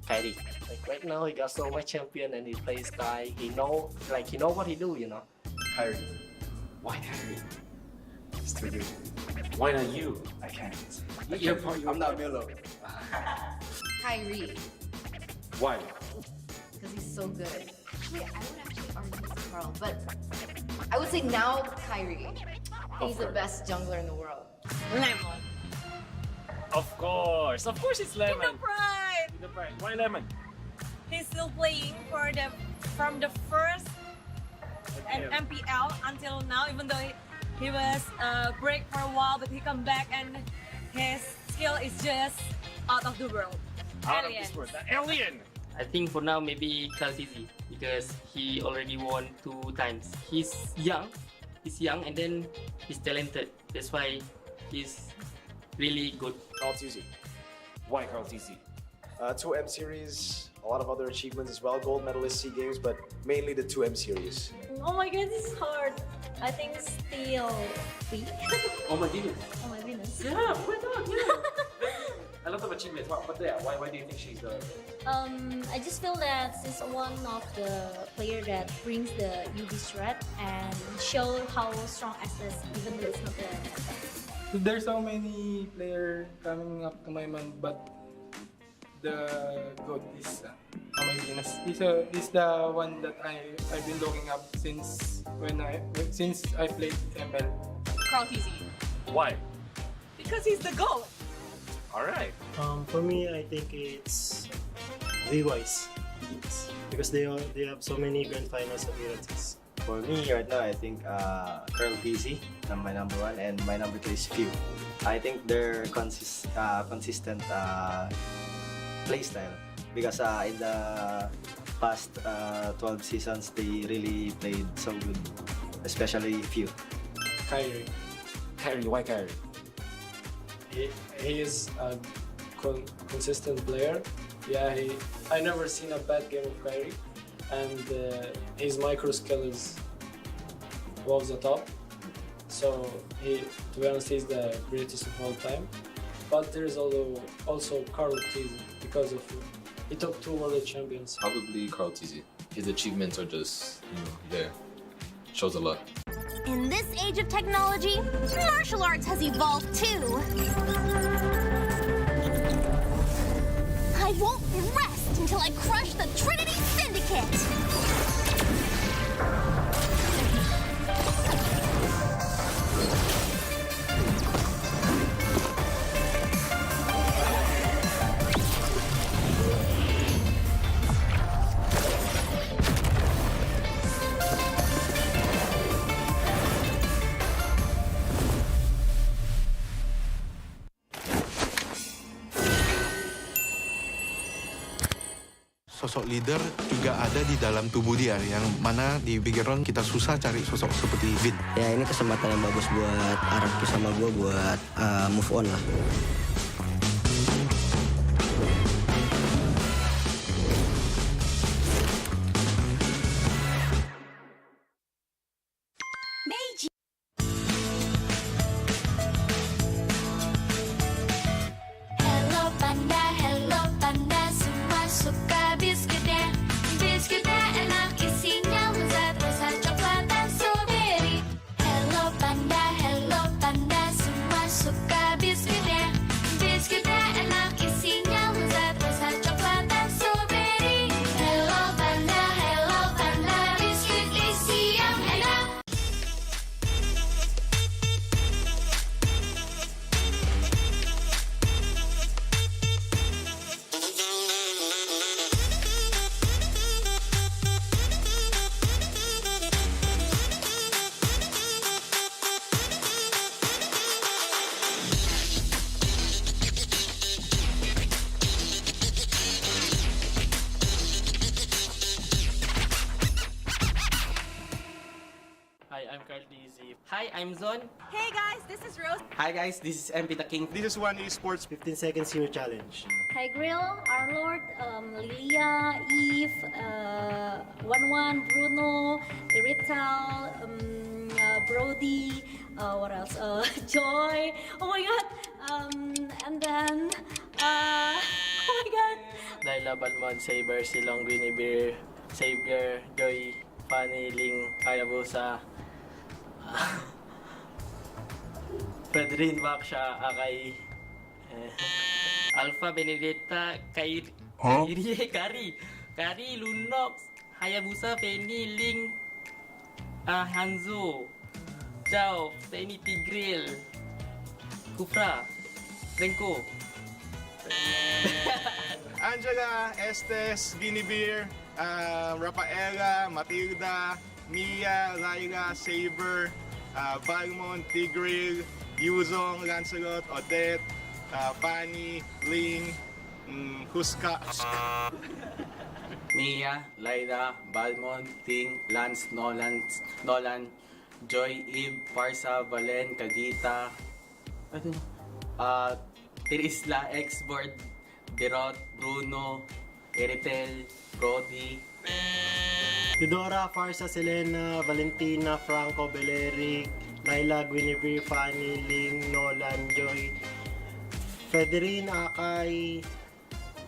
Kyrie. Like right now, he got so much champion and he plays guy. He know what he do. Kyrie. Why Kyrie? It's too good. Why not you? I can't. I'm not Milo. Kyrie, Why? because he's so good. Actually, I would actually argue it's Carl, but I would say now Kyrie. He's the best jungler in the world. Lemon. Of course it's Lemon. Pride. The pride. Why Lemon? He's still playing from the first and MPL until now, even though he was break for a while, but he come back and his skill is just out of the world. Out Alien. of this world. The alien. I think for now maybe Kaltizi because he already won 2 times. He's young, and then he's talented. That's why he's really good. Carl TZ. Why Carl TC? 2M series, a lot of other achievements as well. Gold medalist SEA Games, but mainly the 2M series. Oh my god, this is hard. I think still B. Oh my goodness. Oh my goodness. Yeah, why not? Yeah. A lot of achievements. But yeah, why do you think she's the? I just feel that she's one of the player that brings the UV threat and show how strong Atlas, even though it's not the There's so many players coming up to my mind, but the GOAT is Kamay Venus. He's the one that I've been looking up since I played ML. Carl TZ. Why? Because he's the GOAT. All right. For me, I think it's V-Wise because they have so many grand finals appearances. For me right now, I think Curl PZ, my number 1, and my number 2 is Few. I think they're consistent play style because in the past 12 seasons, they really played so good, especially Few. Kyrie. Kyrie, why Kyrie? He is a consistent player. Yeah, I never seen a bad game of Kyrie, and his micro skill is above the top. So to be honest, he's the greatest of all time. But there's also Carl TZ because of he took 2 world champions. Probably Carl TZ. His achievements are just, there. Shows a lot. In this age of technology, martial arts has evolved too. I won't rest until I crush the Trinity Syndicate! Sosok leader juga ada di dalam tubuh dia, yang mana di background kita susah cari sosok seperti Vin. Ya ini kesempatan yang bagus buat Araki sama gue buat move on lah. Hello panda, semua suka biskuitnya. Biskuitnya enak, isinya lezat, rasa coklat dan strawberry. Hello panda, semua suka biskuitnya. Biskuitnya enak, isinya lezat, rasa coklat dan strawberry. Hello panda, biskuit isi yang enak. Hi, I'm Kaltizi. Hi, I'm Zon. Hey guys, this is Rose. Hi guys, this is MP the King. This is one Esports. 15 seconds hero challenge. Hi Grill, Our Lord, Lilia, Eve, 11, Bruno, Irital, Brody, what else? Joy. Oh my god. And then, oh my god. Laila, Balmond, Saber, Silong, Guinevere, Xavier, Joy, Fanny, Ling, Hayabusa, Pedrin, Baksha, Akai, Alpha, Benedetta, Kari, Lunox, Hayabusa, Fanny, Ling, Hanzo, Chao, Fanny, Tigril, Kufra, Renko. Angela, Estes, Guinevere, Rafaela, Matilda, Mia, Laila, Saber, Balmond, Tigril, Yuzong, Lancelot, Odette, Fanny, Ling, Huska. Mia, Laila, Balmond, Ting, Lance, Nolan, Joy, Eve, Parsa, Valen, Kadita, Tirisla, Xboard, Derot, Bruno, Eritel, Brody, Eudora, Farsa, Selena, Valentina, Franco, Beleric, Laila, Guinevere, Fanny, Ling, Nolan, Joy, Federine, Akay,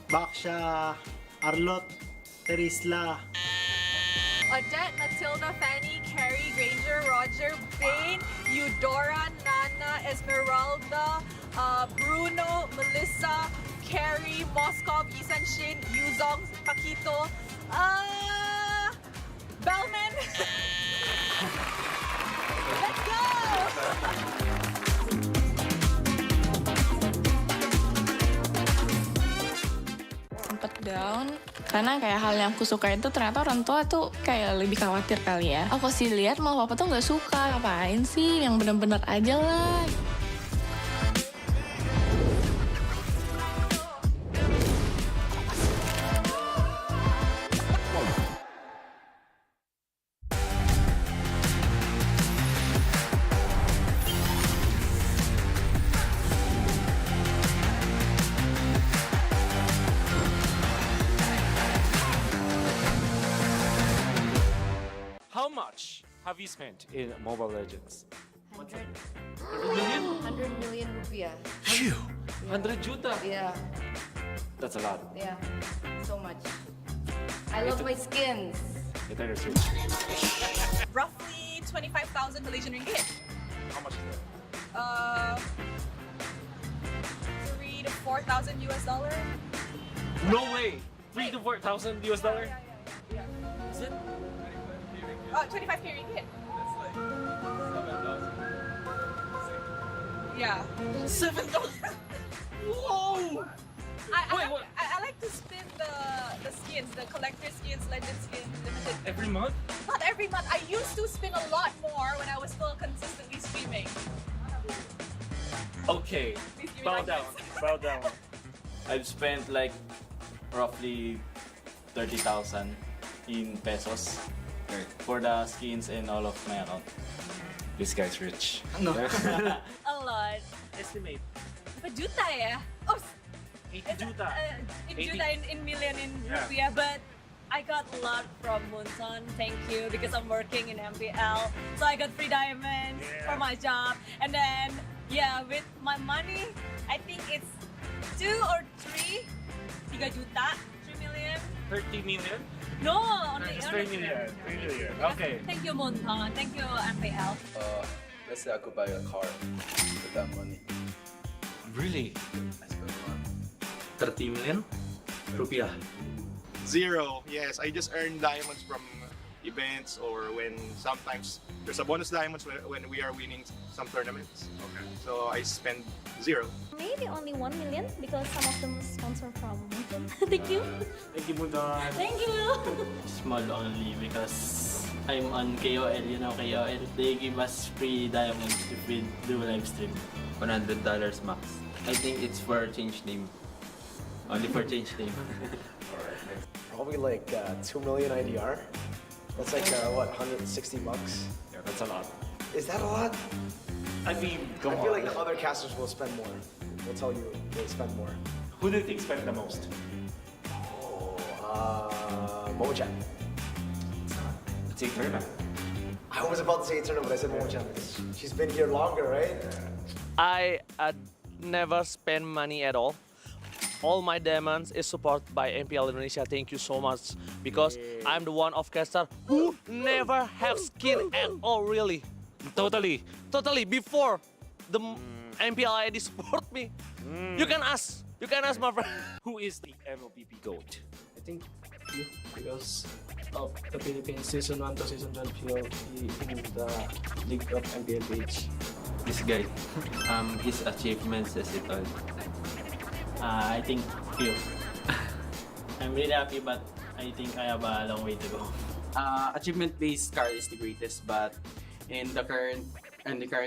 Baksha, Arlot, Terisla, Odette, Matilda, Fanny, Carrie, Granger, Roger, Bane, Eudora, Nana, Esmeralda, Bruno, Melissa, Carrie, Moskov, Isan Shin, Yuzong, Paquito, Bellman. Let's go! Sempet down karena kayak hal yang aku suka itu ternyata orang tua tuh kayak lebih khawatir kali ya. Aku sih lihat malah papa tuh nggak suka, ngapain sih, yang bener-bener aja lah. How much have you spent in Mobile Legends? 100 million? 100 million rupiah. 100 juta? Yeah, That's a lot. yeah, so much. I love my skins. Nintendo Switch. Roughly 25,000 Malaysian ringgit. How much is that? 3 to 4,000 US dollar. No way! 3 to 4,000 US dollar? Is it? 25k ringgit. Yeah. 7,000! Whoa! I like to spin the skins, the collector skins, legend skins, limited. Every month? Not every month. I used to spin a lot more when I was still consistently streaming. Okay, Please give me bow like down, this. bow down. I've spent like roughly 30,000 in pesos for the skins and all of my account. This guy's rich. No. A lot. Estimate. Berapa juta ya? Oh, 80 juta. in 80. juta in million in Yeah. rupiah, but I got a lot from Munson, thank you, because I'm working in MPL. So I got free diamonds for my job. And then, yeah, with my money, I think it's 2 or 3 juta, 3 million. 30 million? No, only Just 3 million. 3 million. Okay. Thank you, Munson. Thank you, MPL. Let's say I could buy a car with that money. Really? I spent a lot. 30 million rupiah. 0. Yes, I just earn diamonds from events or when sometimes there's a bonus diamonds when we are winning some tournaments. Okay. So I spend 0. Maybe only 1 million because some of them sponsor from Munson. Thank you. Thank you, Mundan. Thank you. Small only because I'm on KOL, you know KOL. They give us free diamonds if we do live stream. $100 max. I think it's for change name. Only for change name. Probably like 2 million IDR. That's like what, 160 bucks? Yeah, that's a lot. Is that a lot? I mean, I feel like the other casters will spend more. They'll tell you they spend more. Who do you think spent the most? Momo-chan. It's Eterna. I was about to say Eterna, but I said Momo-chan because she's been here longer, right? I never spend money at all. all my diamonds is supported by MPL Indonesia. Thank you so much because I'm the one of caster who never have skin at all. Really, totally before the MPLI support me. You can ask my friend. Who is the MLPP GOAT? I think you, because of the Philippines season 1 to season 12 he in the League of MPL page. This guy, his achievements as it all. I think few. I'm really happy, but I think I have a long way to go. Achievement-based Carl is the greatest, but in the current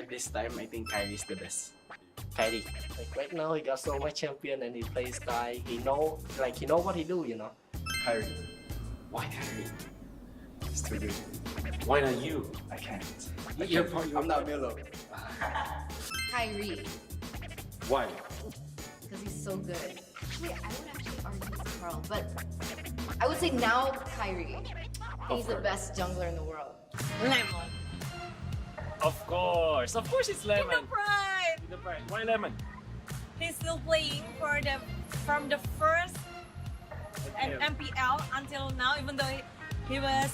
this time, I think Kyrie is the best. Kyrie. Like right now, he got so much champion and he plays Kai. He know what he do, you know. Kyrie. Why Kyrie? It's too good. Why not you? I can't. I'm not Milo. Kyrie, Why? because he's so good. Actually, I would actually argue it's Carl, but I would say now Kyrie. He's the best jungler in the world. Lemon. Of course it's Lemon. Pride. The pride. Why Lemon? He's still playing from the first and MPL until now, even though he was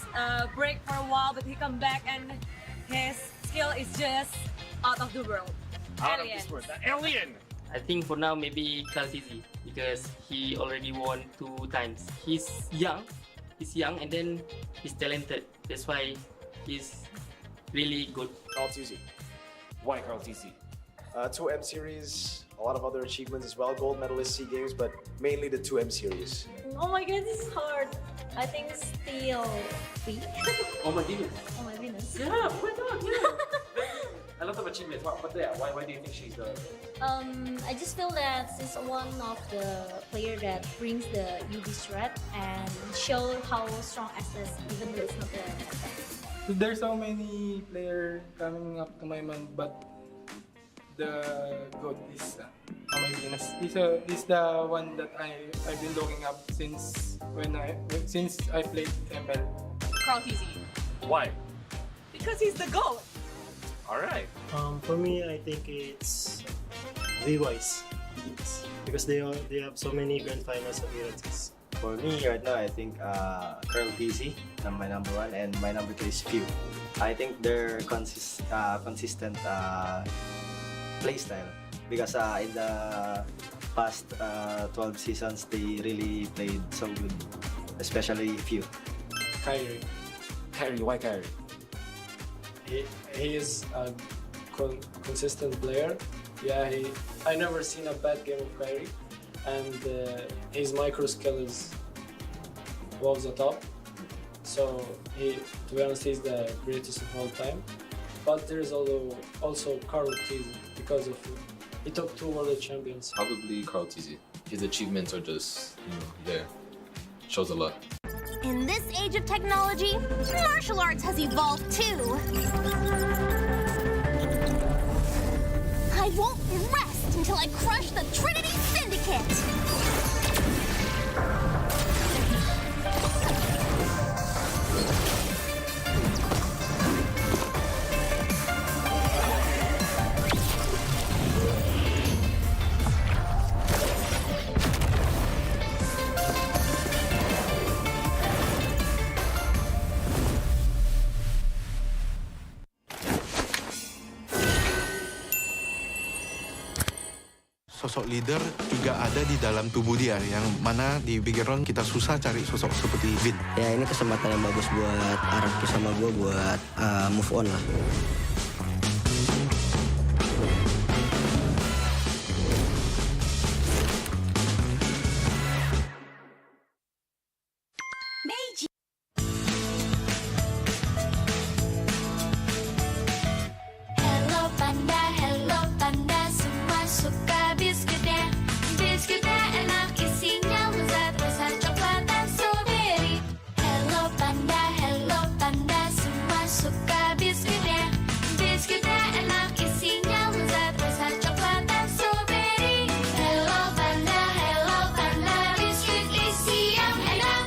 break for a while, but he come back and his skill is just out of the world. Out Alien. of this world. The alien. I think for now maybe Kaltizi because he already won 2 times. He's young, and then he's talented. That's why he's really good. Carl TZ. Why Carl TZ? 2M series, a lot of other achievements as well. Gold medalist SEA Games, but mainly the 2M series. Oh my god, this is hard. I think still B. Oh my goodness. Oh my goodness. Yeah, why not? Yeah. A lot of achievements. But yeah, why do you think she's the? I just feel that she's one of the player that brings the UV threat and show how strong SS even though it's not the There's so many players coming up to my mind, but the GOAT is my Venus. He's the one that I've been looking up since I played ML. Carl TZ. Why? Because he's the GOAT. All right. For me, I think it's V-Wise. Because they have so many grand finals appearances. For me right now, I think Curl PC, my number 1, and my number 2 is Few. I think they're consistent play style because in the past 12 seasons, they really played so good, especially Few. Kyrie. Kyrie, why Kyrie? He is a consistent player. Yeah, I never seen a bad game of Kyrie, and his micro skill is above the top. So to be honest, he's the greatest of all time. But there's also Carl TZ because of he took 2 world champions. Probably Carl TZ. His achievements are just, there. Shows a lot. In this age of technology, martial arts has evolved too. I won't rest until I crush the Trinity Syndicate! Sosok leader juga ada di dalam tubuh dia, yang mana di background kita susah cari sosok seperti Vin. Ya ini kesempatan yang bagus buat Arab sama gue buat move on lah. Hello panda, semua suka biskuitnya. Biskuitnya enak, isinya lezat, rasa coklat dan strawberry. Hello panda, semua suka biskuitnya. Biskuitnya enak, isinya lezat, rasa coklat dan strawberry. Hello panda, biskuit isi yang enak.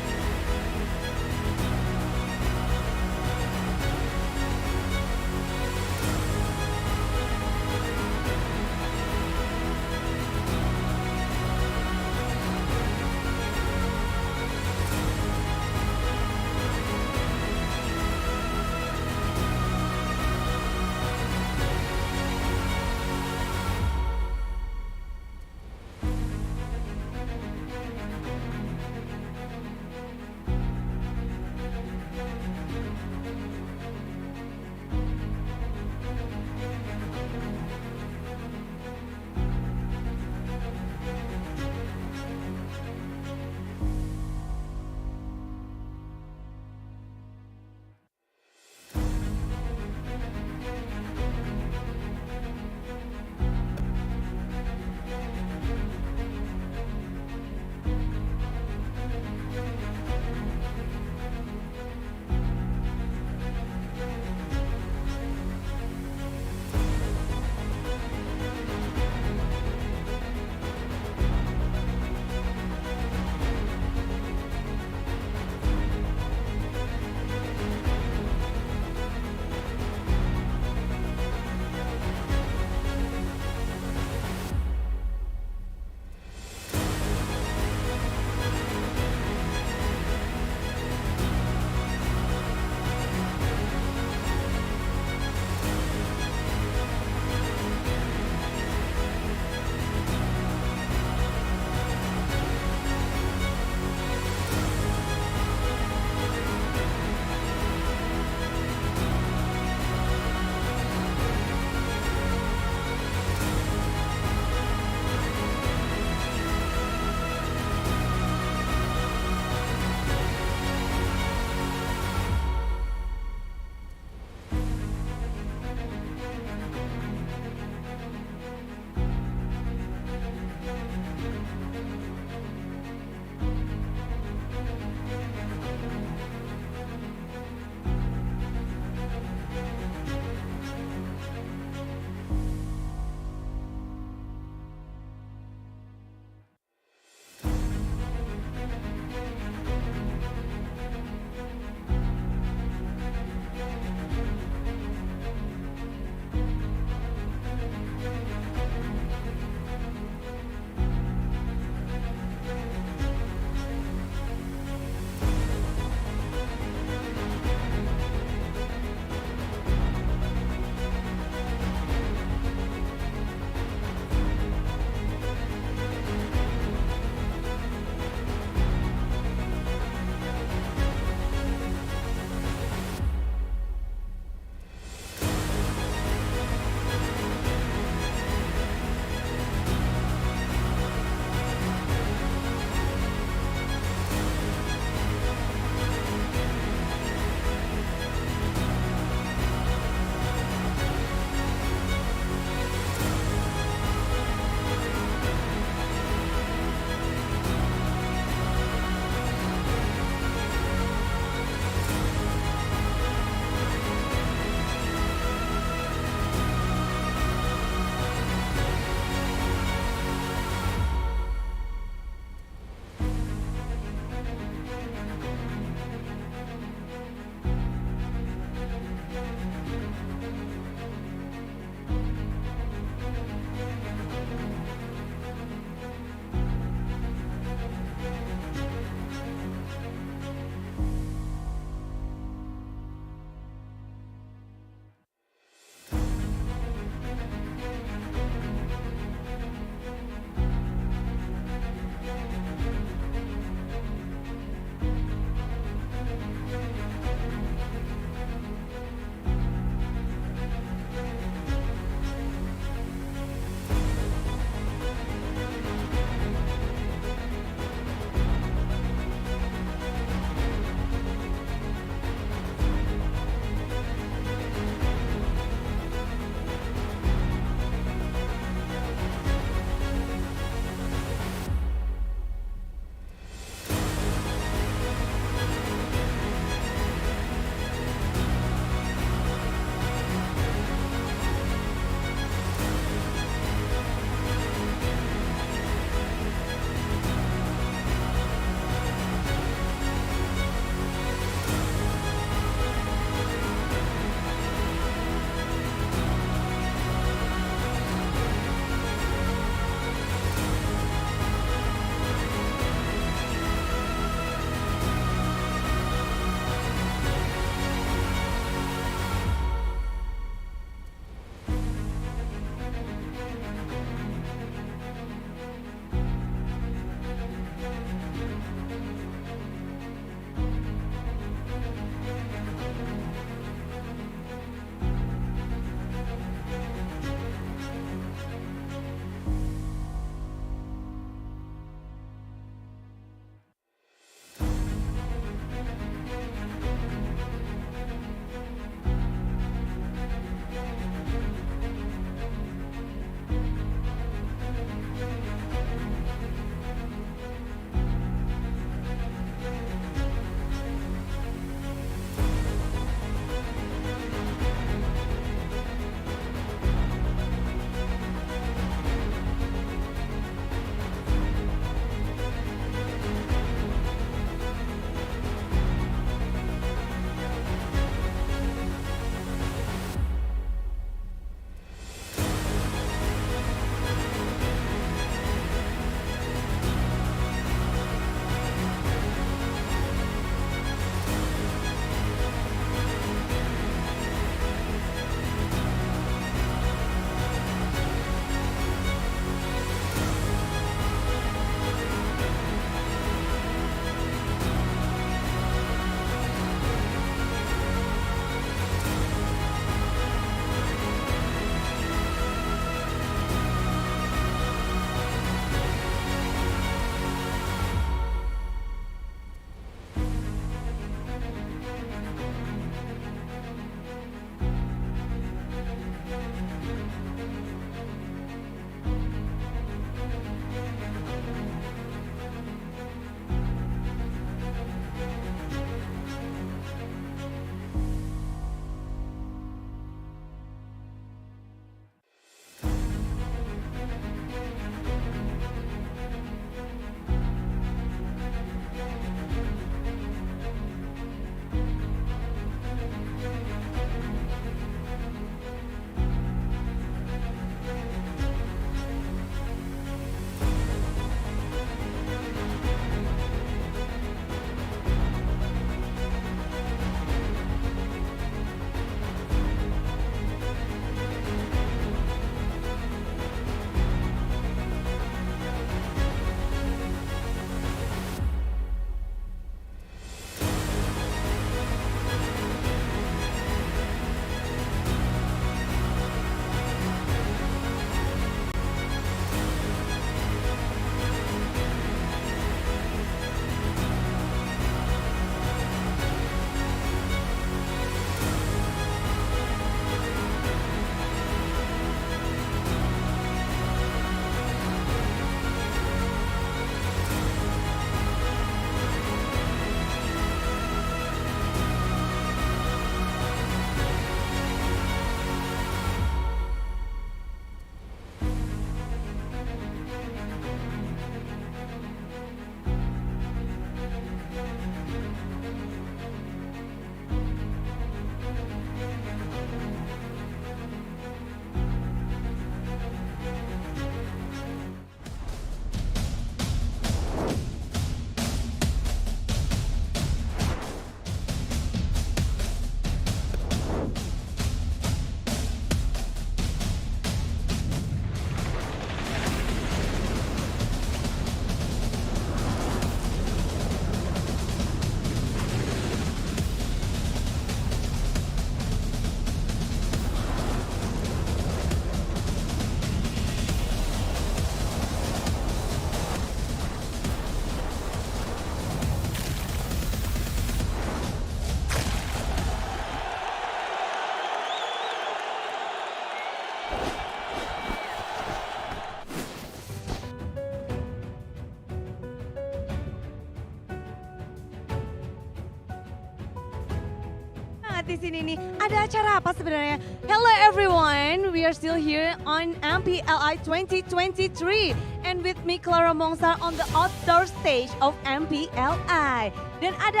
banget di sini nih. Ada acara apa sebenarnya? Hello everyone, we are still here on MPLI 2023 and with me Clara Mongsar on the outdoor stage of MPLI. Dan ada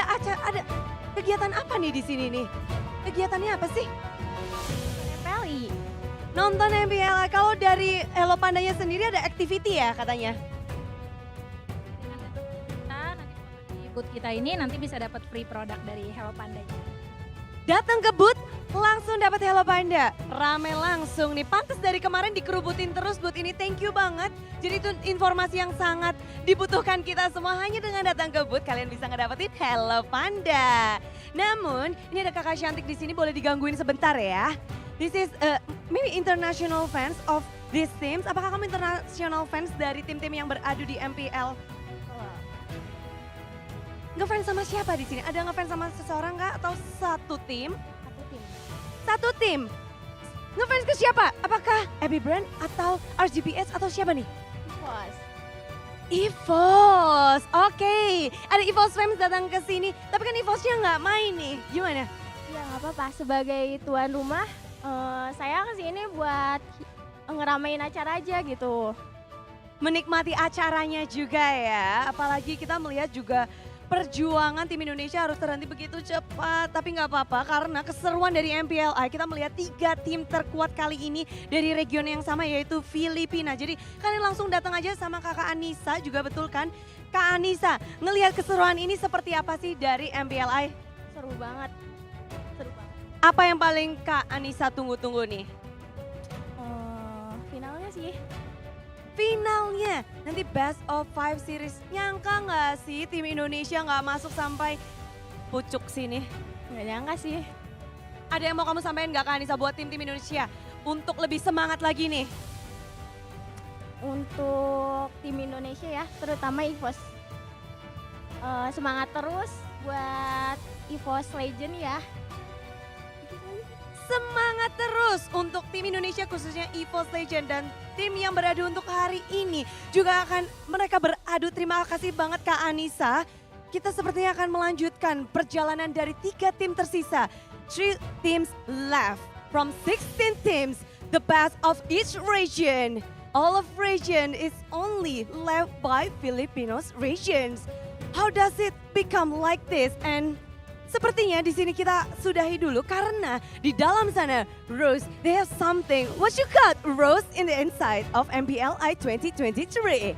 kegiatan apa nih di sini nih? Kegiatannya apa sih? MPLI. Nonton MPLI. Kalau dari Hello Pandanya sendiri ada activity ya katanya? Booth kita ini nanti bisa dapat free produk dari Hello Panda. Datang ke booth, langsung dapat Hello Panda. Rame langsung nih, pantas dari kemarin dikerubutin terus booth ini, thank you banget. Jadi itu informasi yang sangat dibutuhkan kita semua, hanya dengan datang ke booth kalian bisa ngedapetin Hello Panda. Namun, ini ada kakak cantik di sini, boleh digangguin sebentar ya. This is maybe international fans of these teams. Apakah kamu international fans dari tim-tim yang beradu di MPL? Ngefans sama siapa di sini? Ada ngefans sama seseorang kah atau satu tim? Satu tim. Ngefans ke siapa? Apakah Bren atau RGBS atau siapa nih? EVOS. EVOS. Oke. Ada EVOS fans datang ke sini, tapi kan EVOSnya nggak main nih. Gimana? Ya nggak apa-apa, sebagai tuan rumah saya kesini buat ngeramein acara aja gitu. Menikmati acaranya juga ya. Apalagi kita melihat juga perjuangan tim Indonesia harus terhenti begitu cepat. Tapi nggak apa-apa karena keseruan dari MPLI kita melihat 3 tim terkuat kali ini dari region yang sama yaitu Filipina. Jadi kalian langsung datang aja sama kakak Anissa juga, betul kan? Kak Anissa, ngelihat keseruan ini seperti apa sih dari MPLI? Seru banget. Seru banget. Apa yang paling Kak Anissa tunggu-tunggu nih? Finalnya sih. Finalnya, nanti best of 5 series. Nyangka nggak sih tim Indonesia nggak masuk sampai pucuk sini? Nggak nyangka sih. Ada yang mau kamu sampaikan nggak Kak Anissa buat tim-tim Indonesia untuk lebih semangat lagi nih? Untuk tim Indonesia ya, terutama EVOS. Semangat terus buat EVOS Legend ya. Semangat terus untuk tim Indonesia khususnya EVOS Legend dan tim yang beradu untuk hari ini juga akan mereka beradu. Terima kasih banget Kak Anissa. Kita sepertinya akan melanjutkan perjalanan dari 3 tim tersisa. 3 teams left from 16 teams, the best of each region. All of region is only left by Filipinos regions. How does it become like this? And sepertinya di sini kita sudahi dulu karena di dalam sana, Rose, they have something. What you got, Rose, in the inside of MPLI 2023?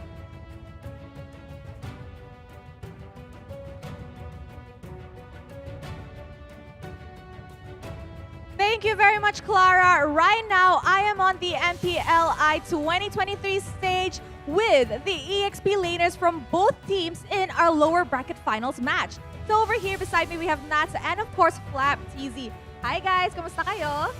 Thank you very much, Clara. Right now, I am on the MPLI 2023 stage with the EXP laners from both teams in our lower bracket finals match. So over here beside me, we have Nats and of course, Flap TZ. Hi guys, kamusta kayo?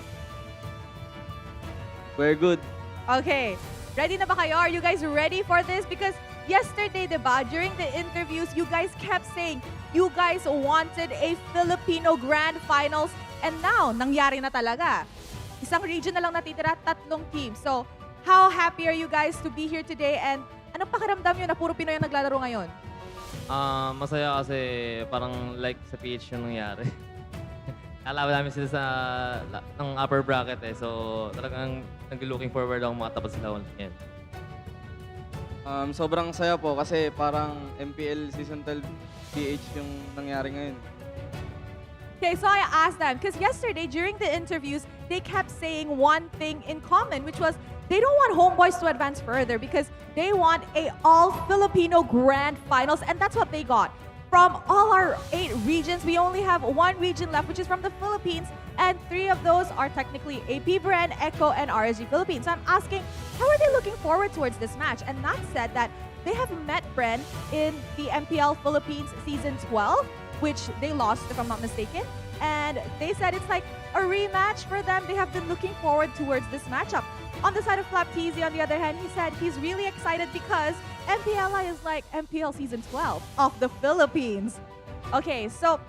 We're good. Okay, ready na ba kayo? Are you guys ready for this? Because yesterday, diba, during the interviews, you guys kept saying you guys wanted a Filipino Grand Finals and now, nangyari na talaga. Isang region na lang natitira, 3 teams. So, how happy are you guys to be here today and anong pakiramdam nyo na puro Pinoy ang naglalaro ngayon? Masaya kasi parang like sa PH yung nangyari. Kalaban namin sila sa ng upper bracket eh. So talagang nag-looking forward akong makatapat sila ulit ngayon. Sobrang saya po kasi parang MPL Season 12 PH yung nangyari ngayon. Okay, so I asked them, because yesterday during the interviews, they kept saying one thing in common, which was they don't want homeboys to advance further because they want a all-Filipino Grand Finals, and that's what they got. From all our 8 regions, we only have 1 region left, which is from the Philippines, and 3 of those are technically AP Bren, Echo, and RSG Philippines. So I'm asking, how are they looking forward towards this match? And Nat said that they have met Bren in the MPL Philippines Season 12, which they lost, if I'm not mistaken. And they said it's like a rematch for them. They have been looking forward towards this matchup. On the side of Flap TZ, on the other hand, he said he's really excited because MPLI is like MPL Season 12 of the Philippines. Okay, so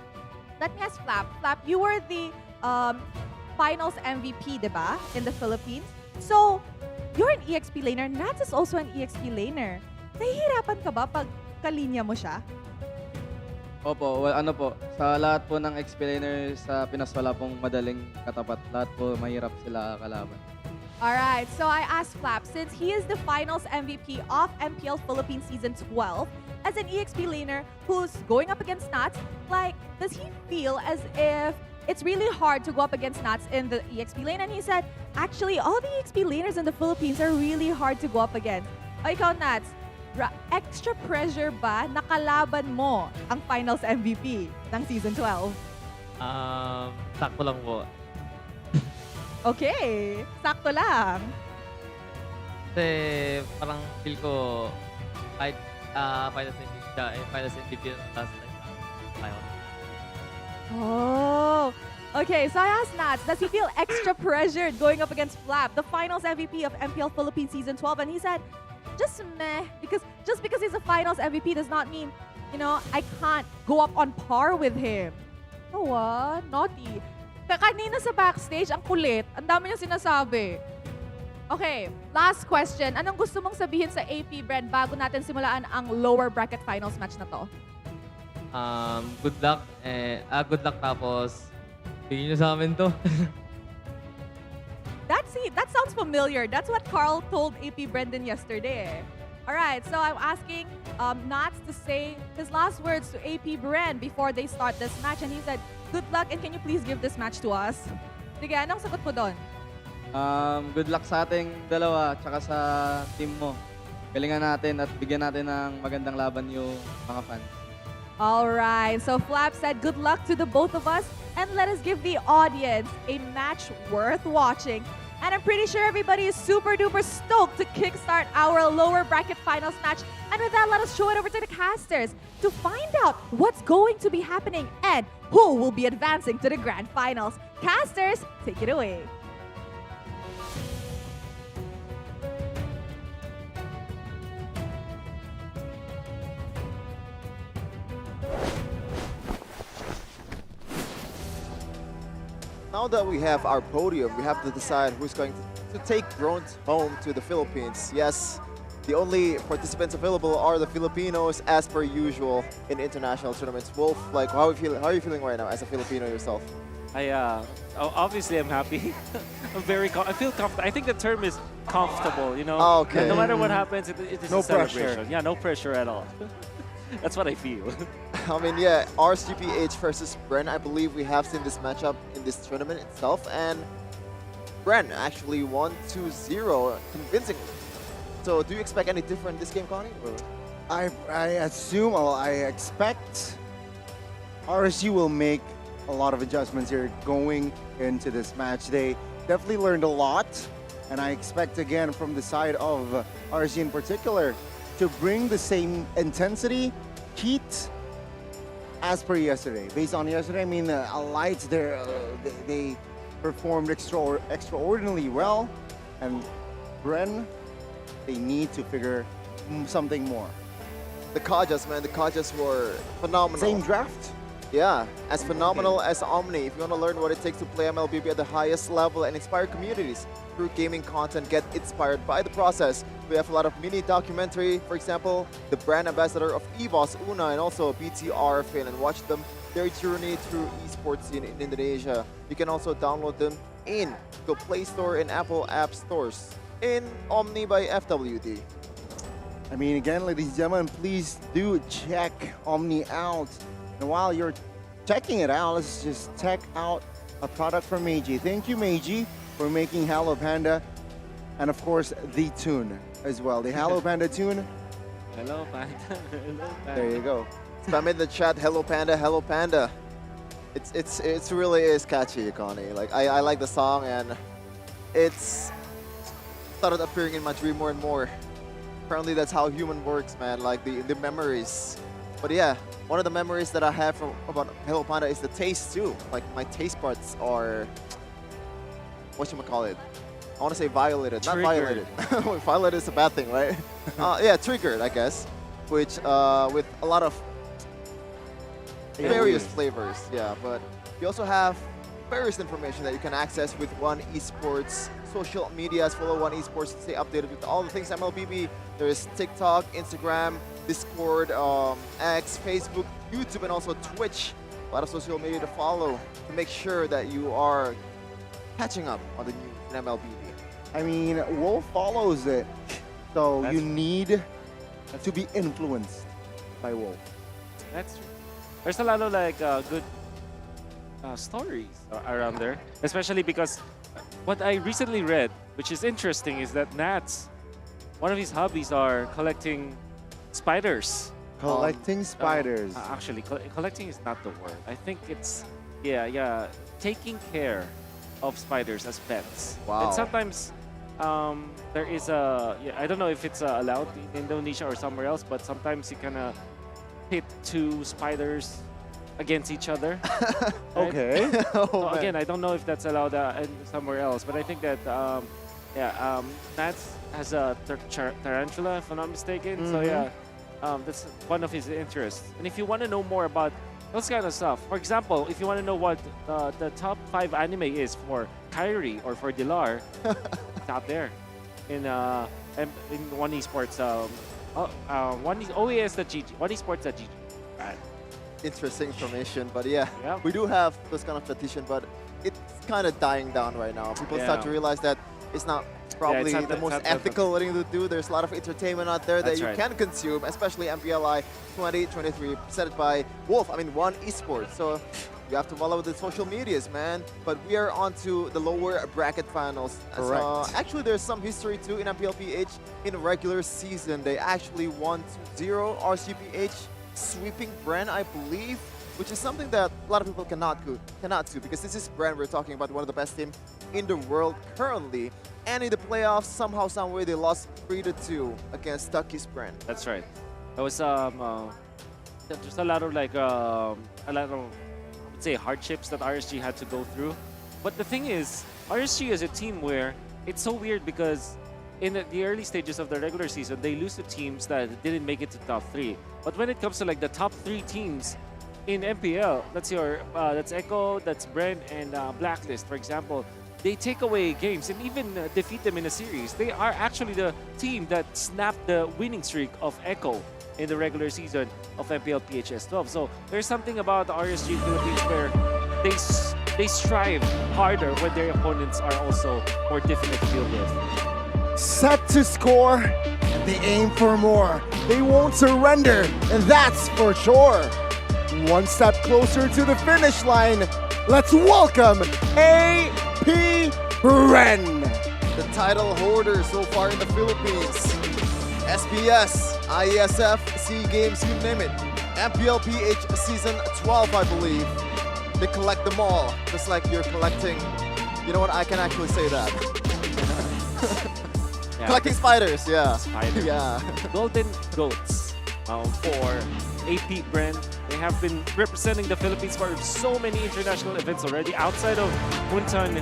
let me ask Flap. Flap, you were the finals MVP, diba, in the Philippines. So, you're an EXP laner. Nats is also an EXP laner. Nahihirapan ka ba pag kalinya mo siya? Opo, ano po, sa lahat po ng explainers sa Pinas wala pong madaling katapat. Lahat po mahirap sila kalaban. Alright, so I asked Flap, since he is the finals MVP of MPL Philippines Season 12, as an EXP laner who's going up against Nats, like, does he feel as if it's really hard to go up against Nats in the EXP lane? And he said, actually, all the EXP laners in the Philippines are really hard to go up against. O ikaw, Nats, extra pressure ba nakalaban mo ang finals MVP ng Season 12? Sakto lang po. Okay, sakto lang. Kasi parang feel ko kahit finals MVP siya, finals MVP yung last time. Oh, okay. So I asked Nats, does he feel extra pressured going up against Flap, the finals MVP of MPL Philippines Season 12? And he said, just meh, because just because he's a finals MVP does not mean, you know, I can't go up on par with him. Oh, naughty. Kanina sa backstage, ang kulit. Ang dami niyang sinasabi. Okay, last question. Anong gusto mong sabihin sa AP, Bren, bago natin simulaan ang lower bracket finals match na to? Good luck. Good luck tapos bigyan niyo sa amin to. That sounds familiar. That's what Carl told AP Brendan yesterday. Alright, so I'm asking Nats to say his last words to AP Bren before they start this match. And he said, good luck and can you please give this match to us? Sige, anong sagot mo doon? Good luck sa ating dalawa tsaka sa team mo. Galingan natin at bigyan natin ng magandang laban yung mga fans. Alright, so Flap said good luck to the both of us and let us give the audience a match worth watching. And I'm pretty sure everybody is super duper stoked to kickstart our lower bracket finals match. And with that, let us show it over to the casters to find out what's going to be happening and who will be advancing to the grand finals. Casters, take it away. Now that we have our podium, we have to decide who's going to take bronze home to the Philippines. Yes, the only participants available are the Filipinos, as per usual in international tournaments. Wolf, like, how are you feeling right now as a Filipino yourself? Obviously I'm happy. I feel comfortable. I think the term is comfortable, you know. Oh, okay. No matter what happens, it is No a celebration. pressure. Yeah, no pressure at all. That's what I feel. I mean, yeah, RSGPH versus Bren. I believe we have seen this matchup in this tournament itself, and Bren actually won 2-0 convincingly. So, do you expect any different this game, Connie? Or? I expect RSG will make a lot of adjustments here going into this match. They definitely learned a lot, and I expect again from the side of RSG in particular to bring the same intensity, heat as per yesterday. Based on yesterday, I mean, Alights there, they performed extraordinarily well, and Bren, they need to figure something more. The Kajas, man, the Kajas were phenomenal. Same draft? Yeah, as phenomenal as Omni. If you want to learn what it takes to play MLBB at the highest level and inspire communities through gaming content, get inspired by the process. We have a lot of mini documentary, for example, the brand ambassador of EVOS, Una, and also BTR fan, and watch them, their journey through esports in Indonesia. You can also download them in the Play Store and Apple App Stores in Omni by FWD. I mean, again, ladies and gentlemen, please do check Omni out. And while you're checking it out, let's just check out a product from Meiji. Thank you, Meiji, for making Hello Panda, and of course, the tune as well. The Hello Panda tune. Hello, Panda. Hello, Panda. There you go. Spam in the chat, Hello Panda, Hello Panda. It's really is catchy, Connie. Like, I like the song, and it's started appearing in my dream more and more. Apparently, that's how human works, man. Like the memories. But yeah, one of the memories that I have about Hello Panda is the taste too. Like, my taste buds are, whatchamacallit? I want to say violated, not Triggered. violated. Violated is a bad thing, right? Yeah, triggered, I guess. Which, with a lot of various flavors, yeah. But you also have various information that you can access with One Esports social medias. Follow One Esports to stay updated with all the things MLBB. There is TikTok, Instagram, Discord, X, Facebook, YouTube and also Twitch. A lot of social media to follow to make sure that you are catching up on the news in MLBB. I mean, Wolf follows it, so you need to be influenced by Wolf. That's true. There's a lot of like good stories around there, especially because what I recently read, which is interesting, is that Nats, one of his hobbies are collecting spiders. Collecting spiders. Actually, collecting is not the word. I think it's, taking care of spiders as pets. Wow. And sometimes there is I don't know if it's allowed in Indonesia or somewhere else, but sometimes you kind of pit two spiders against each other. Right? Okay. So again, I don't know if that's allowed somewhere else, but I think that Nats has a tarantula, if I'm not mistaken. So yeah, that's one of his interests. And if you want to know more about those kind of stuff, for example, if you want to know what the top 5 anime is for Kyrie or for Dilar, it's out there in one esports. One OES.gg, one esports.gg. Right. Interesting information, but yeah, we do have this kind of petition, but it's kind of dying down right now. People start to realize that it's not probably the most ethical thing to do. There's a lot of entertainment out there that you can consume, especially MPLI 2023, presented by Wolf. I mean, One Esports. So you have to follow the social medias, man. But we are on to the lower bracket finals. Correct. Actually, there's some history too in MPLPH in the regular season. They actually won 2-0 RCPH, sweeping Bren, I believe, which is something that a lot of people cannot do because this is Bren. We're talking about one of the best teams in the world currently. And in the playoffs, somehow, some way, they lost 3-2 against Tucky's Bren. That's right. There was there's a lot of I would say hardships that RSG had to go through. But the thing is, RSG is a team where it's so weird because in the early stages of the regular season, they lose to teams that didn't make it to top 3. But when it comes to like the top 3 teams in MPL, that's Echo, that's Bren, and Blacklist, for example, they take away games and even defeat them in a series. They are actually the team that snapped the winning streak of Echo in the regular season of MPL PHS 12. So there's something about the RSG Philippines where they strive harder when their opponents are also more difficult to deal with. Set to score, and they aim for more. They won't surrender, and that's for sure. One step closer to the finish line. Let's welcome AP Bren. The title holder so far in the Philippines. SBS, IESF, SEA Games, you name it. MPLPH Season 12, I believe. They collect them all, just like you're collecting. You know what? I can actually say that. Collecting spiders, yeah. Spiders. Yeah. Golden Goats for AP Bren. They have been representing the Philippines for so many international events already, outside of Huntan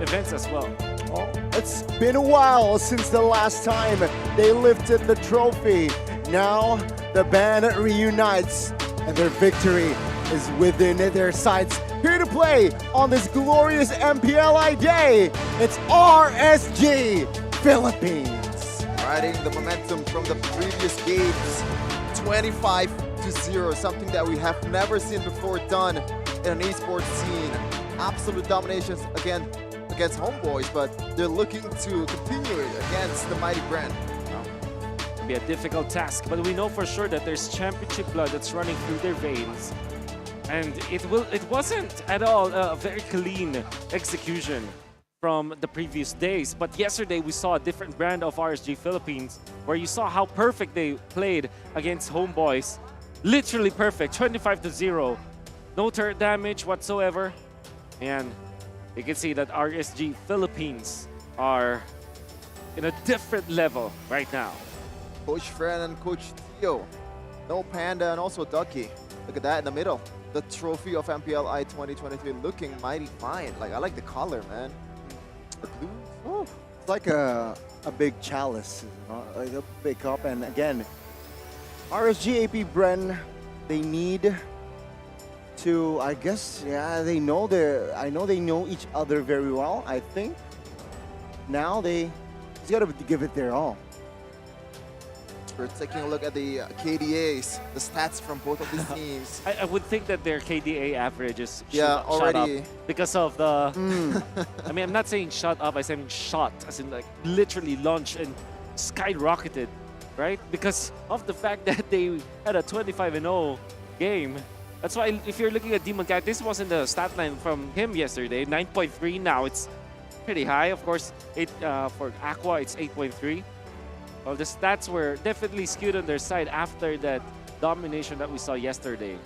events as well. Oh, it's been a while since the last time they lifted the trophy. Now the band reunites, and their victory is within their sights. Here to play on this glorious MPLI day, it's RSG Philippines. Riding the momentum from the previous games, 25-0, something that we have never seen before done in an esports scene. Absolute dominations again against homeboys, but they're looking to continue it against the mighty Bren. It'll be a difficult task, but we know for sure that there's championship blood that's running through their veins. And it wasn't at all a very clean execution from the previous days. But yesterday we saw a different brand of RSG Philippines where you saw how perfect they played against homeboys. Literally perfect, 25-0. No turret damage whatsoever. And you can see that RSG Philippines are in a different level right now. Coach Fred and Coach Theo. No Panda and also Ducky. Look at that in the middle. The trophy of MPLI 2023 looking mighty fine. Like, I like the color, man. The blue. Oh, it's like a big chalice, like a big cup. And again, RSG AP Bren, they need to, I guess, they know I know they know each other very well, I think. Now they just gotta give it their all. We're taking a look at the KDAs, the stats from both of these teams. I would think that their KDA average is Yeah, shot already. up because of the. I mean, I'm not saying shut up. I'm saying shot, as in like literally launched and skyrocketed, right? Because of the fact that they had a 25-0 game. That's why if you're looking at Demon Cat, this wasn't the stat line from him yesterday. 9.3 now. It's pretty high. Of course, for Aqua, it's 8.3. Well, the stats were definitely skewed on their side after that domination that we saw yesterday.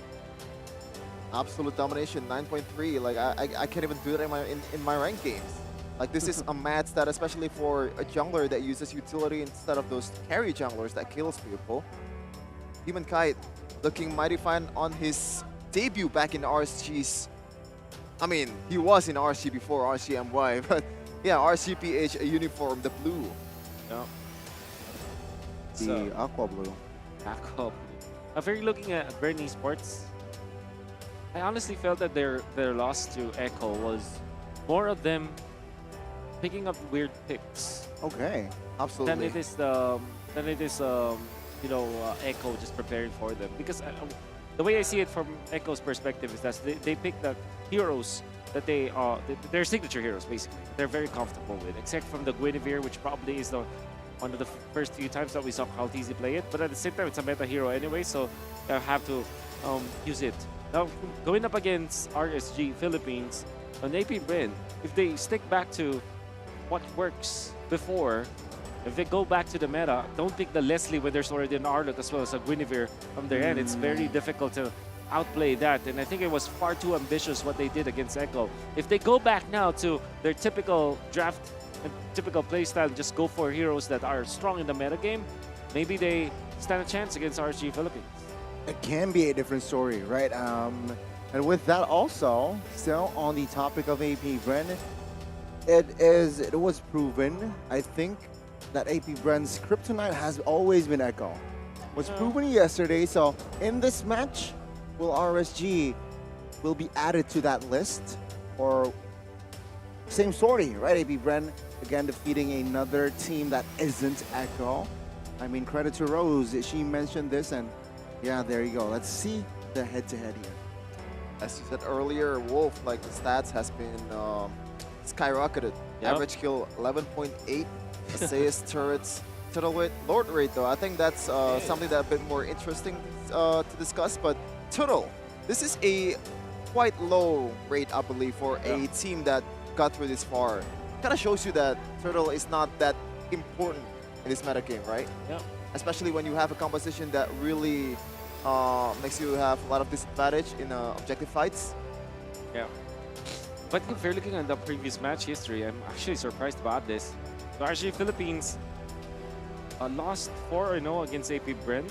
Absolute domination, 9.3. Like I can't even do that in my ranked games. Like this is a mad stat, especially for a jungler that uses utility instead of those carry junglers that kills people. Demon Kite looking mighty fine on his debut back in RSG's. I mean, he was in RSG before RSGMY, but yeah, RSGPH uniform, the blue. Yeah. The Aqua Blue. Aqua Blue. If you're looking at Bren Esports, I honestly felt that their loss to Echo was more of them picking up weird picks. Okay, absolutely. Than it is Echo just preparing for them. Because the way I see it from Echo's perspective is that they pick the heroes that they're signature heroes basically. They're very comfortable with, except from the Guinevere, which probably is one of the first few times that we saw Kaltizi play it. But at the same time, it's a meta hero anyway, so I have to use it. Now, going up against RSG Philippines on AP Bren, if they stick back to what works before, if they go back to the meta, don't pick the Leslie when there's already an Arlott as well as a Guinevere from their end. It's very difficult to outplay that, and I think it was far too ambitious what they did against Echo. If they go back now to their typical draft and typical playstyle, just go for heroes that are strong in the meta game, maybe they stand a chance against RSG Philippines. It can be a different story, right? And with that also, still on the topic of AP Bren, it was proven, I think, that AP Bren's kryptonite has always been Echo. Was proven yesterday, so in this match, will RSG will be added to that list? Or same story, right? AP Bren again defeating another team that isn't Echo. I mean, credit to Rose, she mentioned this, and yeah, there you go. Let's see the head-to-head here. As you said earlier, Wolf, like the stats has been skyrocketed. Yep. Average kill 11.8, assist, turrets, total weight, Lord rate though. I think that's something that a bit more interesting to discuss. But total, this is a quite low rate, I believe, for a team that got through this far. Kind of shows you that turtle is not that important in this meta game, right? Yeah. Especially when you have a composition that really makes you have a lot of disadvantage in objective fights. Yeah. But if you're looking at the previous match history, I'm actually surprised about this. So RSG Philippines lost 4-0 against AP Bren.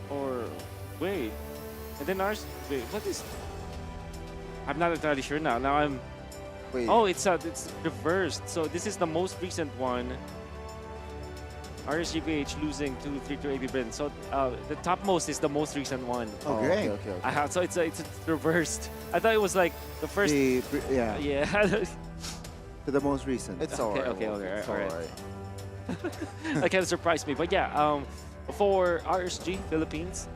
Or wait, and then wait, what is? I'm not entirely sure now. Now I'm. Wait. Oh, it's reversed. So this is the most recent one. RSGPH losing 2-3 to AP Bren. So the topmost is the most recent one. Okay. Okay. So it's reversed. I thought it was like the first. Yeah. Yeah. To the most recent. It's alright. Okay. It's All right. alright. That kind of surprised me. But yeah, for RSG Philippines,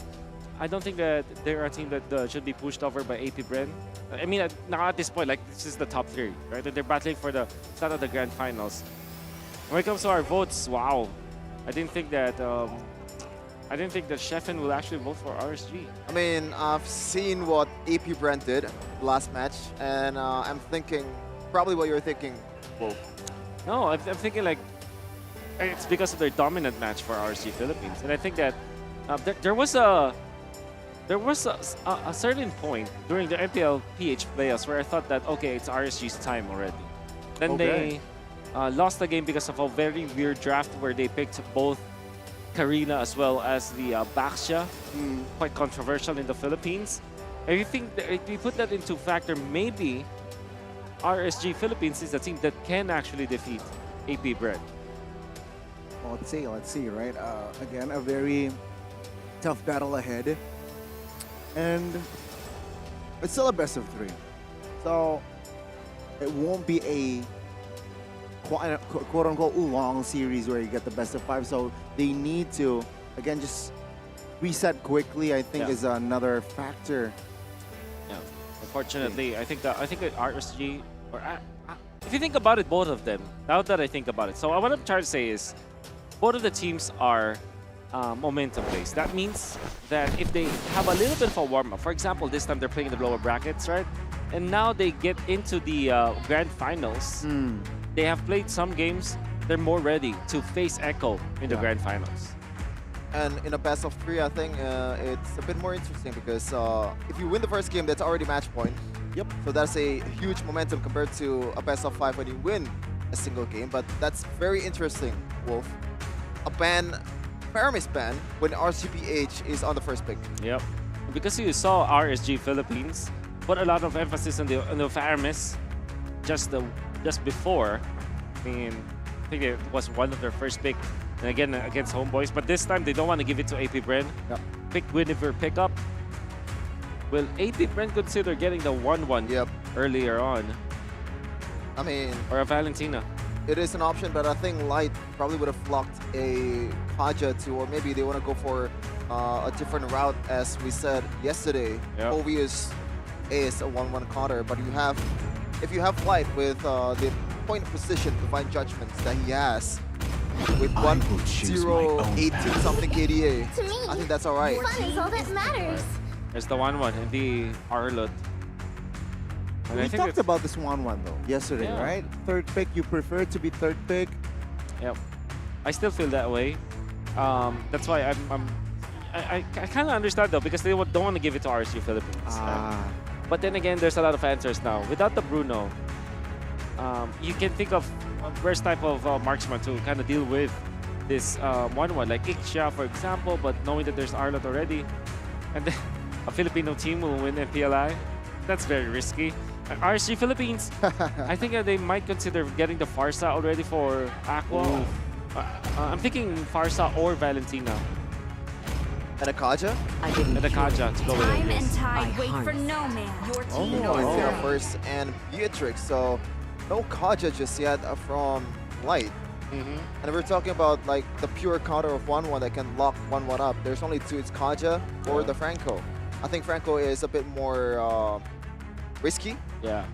I don't think that they're a team that should be pushed over by AP Bren. I mean, now at this point, like, this is the top 3, right? They're battling for the start of the grand finals. When it comes to our votes, wow, I didn't think that Sheffin will actually vote for RSG. I mean, I've seen what AP Bren did last match, and I'm thinking probably what you're thinking, Wolf. No, I'm thinking like it's because of their dominant match for RSG Philippines, and I think that there was a certain point during the MPL PH playoffs where I thought that okay, it's RSG's time already. Then they lost the game because of a very weird draft where they picked both Karina as well as the Baxia, quite controversial in the Philippines. And you think that if you put that into factor, maybe RSG Philippines is a team that can actually defeat AP Bren. Well, let's see, right? Again, a very tough battle ahead. And it's still a best of 3. So it won't be a quote unquote long series where you get the best of 5. So they need to, again, just reset quickly, I think, is another factor. Yeah. Unfortunately, I think that RSG, or if you think about it, both of them, now that I think about it. So what I'm trying to say is, both of the teams are momentum based. That means that if they have a little bit of a warm-up, for example, this time they're playing in the lower brackets, right? And now they get into the grand finals. They have played some games, they're more ready to face Echo in the grand finals. And in a best of 3, I think it's a bit more interesting because if you win the first game, that's already match point. Yep. So that's a huge momentum compared to a best of 5 when you win a single game. But that's very interesting, Wolf. A ban, Paramis ban, when RCPH is on the first pick. Yep. Because you saw RSG Philippines put a lot of emphasis on the Paramis just before. I mean, I think it was one of their first pick, and again against Homeboys. But this time they don't want to give it to AP Bren. Yep. Pick Guinevere pickup. Will AP Bren consider getting the 1-1 earlier on? I mean, or a Valentina? It is an option, but I think Light probably would have locked a Kaja too, or maybe they want to go for a different route, as we said yesterday. Yep. Obvious is a 1-1 counter, but if you have Light with the point of position, divine judgments that he has, with 1-0-18 something KDA, To me, I think that's all right. fun is all that matters. There's the 1-1 and the Arlot. And We talked about this 1-1 though yesterday, Yeah. right? Third pick, you prefer to be third pick. Yep. I still feel that way. That's why I kind of understand though, because they don't want to give it to RSG Philippines. But then again, there's a lot of answers now. Without the Bruno, you can think of worst type of marksman to kind of deal with this 1-1, like Ixia, for example, but knowing that there's Arlot already, and then a Filipino team will win MPLI, that's very risky. RSG Philippines, I think that they might consider getting the Farsa already for Aqua. I'm thinking Farsa or Valentina. And a Kaja? And a Kaja to go with it. Time and Yes. tide wait for no man. Your team Oh, it's there first and Beatrix, so no Kaja just yet from Light. And we're talking about like the pure counter of 1-1 that can lock 1-1 up. There's only two, it's Kaja or the Franco. I think Franco is a bit more risky. Yeah.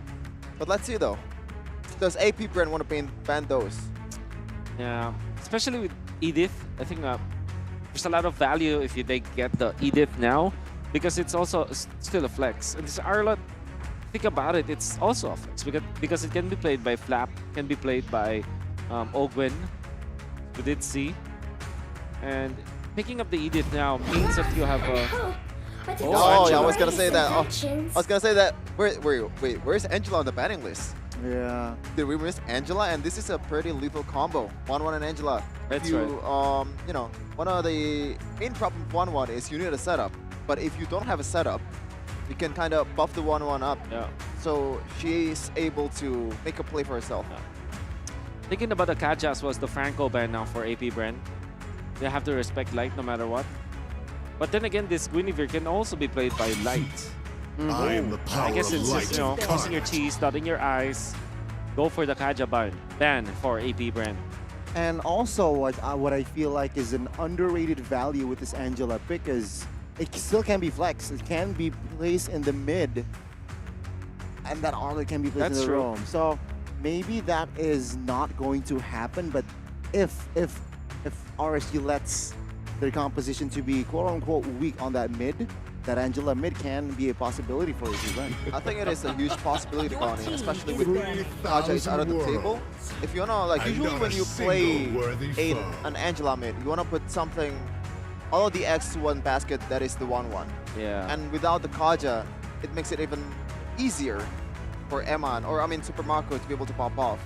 But let's see though. Does AP Bren want to ban those? Yeah, especially with Edith, I think there's a lot of value if they get the Edith now, because it's also still a flex. And this Arlot, think about it, it's also a flex because it can be played by Flap, can be played by Ogwen, we did see. And picking up the Edith now means that you have a... Oh, yeah, I was gonna say that. Oh, I was gonna say that. Wait, where's Angela on the banning list? Yeah. Did we miss Angela? And this is a pretty lethal combo. 1-1 and Angela. That's if you, right. You know, one of the main problem with 1-1 is you need a setup. But if you don't have a setup, you can kind of buff the 1-1 up. Yeah. So she is able to make a play for herself. Yeah. Thinking about the Kajas was the Franco ban now for AP Bren. They have to respect Light no matter what. But then again, this Guinevere can also be played by Light. I am the power I guess of it's light. just, crossing your T's, dotting your I's. Go for the Kaja ban for AP Bren. And also, what I feel like is an underrated value with this Angela pick is it still can be flexed. It can be placed in the mid, and that Arlot can be placed That's in the true. roam. So maybe that is not going to happen. But if RSG lets their composition to be quote unquote weak on that mid, that Angela mid can be a possibility for AP Bren. I think it is a huge possibility, Connie, especially with Kaja is out of the table. If you wanna, like, usually when you play an Angela mid, you wanna put something, all of the X to one basket that is the 1-1. Yeah. And without the Kaja, it makes it even easier for Eman, or I mean Super Marco, to be able to pop off.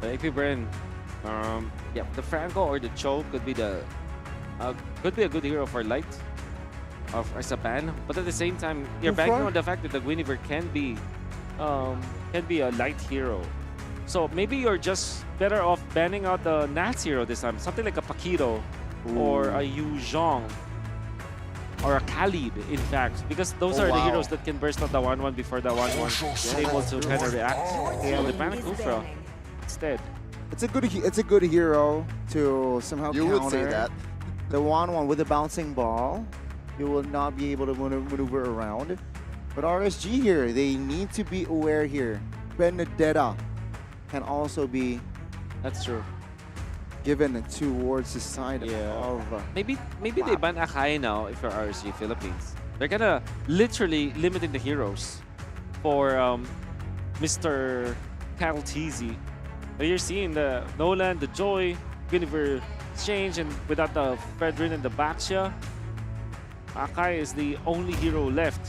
The AP Bren, yeah, the Franco or the Cho could be a good hero for Light. As a ban, but at the same time, you're banking on the fact that the Guinevere can be a light hero. So maybe you're just better off banning out the Nats hero this time, something like a Paquito or a Yu Zhong or a Khalid, in fact, because those are the heroes that can burst out the 1-1 before the 1-1 is able to kind of react. Yeah, the ban Kufra. instead. It's a good hero to somehow You counter would say that. the 1-1 with the bouncing ball. You will not be able to maneuver around. But RSG here, they need to be aware here. Benedetta can also be. That's true. Given towards the side of. Maybe they ban Akai now if you're RSG Philippines. They're gonna literally limiting the heroes for Mr. Calteezy. You're seeing the Nolan, the Joy, Guinevere exchange, and without the Fredrin and the Baxia, Akai is the only hero left.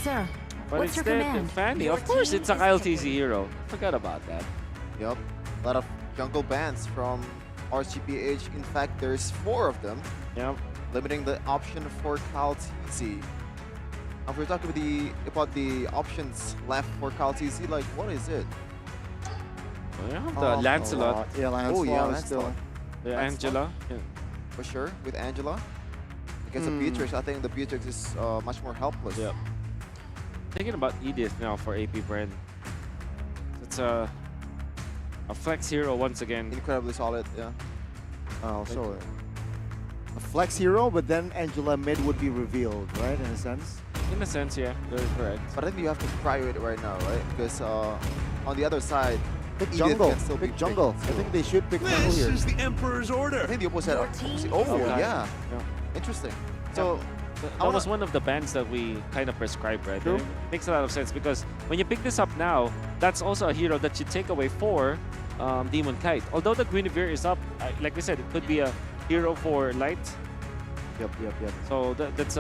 Sir, But what's your instead, command? Fanny, Your of course, team it's a is Calteezy hero. Forgot about that. Yep. A lot of jungle bans from RCPH. In fact, there's 4 of them. Yep. Limiting the option for Calteezy. If we're talking about the options left for Calteezy, like what is it? The Lancelot. Yeah, Lancelot. Oh yeah, is Lancelot. still. The Angela. Yeah. For sure, with Angela. Against the Beatrix, I think the Beatrix is much more helpless. Yep. Thinking about Edith now for AP Bren. It's a flex hero once again. Incredibly solid, yeah. So a flex hero, but then Angela mid would be revealed, right? In a sense. In a sense, yeah, very correct. But I think you have to prio it right now, right? Because on the other side, Pick Edith jungle. can still be Pick jungle. picked. I think they should pick jungle This here. is the Emperor's order. I think the opposite. Oh, Okay. yeah. Interesting. So that was one of the bans that we kind of prescribed, right? True. It makes a lot of sense because when you pick this up now, that's also a hero that you take away for Demon Kite. Although the Guinevere is up, like we said, it could be a hero for Light. Yep. So that's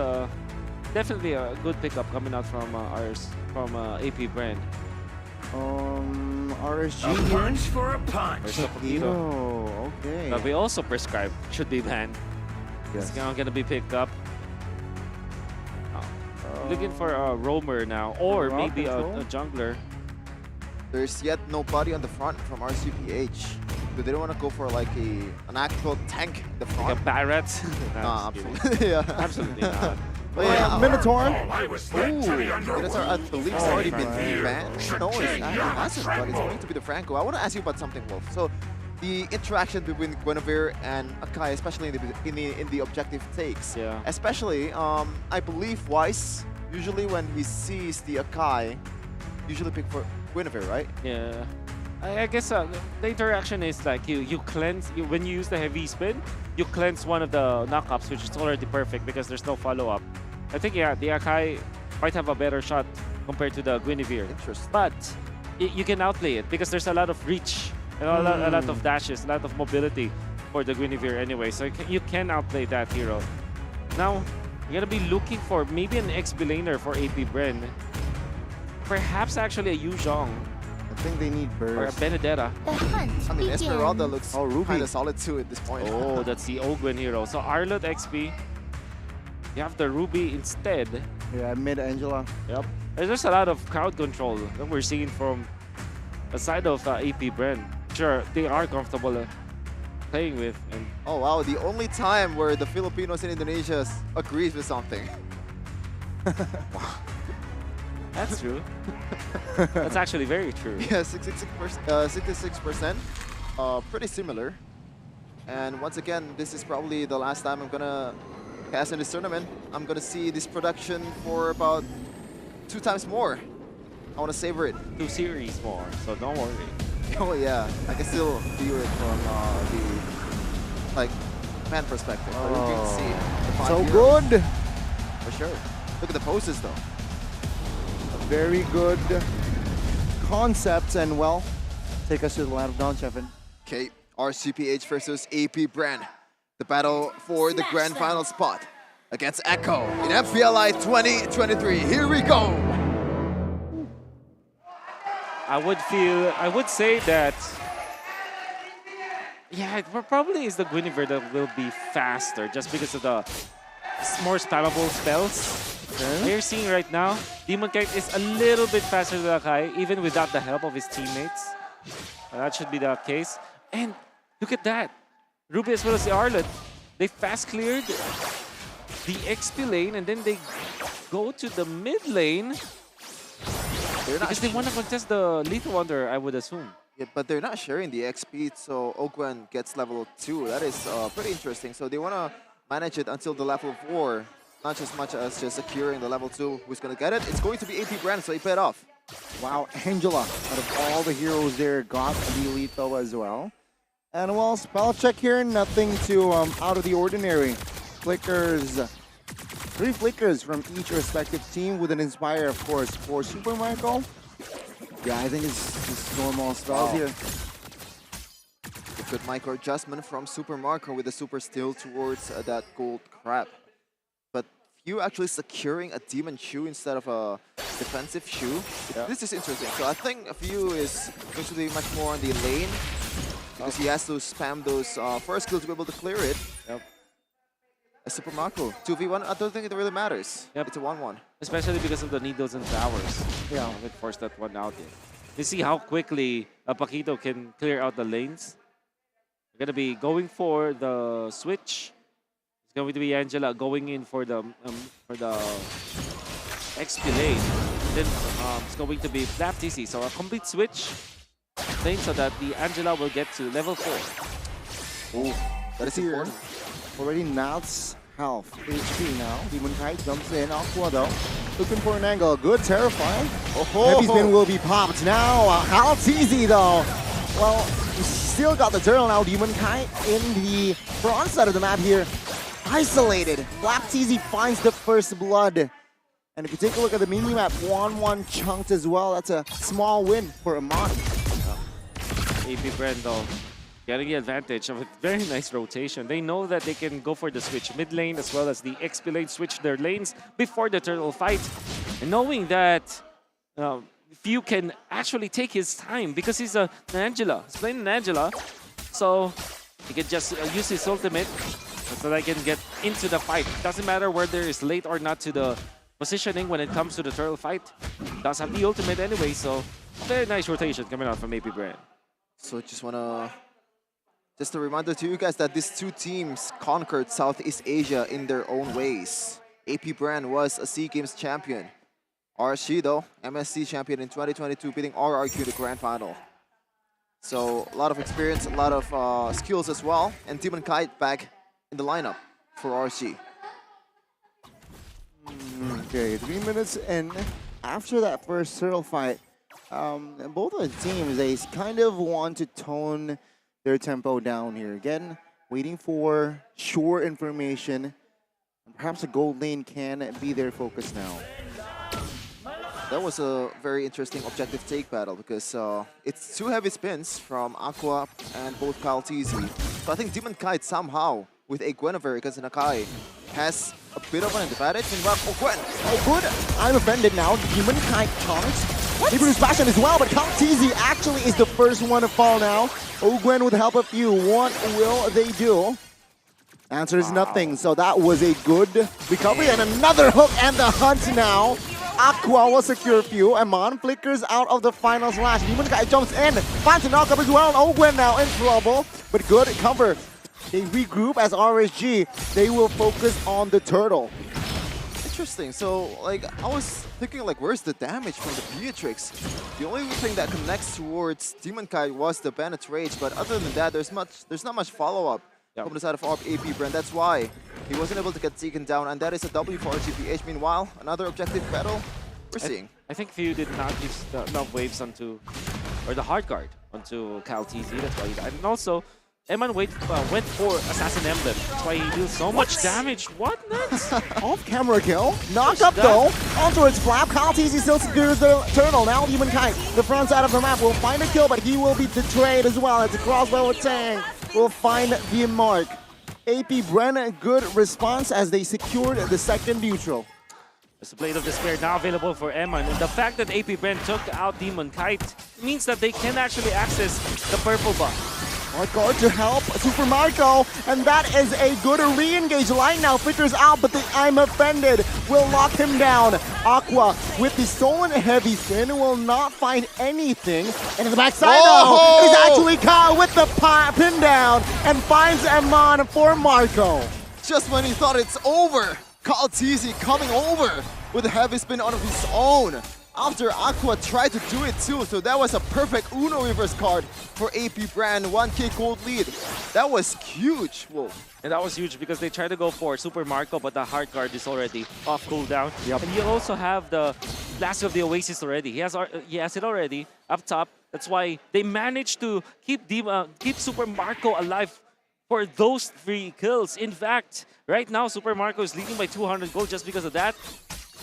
definitely a good pickup coming out from AP Brand. RSG A here. punch for a punch. There's Tokido. Oh, okay. That we also prescribed should be banned. Yes. It's now gonna be picked up. Looking for a roamer now, or Raw maybe a control? jungler. there's yet nobody on the front from RCPH. Do they don't want to go for like an actual tank in the front? Like a Barret? Nah, just kidding. absolutely. yeah. Absolutely not. But yeah, Minotaur. Minotaur, I believe, has already been right. banned. No, it hasn't, but it's going to be the Franco. I want to ask you about something, Wolf. So, the interaction between Guinevere and Akai, especially in the objective takes. Yeah. Especially, I believe Weiss, usually when he sees the Akai, usually pick for Guinevere, right? Yeah. I guess the interaction is like you cleanse, when you use the heavy spin, you cleanse one of the knockups, which is already perfect because there's no follow-up. I think, yeah, the Akai might have a better shot compared to the Guinevere. Interesting. But you can outplay it because there's a lot of reach and a lot of dashes, a lot of mobility for the Guinevere anyway. So you can outplay that hero. Now, you're going to be looking for maybe an XP laner for AP Bren. Perhaps actually a Yu Zhong. I think they need burst. Or a Benedetta. The hunt I mean, begins. Esmeralda looks Ruby. kind of solid too at this point. Oh, that's the Ogwen hero. So Arlot XP. You have the Ruby instead. Yeah, mid Angela. Yep. There's just a lot of crowd control that we're seeing from the side of AP Bren. Sure, they are comfortable playing with. And Oh wow, the only time where the Filipinos in Indonesia agrees with something. that's true. That's actually very true. Yeah, 66%. Pretty similar. And once again, this is probably the last time I'm gonna cast in this tournament. I'm gonna see this production for about 2 times more. I wanna savor it. 2 series more, so don't worry. Oh yeah, I can still view it from the fan perspective. But you can see the 5 So heroes. good. For sure. Look at the poses though. Very good concepts and well, take us to the land of Dawn, Chevin. Okay, RCPH versus AP Bren. The battle for the grand final spot against Echo in MPLI 2023. Here we go. I would say that, yeah, it probably is the Guinevere that will be faster just because of the more spammable spells. You're seeing right now, Demon Kite is a little bit faster than Akai, even without the help of his teammates. That should be the case. And look at that. Ruby as well as the Arlot, they fast cleared the XP lane and then they go to the mid lane because they want to contest the Lethal Wonder, I would assume. Yeah, but they're not sharing the XP, so Ogwen gets level 2. That is pretty interesting. So they want to manage it until the level 4. Not as much as just securing the level 2. Who's going to get it? It's going to be AP Bren, so he paid off. Wow, Angela, out of all the heroes there, got the lethal as well. And well, spell check here, nothing too out of the ordinary. Flickers, 3 flickers from each respective team with an Inspire, of course, for Super Michael. Yeah, I think it's just normal spells here. A good micro adjustment from Super Marco with the Super Steal towards that gold crab. But Few actually securing a Demon Shoe instead of a defensive shoe. Yeah. This is interesting. So I think Few is going to be much more on the lane because he has to spam those first skills to be able to clear it. Yep. Super Marco, 2v1, I don't think it really matters. Yep. It's a 1-1. Especially because of the needles and towers. Yeah. It forced that one out there. You see how quickly Paquito can clear out the lanes. They're going to be going for the switch. It's going to be Angela going in for the XP lane. Then it's going to be Flap TC. So a complete switch lane so that the Angela will get to level 4. Oh, that is important. Already Nats half HP now. Demon Kite jumps in. Aqua though, looking for an angle. Good, terrifying. Heavy spin will be popped now. How easy though. Well, we still got the turtle now. Demon Kite in the front side of the map here. Isolated. Black TZ finds the first blood. And if you take a look at the mini-map, 1-1 chunked as well. That's a small win for Amon. AP Bren though, getting the advantage of a very nice rotation. They know that they can go for the switch mid lane as well as the XP lane, switch their lanes before the turtle fight. And knowing that Few can actually take his time because he's an Angela. He's playing an Angela. So he can just use his ultimate so that he can get into the fight. Doesn't matter whether it's late or not to the positioning when it comes to the turtle fight. Does have the ultimate anyway, so very nice rotation coming out from AP Bren. So just a reminder to you guys that these two teams conquered Southeast Asia in their own ways. AP Bren was a SEA Games champion. RSG though, MSC champion in 2022, beating RRQ in the grand final. So a lot of experience, a lot of skills as well. And Demon Kite back in the lineup for RSG. Okay, 3 minutes in. After that first turtle fight, both of the teams, they kind of want to tone their tempo down here. Again, waiting for sure information. Perhaps the gold lane can be their focus now. That was a very interesting objective take battle because it's 2 heavy spins from Aqua and both Kyle TZ. So I think Demon Kite somehow, with a Guinevere against an Akai, has a bit of an advantage. And Gwen. Oh, good. I'm offended now. Demon Kite chunks. Libera's passion as well, but Kyle TZ actually is the first one to fall now. Ogwen with help of Few. What will they do? Answer is nothing. So that was a good recovery and another hook and the hunt now. Aqua will secure Few. Amon flickers out of the final slash. Demon Kite jumps in. Finds a knockup as well. Ogwen now in trouble, but good cover. They regroup as RSG. They will focus on the turtle. Interesting. So, like, I was thinking, like, where's the damage from the Beatrix? The only thing that connects towards Demon Kite was the Bennett's Rage, but other than that, there's not much follow-up from the side of AP Bren. That's why he wasn't able to get taken down, and that is a W for RGPH. Meanwhile, another objective battle we're seeing. I think Few did not use enough waves onto, or the hard guard onto Kyle TZ. That's why he died. And also, Eman went for Assassin Emblem. That's why he deals so much damage. What next? Off-camera kill. Knock up though. Onto its flap. Kyle TZ still secures the turtle. Now Demon Kite, the front side of the map, will find a kill, but he will be betrayed as well. It's a crossbow attack. Will find the mark. AP Bren, a good response as they secured the second neutral. There's a Blade of Despair now available for Eman. And the fact that AP Bren took out Demon Kite means that they can actually access the purple buff. Hard guard to help Super Marco, and that is a good re-engage line now. Flickers out, but the I'm offended will lock him down. Aqua with the stolen heavy spin will not find anything. And in the backside though, it is actually Kyle with the pin down and finds Amon for Marco. Just when he thought it's over, Kyle TZ coming over with a heavy spin out of his own. after Aqua tried to do it too. So that was a perfect Uno reverse card for AP Bren. 1k gold lead. That was huge, Wolf. And that was huge because they tried to go for Super Marco, but the hard card is already off cooldown. And you also have the Blast of the Oasis already. He has it already up top. That's why they managed to keep Super Marco alive for those 3 kills. In fact, right now Super Marco is leading by 200 gold just because of that.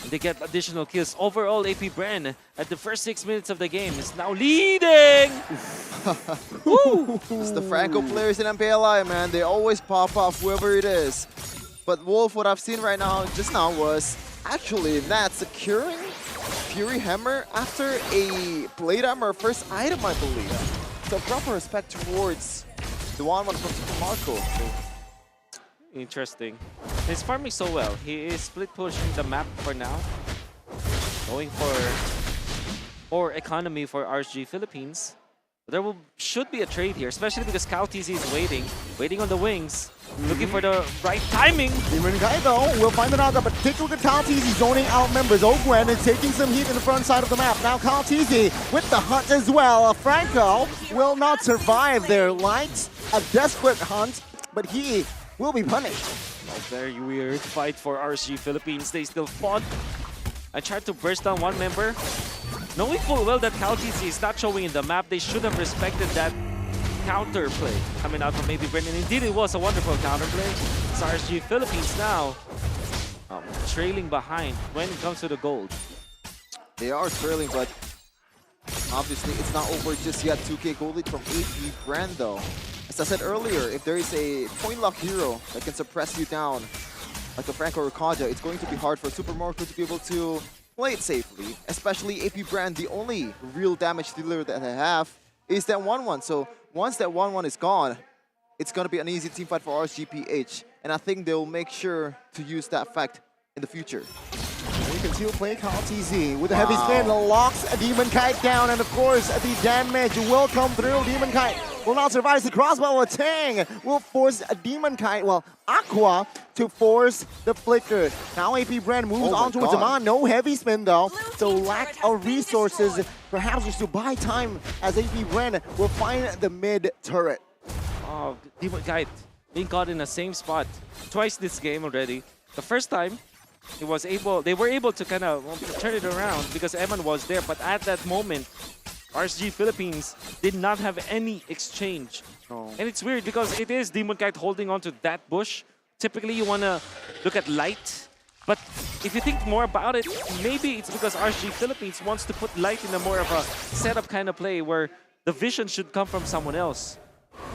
And they get additional kills. Overall, AP Bren at the first 6 minutes of the game is now leading. It's the Franco players in MPLI, man. They always pop off whoever it is. But Wolf, what I've seen right now, just now, was actually Nat securing Fury Hammer after a Blade Hammer first item, I believe. So proper respect towards the 1-1 from Super Marco. Interesting. He's farming so well. He is split pushing the map for now. Going for economy for RSG Philippines. There should be a trade here, especially because Cal TZ is waiting on the wings, looking for the right timing. Demon Kite though will find the knockup, but take a look at Cal TZ zoning out members. Ogwen is taking some heat in the front side of the map. Now Cal TZ with the hunt as well. Franco will not survive their lights. A desperate hunt, but he will be punished. A very weird fight for RSG Philippines. They still fought. I tried to burst down one member. Knowing full well that Cal TZ is not showing in the map, they should have respected that counter play coming out from maybe Bren. And indeed, it was a wonderful counter play. It's RSG Philippines now trailing behind when it comes to the gold. They are trailing, but obviously it's not over just yet. 2k gold lead from AP Bren though. As I said earlier, if there is a point lock hero that can suppress you down, like a Franco or Kaja, it's going to be hard for Super Marco to be able to play it safely. Especially AP Bren, the only real damage dealer that they have is that 1-1. So once that 1-1 is gone, it's going to be an easy team fight for RSGPH. And I think they'll make sure to use that fact in the future. You can still play Cal TZ with a heavy spin, locks a Demon Kite down, and of course the damage will come through. Demon Kite will not survive the crossbow. Tang will force a Demon Kite, well, Aqua to force the flicker. Now AP Bren moves on towards Aman. No heavy spin though, so lack of resources, perhaps just to buy time as AP Bren will find the mid turret. Oh, Demon Kite being caught in the same spot twice this game already. The first time, they were able to kind of turn it around because Eman was there, but at that moment, RSG Philippines did not have any exchange. Oh. And it's weird because it is Demon Kite holding on to that bush. Typically, you want to look at light, but if you think more about it, maybe it's because RSG Philippines wants to put light in a more of a setup kind of play where the vision should come from someone else.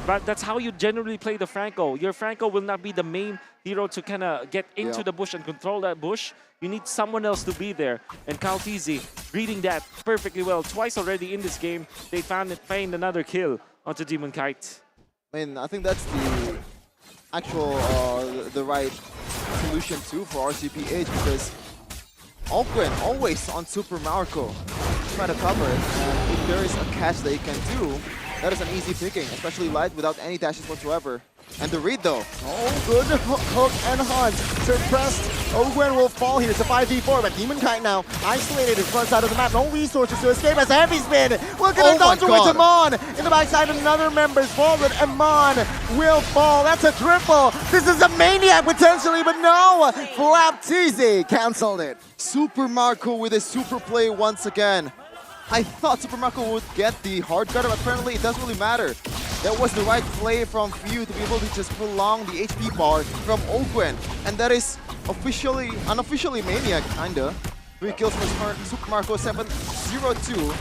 But that's how you generally play the Franco. Your Franco will not be the main hero to kind of get into the bush and control that bush. You need someone else to be there. And Cal TZ reading that perfectly well. Twice already in this game, they find another kill onto Demon Kite. I mean, I think that's the actual, the right solution too for RCPH because Ogwen always on Super Marco try to cover it. And if there is a catch they can do, that is an easy picking, especially light without any dashes whatsoever. And the read though. Oh, good hook and hunt. Suppressed. Ogwen will fall here. It's a 5v4, but Demon Kite now isolated in front side of the map. No resources to escape as a heavy spin. Look at it down towards Amon. In the backside, another member's fall, but Amon will fall. That's a triple. This is a maniac potentially, but no. Flap TZ canceled it. Super Marco with a super play once again. I thought Super Marco would get the hard guard, but apparently it doesn't really matter. That was the right play from Few to be able to just prolong the HP bar from Ogwen. And that is unofficially Maniac, kinda. 3 kills for Super Marco, 7-0-2.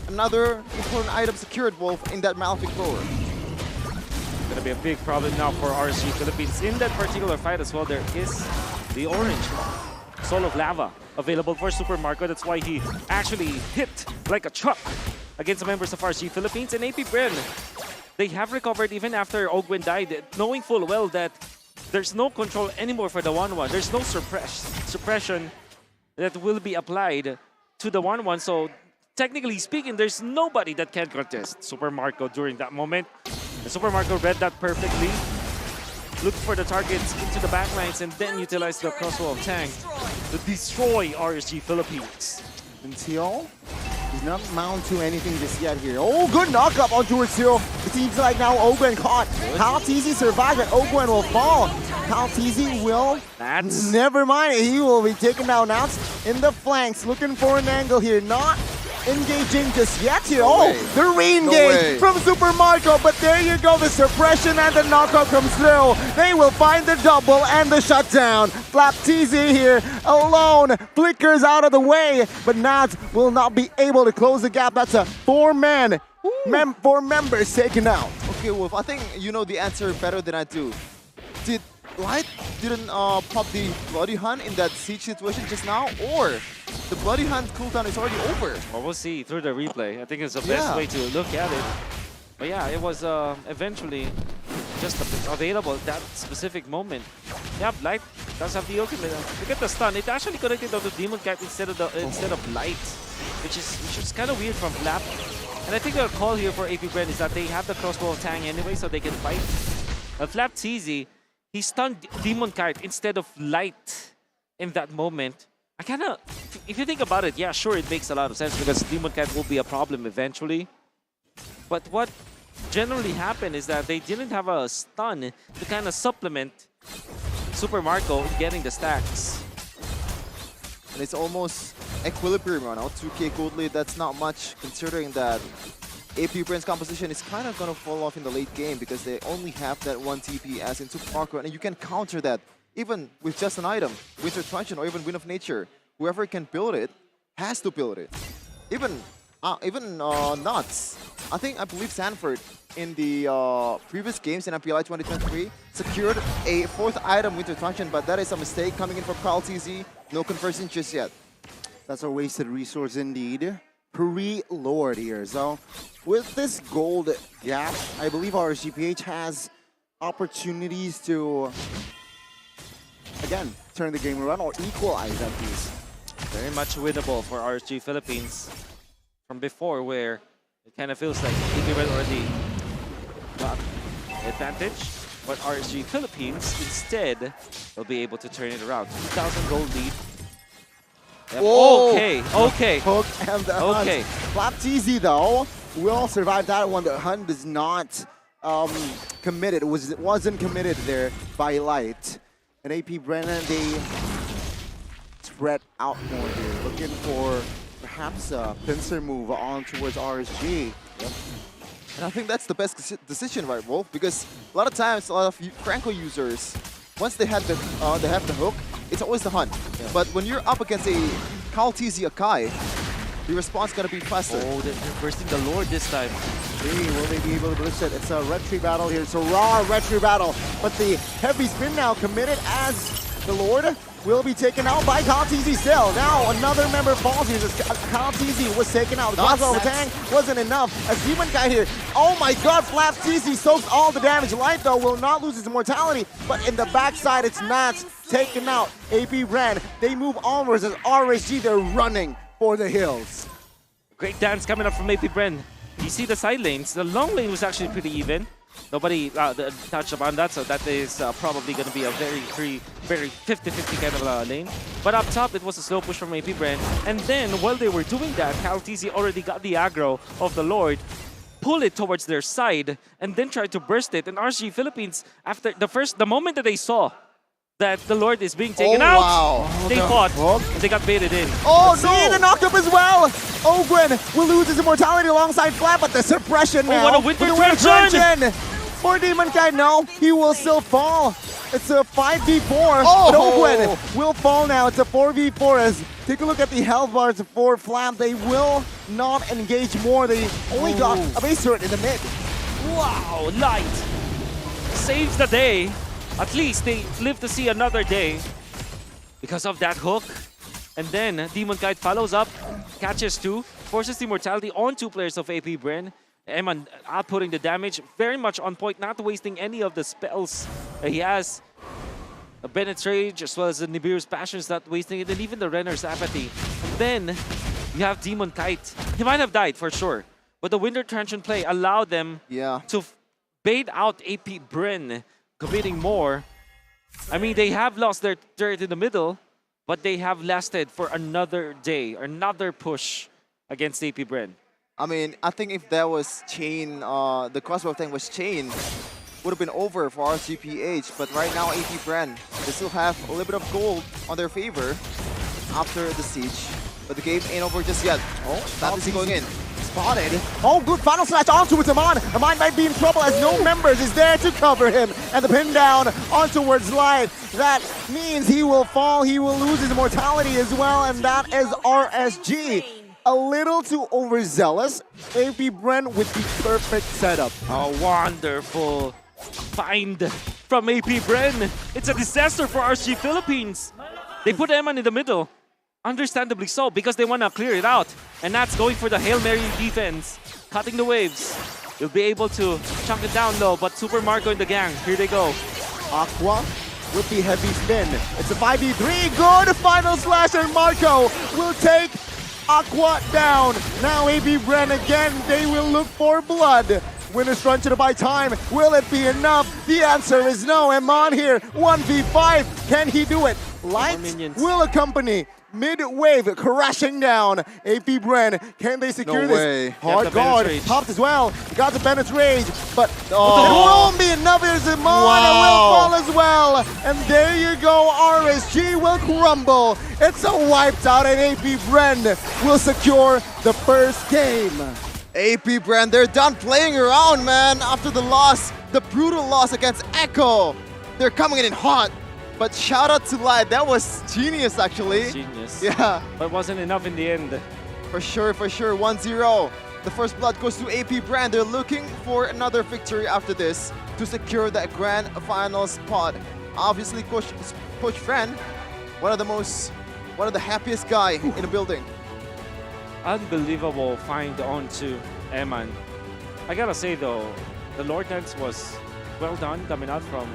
Another important item secured, Wolf, in that Malefic Thrower. Gonna be a big problem now for RSG Philippines. In that particular fight as well, there is the orange Soul of Lava available for Super Marco. That's why he actually hit like a truck against the members of RSG Philippines. And AP Bren, they have recovered even after Ogwen died, knowing full well that there's no control anymore for the 1-1. There's no suppression that will be applied to the 1-1. So technically speaking, there's nobody that can contest Super Marco during that moment. And Super Marco read that perfectly. Looked for the targets into the backlines and then utilized the crossbow of Tang to destroy RSG Philippines. until he's not mount to anything just yet here. Oh, good knock-up on towards zero. It seems like now Ogwen caught. Kyle TZ survived, but Ogwen will fall. Kyle TZ will... Never mind, he will be taken down now in the flanks, looking for an angle here. Not engaging just yet here. The re-engage from Super Marco, but there you go, the suppression and the knockout comes through. They will find the double and the shutdown. Flap TZ here alone, flickers out of the way, but Nats will not be able to close the gap. That's a four members taken out. Okay, Wolf, I think you know the answer better than I do. Did Light didn't pop the Bloody Hunt in that siege situation just now, or the Bloody Hunt cooldown is already over? Well, we'll see through the replay. I think it's the best way to look at it. But yeah, it was eventually just available at that specific moment. Yeah, Light does have the ultimate. Look at the stun. It actually connected on the Demon Cat instead of Light, which is kind of weird from Flap. And I think the call here for AP Bren is that they have the crossbow of Tang anyway, so they can fight. Flap TZ, he stunned Demon Kite instead of Light in that moment. I kind of, if you think about it, yeah, sure, it makes a lot of sense because Demon Kite will be a problem eventually. But what generally happened is that they didn't have a stun to kind of supplement Super Marco getting the stacks. And it's almost equilibrium right now. 2k gold lead, that's not much considering that AP Bren's composition is kind of going to fall off in the late game because they only have that one TP as in Super Marco, and you can counter that even with just an item, Winter Truncheon or even Wind of Nature. Whoever can build it has to build it. Even Nuts. I believe Sanford in the previous games in MPLI 2023 secured a fourth item, Winter Truncheon, but that is a mistake coming in from Kyle TZ. No conversion just yet. That's a wasted resource indeed. Pre-Lord here. So with this gold gap, I believe RSGPH has opportunities to, again, turn the game around or equalize at least. Very much winnable for RSG Philippines from before, where it kind of feels like AP Bren already got the advantage, but RSG Philippines instead will be able to turn it around. 2,000 gold lead. Yep. Okay. Hook and the Hunt. Flap TZ though will survive that one. The Hunt is not committed. It wasn't committed there by Light. And AP Brennan, they spread out more here, looking for perhaps a pincer move on towards RSG. Yep. And I think that's the best decision, right, Wolf? Because a lot of times, a lot of Franco users, once they have the hook, it's always the Hunt. Yeah. But when you're up against a Kyle TZ Akai, the response is gonna be faster. Oh, they're bursting the Lord this time. Will they be able to blitz it? It's a retry battle here. It's a raw retry battle. But the heavy spin now committed as the Lord will be taken out by Kyle TZ still. Now another member falls here. Kyle TZ was taken out. The crossbow tank wasn't enough. As Demon Guy here. Oh my god, Flap TZ soaks all the damage. Light though will not lose his immortality. But in the backside, it's Nats taken out. AP Bren, they move onwards as RSG, they're running for the hills. Great dance coming up from AP Bren. You see the side lanes. The long lane was actually pretty even. Nobody touched upon that, so that is probably going to be a very 50-50 kind of lane. But up top, it was a slow push from AP Bren. And then, while they were doing that, Kyle TZ already got the aggro of the Lord, pull it towards their side, and then tried to burst it. And RSG Philippines, after the moment that they saw that the Lord is being taken out, they fought, and they got baited in. Oh, no! The knocked up as well! Ogwen will lose his immortality alongside Flap, but the suppression now. What a Winter Truncheon! For Demon Guy, no, he will still fall. It's a 5v4, but Ogwen will fall now. It's a 4v4 as, take a look at the health bars for Flap. They will not engage more. They only got a base turret in the mid. Wow, Light saves the day. At least they live to see another day because of that hook. And then Demon Kite follows up, catches two, forces the immortality on two players of AP Bren. Eman outputting the damage, very much on point, not wasting any of the spells he has. Bennett's Rage as well as the Nibiru's Passions not wasting it, and even the Renner's Apathy. And then you have Demon Kite. He might have died for sure, but the Winter Truncheon play allowed them to bait out AP Bren, committing more. I mean, they have lost their turret in the middle, but they have lasted for another day, another push against AP Bren. I mean, I think if that was chain, the crossbow thing was chain, would have been over for RSGPH. But right now, AP Bren, they still have a little bit of gold on their favor after the siege. But the game ain't over just yet. Oh, that is going in. Spotted. Oh, good final slash onto it, Aman. Aman might be in trouble as no members is there to cover him. And the pin down on towards Light. That means he will fall, he will lose his immortality as well, and that is RSG. A little too overzealous. AP Bren with the perfect setup. A wonderful find from AP Bren. It's a disaster for RSG Philippines. They put Eman in the middle. Understandably so, because they want to clear it out. And that's going for the Hail Mary defense. Cutting the waves. You'll be able to chunk it down low, but Super Marco and the gang, here they go. Aqua with the heavy spin. It's a 5v3. Good final slash, and Marco will take Aqua down. Now AP Bren again, they will look for blood. Winners run to the buy time. Will it be enough? The answer is no. Eman here, 1v5. Can he do it? Light will accompany. Mid-wave crashing down. AP Bren, can they secure No this? way. Hard guard, popped as well. Got the penetrate, but it Oh. won't be enough. There's a Mon Wow. will fall as well. And there you go, RSG will crumble. It's a wiped out, and AP Bren will secure the first game. AP Bren, they're done playing around, man. After the loss, the brutal loss against Echo. They're coming in hot. But shout out to Light, that was genius actually. Genius. Yeah. But wasn't enough in the end. For sure, 1-0. The first blood goes to AP Bren. They're looking for another victory after this to secure the grand final spot. Obviously, Coach Bren, one of the happiest guy in the building. Unbelievable find onto Eman. I gotta say though, the Lord Dance was well done coming out from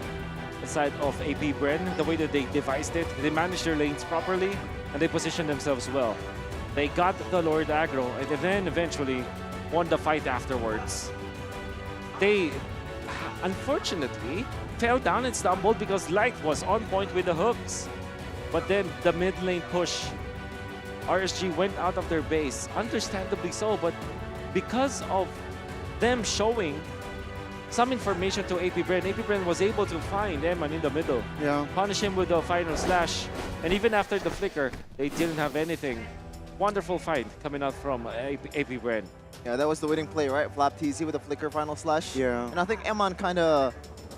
the side of AP Bren. The way that they devised it, they managed their lanes properly and they positioned themselves well. They got the Lord aggro and then eventually won the fight afterwards. They unfortunately fell down and stumbled because Light was on point with the hooks. But then the mid lane push, RSG went out of their base, understandably so, but because of them showing some information to AP Bren was able to find Eman in the middle. Yeah. Punish him with the final slash. And even after the flicker, they didn't have anything. Wonderful fight coming out from AP Bren. Yeah, that was the winning play, right? Flap TZ with a flicker final slash. Yeah. And I think Eman kind of,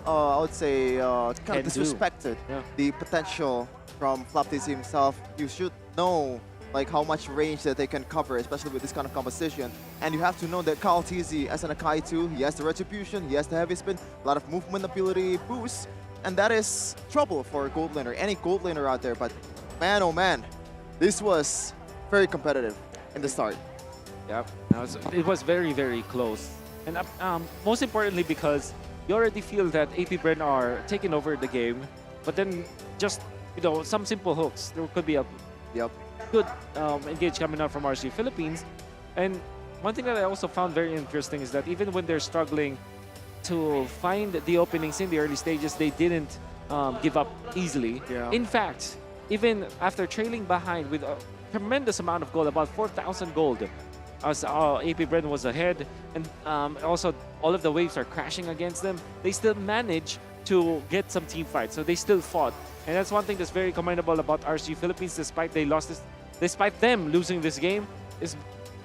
I would say, kind of disrespected the potential from Flap TZ himself. You should know like how much range that they can cover, especially with this kind of composition. And you have to know that Kyle TZ as an Akai too, he has the retribution, he has the heavy spin, a lot of movement ability boost, and that is trouble for a gold laner, any gold laner out there. But man, oh man, this was very competitive in the start. Yep, it was very, very close. And most importantly because you already feel that AP Bren are taking over the game, but then just, you know, some simple hooks. There could be a good engage coming out from RSG Philippines. And one thing that I also found very interesting is that even when they're struggling to find the openings in the early stages, they didn't give up easily. Yeah. In fact, even after trailing behind with a tremendous amount of gold, about 4,000 gold, as AP Bren was ahead, and also all of the waves are crashing against them, they still manage to get some team fights. So they still fought. And that's one thing that's very commendable about RSG Philippines, despite them losing this game, is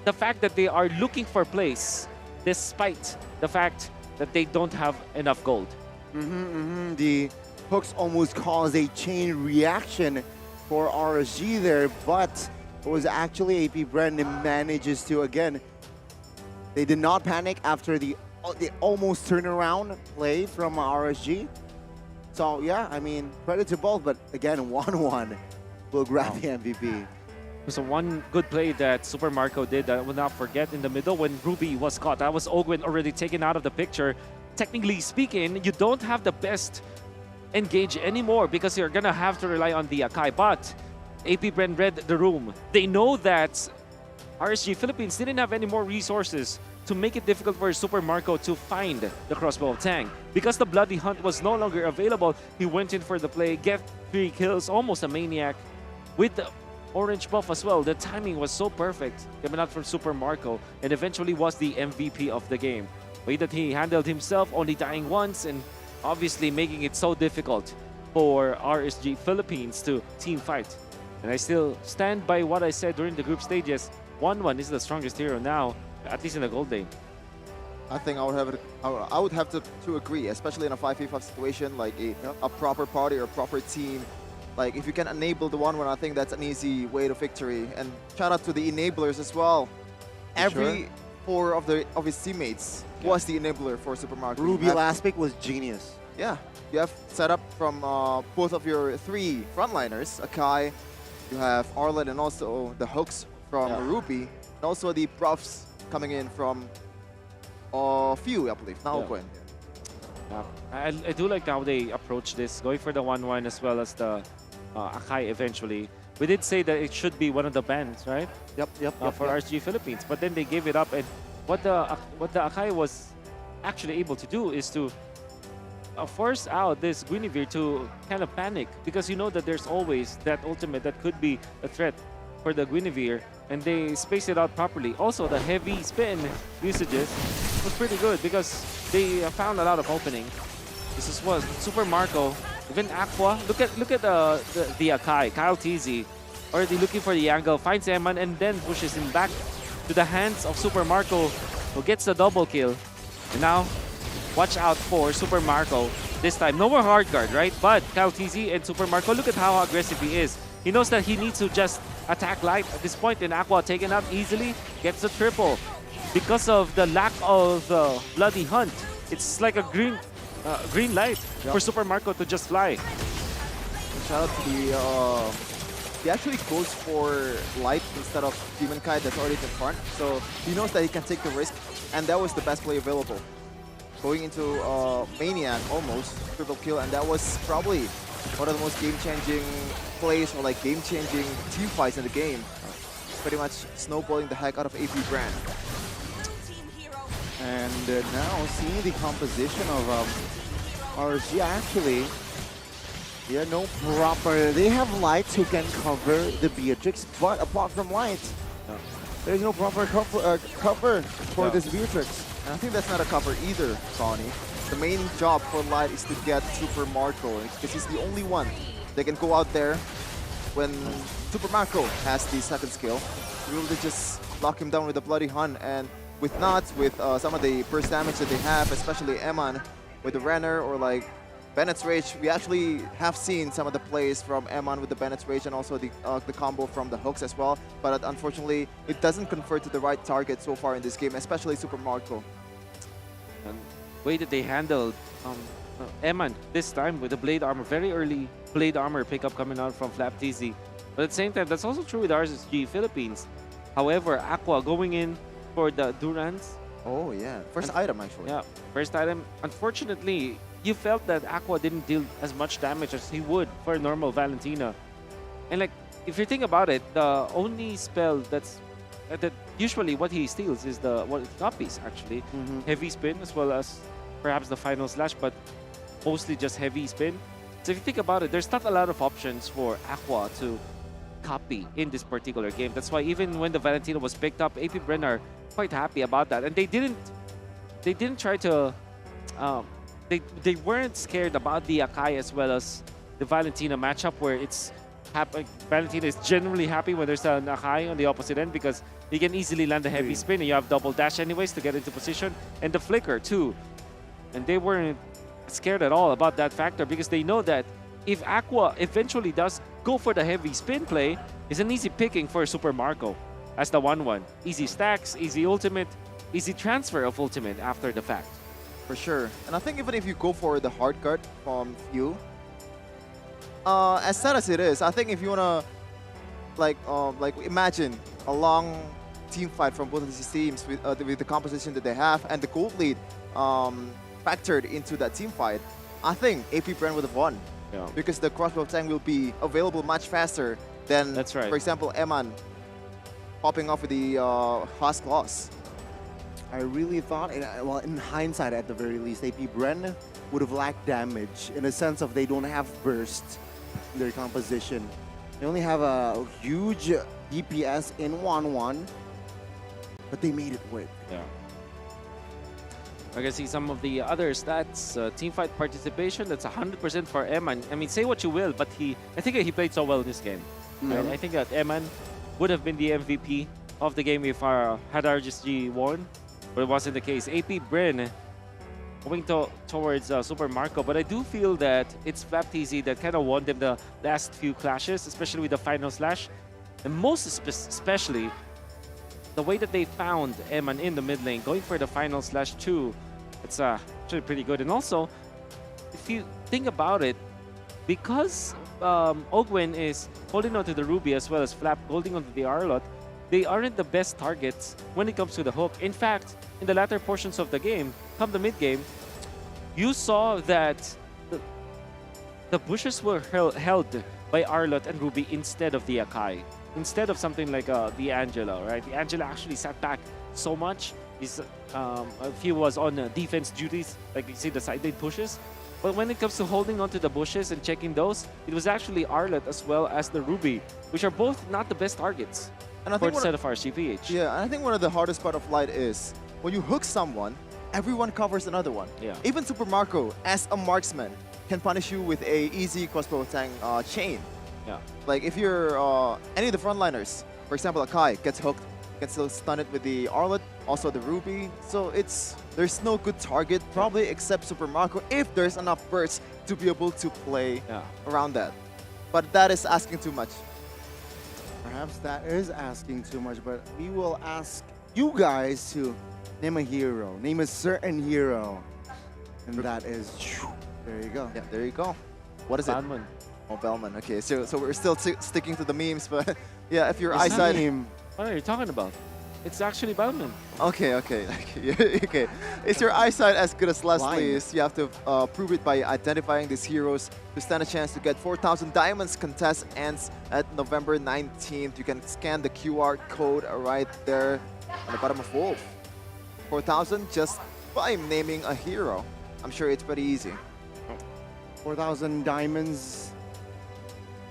the fact that they are looking for plays, despite the fact that they don't have enough gold. The hooks almost caused a chain reaction for RSG there, but it was actually AP Bren that manages to, again, they did not panic after the almost turnaround play from RSG. So yeah, I mean, credit to both, but again, 1-1 will grab the MVP. So one good play that Super Marco did that I will not forget in the middle when Ruby was caught. That was Ogwen already taken out of the picture. Technically speaking, you don't have the best engage anymore because you're gonna have to rely on the Akai. But AP Bren read the room. They know that RSG Philippines didn't have any more resources to make it difficult for Super Marco to find the crossbow of Tang. Because the Bloody Hunt was no longer available, he went in for the play, get 3 kills, almost a maniac. with the orange buff as well. The timing was so perfect coming out from Super Marco, and eventually was the MVP of the game. Way that he handled himself, only dying once, and obviously making it so difficult for RSG Philippines to team fight. And I still stand by what I said during the group stages. 1-1 is the strongest hero now, at least in the gold lane. I think I would have to agree, especially in a 5v5 situation, like a proper party or proper team. Like if you can enable the 1-1, I think that's an easy way to victory. And shout out to the enablers as well. Every four of his teammates was the enabler for Super Marco. Ruby last pick was genius. Yeah, you have set up from both of your three frontliners, Akai, you have Arlen, and also the hooks from Ruby, and also the buffs coming in from Few, I believe, Naokwen. I do like how they approach this, going for the 1-1 as well as the Akai eventually. We did say that it should be one of the bans, right? Yep. For RSG Philippines, but then they gave it up, and what the Akai was actually able to do is to force out this Guinevere to kind of panic, because you know that there's always that ultimate that could be a threat for the Guinevere, and they space it out properly. Also, the heavy spin usages was pretty good because they found a lot of opening. This is what Super Marco, even Aqua. Look at the Akai, Kyle TZ, already looking for the angle, finds Eman and then pushes him back to the hands of Super Marco, who gets the double kill. And now, watch out for Super Marco. This time, no more hard guard, right? But Kyle TZ and Super Marco, look at how aggressive he is. He knows that he needs to just attack light at this point, and Aqua taken out easily, gets the triple. Because of the lack of Bloody Hunt, it's like a green light for Super Marco to just fly. Shout out to the he actually goes for light instead of Demon Kite that's already in front, so he knows that he can take the risk, and that was the best play available. Going into Maniac almost triple kill, and that was probably one of the most game-changing plays or like game-changing team fights in the game. Pretty much snowballing the heck out of AP Bren. And now seeing the composition of RSG, actually, they are no proper. They have lights who can cover the Beatrix, but apart from light, there's no proper cover for this Beatrix. And I think that's not a cover either, Sonny. The main job for Light is to get Super Marco, because he's the only one that can go out there when Super Marco has the second skill. We'll just lock him down with a Bloody Hunt, and with Nuts, with some of the burst damage that they have, especially Eman with the Renner or like Bennett's Rage. We actually have seen some of the plays from Eman with the Bennett's Rage and also the combo from the hooks as well, but unfortunately it doesn't convert to the right target so far in this game, especially Super Marco. And way that they handled Eman this time with the Blade Armor, very early Blade Armor pickup coming out from Flap TZ. But at the same time, that's also true with RSG Philippines. However, Aqua going in for the Durans. Oh yeah, first item actually. Yeah, first item. Unfortunately, you felt that Aqua didn't deal as much damage as he would for a normal Valentina. And like, if you think about it, the only spell that usually what he steals is what he copies actually. Heavy spin as well as perhaps the final slash, but mostly just heavy spin. So if you think about it, there's not a lot of options for Aqua to copy in this particular game. That's why even when the Valentina was picked up, AP Bren are quite happy about that, and they didn't try to they weren't scared about the Akai as well as the Valentina matchup, where it's Valentina is generally happy when there's an Akai on the opposite end, because you can easily land a heavy spin and you have double dash anyways to get into position, and the flicker too. And they weren't scared at all about that factor, because they know that if Aqua eventually does go for the heavy spin play, it's an easy picking for Super Marco as the 1-1. Easy stacks, easy ultimate, easy transfer of ultimate after the fact. For sure. And I think even if you go for the hard guard from Few, as sad as it is, I think if you wanna like imagine a long team fight from both of these teams with the composition that they have and the gold lead factored into that team fight, I think AP Bren would have won. Yeah. Because the crossbow tank will be available much faster than, that's right, for example, Eman popping off with the Husk Loss. I really thought, well, in hindsight at the very least, AP Bren would have lacked damage in a sense of they don't have burst in their composition. They only have a huge DPS in 1-1, but they made it work. Yeah. I can see some of the other stats. Teamfight participation, that's 100% for Eman. I mean, say what you will, but I think he played so well in this game. Right? I think that Eman would have been the MVP of the game if had RGSG won, but it wasn't the case. AP Bren going towards Super Marco, but I do feel that it's FlapTZ that kind of won them the last few clashes, especially with the final slash, and most especially the way that they found Eman in the mid lane, going for the final slash 2. It's actually pretty good. And also, if you think about it, because Ogwen is holding onto the Ruby as well as Flap holding onto the Arlot, they aren't the best targets when it comes to the hook. In fact, in the latter portions of the game, come the mid game, you saw that the bushes were held by Arlot and Ruby instead of the Akai. Instead of something like the Angela, right? The Angela actually sat back so much. If he was on defense duties, like you see the side lane pushes. But when it comes to holding onto the bushes and checking those, it was actually Arlot as well as the Ruby, which are both not the best targets for the set of RCPH. Yeah, and I think one of the hardest part of Light is when you hook someone, everyone covers another one. Yeah. Even Super Marco, as a marksman, can punish you with a easy crossbow tang chain. Yeah. Like if you're any of the frontliners, for example, Akai gets hooked, you can still stun it with the Arlot, also the Ruby. So there's no good target, probably except Super Marco, if there's enough bursts to be able to play around that. But that is asking too much. Perhaps that is asking too much, but we will ask you guys to name a hero, name a certain hero, and that is, there you go. Yeah, there you go. What is it? Balman. Oh, Bellman. Okay, so we're still sticking to the memes, but yeah, if your It's not eyesight. him. What are you talking about? It's actually Balman. Okay. Okay. Is your eyesight as good as Leslie's? You have to prove it by identifying these heroes to stand a chance to get 4,000 diamonds. Contest ends at November 19th. You can scan the QR code right there on the bottom of Wolf. 4,000 just by naming a hero. I'm sure it's pretty easy. 4,000 diamonds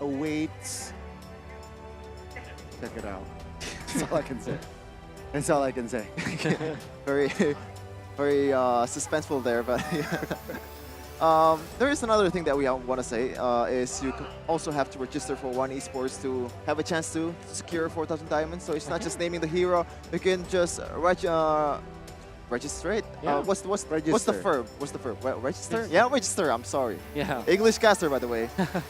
awaits. Check it out. That's all I can say. That's all I can say. very suspenseful there, but there is another thing that we want to say is you also have to register for One Esports to have a chance to secure 4,000 diamonds. So it's not just naming the hero. You can just register it. Yeah. What's the verb? Register? Yeah, register. I'm sorry. Yeah. English caster, by the way.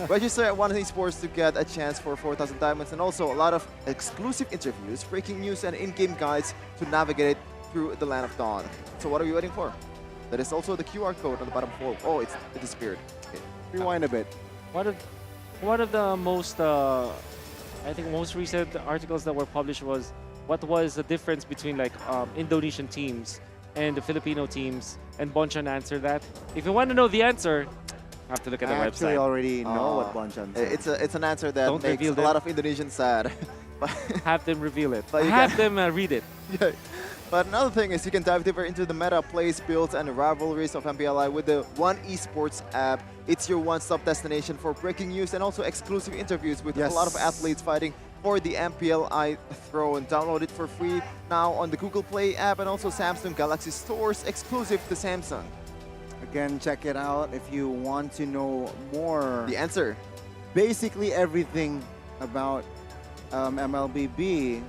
Register at One Esports to get a chance for 4,000 diamonds, and also a lot of exclusive interviews, breaking news, and in-game guides to navigate through the Land of Dawn. So what are you waiting for? That is also the QR code on the bottom floor. Oh, it disappeared. Okay. Rewind a bit. One of the most, I think, most recent articles that were published was what was the difference between like Indonesian teams and the Filipino teams, and Bonchan answered that. If you want to know the answer, you have to look at the I website. actually already know what Bonchan said. It's an answer that Don't makes a reveal lot of Indonesians sad. Have them reveal it. But you Have can- them read it. Yeah. But another thing is you can dive deeper into the meta, plays, builds, and rivalries of MPLI with the One Esports app. It's your one-stop destination for breaking news and also exclusive interviews with a lot of athletes fighting for the MPLI throne. Download it for free now on the Google Play app and also Samsung Galaxy stores exclusive to Samsung. Again, check it out if you want to know more. The answer. Basically everything about MLBB.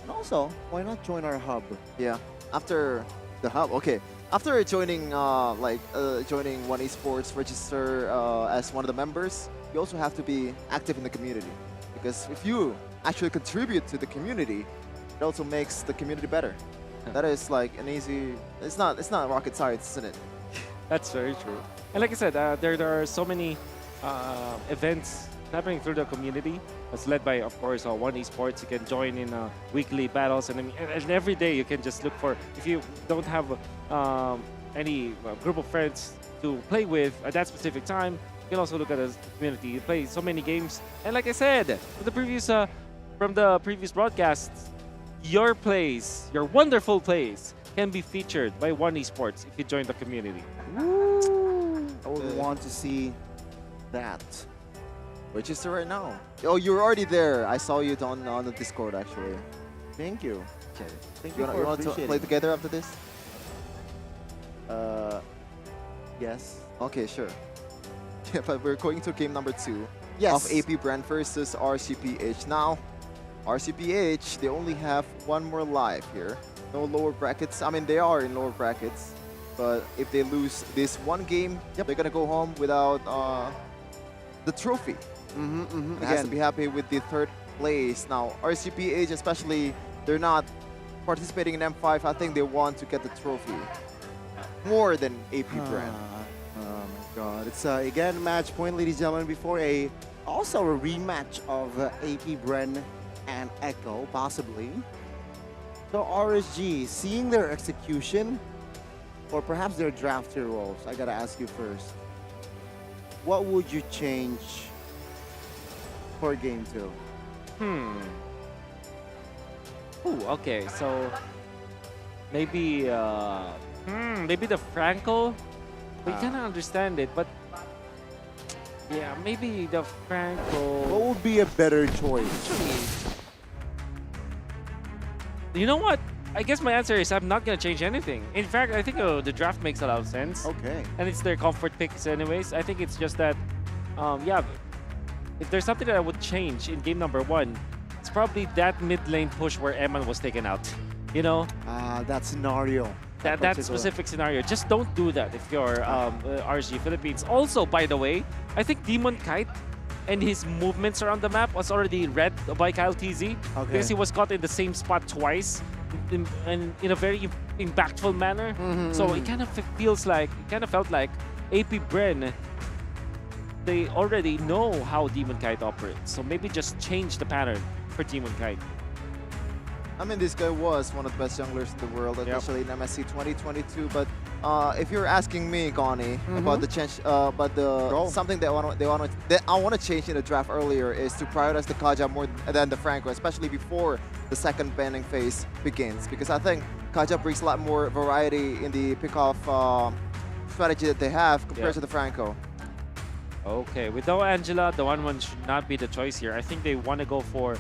And also, why not join our hub? Yeah, after the hub, okay. After joining joining One Esports, register as one of the members, you also have to be active in the community. Because if you actually contribute to the community, it also makes the community better. That is like an easy, it's not rocket science, isn't it? That's very true. And like I said, there are so many events happening through the community. It's led by, of course, One Esports. You can join in weekly battles, and every day you can just look for, if you don't have any group of friends to play with at that specific time, you can also look at the community. You play so many games, and like I said, from the previous broadcasts, your plays, your wonderful plays, can be featured by One Esports if you join the community. I would want to see that. Which is right now? Oh, you're already there. I saw you on the Discord actually. Thank you. Okay. Thank You you for want to appreciating play it. together after this? Yes. Okay, sure. Yeah, but we're going to game number 2 Yes. of AP Bren versus RCPH. Now, RCPH, they only have one more life here. No lower brackets. I mean, they are in lower brackets. But if they lose this one game, they're going to go home without the trophy. And has to be happy with the 3rd place. Now, RCPH especially, they're not participating in M5. I think they want to get the trophy more than AP Bren. Oh my God! It's again match point, ladies and gentlemen. Before also a rematch of AP Bren and Echo, possibly. So RSG, seeing their execution, or perhaps their drafter roles. I gotta ask you first. What would you change for game 2? Ooh, okay, so maybe maybe the Franco. We kind of understand it, but yeah, maybe the Franco. What would be a better choice? You know what? I guess my answer is I'm not gonna change anything. In fact, I think the draft makes a lot of sense. Okay. And it's their comfort picks anyways. I think it's just that, yeah, if there's something that I would change in game number 1, it's probably that mid lane push where Eman was taken out. You know? That scenario. That specific scenario. Just don't do that if you're RG Philippines. Also, by the way, I think Demon Kite and his movements around the map was already read by Kyle TZ because he was caught in the same spot twice in a very impactful manner. So it kind of felt like AP Bren, they already know how Demon Kite operates. So maybe just change the pattern for Demon Kite. I mean, this guy was one of the best junglers in the world, especially in MSC 2022. But if you're asking me, Connie, about the change, something that I want to change in the draft earlier is to prioritize the Kaja more than the Franco, especially before the second banning phase begins, because I think Kaja brings a lot more variety in the pick-off strategy that they have compared to the Franco. Okay, with no Angela, the 1-1 should not be the choice here. I think they want to go for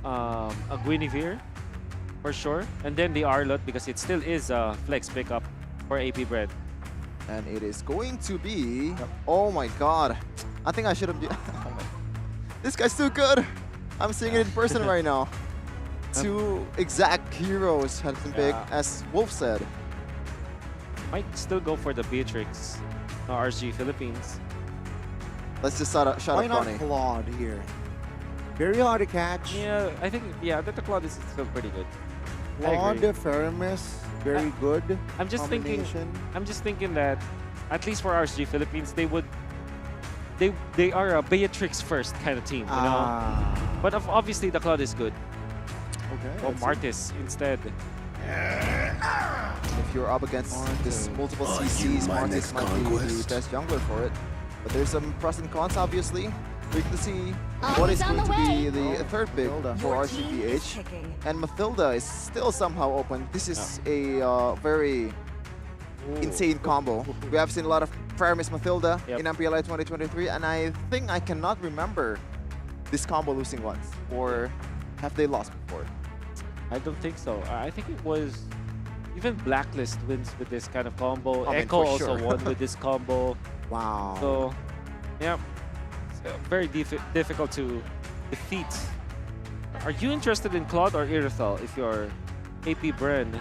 a Guinevere for sure, and then the Arlot because it still is a flex pickup for AP Bren. And it is going to be... Oh my god. I think I should have... This guy's too good. I'm seeing it in person right now. 2 exact heroes has been big, as Wolf said. Might still go for the Beatrix, RG Philippines. Let's just shut up Why not Connie. Claude here? Very hard to catch. Yeah, I think the Claude is still pretty good. Claude, Feramis, very good. I'm just thinking that at least for RSG Philippines, they are a Beatrix first kind of team, you know. But obviously the Claude is good. Okay. Or Martis instead. If you're up against this multiple CCs, Martis might be the best jungler for it. But there's some pros and cons, obviously. We can see what is going to be the 3rd pick for RCPH. And Mathilda is still somehow open. This is a very insane combo. We have seen a lot of Feramis Mathilda in MPLI 2023, and I think I cannot remember this combo losing once. Or have they lost before? I don't think so. I think it was even Blacklist wins with this kind of combo. I mean, Echo for also sure. won with this combo. Wow. So, yeah, it's very difficult to defeat. Are you interested in Claude or Irithel if you're AP Bren?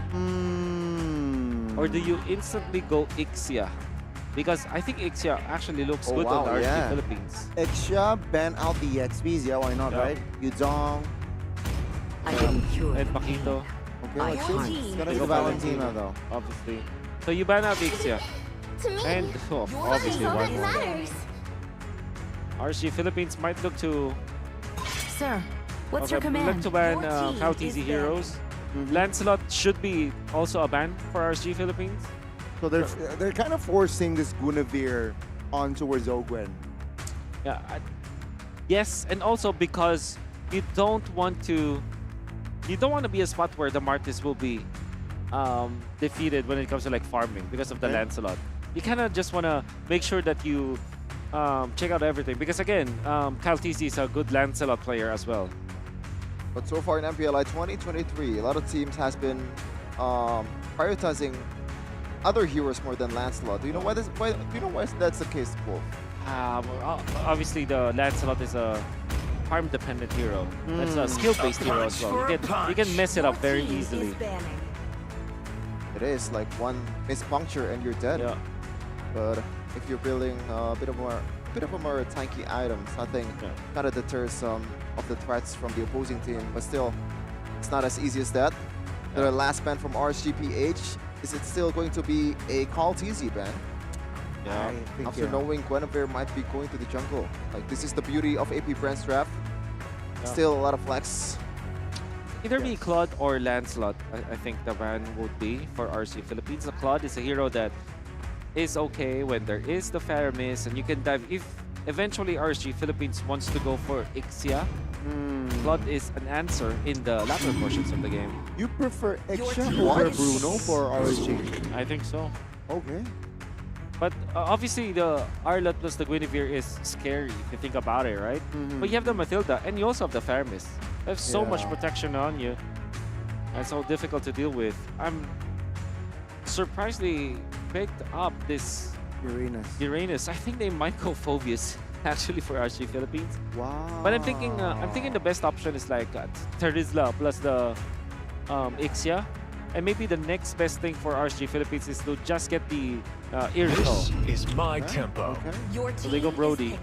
Or do you instantly go Ixia? Because I think Ixia actually looks good on the RSG Philippines. Ixia, ban out the XPs, yeah, why not, right? Yuzong. And Paquito. Okay, let's see. It's gonna be Valentina, though. Obviously. So you ban out Ixia. And obviously one more. RSG Philippines might look to... Sir, what's your command? Look to ban Cow TZ Heroes. Lancelot should be also a ban for RSG Philippines. So they're kind of forcing this Guinevere on towards Ogwen. Yeah. Yes, and also because you don't want to be a spot where the Martis will be defeated when it comes to like farming because of the Lancelot. You kind of just want to make sure that you check out everything because again, Kyle TC is a good Lancelot player as well. But so far in MPLI 2023, a lot of teams has been prioritizing other heroes more than Lancelot. Do you know why that's the case, Wolf? Obviously, the Lancelot is a farm-dependent hero. That's a skill-based hero as well. You can mess it up very easily. It is like one mispuncture and you're dead. Yeah. But if you're building a bit of more tanky items, I think kind of deters some of the threats from the opposing team. But still, it's not as easy as that. The last ban from RSGPH, is it still going to be a Call TZ ban? Yeah. After knowing Guinevere might be going to the jungle. Like, this is the beauty of AP Bren's draft. Still a lot of flex. Either be Claude or Lancelot, I think the ban would be for RC Philippines. The Claude is a hero that is okay when there is the Faramis and you can dive. If eventually RSG Philippines wants to go for Ixia, Claude is an answer in the latter portions of the game. You prefer Ixia over Bruno for RSG? I think so. Okay. But obviously the Arlot plus the Guinevere is scary if you think about it, right? But you have the Matilda and you also have the Faramis. They have so much protection on you and so difficult to deal with. I'm surprised they picked up this Uranus. I think they might go Phobius actually for RSG Philippines. Wow. But I'm thinking the best option is like Terizla plus the Ixia. And maybe the next best thing for RSG Philippines is to just get the Iriko. This is my tempo. Okay. So they go Brody.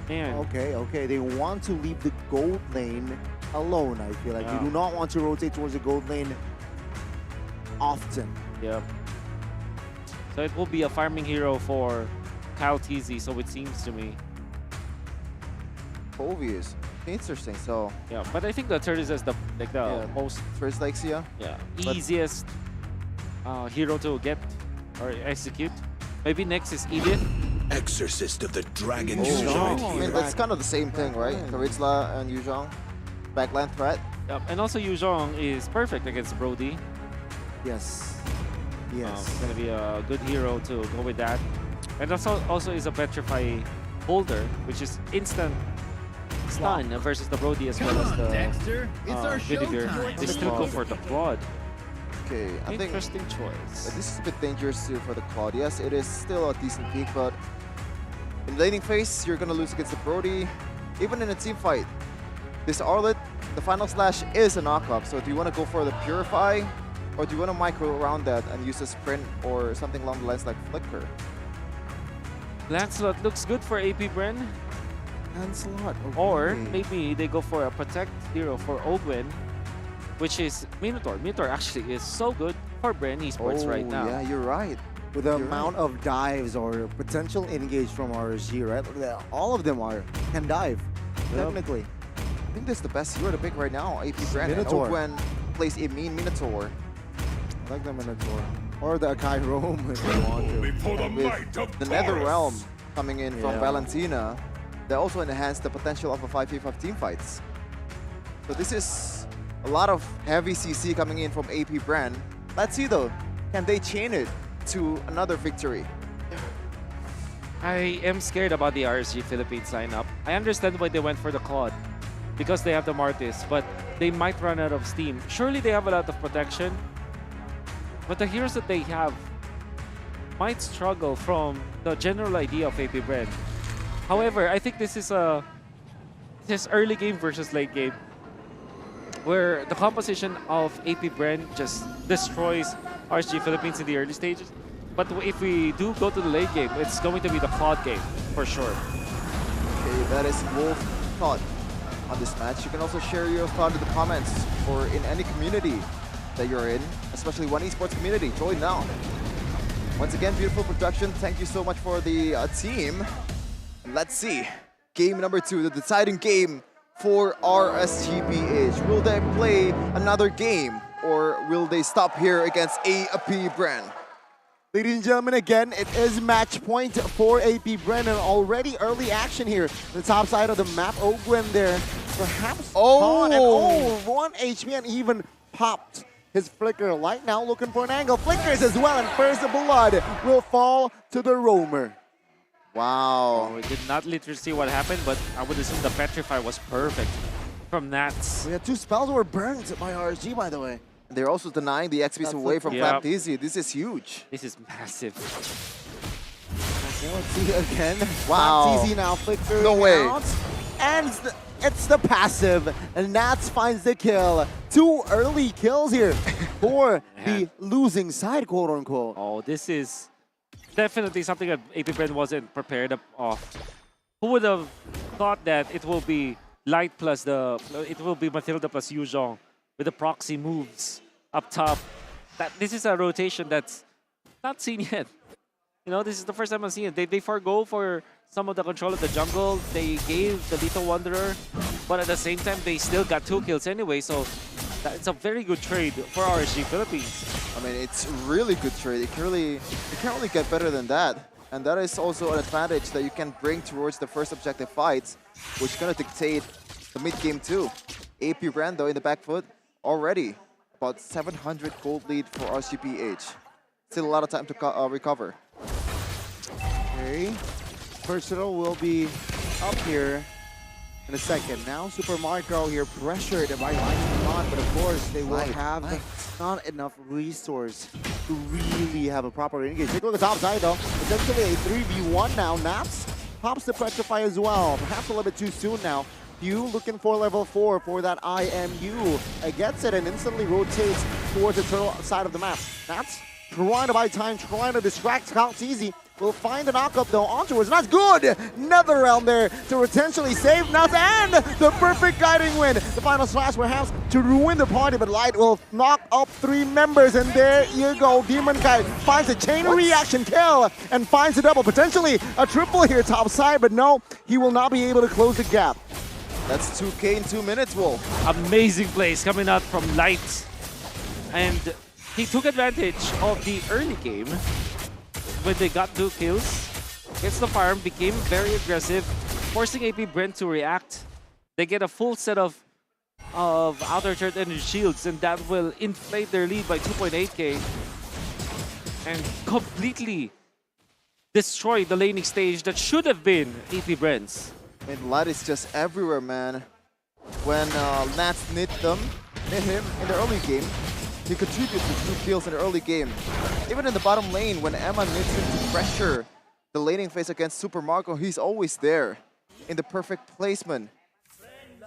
Man. Okay. They want to leave the gold lane alone, I feel like. They do not want to rotate towards the gold lane often. Yeah. So it will be a farming hero for Kyle TZ, so it seems to me. Phobius. Interesting. So yeah, but I think the Terizla is the most first Ixia. Yeah, easiest hero to get or execute. Maybe next is Edith. Exorcist of the Dragon. I mean, that's kind of the same thing, right? Terizla and Yuzhong. Backline threat. Yep. And also Yuzhong is perfect against Brody. Yes. Gonna be a good hero to go with that. And also is a Petrify holder, which is instant stun versus the Brody as well as the Guinevere. They still go for the Claude. Okay, I think interesting choice. This is a bit dangerous too for the Claude. Yes, it is still a decent peak, but in laning phase, you're gonna lose against the Brody. Even in a team fight, this Arlet, the final slash is a knockup. So do you want to go for the Purify, or do you want to micro around that and use a sprint or something along the lines like Flicker? Lancelot looks good for AP Bren. Lancelot, okay. Or maybe they go for a protect hero for Ogwen, which is Minotaur. Minotaur actually is so good for Bren Esports right now. Yeah, you're right. With the amount of dives or potential engage from RSG, right? All of them can dive, technically. I think that's the best hero to pick right now. AP Bren. Minotaur. Ogwen plays a mean Minotaur. I like the Minotaur. Or the Akai Rome if they want to. With the Nether Realm coming in from Valentina, they also enhance the potential of a 5v5 team fights. So this is a lot of heavy CC coming in from AP Bren. Let's see though, can they chain it to another victory? I am scared about the RSG Philippines lineup. I understand why they went for the Claude, because they have the Martis, but they might run out of steam. Surely they have a lot of protection, but the heroes that they have might struggle from the general idea of AP Bren. However, I think this is early game versus late game, where the composition of AP Bren just destroys RSG Philippines in the early stages. But if we do go to the late game, it's going to be the Claude game, for sure. Okay, that is Wolf's thought on this match. You can also share your thought in the comments or in any community that you're in, especially one esports community. Join now. Once again, beautiful production. Thank you so much for the team. Let's see. Game number 2, the deciding game for RSGPH. Will they play another game or will they stop here against AP Bren? Ladies and gentlemen, again, it is match point for AP Bren, and already early action here. The top side of the map, Ogwen there, perhaps caught, and 1 HP and even popped his Flicker. Light now looking for an angle. Flickers as well, and first blood will fall to the Roamer. Wow. We did not literally see what happened, but I would assume the Petrify was perfect from Nats. We had 2 spells were burned by RSG, by the way. They're also denying the XPs away from Flaptizzy. This is huge. This is massive. Okay, let's see again. Wow. Flaptizzy now flickering No way. out. And it's the passive. And Nats finds the kill. 2 early kills here for the losing side, quote unquote. Oh, this is definitely something that AP Bren wasn't prepared of. Who would have thought that it will be Light plus it will be Matilda plus Yuzhong with the proxy moves up top. This is a rotation that's not seen yet. You know, this is the first time I've seen it. They forgo for some of the control of the jungle. They gave the Little Wanderer, but at the same time, they still got 2 kills anyway. So it's a very good trade for RSG Philippines. I mean, it's really good trade. It can't really get better than that. And that is also an advantage that you can bring towards the first objective fights, which is going to dictate the mid-game too. AP Bren, though, in the back foot already. About 700 gold lead for RCPH. Still a lot of time to recover. Okay. Versatile will be up here in a second. Now Super Marco here pressured by Light, but of course they will have not enough resource to really have a proper engage. Take a look at the top side though. Essentially a 3v1 now. Naps pops the Petrify as well. Perhaps a little bit too soon now. Few looking for level 4 for that IMU. Gets it and instantly rotates towards the turtle side of the map. Naps trying to buy time, trying to distract Flaptizzy. Will find the knockup though ontowards. That's good! NetherRealm there to potentially save Nuts and the perfect guiding win. The final slash perhaps to ruin the party, but Light will knock up 3 members and there you go. Demon Kite finds a chain reaction kill and finds a double. Potentially a triple here top side, but no, he will not be able to close the gap. That's 2K in 2 minutes, Wolf. Amazing plays coming out from Light. And he took advantage of the early game when they got 2 kills. Gets the farm, became very aggressive, forcing AP Bren to react. They get a full set of outer third energy shields, and that will inflate their lead by 2.8k and completely destroy the laning stage that should have been AP Bren's. And Light is just everywhere, man. When Nats hit him in the early game, he contributed to 2 kills in the early game. Even in the bottom lane, when Emma needs him to pressure the laning phase against Super Marco, he's always there in the perfect placement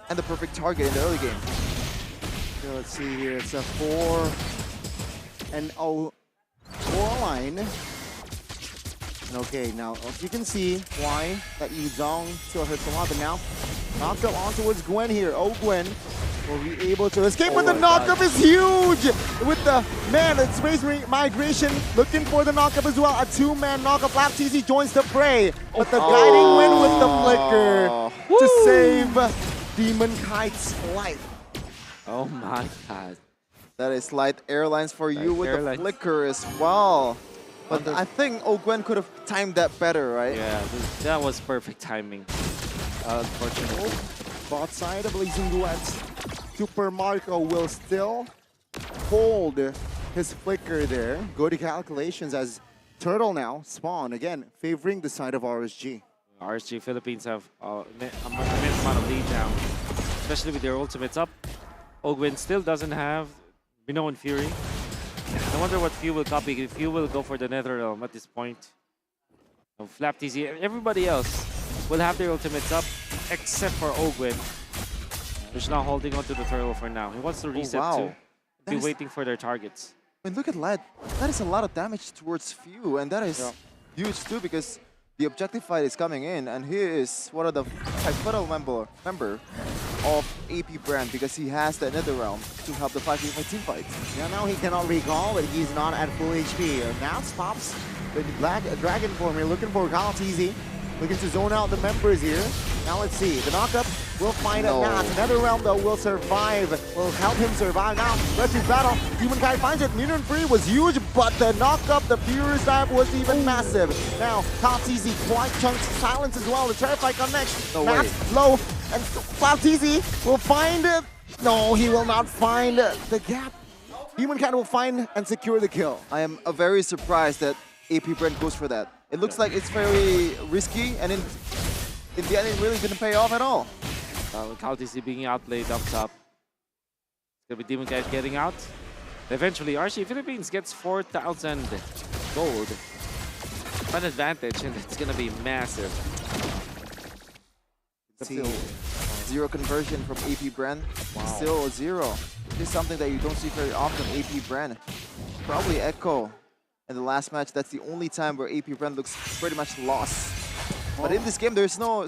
and the perfect target in the early game. So let's see here, it's a 4-0 line. Okay, now as you can see why that Yuzhong still hurts a lot, but now knocked up on towards Gwen here. Oh, Gwen will be able to escape, but the knockup is huge! With the space migration, looking for the knockup as well. A 2-man knockup. Flaptizzy joins the fray, but the guiding win with the flicker to save Demon Kite's life. Oh my god. That is Light Airlines for you with the flicker as well. But I think Gwen could have timed that better, right? Yeah, that was perfect timing. Unfortunately. Bot side of Blazing Duets. Super Marco will still hold his flicker there. Good calculations as Turtle now spawn again, favoring the side of RSG. RSG Philippines have an immense amount of lead now, especially with their ultimates up. Ogwin still doesn't have Minoan Fury. I wonder what Few will copy. If Few will go for the NetherRealm at this point. Flaptizzy, everybody else will have their ultimates up except for Ogwin, who's now holding on to the turtle for now. He wants to reset too. Be waiting for their targets. I mean, look at Light. That is a lot of damage towards Few, and that is huge too because the objective fight is coming in, and he is one of the pivotal member of AP Bren because he has the NetherRealm to help the 5v5 team fight. Yeah, now he cannot recall, but he's not at full HP. Now pops the Black Dragon form here, looking for Flaptizzy. Looking to zone out the members here. Now let's see. The knockup will find a Nat. NetherRealm though will survive. Will help him survive. Now, let's do battle. Demon Kai finds it. Minion free was huge, but the knockup, the Fury stab was even massive. Now, Flaptizzy quite chunks silence as well. The Terrify connects. Nat's low. And Flaptizzy will find it. No, he will not find the gap. Demon Kai will find and secure the kill. I am very surprised that AP Bren goes for that. It looks like it's very risky, and in the end, it really didn't pay off at all. With CalTC being outplayed up top. It's going to be Demon Cat getting out. Eventually, RC Philippines gets 4,000 gold. An advantage, and it's going to be massive. See, 0 conversion from AP Bren. Wow. Still 0. This is something that you don't see very often. AP Bren. Probably Echo. In the last match, that's the only time where AP Bren looks pretty much lost. But in this game, there's no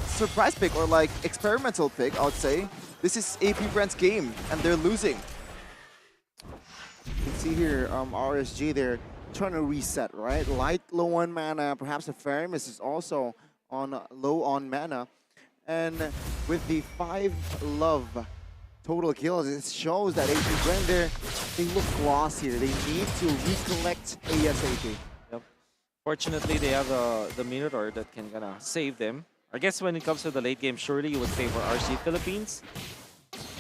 surprise pick or like experimental pick, I would say. This is AP Bren's game, and they're losing. You can see here, RSG, they're trying to reset, right? Light, low on mana. Perhaps the Faramis is also on low on mana. And with the 5 love total kills, it shows that AP Bren there, they look lost here. They need to recollect ASAP. Yep. Fortunately, they have the Minotaur that can kind of save them. I guess when it comes to the late game, surely you would favor RC Philippines.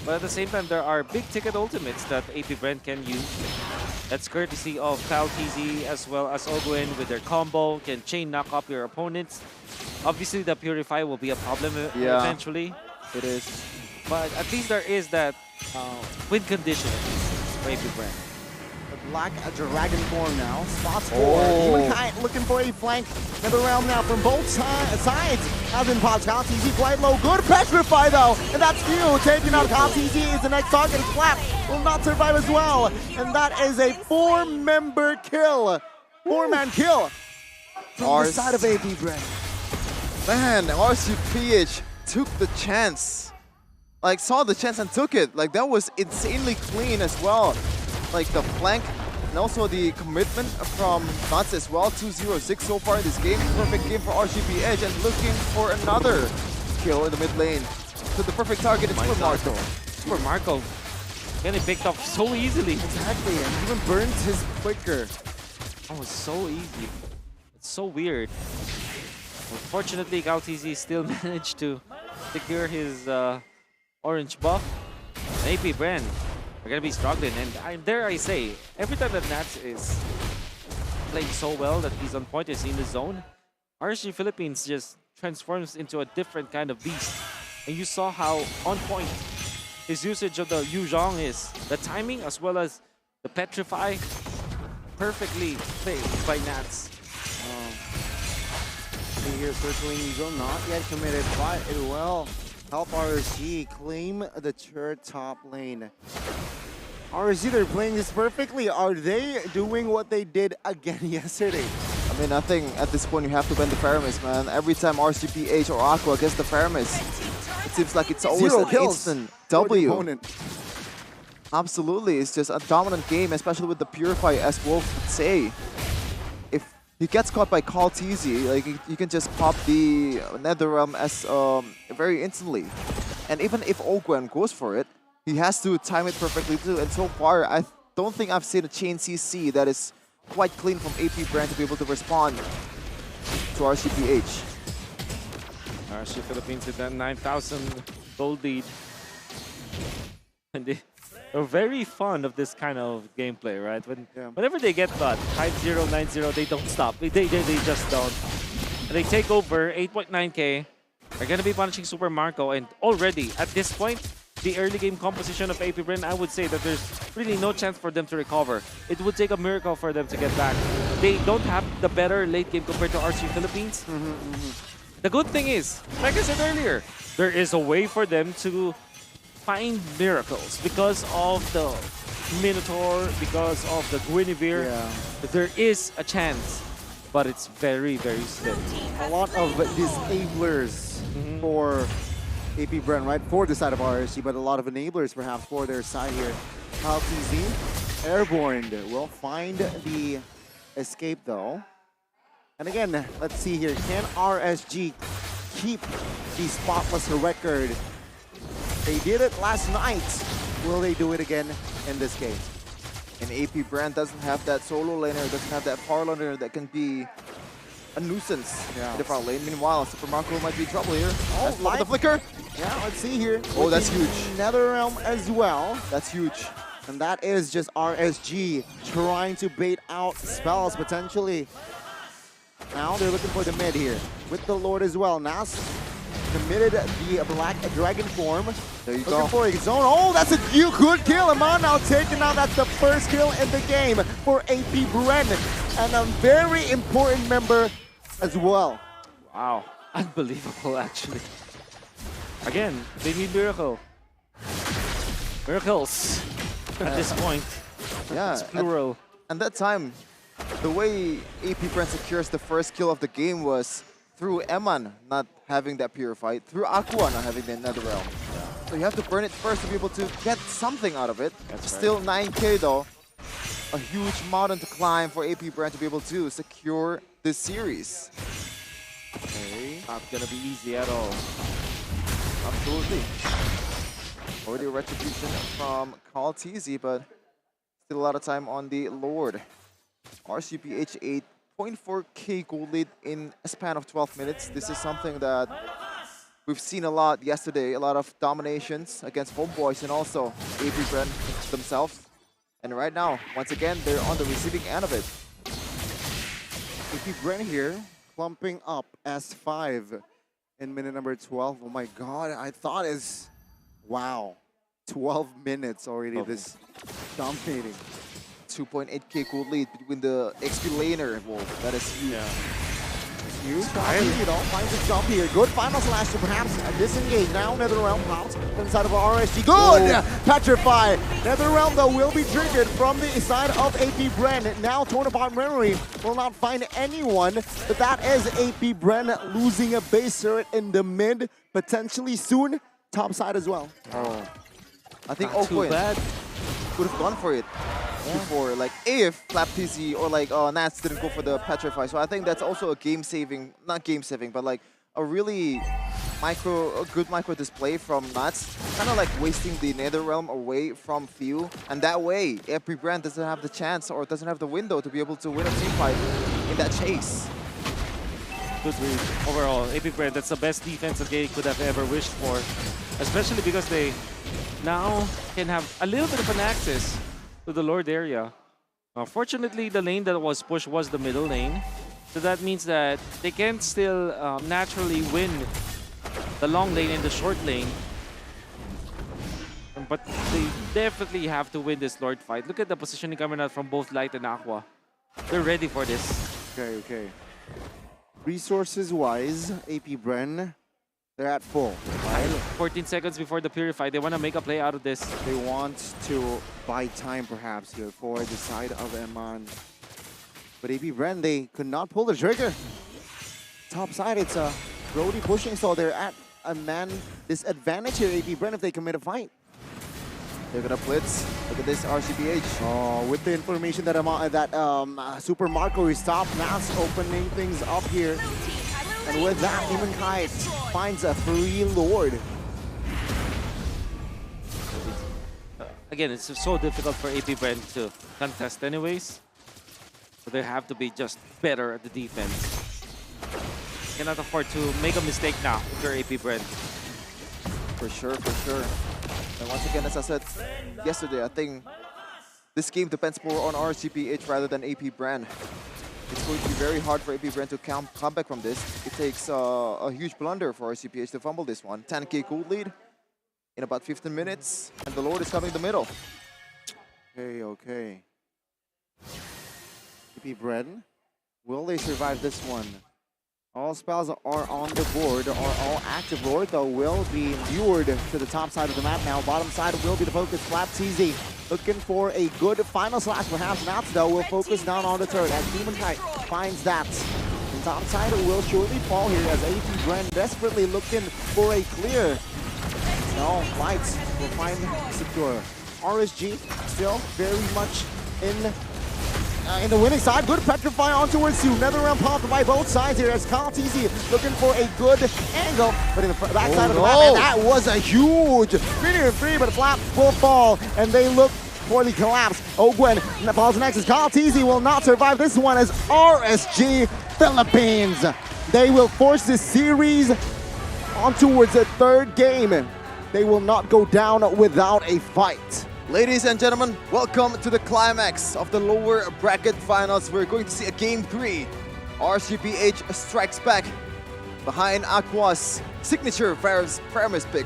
But at the same time, there are big ticket ultimates that AP Bren can use. That's courtesy of CalTZ as well as Ogwen with their combo, can chain knock up your opponents. Obviously, the Purify will be a problem eventually. It is. But at least there is that win condition for AP Bren. The Black Dragon form now. Spots for Demonkite looking for a flank. Another round now from both sides. Has been popped. CalTZ quite low. Good Petrify though. And that's few. Taking out CalTZ is the next target. Clap will not survive as well. And that is a 4-member kill. 4-man kill. From the side of AP Bren. Man, RCPH took the chance. Like, saw the chance and took it. Like, that was insanely clean as well. Like, the flank and also the commitment from Nuts as well. 2-0-6 so far in this game. Perfect game for RCPH and looking for another kill in the mid lane. So the perfect target is Super Marco. Super Marco getting picked off so easily. Exactly, and even burns his quicker. That was so easy. It's so weird. Unfortunately, CalTZ still managed to secure his orange buff. AP Bren are going to be struggling. And dare I say, every time that Nats is playing so well that he's on point, is in the zone, RSG Philippines just transforms into a different kind of beast. And you saw how on point his usage of the Yuzhong is. The timing as well as the Petrify, perfectly played by Nats. Here circling Eagle, not yet committed, but it will help RSG claim the third top lane. RSG, they're playing this perfectly. Are they doing what they did again yesterday? I mean, I think at this point you have to bend the Faramis, man. Every time RCPH or Aqua gets the Faramis, it seems like it's always an instant W. Absolutely, it's just a dominant game, especially with the Purify, as Wolf would say. If he gets caught by CalTZ, like you can just pop the Netherrealm as very instantly. And even if Ogwen goes for it, he has to time it perfectly too. And so far, I don't think I've seen a chain CC that is quite clean from AP Bren to be able to respond to RCPH. RSG Philippines with that 9,000 gold lead. And they're very fond of this kind of gameplay, right? Whenever they get caught, 5-0, 9-0, they don't stop. They just don't. And they take over 8.9k. They're going to be punishing Super Marco. And already, at this point, the early game composition of AP Bren, I would say that there's really no chance for them to recover. It would take a miracle for them to get back. They don't have the better late game compared to RC Philippines. The good thing is, like I said earlier, there is a way for them to find miracles because of the Minotaur, because of the Guinevere. There is a chance, but it's very, very slim. A lot of disablers for AP Bren, right? For the side of RSG, but a lot of enablers perhaps for their side here. CalTZ, Airborne will find the escape though. And again, let's see here. Can RSG keep the spotless record? They did it last night. Will they do it again in this game? And AP Bren doesn't have that solo laner, doesn't have that power laner that can be a nuisance in the front lane. Meanwhile, Super Marco might be in trouble here. Oh, the flicker. Yeah, let's see here. Oh, that's huge. Netherrealm as well. That's huge. And that is just RSG trying to bait out spells potentially. Now they're looking for the mid here with the Lord as well. Nas committed the Black Dragon form. There you looking go. for a zone. Oh, that's a good kill. Amon now taken out. That's the first kill in the game for AP Bren. And a very important member as well. Wow, unbelievable actually. Again, they need miracle. Miracles at this point. Yeah, It's plural. And that time, the way AP Bren secures the first kill of the game was through Eman not having that purified, through Aqua not having the Nether Realm. So you have to burn it first to be able to get something out of it. That's Still 9k though. A huge mountain to climb for AP Bren to be able to secure this series. Okay, not gonna be easy at all. Absolutely. Already a retribution from Carl TZ, but still a lot of time on the Lord. RCPH 8.4k gold lead in a span of 12 minutes. This is something that we've seen a lot yesterday. A lot of dominations against Homeboys and also AP Bren themselves. And right now, once again, they're on the receiving end of it. AP Bren here, clumping up S5 in minute number 12. Oh my god, I thought is... Wow. 12 minutes already this dominating. 2.8k gold lead between the XP laner. Whoa, that is huge. It's huge. You know, finds a jump here. Good final slash to perhaps disengage. Now NetherRealm pops inside of RSG. Good! Petrify! NetherRealm though will be triggered from the side of AP Bren. Now torn apart memory will not find anyone. But that is AP Bren losing a base turret in the mid. Potentially soon. Top side as well. Oh, I think not too Oakwood bad. would have gone for it before, like if FlapTZ or like Nats didn't go for the Petrify. So I think that's also a game-saving, not game-saving, but like a really good micro display from Nats. Kind of like wasting the NetherRealm away from Few. And that way, AP Bren doesn't have the chance or doesn't have the window to be able to win a team fight in that chase. Good read. Overall, AP Bren, that's the best defense that they could have ever wished for. Especially because they now can have a little bit of an access to the Lord area. Fortunately, the lane that was pushed was the middle lane. So that means that they can still naturally win the long lane and the short lane. But they definitely have to win this Lord fight. Look at the positioning coming out from both Light and Aqua. They're ready for this. Okay. Resources-wise, AP Bren, they're at full. Right? 14 seconds before the Purify. They want to make a play out of this. They want to buy time perhaps here for the side of Eman. But AP Bren, they could not pull the trigger. Top side, it's a Brody pushing, so they're at a man disadvantage here, AP Bren, if they commit a fight. They're gonna blitz. Look at this RCPH. Oh, with the information that Super Marco is stopped, Nas opening things up here. And with that, Humankind finds a free Lord. Again, it's so difficult for AP Bren to contest anyways. So they have to be just better at the defense. Cannot afford to make a mistake now if you're AP Bren. For sure. And once again, as I said yesterday, I think this game depends more on RCPH rather than AP Bren. It's going to be very hard for AP Bren to come back from this. It takes a huge blunder for RCPH to fumble this one. 10k gold lead in about 15 minutes, and the Lord is coming in the middle. Okay. AP Bren, will they survive this one? All spells are on the board, are all active. Lord, though, will be lured to the top side of the map now. Bottom side will be the focus. FlapTZ looking for a good final slash. Perhaps Nats, though, will focus down on the turret as Humankind finds that. And top side will surely fall here as AP Bren desperately looking for a clear. No, Lights will find secure. RSG still very much in the winning side. Good Petrify on towards you. NetherRealm popped by both sides here as Carl TZ looking for a good angle. But in the backside of the map, and that was a huge 3-3, but Flap will fall, and they look for the collapse. Ogwen falls next as Carl TZ will not survive this one as RSG Philippines. They will force this series on towards the third game. They will not go down without a fight. Ladies and gentlemen, welcome to the climax of the lower bracket finals. We're going to see a game 3. RCPH strikes back behind Aqua's signature Paramis pick.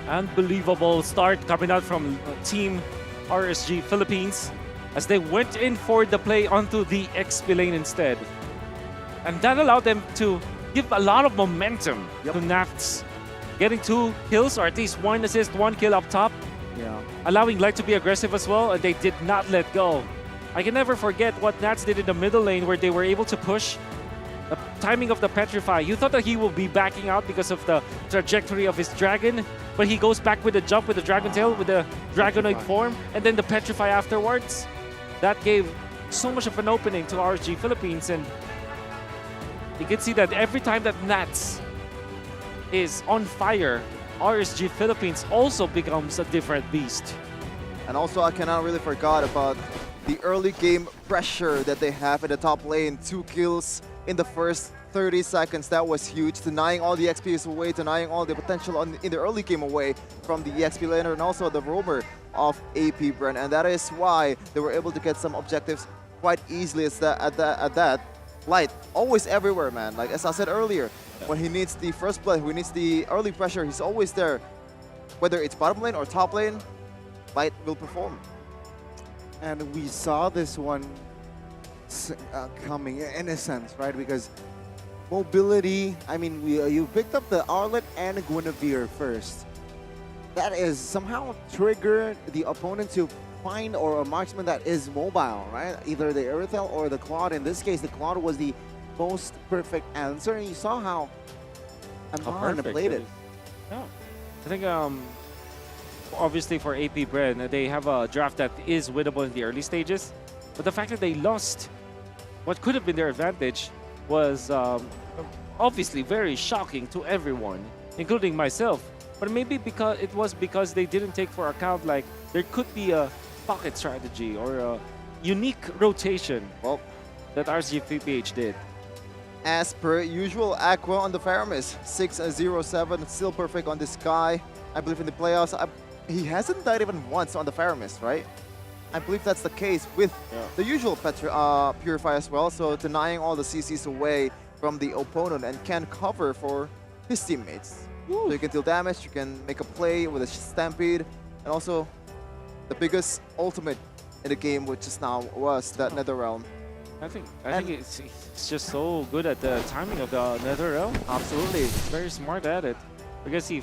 Unbelievable start coming out from Team RSG Philippines as they went in for the play onto the XP lane instead. And that allowed them to give a lot of momentum to Nafts, getting 2 kills or at least 1 assist, 1 kill up top. Yeah. Allowing Light to be aggressive as well, and they did not let go. I can never forget what Nats did in the middle lane where they were able to push. The timing of the Petrify. You thought that he will be backing out because of the trajectory of his dragon, but he goes back with the jump with the Dragon Tail, with the Dragonoid form, and then the Petrify afterwards. That gave so much of an opening to RSG Philippines, and you can see that every time that Nats is on fire, RSG Philippines also becomes a different beast. And also, I cannot really forget about the early game pressure that they have in the top lane. 2 kills in the first 30 seconds. That was huge. Denying all the XPs away, denying all the potential in the early game away from the XP laner and also the roamer of AP Bren. And that is why they were able to get some objectives quite easily at that. Light, always everywhere, man. Like as I said earlier, when he needs the first play, when he needs the early pressure, he's always there. Whether it's bottom lane or top lane, Light will perform. And we saw this one coming in a sense, right? Because mobility, I mean, you picked up the Arlet and Guinevere first. That is somehow triggered the opponent to find or a marksman that is mobile, right? Either the Erythel or the Claude. In this case, the Claude was the most perfect answer, and you saw how Amon played it. Yeah. I think obviously for AP Bren, they have a draft that is winnable in the early stages, but the fact that they lost what could have been their advantage was obviously very shocking to everyone, including myself. But maybe because they didn't take for account like there could be a pocket strategy or a unique rotation that RCPH did. As per usual, Aqua on the Faramis, 6-0-7, still perfect on this guy. I believe in the playoffs, he hasn't died even once on the Faramis, right? I believe that's the case with the usual Purify as well, so denying all the CCs away from the opponent and can cover for his teammates. So you can deal damage, you can make a play with a Stampede, and also the biggest ultimate in the game, which is now was that Netherrealm. I think it's just so good at the timing of the Netherrealm. Absolutely. Very smart at it. Because see,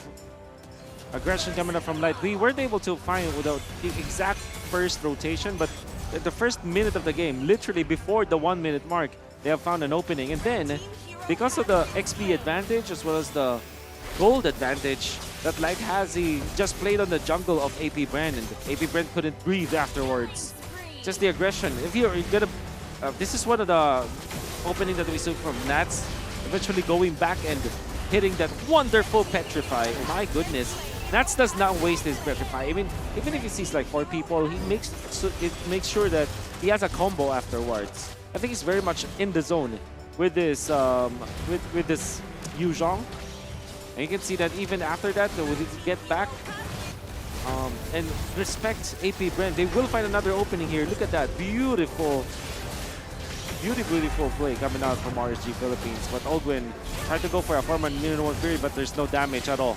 aggression coming up from Light. We weren't able to find without the exact first rotation, but at the first minute of the game, literally before the 1 minute mark, they have found an opening. And then, because of the XP advantage as well as the gold advantage that Light has, he just played on the jungle of AP Bren, and AP Bren couldn't breathe afterwards. Just the aggression. If you're gonna, this is one of the opening that we saw from Nats, eventually going back and hitting that wonderful Petrify. Oh my goodness. Nats does not waste his Petrify. I mean, even if he sees like 4 people, he makes sure that he has a combo afterwards. I think he's very much in the zone with this with this Yu Zhong. And you can see that even after that, when he get back and respect AP Bren, they will find another opening here. Look at that. Beautiful play coming out from RSG Philippines. But Aldwin tried to go for a 4-man minimum period, but there's no damage at all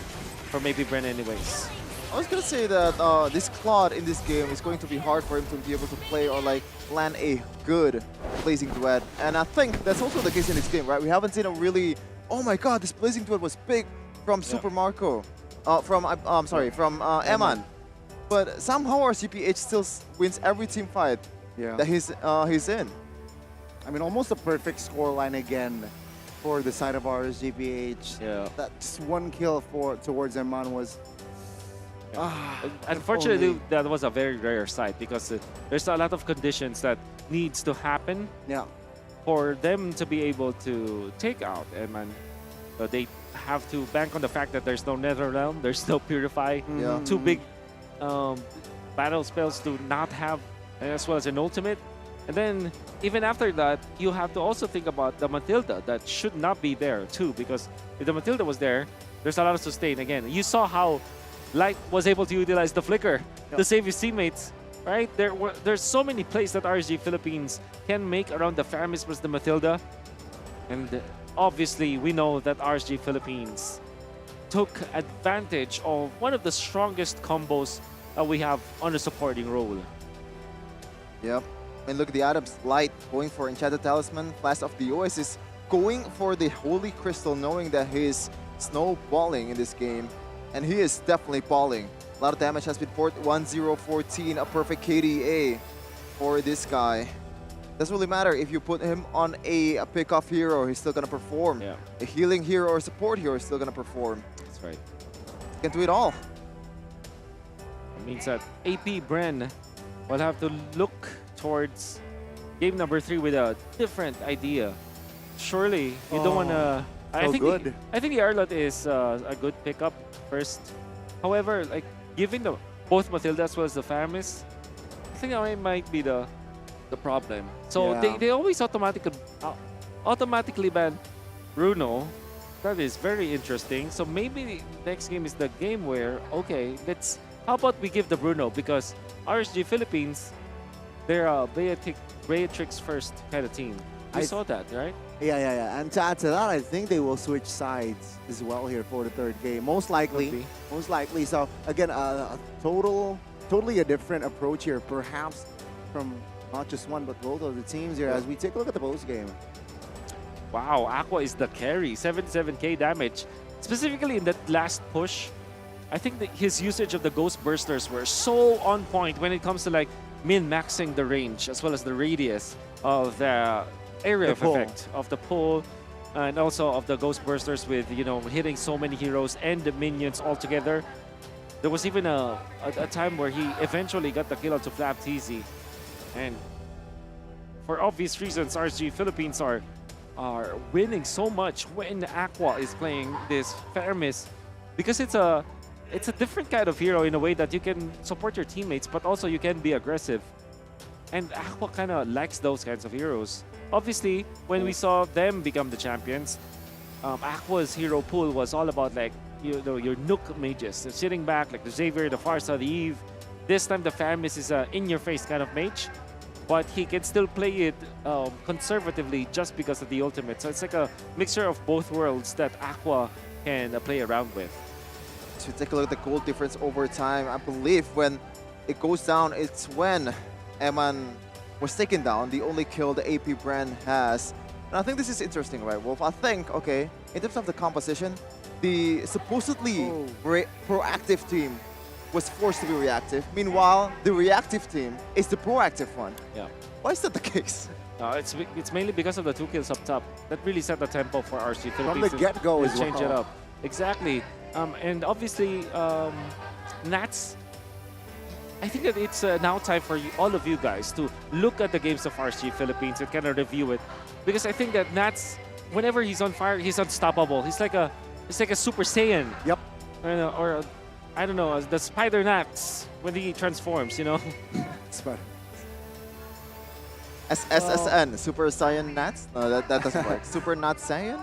from AP Bren anyways. I was gonna say that this Claude in this game is going to be hard for him to be able to play or like land a good Blazing Duet. And I think that's also the case in this game, right? We haven't seen a really, oh my god, this Blazing Duet was big from Super Marco. From Eman. But somehow RCPH still wins every team fight that he's in. I mean, almost a perfect scoreline again for the side of RSGPH. Yeah. That's 1 kill towards Eman was... Unfortunately, that was a very rare sight because there's a lot of conditions that needs to happen for them to be able to take out Eman. So they have to bank on the fact that there's no Netherrealm, there's no Purify, 2 big battle spells to not have, as well as an ultimate. And then, even after that, you have to also think about the Matilda that should not be there too, because if the Matilda was there, there's a lot of sustain. Again, you saw how Light was able to utilize the flicker to save his teammates. Right? There's so many plays that RSG Philippines can make around the Faramis versus the Matilda. And obviously, we know that RSG Philippines took advantage of one of the strongest combos that we have on a supporting role. Yep. And look at the items. Light going for Enchanted Talisman. Flash of the Oasis going for the Holy Crystal, knowing that he is snowballing in this game. And he is definitely balling. A lot of damage has been poured. 1-0-14, a perfect KDA for this guy. Doesn't really matter if you put him on a pick-off hero, he's still gonna perform. Yeah. A healing hero or support hero is still gonna perform. That's right. Can do it all. It means that AP Bren will have to look towards game number 3 with a different idea. Surely, you don't wanna. I think the Arlot is a good pickup first. However, like given both Matilda as well as the Faramis, I think that might be the problem. So they always automatically ban Bruno. That is very interesting. So maybe next game is the game where, okay, how about we give the Bruno, because RSG Philippines, they're a Beatrix first kind of team. We saw that, right? Yeah. And to add to that, I think they will switch sides as well here for the third game. Most likely. So again, totally a different approach here, perhaps from not just one but both of the teams here. As we take a look at the post game. Wow, Aqua is the carry, 77k damage. Specifically in that last push, I think that his usage of the Ghost Bursters were so on point when it comes to like min-maxing the range as well as the radius of the area of effect of the pull, and also of the Ghost Bursters with, hitting so many heroes and the minions all together. There was even a time where he eventually got the kill onto Flap TZ. And for obvious reasons, RSG Philippines are winning so much when Aqua is playing this Faramis, because it's a different kind of hero in a way that you can support your teammates, but also you can be aggressive. And Aqua kind of likes those kinds of heroes. Obviously, when we saw them become the champions, Aqua's hero pool was all about like, your Nook mages. They're sitting back like the Xavier, the Farsa, the Eve. This time the Faramis is a in-your-face kind of mage, but he can still play it conservatively just because of the ultimate. So it's like a mixture of both worlds that Aqua can play around with. To take a look at the goal difference over time, I believe when it goes down, it's when Eman was taken down, the only kill the AP Bren has. And I think this is interesting, right, Wolf? I think, okay, in terms of the composition, the supposedly proactive team was forced to be reactive. Meanwhile, the reactive team is the proactive one. Yeah. Why is that the case? It's mainly because of the 2 kills up top that really set the tempo for RSG Philippines. From the get-go as well. Change it up. Exactly. And obviously, Nats, I think that it's now time for all of you guys to look at the games of RSG Philippines and kind of review it. Because I think that Nats, whenever he's on fire, he's unstoppable. He's like a Super Saiyan. Yep. Or I don't know, the Spider Nats when he transforms, Spider. SSN, Super Saiyan Nats? No, that doesn't work. Super Nat Saiyan?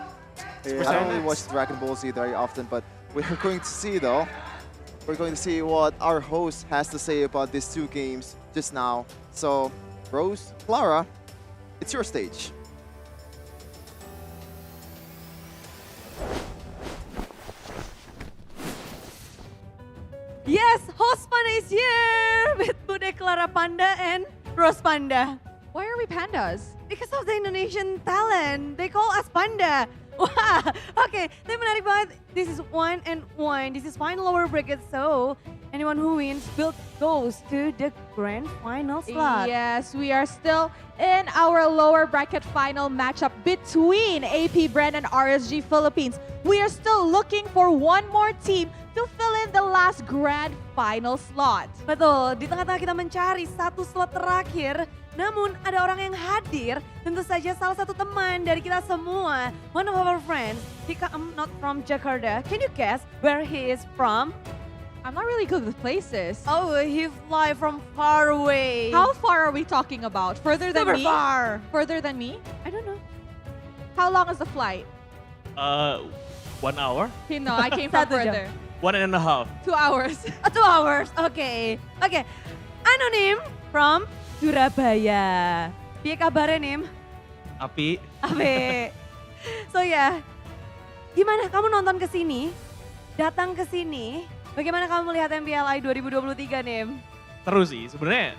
I don't really watch Dragon Ball Z very often, but we're going to see though. We're going to see what our host has to say about these 2 games just now. So, Rose, Clara, it's your stage. Yes, host Panda is here with Bude Clara Panda and Rose Panda. Why are we pandas? Because of the Indonesian talent. They call us Panda. Wah, okay, tapi menarik banget. This is 1-1. This is final lower bracket, so anyone who wins goes to the grand final slot. Yes, we are still in our lower bracket final matchup between AP Bren and RSG Philippines. We are still looking for one more team to fill in the last grand final slot. Betul, di tengah-tengah kita mencari satu slot terakhir, namun ada orang yang hadir, tentu saja salah satu teman dari kita semua, one of our friends. He come not from Jakarta. Can you guess where he is from? I'm not really good with places. Oh, he fly from far away. How far are we talking about? Further than Super me? far. Further than me? I don't know. How long is the flight? 1 hour. No, I came from Satu jam. further. 1.5. 2 hours. 2 hours. Okay. Anonym from Surabaya. Piye kabarnya, Nim? Api. Ape. So ya, gimana kamu nonton ke sini? Datang ke sini. Bagaimana kamu melihat MPLI 2023, Nim? Seru sih. Sebenarnya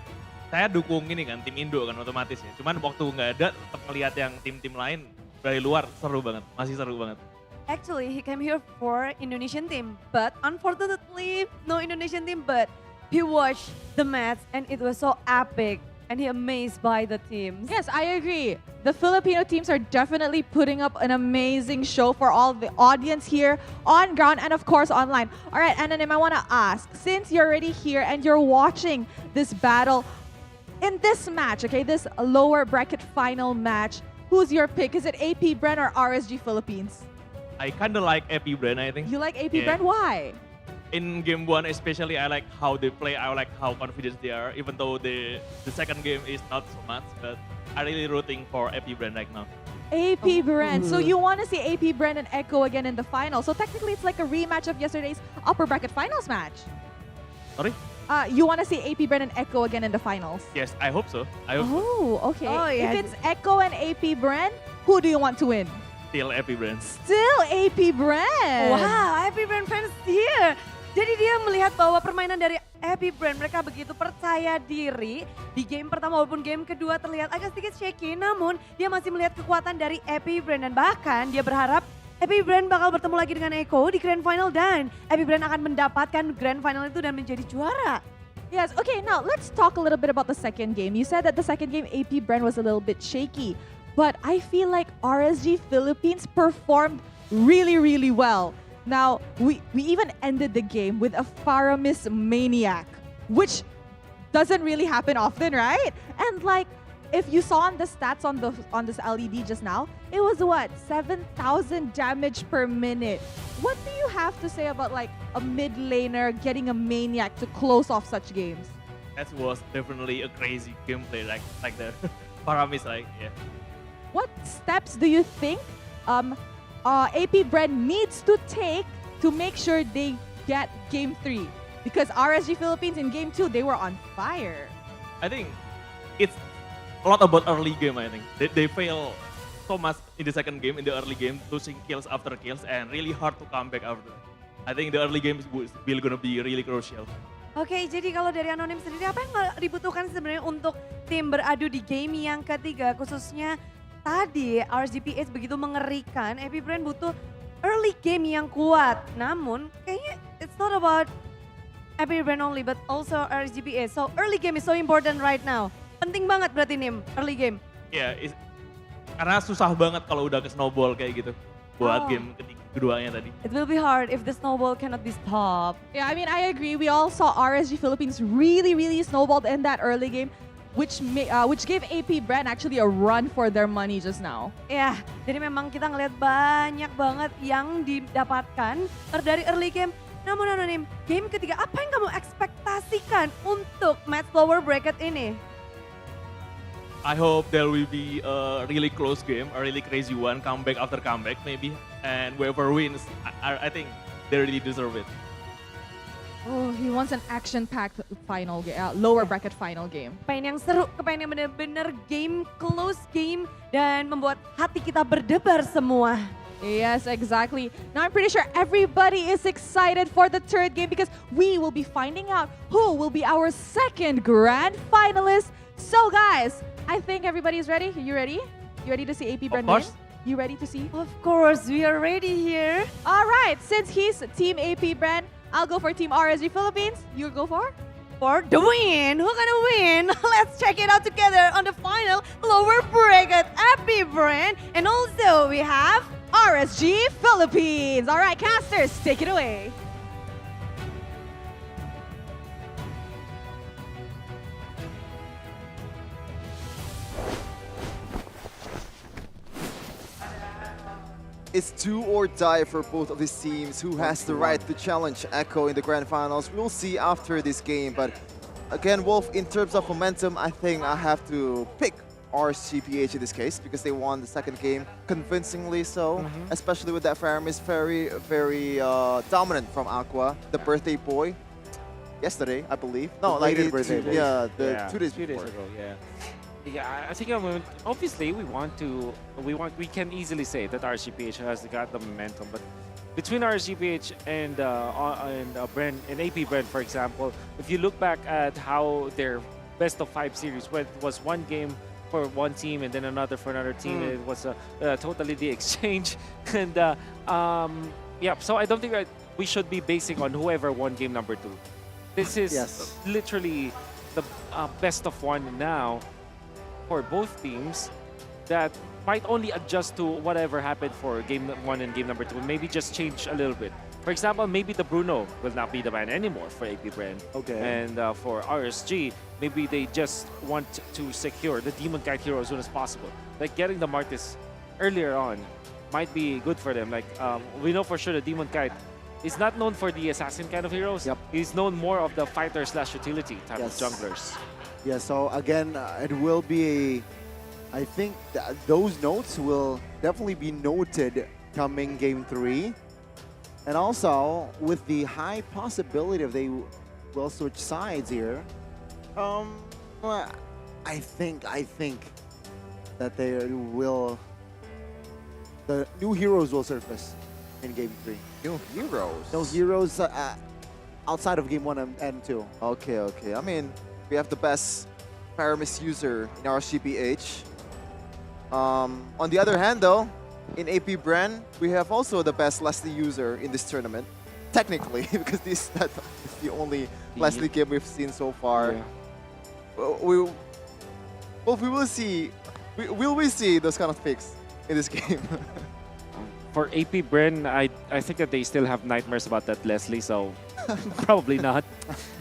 saya dukung ini kan tim Indo kan otomatis ya. Cuman waktu nggak ada tetap melihat yang tim-tim lain dari luar seru banget. Masih seru banget. Actually, he came here for Indonesian team, but unfortunately, no Indonesian team. But he watched the match and it was so epic, and he amazed by the teams. Yes, I agree. The Filipino teams are definitely putting up an amazing show for all the audience here on ground and of course online. All right, Anonym, I want to ask, since you're already here and you're watching this battle, in this match, okay, this lower bracket final match, who's your pick? Is it AP Bren or RSG Philippines? I kind of like AP Bren, I think. You like AP Bren? Why? In game 1 especially, I like how they play. I like how confident they are, even though the second game is not so much. But I'm really rooting for AP Bren right now. AP Bren. So you want to see AP Bren and Echo again in the final. So technically it's like a rematch of yesterday's upper bracket finals match. Sorry? You want to see AP Bren and Echo again in the finals? Yes, I hope so. I hope so. Oh, okay. Oh, yeah. If it's Echo and AP Bren, who do you want to win? Still AP Bren. Still AP Bren. Wow, AP Bren fans here. Jadi dia melihat bahwa permainan dari AP Bren, mereka begitu percaya diri. Di game pertama walaupun game kedua terlihat agak sedikit shaky, namun dia masih melihat kekuatan dari AP Bren. Dan bahkan dia berharap AP Bren bakal bertemu lagi dengan Echo di Grand Final dan AP Bren akan mendapatkan Grand Final itu dan menjadi juara. Yes, okay, now let's talk a little bit about the second game. You said that the second game AP Bren was a little bit shaky, but I feel like RSG Philippines performed really, really well. Now, we even ended the game with a Faramis Maniac, which doesn't really happen often, right? And like, if you saw on the stats on this LED just now, it was what, 7,000 damage per minute. What do you have to say about like a mid laner getting a Maniac to close off such games? That was definitely a crazy gameplay, like the Paramis, like, yeah. What steps do you think AP Bren needs to take to make sure they get Game 3? Because RSG Philippines in Game 2, they were on fire. I think it's a lot about early game, I think. They fail so much in the second game, in the early game, losing kills after kills, and really hard to come back after. I think the early games will gonna be really crucial. Oke, jadi kalau dari Anonim sendiri, apa yang dibutuhkan sebenarnya untuk tim beradu di game yang ketiga, khususnya tadi RSGPH begitu mengerikan, AP Bren butuh early game yang kuat. Namun kayaknya it's not about AP Bren only but also RSGPH. So early game is so important right now. Penting banget berarti Nim, early game. Iya, karena susah banget kalau udah ke snowball kayak gitu buat game keduanya tadi. It will be hard if the snowball cannot be stopped. Yeah, I mean, I agree. We all saw RSG Philippines really, really snowballed in that early game, which gave AP Bren actually a run for their money just now. Ya, jadi memang kita ngelihat banyak banget yang didapatkan dari early game. Namun Anonim, game ketiga apa yang kamu ekspektasikan untuk match lower bracket ini? I hope there will be a really close game, a really crazy one, comeback after comeback maybe. And whoever wins, I think they really deserve it. Oh, he wants an action-packed final game, lower bracket final game. Pengen yang seru, kepengen yang bener-bener game, close game, dan membuat hati kita berdebar semua. Yes, exactly. Now I'm pretty sure everybody is excited for the third game because we will be finding out who will be our second grand finalist. So guys, I think everybody is ready. Are you ready? You ready to see AP Bren win? You ready to see? Of course, we are ready here. All right, since he's Team AP Bren, I'll go for Team RSG Philippines. You go for? For the win. Who's gonna win? Let's check it out together on the final lower bracket. AP Bren, and also we have RSG Philippines. All right, casters, take it away. It's do or die for both of these teams. Who has the right to challenge Echo in the grand finals? We'll see after this game. But again, Wolf, in terms of momentum, I think I have to pick RCPH in this case because they won the second game convincingly so, especially with that Faramis very dominant from Aqua, the birthday boy. Yesterday, I believe. No, like Belated birthday boy. yeah, Yeah, 2 days 2 days before. ago. Yeah. Yeah, I think obviously we can easily say that RCPH has got the momentum, but between RCPH and Bren and AP Bren, for example, if you look back at how their best of 5 series, where it was one game for one team and then another for another team, it was totally the exchange, and yeah, so I don't think that we should be basing on whoever won game number 2. This is literally the best of 1 now for both teams that might only adjust to whatever happened for game 1 and game number 2, maybe just change a little bit. For example, maybe the Bruno will not be the ban anymore for AP Bren. Okay. And for RSG, maybe they just want to secure the Demon Kite hero as soon as possible. Like getting the Martis earlier on might be good for them. Like we know for sure the Demon Kite is not known for the assassin kind of heroes. Yep. He's known more of the fighter/utility type of junglers. Yeah, so again, it will be I think those notes will definitely be noted coming game 3. And also, with the high possibility of they will switch sides here, I think that the new heroes will surface in game 3. New heroes? Those heroes outside of game 1 and 2. Okay. I mean, we have the best Paramis user in our CPH. On the other hand, though, in AP Bren, we have also the best Leslie user in this tournament. Technically, because that's the only Leslie game we've seen so far. Yeah. We will see. Will we see those kind of picks in this game? For AP Bren, I think that they still have nightmares about that Leslie, so probably not.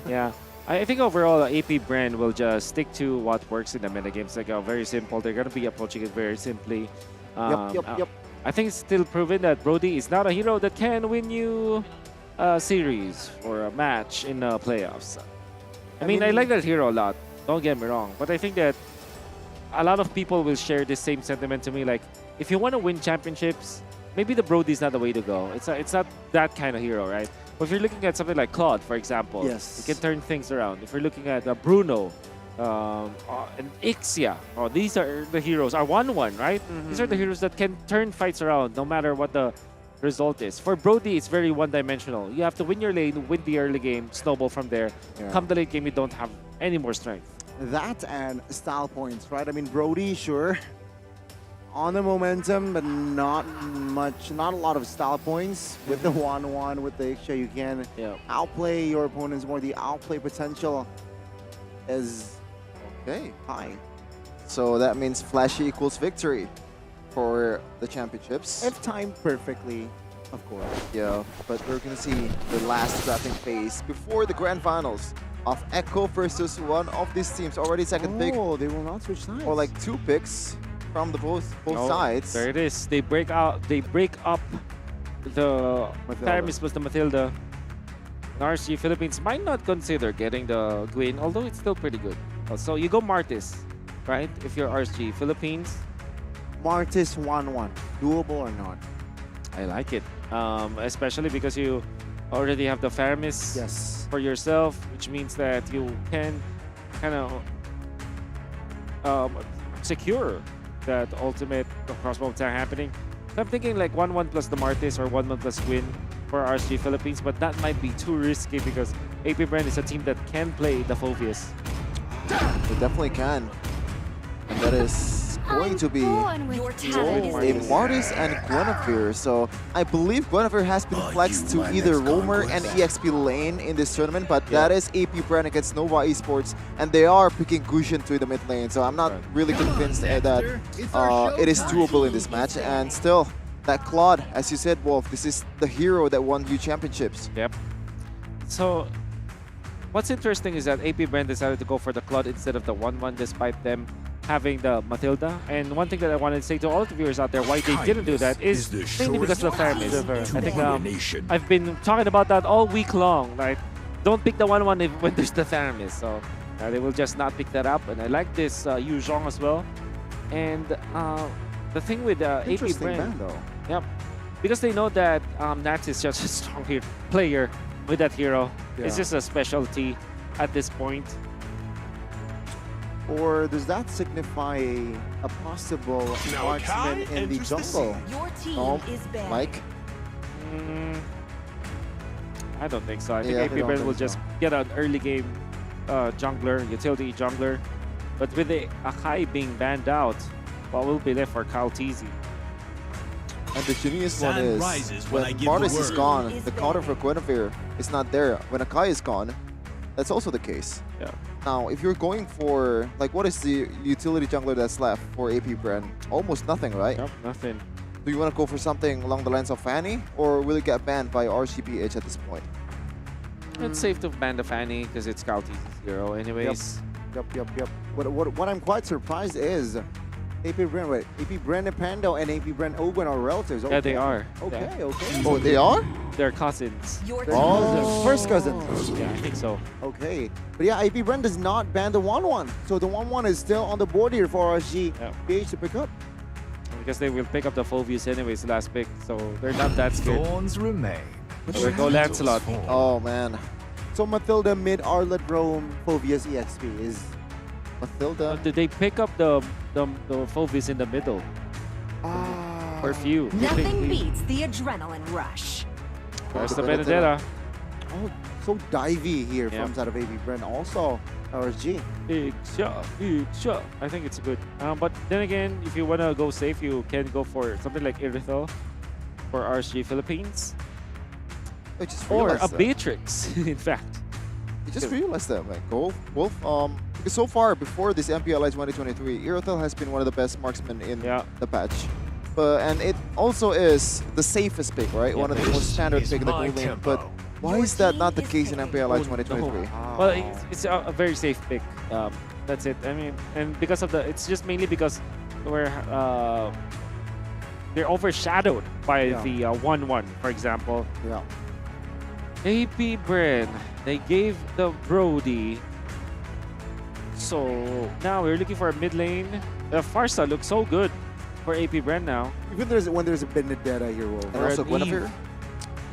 Yeah. I think overall, AP Bren will just stick to what works in the metagames. Like very simple. They're going to be approaching it very simply. Yep. I think it's still proven that Brody is not a hero that can win you a series or a match in the playoffs. I mean, I like that hero a lot. Don't get me wrong. But I think that a lot of people will share the same sentiment to me. Like, if you want to win championships, maybe the Brody is not the way to go. It's not that kind of hero, right? But if you're looking at something like Claude, for example, you can turn things around. If you're looking at Bruno and Ixia, these are the heroes. Are 1-1, right? These are the heroes that can turn fights around no matter what the result is. For Brody, it's very one-dimensional. You have to win your lane, win the early game, snowball from there. Come the late game, you don't have any more strength. That and style points, right? I mean, Brody, sure, on the momentum, but not a lot of style points. With the 1-1, with the Ixia, you can outplay your opponents more. The outplay potential is high. So that means flashy equals victory for the championships. If timed perfectly, of course. Yeah, but we're gonna see the last drafting phase before the grand finals of Echo versus one of these teams. Already second pick. Oh, they will not switch sides. Or like 2 picks from the both sides. There it is. They break up the Paramis plus the Matilda. RSG Philippines might not consider getting the Gwyn, although it's still pretty good. So you go Martis, right? If you're RSG Philippines. Martis 1-1. Doable or not? I like it. Especially because you already have the Paramis for yourself, which means that you can kind of secure that ultimate crossbow attack happening. So I'm thinking like 1-1 plus the Martis or 1-1 plus Gwyn for RSG Philippines, but that might be too risky because AP Bren is a team that can play the Phoveus. They definitely can. And that is going to be a Martis and Guinevere. So I believe Guinevere has been flexed to either Roamer and EXP lane in this tournament, but that is AP Bren against Nova Esports, and they are picking Gushin to the mid lane. So I'm not really convinced that it is doable in this match. And still, that Claude, as you said, Wolf, this is the hero that won you championships. Yep. So what's interesting is that AP Bren decided to go for the Claude instead of the 1-1 despite them having the Matilda. And one thing that I wanted to say to all of the viewers out there why they didn't do that is mainly because of the Paramis. I think I've been talking about that all week long. Like, don't pick the 1-1 when there's the Paramis. So they will just not pick that up. And I like this Yu Zhong as well. And the thing with AP Interesting Bren, ban, though. Yep, because they know that Nats is just a strong player with that hero. It's Yeah. just a specialty at this point. Or does that signify a possible Now, marksman Kai in the enters the jungle? scene. Your team No, is banned. Mike? I don't think so. I think Yeah, I AP don't Bren think will just get an early game jungler, utility jungler. But with the Akai being banned out, what will be left for Kyle Teasy? And the genius one Sun is rises when I when give the Martis is word. gone, the counter for Guinevere is not there. When Akai is gone, that's also the case. Yeah. Now, if you're going for, like, what is the utility jungler that's left for AP Bren? Almost nothing, right? Yep, nothing. Do you want to go for something along the lines of Fanny, or will it get banned by RCPH at this point? It's safe to ban the Fanny because it's Kyle Teasy's hero anyways. Yep. What I'm quite surprised is AP Bren, wait, AP Bren and Pando and AP Bren Ogun are relatives. Yeah, they Okay. are. Okay, Yeah. okay. Oh, they are? They're cousins. Your Oh, they're first cousins. Yeah, I think so. Okay. But yeah, AP Bren does not ban the 1-1. So the 1-1 is still on the board here for RSG PH to pick up. Because they will pick up the Phobius anyways last pick, so they're not that scared. Thorns remain. There go Lancelot. Oh, man. So Matilda mid Arlet Rome Phobius EXP is Matilda. Did they pick up the Phobius in the middle? Or a few? Nothing beats the adrenaline rush. There's the Benedetta. Oh, so divey here Yeah. from side of AP Bren. Also, RSG. Big shot. I think it's good. But then again, if you want to go safe, you can go for something like Irithel for RSG Philippines. I just Or realized a that. Beatrix, in fact. I just realized that, man. Wolf, because so far, before this MPLI 2023, Irithel has been one of the best marksmen in the patch. And it also is the safest pick, right? One of the most standard pick in the my gold lane. tempo. But why is that not the case in MPLI 2023? Well, it's a very safe pick. That's it. I mean, and because of it's just mainly because they're overshadowed by the 1-1, for example. Yeah. AP Bren, they gave the Brody. So now we're looking for a mid lane. The Farsa looks so good for AP Bren now. Even when there's a Benedetta here, Wolf. And Or also an Guinevere. Eve.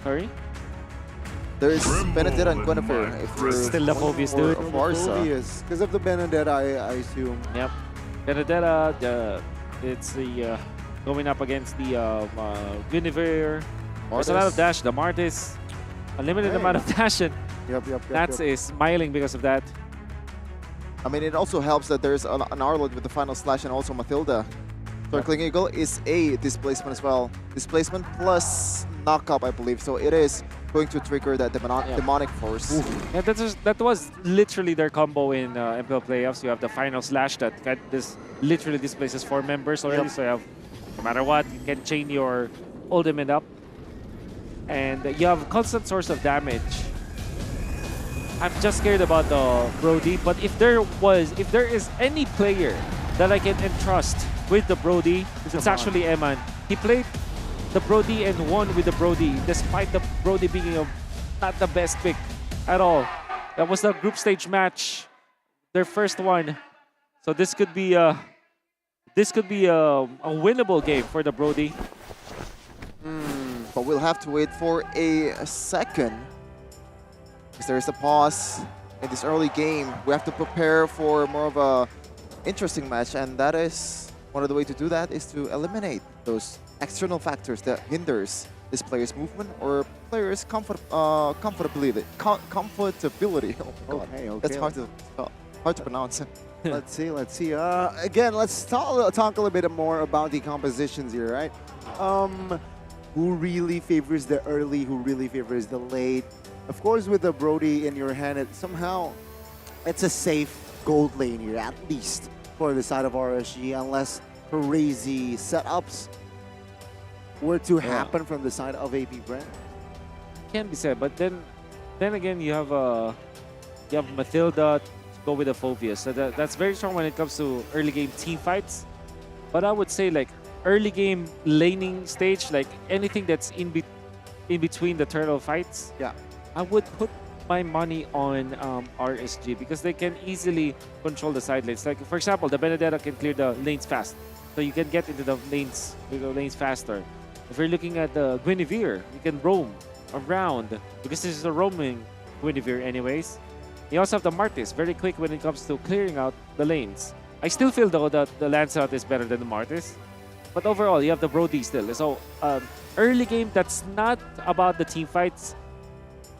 Sorry? There's Benedetta and Guinevere. If you're Still the Phobius, dude. Farsa. Because of the Benedetta, I assume. Yep. Benedetta, it's the going up against the Guinevere. There's a lot of dash. The Martis, a limited amount of dash, and Nats is smiling because of that. I mean, it also helps that there's an Arlot with the final slash and also Matilda. Circling Eagle is a displacement as well. Displacement plus knockup, I believe. So it is going to trigger that demonic force. Yeah, that was literally their combo in MPL playoffs. You have the final slash that literally displaces 4 members already. So you have, no matter what, you can chain your ultimate up. And you have constant source of damage. I'm just scared about the Brody, but if there is any player that I can entrust with the Brody, it's actually Eman. He played the Brody and won with the Brody, despite the Brody being not the best pick at all. That was the group stage match, their first one. So this could be a winnable game for the Brody. But we'll have to wait for a second. Because there is a pause in this early game. We have to prepare for more of a interesting match, and that is one of the way to do that is to eliminate those external factors that hinders this player's movement or player's comfortability. Comfortability. Oh my God. Okay. That's hard to pronounce. Let's see. Again, let's talk a little bit more about the compositions here, right? Who really favors the early? Who really favors the late? Of course, with the Brody in your hand, it's a safe gold lane here, at least for the side of RSG, unless crazy setups were to happen from the side of AP Bren. Can be said, but then again, you have Matilda to go with the Phobius. So that's very strong when it comes to early game team fights. But I would say like early game laning stage, like anything that's in between the turtle fights. Yeah. I would put my money on RSG because they can easily control the side lanes. Like for example, the Benedetta can clear the lanes fast, so you can get into the lanes faster. If you're looking at the Guinevere, you can roam around because this is a roaming Guinevere anyways. You also have the Martis, very quick when it comes to clearing out the lanes. I still feel though that the Lancelot is better than the Martis. But overall, you have the Brody still. So early game, that's not about the team fights.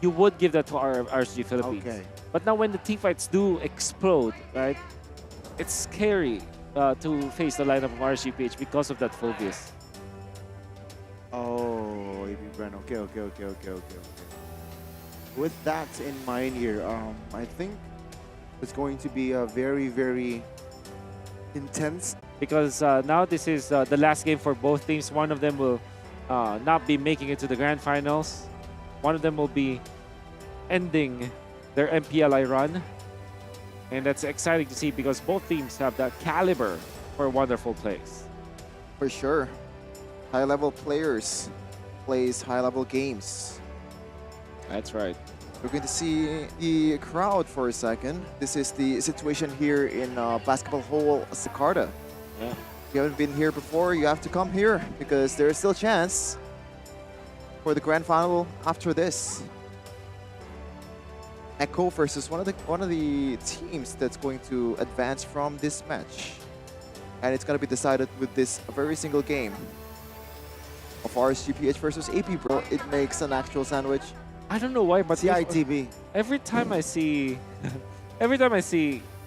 You would give that to our RSG Philippines. Okay. But now when the team fights do explode, right? It's scary to face the lineup of RSG PH because of that Phobius. Oh, AB Bren. Okay. With that in mind here, I think it's going to be a very, very intense. Because now this is the last game for both teams. One of them will not be making it to the grand finals. One of them will be ending their MPLI run. And that's exciting to see because both teams have that caliber for wonderful plays. For sure. High-level players plays high-level games. That's right. We're going to see the crowd for a second. This is the situation here in Basketball Hall Jakarta. Yeah. If you haven't been here before, you have to come here because there is still a chance for the grand final after this. Echo versus one of the teams that's going to advance from this match, and it's going to be decided with this very single game of RSGPH versus AP Bro. It makes an actual sandwich. I don't know why, but CITB. Every time I see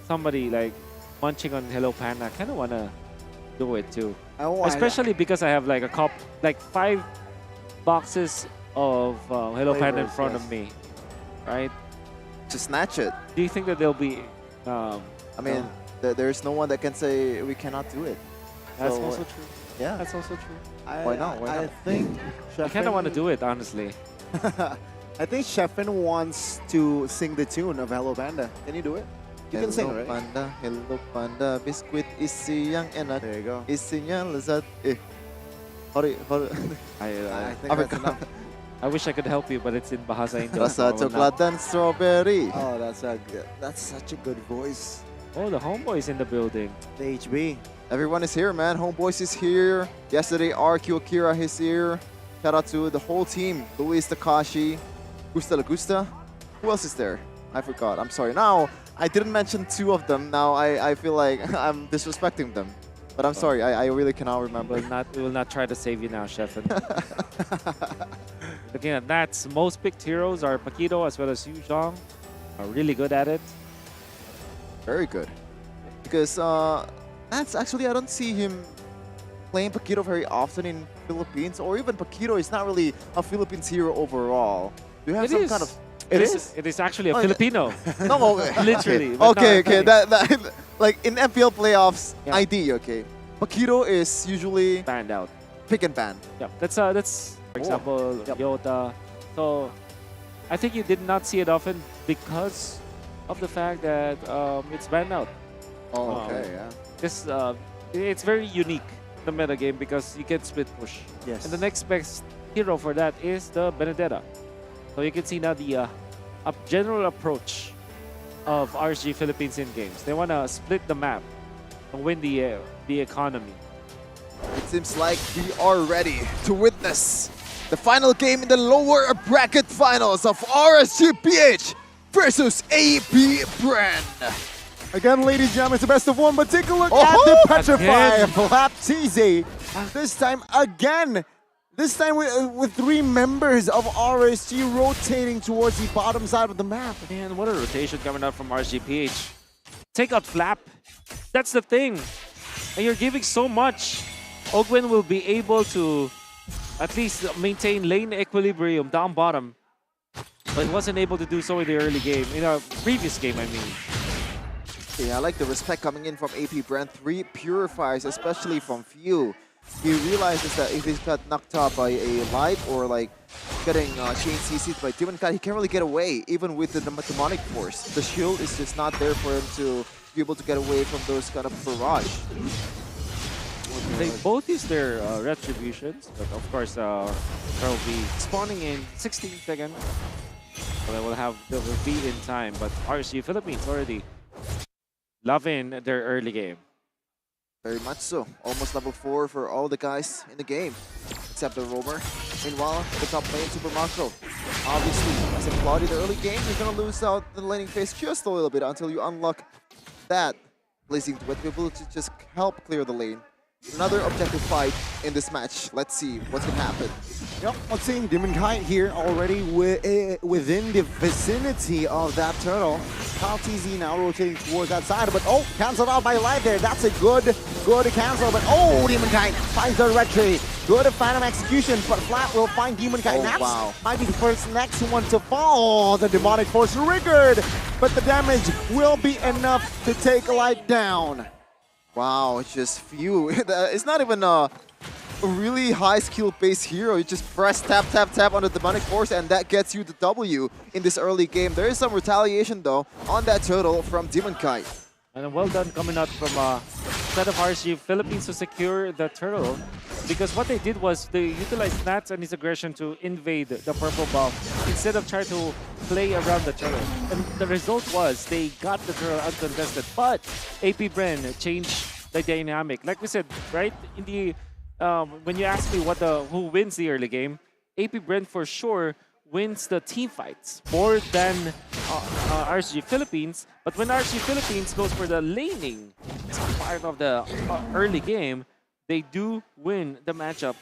somebody like munching on Hello Panda, I kind of wanna do it too. Especially because I have like 5 boxes of Hello Panda in front of me, right? To snatch it. Do you think that they'll be? I mean, there's no one that can say we cannot do it. That's So, also true. Yeah. That's also true. Why not? I think I kind of want to do it, honestly. I think Sheffin wants to sing the tune of Hello Panda. Can you do it? You can sing, right? Hello Panda, biskuit isi yang enak. There you go. Isinya lezat. Sorry. I think that's enough. I wish I could help you, but it's in Bahasa Indo. Rasa coklat dan strawberry. Oh, that's such a good voice. Oh, the homeboy's in the building. The HB. Everyone is here, man. Homeboys is here. Yesterday, RQ Akira is here. Shout out to the whole team. Luis Takashi, Gusta Lagusta. Who else is there? I forgot. I'm sorry. Now, I didn't mention 2 of them. Now, I feel like I'm disrespecting them. But I'm sorry. I really cannot remember. We will not try to save you now, Sheffin. Looking at that, most picked heroes are Paquito as well as Yu Zhang. Are really good at it. Very good. Because that's actually, I don't see him playing Paquito very often in Philippines, or even Paquito is not really a Philippines hero overall. Do you have some kind of... It is? It is actually a Filipino. No, literally. Okay. That, like in MPL playoffs, ID, okay. Paquito is usually... banned out. Pick and ban. Yeah, that's for example, Yota. So I think you did not see it often because of the fact that it's banned out. Oh, okay, yeah. This it's very unique, the meta game, because you can split push. Yes. And the next best hero for that is the Benedetta. So you can see now the general approach of RSG Philippines in games. They want to split the map and win the economy. It seems like we are ready to witness the final game in the lower bracket finals of RSGPH versus AP Bren. Again, ladies and gentlemen, it's the best of 1, but take a look at the Petrify Baptiste. This time again. This time with 3 members of RSG rotating towards the bottom side of the map. Man, what a rotation coming out from RSGPH. Take out Flap. That's the thing. And you're giving so much. Ogwen will be able to at least maintain lane equilibrium down bottom. But wasn't able to do so in the early game. In a previous game, I mean. Yeah, I like the respect coming in from AP Bren. 3 purifiers, especially from Few. He realizes that if he's got knocked out by a light or like getting chain CC'd by Demon God, he can't really get away, even with the demonic force. The shield is just not there for him to be able to get away from those kind of barrage. They both use their retributions, but of course, will be spawning in 16 seconds. Well, they will have the repeat in time, but RSG Philippines already loving their early game. Very much so. Almost level 4 for all the guys in the game, except the roamer. Meanwhile, the top lane, Super Macro. Obviously, as implied in the early game, you're gonna lose out the laning phase just a little bit until you unlock that blazing duet to be able to just help clear the lane. Another objective fight in this match. Let's see what's gonna happen. Yep, let's see. Demon Kite here already within the vicinity of that turtle. Kyle TZ now rotating towards that side, but oh, cancelled out by Light there. That's a good cancel, but oh, Demon Kite finds the retreat. Good Phantom execution, but Flat will find Demon Kite. Oh, That's wow. might be the first next one to fall. The Demonic Force triggered, but the damage will be enough to take Light down. Wow, it's just few. It's not even a really high skill-based hero. You just press tap, tap, tap on the Demonic Force and that gets you the W in this early game. There is some retaliation though on that turtle from Demon Kite. And well done coming out from a set of RSG Philippines to secure the turtle, because what they did was they utilized Nats and his aggression to invade the purple buff instead of trying to play around the turtle. And the result was they got the turtle uncontested, but AP Bren changed the dynamic. Like we said, right, in the when you ask me who wins the early game, AP Bren for sure wins the team fights more than RSG Philippines. But when RSG Philippines goes for the laning as part of the early game, they do win the matchup.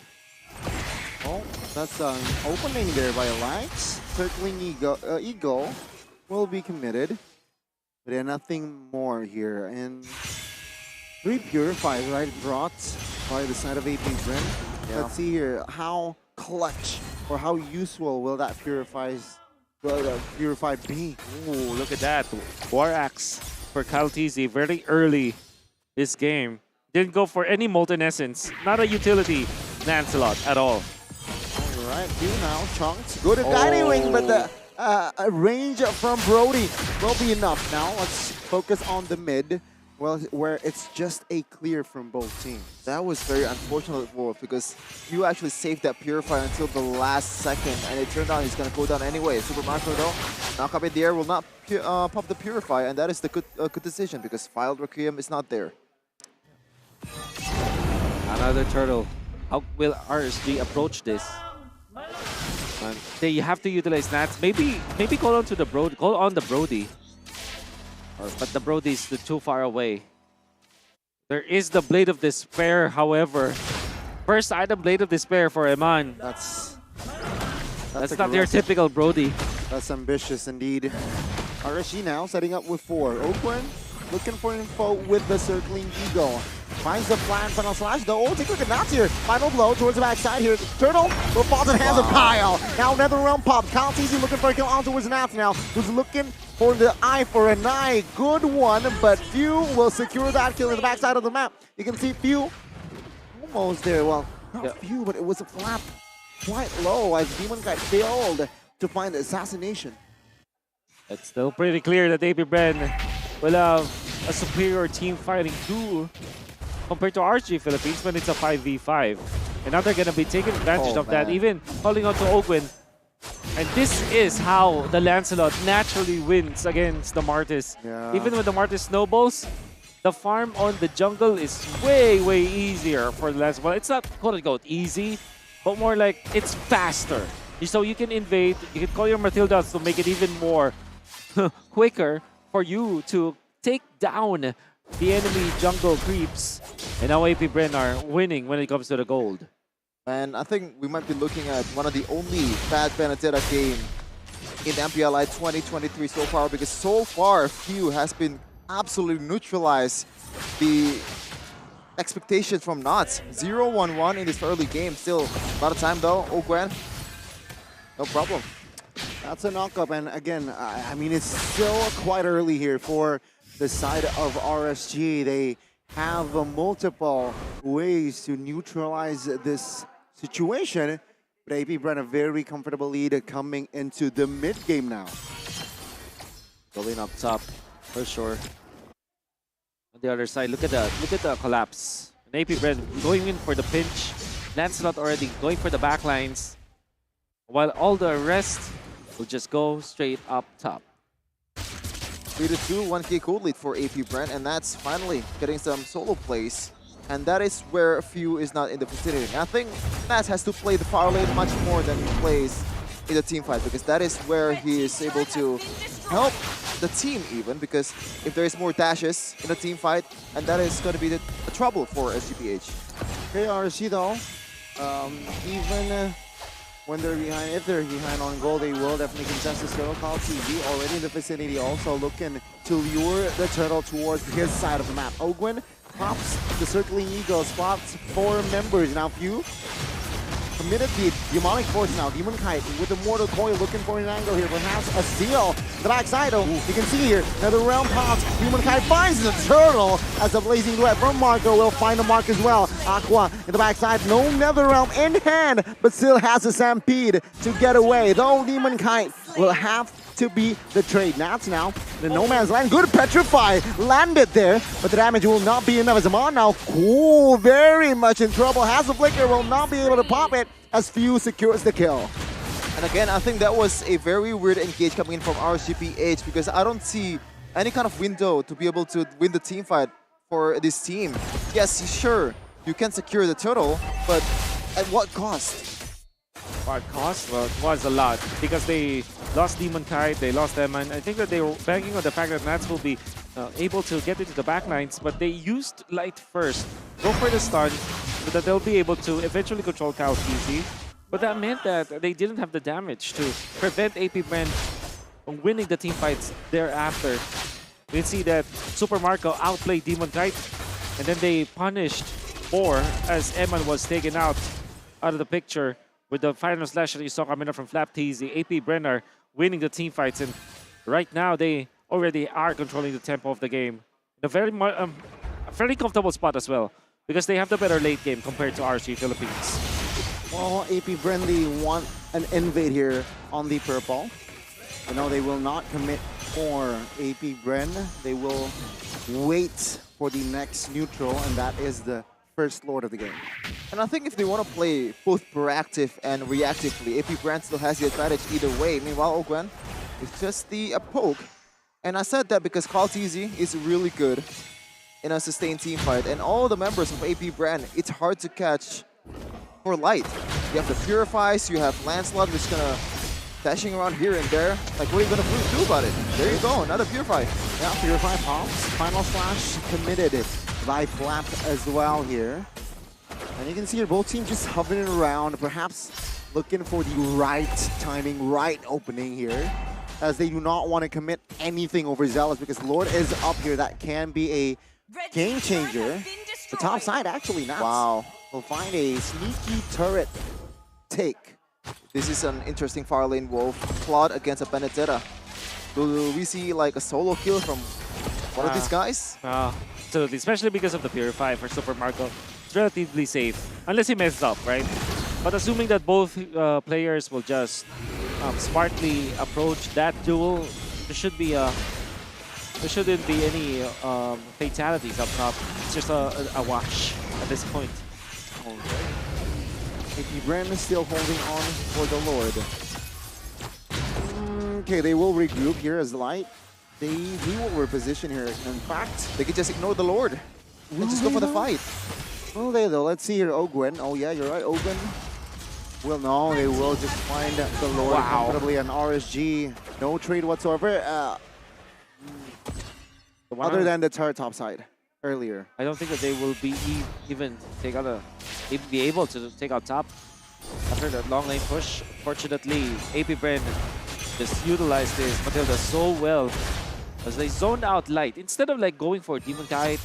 Oh, that's an opening there by Lights. Circling Eagle will be committed. But yeah, nothing more here. And 3 Purifies, right, brought by the side of AP Bren. Yeah. Let's see here, how clutch or how useful will that Purify be? Ooh, look at that. War Axe for Kyle TZ very early this game. Didn't go for any Molten Essence. Not a utility Lancelot at all. All right, two now, Chunks. Good at Guiding Wing, but the range from Brody will be enough. Now let's focus on the mid, well, where it's just a clear from both teams. That was very unfortunate for Wolf because you actually saved that Purify until the last second and it turned out he's going to go down anyway. Super Macro though, knock up in the air will not pop the Purify, and that is the good decision because Filed Requiem is not there. Another turtle. How will RSG approach this? They have to utilize Nats. Maybe call on to the Brody. Call on the Brody. But the Brody is too far away. There is the Blade of Despair, however. First item, Blade of Despair for Eman. That's not your typical Brody. That's ambitious indeed. RSG now setting up with 4. Oakland looking for info with the circling Eagle. Finds the plan, final slash, though. Oh, take a look at Nats here. Final blow towards the backside here. Turtle will fall to the hands of Kyle. Now NetherRealm pop. Kyle TZ looking for a kill on towards Nats now. Who's looking for the eye for an eye. Good one, but Few will secure that kill in the backside of the map. You can see Few almost there. Well, not Few, but it was a flap quite low as Demon Kite failed to find the assassination. It's still pretty clear that AP Bren will have a superior team fighting tool compared to RSG Philippines when it's a 5v5. And now they're going to be taking advantage of that, even calling on to Ogwin. And this is how the Lancelot naturally wins against the Martis. Yeah. Even when the Martis snowballs, the farm on the jungle is way, way easier for the Lancelot. Well, it's not quote-unquote easy, but more like it's faster. So you can invade, you can call your Matildas to make it even more quicker for you to take down the enemy jungle creeps. And now AP Bren are winning when it comes to the gold. And I think we might be looking at one of the only bad Benedetta game in MPLI 2023 so far, because so far Few has been absolutely neutralized the expectations from Knots. 0-1-1 in this early game. Still a lot of time though. Oh, Gwen, no problem. That's a knockup, and again, I mean, it's still quite early here for the side of RSG. They have multiple ways to neutralize this situation, but AP Bren a very comfortable lead coming into the mid game now. Going up top for sure. On the other side, look at the collapse. And AP Bren going in for the pinch. Lancelot already going for the backlines, while all the rest will just go straight up top. 3-2, 1K code lead for AP Bren, and that's finally getting some solo plays. And that is where Few is not in the vicinity. I think Nats has to play the power lane much more than he plays in the team fight, because that is where he is able to help the team even, because if there is more dashes in a team fight, and that is going to be the trouble for SGPH. Okay, RSG though, even when they're behind, if they're behind on goal, they will definitely contest this turtle. Call TV already in the vicinity, also looking to lure the turtle towards his side of the map. Ogwen pops the circling eagle, spots 4 members. Now Few committed the demonic force now. Demon Kite with the mortal coil looking for an angle here. Perhaps a steal. The backside, oh, you can see here. Another round pops. Demon Kite finds the turtle as a blazing duet from Marco will find the mark as well. Aqua in the backside. No nether realm in hand, but still has a stampede to get away. Though Demon Kite will have to be the trade. Nats now, the no man's land. Good petrify landed there, but the damage will not be enough. As Amon now, cool, very much in trouble. Has a flicker, will not be able to pop it as Few secures the kill. And again, I think that was a very weird engage coming in from RSGPH, because I don't see any kind of window to be able to win the team fight for this team. Yes, sure, you can secure the turtle, but at what cost? What cost? Well, it was a lot because they lost Demon Kite, they lost them, and I think that they were banking on the fact that Nats will be able to get into the backlines, but they used Light first, go for the stun, so that they'll be able to eventually control Cal's PC. But that meant that they didn't have the damage to prevent AP Bren from winning the team fights thereafter. We can see that Super Marco outplayed Demon Kite, and then they punished 4 as Eman was taken out of the picture with the final slash that you saw coming up from Flap TZ. AP Bren are winning the team fights, and right now they already are controlling the tempo of the game. In a very comfortable spot as well, because they have the better late game compared to RSG Philippines. Well, AP Bren, they want an invade here on the purple. You know, they will not commit for AP Bren. They will wait for the next neutral, and that is the first lord of the game. And I think if they want to play both proactive and reactively, AP Bren still has the advantage either way. Meanwhile, Ogwen, it's just the poke. And I said that because Call TZ is really good in a sustained team fight, and all the members of AP Bren, it's hard to catch for Light. You have the Purifies, you have Lancelot, who's gonna dashing around here and there. Like, what are you gonna do about it? There you go, another Purify. Yeah, Purify pops. Final Slash committed by Flap as well here. And you can see here both teams just hovering around, perhaps looking for the right timing, right opening here, as they do not want to commit anything over Zealous, because Lord is up here. That can be a game changer. The top side actually not. Wow. Will find a sneaky turret take. This is an interesting far lane wolf plot against a Benedetta. Will we see like a solo kill from one of these guys? So especially because of the Purify for Super Marco, it's relatively safe, unless he messes up, right? But assuming that both players will just smartly approach that duel, there shouldn't be any fatalities up top. It's just a wash at this point. AP Bren is still holding on for the Lord. Okay, they will regroup here as Light. He will reposition here. In fact, they could just ignore the Lord and just go for the fight. Will they though? Let's see here, Ogwen. Oh yeah, you're right, Ogwen. Well, no, they will just find the Lord comfortably on RSG. No trade whatsoever. Other than the turret top side earlier. I don't think that they will be even be able to take out top after that long lane push. Fortunately, AP Bren just utilized this Matilda so well as they zoned out Light. Instead of like going for Demon Kite,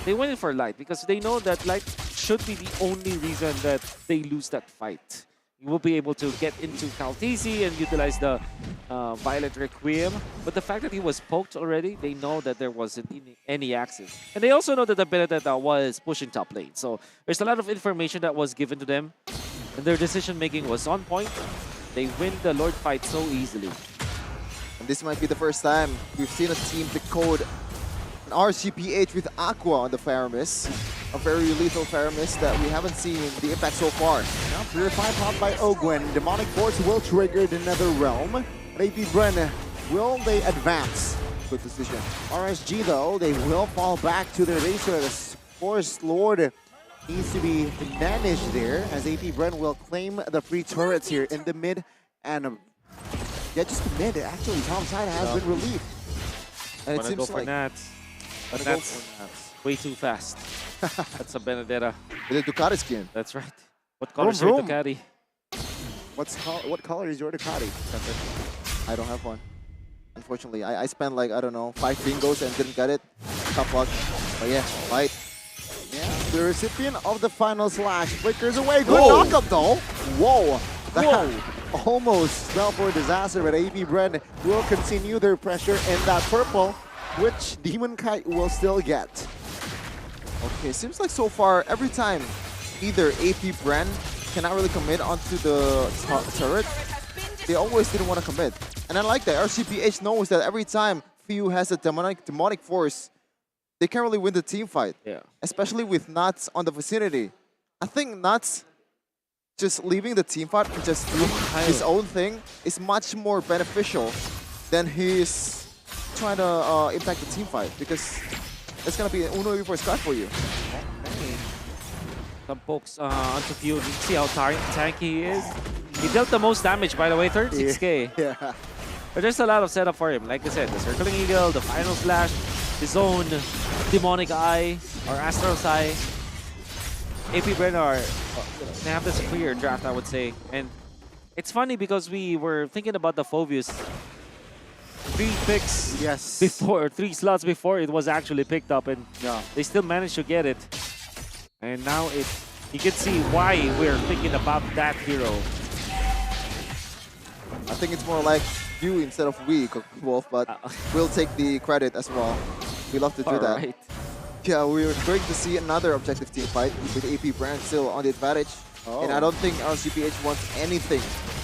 they went in for Light because they know that Light should be the only reason that they lose that fight. You will be able to get into Kaltisi and utilize the Violet Requiem. But the fact that he was poked already, they know that there wasn't any access. And they also know that the Benedetta was pushing top lane. So there's a lot of information that was given to them. And their decision-making was on point. They win the Lord fight so easily. And this might be the first time we've seen a team decode an RCPH with Aqua on the Faramis. A very lethal Faramis that we haven't seen the impact so far. Now Purify popped by Ogwen. Demonic Force will trigger the Nether Realm. But AP Bren, will they advance? Good decision. RSG though, they will fall back to their racer. The Forest Lord needs to be managed there as AP Bren will claim the free turrets here in the mid. And yeah, just the mid. Actually, Tom's side has been relieved. And it seems like Nats. But that's way too fast. That's a Benedetta. With the Ducati skin. That's right. What color is your Ducati? What color is your Ducati? I don't have one. Unfortunately, I spent like, I don't know, 5 bingos and didn't get it. Tough luck. But yeah, light. Yeah, the recipient of the final slash flickers away. Good knockup though. Whoa. That almost spell for disaster, but AP Bren will continue their pressure in that purple, which Demon Kite will still get. Okay, seems like so far, every time either AP Bren cannot really commit onto the turret, they always didn't want to commit. And I like that. RCPH knows that every time Few has a demonic force, they can't really win the team fight. Yeah. Especially with Nuts on the vicinity. I think Nuts just leaving the team fight and just doing his own thing is much more beneficial than his trying to impact the team fight, because it's gonna be an Uno before Scott for you. Some pokes onto Few. See how tanky he is. He dealt the most damage, by the way, 36k. Yeah. But there's a lot of setup for him. Like I said, the Circling Eagle, the Final Slash, his own Demonic Eye, or Astral's Eye. AP Bren they have this clear draft, I would say. And it's funny because we were thinking about the Phobius 3 picks before, 3 slots before it was actually picked up, and they still managed to get it. And now you can see why we're thinking about that hero. I think it's more like you instead of we, Wolf, but we'll take the credit as well. We love to do that. Right. Yeah, we're going to see another objective team fight with AP Bren still on the advantage. And I don't think RCPH wants anything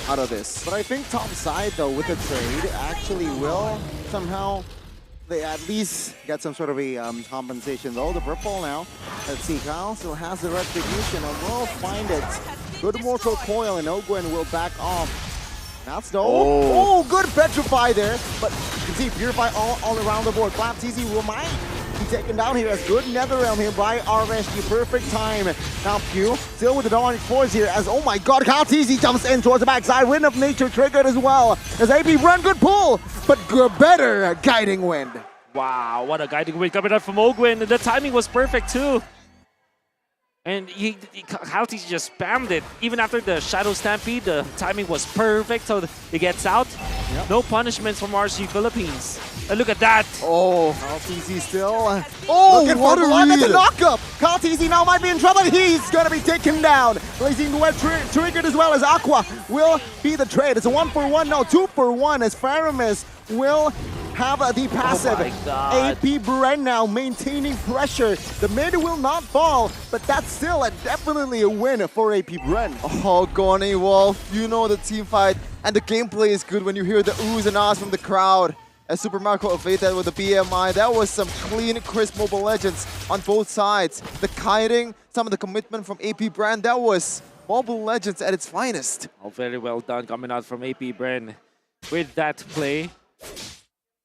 out of this. But I think top side, though, with the trade, actually will somehow they at least get some sort of a compensation, though. The purple now. Let's see, Kyle still has the retribution and will find it. Good mortal coil, and Ogwen will back off. That's the good petrify there, but you can see purify all around the board. Clap TZ will might be taken down here as good Netherrealm here by RSG. Perfect time. Now Q still with the demonic force here as, oh my god, Kyle TZ jumps in towards the backside. Wind of Nature triggered as well as AP Bren, good pull, but better guiding wind. Wow, what a guiding wind coming out from Ogwen. The timing was perfect too. And Kyle TZ just spammed it. Even after the Shadow Stampede, the timing was perfect, so it gets out. No punishments from RC Philippines. And look at that. Kyle TZ still. Looking for the one at the knockup. Kyle TZ now might be in trouble. He's going to be taken down. Blazing the Web triggered as well as Aqua will be the trade. It's a 1-for-1, no, 2-for-1 as Faramis will have the passive. AP Bren now maintaining pressure. The mid will not fall, but that's still definitely a win for AP Bren. Oh, Goni Wolf, you know the team fight and the gameplay is good when you hear the oohs and ahs from the crowd. As Super Marco evaded with the BMI, that was some clean, crisp Mobile Legends on both sides. The kiting, some of the commitment from AP Bren, that was Mobile Legends at its finest. Oh, very well done coming out from AP Bren with that play.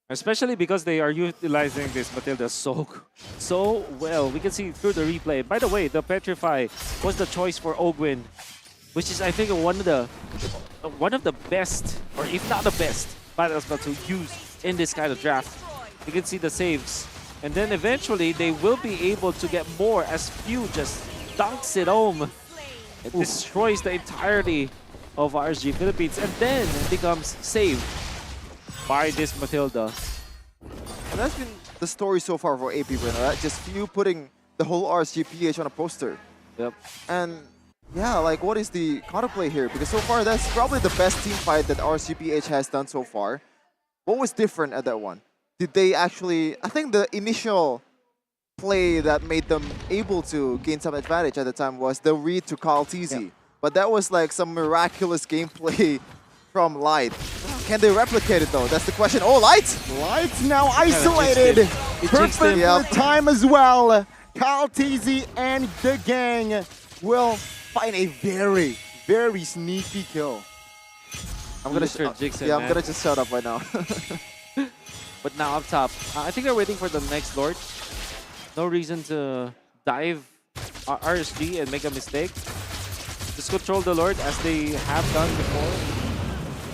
Especially because they are utilizing this Matilda so well. We can see through the replay. By the way, the Petrify was the choice for Ogwen, which is, I think, one of the best, or if not the best, battle spell to use in this kind of draft. You can see the saves. And then eventually, they will be able to get more as Few just dunks it home. It destroys the entirety of RSG Philippines and then becomes saved by this Matilda. And that's been the story so far for AP Bren, right? Just Few putting the whole RSGPH on a poster. Yep. And yeah, like what is the counterplay here? Because so far that's probably the best team fight that RSGPH has done so far. What was different at that one? Did they actually, I think the initial play that made them able to gain some advantage at the time was the read to Kyle TZ. Yep. But that was like some miraculous gameplay from Light. Can they replicate it though? That's the question. Oh, Light! Light now isolated. Perfect time as well. Kyle TZ and the gang will find a very, very sneaky kill. I'm gonna Mr. Jigsaw, yeah, I'm man. gonna just shut up right now. But now up top, I think they're waiting for the next Lord. No reason to dive RSG and make a mistake. Just control the Lord as they have done before.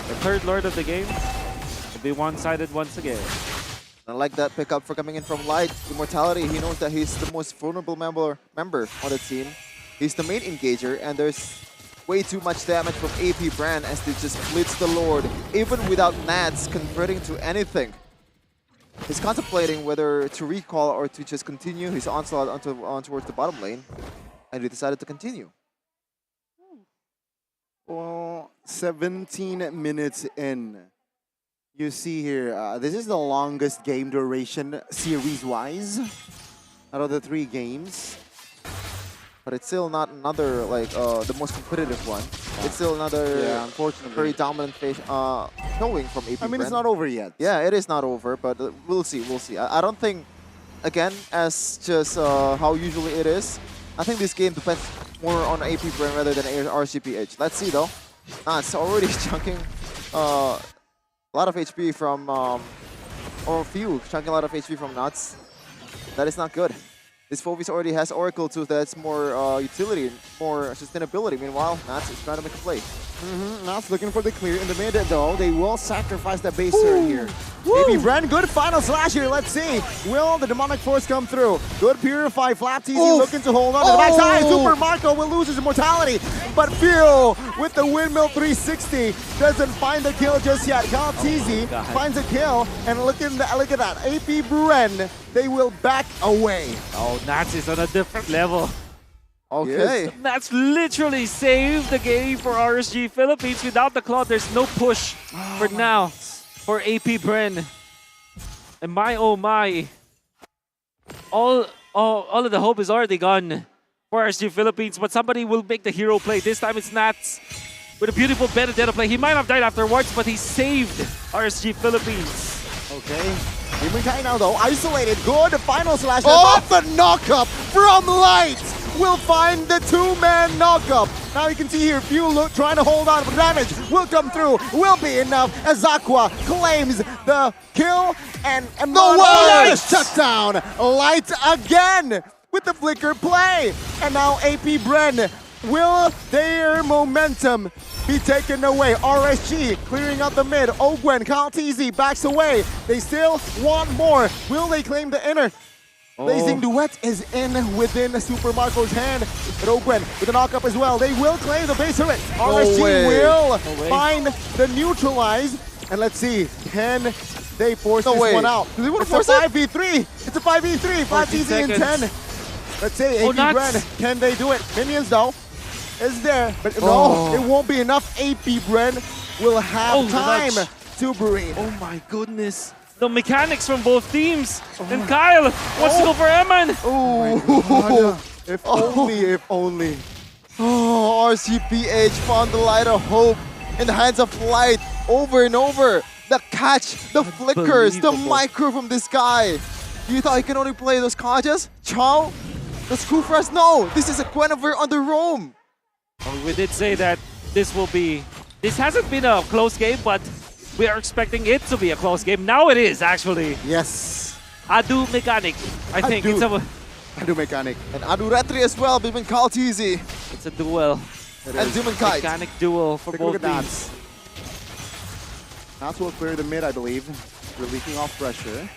The third Lord of the game will be one-sided once again. I like that pickup for coming in from Light. Immortality, he knows that he's the most vulnerable member on the team. He's the main engager, and there's way too much damage from AP Bren as they just blitz the Lord, even without Nats converting to anything. He's contemplating whether to recall or to just continue his onslaught on towards the bottom lane, and he decided to continue. Well, 17 minutes in. You see here, this is the longest game duration series-wise out of the 3 games. But it's still not another, like, the most competitive one. It's still another, unfortunately, very dominant showing from AP I mean, Bren. it's not over yet. Yeah, it is not over, but we'll see, we'll see. I don't think, again, as just how usually it is, I think this game depends more on AP Bren rather than RCPH. Let's see, though. It's already chunking a lot of HP from, or a few, chunking a lot of HP from Nuts. That is not good. This Fovies already has Oracle too, that's more utility, more sustainability. Meanwhile, Nats is trying to make a play. Nats looking for the clear in the mid though. They will sacrifice the base turret here. Maybe Bren, good final slash here. Let's see. Will the demonic force come through? Good purify. Flap TZ looking to hold on to the backside. Super Marco will lose his immortality. But Phil with the windmill 360 doesn't find the kill just yet. Cal TZ finds a kill. And look at that. AP Bren, they will back away. Oh, Nats is on a different level. Okay. Yes. Nats literally saved the game for RSG Philippines. Without the Claw, there's no push for now for AP Bren. And my oh my, all of the hope is already gone for RSG Philippines, but somebody will make the hero play. This time it's Nats with a beautiful Benedetta play. He might have died afterwards, but he saved RSG Philippines. Okay. Humankind now though, isolated. Good final slash. Oh, the knockup from Light will find the 2-man knockup. Now you can see here, Few trying to hold on, but damage will come through. Will be enough as Aqua claims the kill and Amon shut down. Light again with the flicker play. And now AP Bren, will their momentum be taken away? RSG clearing out the mid. Ogwen, Kyle TZ backs away. They still want more. Will they claim the inner? Blazing Duet is in within Super Marco's hand. But Ogwen with a knockup as well. They will claim the base turret. RSG will find the neutralize. And let's see, can they force this one out? Do they want to force it? 5v3. It's a 5v3. 5TZ in 10. Let's say AP Bren, can they do it? Minions though is there, but no, it won't be enough. AP Bren will have time to breathe. Oh my goodness. The mechanics from both teams. And Kyle wants to go for Eman. If only, if only. Oh, RCPH found the light of hope in the hands of Light over and over. The catch, the flickers, the micro from this guy. You thought he can only play those Kajas? Chow? That's cool for us? No, this is a Guinevere on the roam. We did say that this hasn't been a close game, but we are expecting it to be a close game. Now it is, actually. Yes. Adu mechanic, I think. It's a Adu mechanic. And Adu Retri as well, even Kyle TZ. It's a duel. And Demon Kite. Mechanic duel for both teams. Nats will clear the mid, I believe. Relieving off pressure.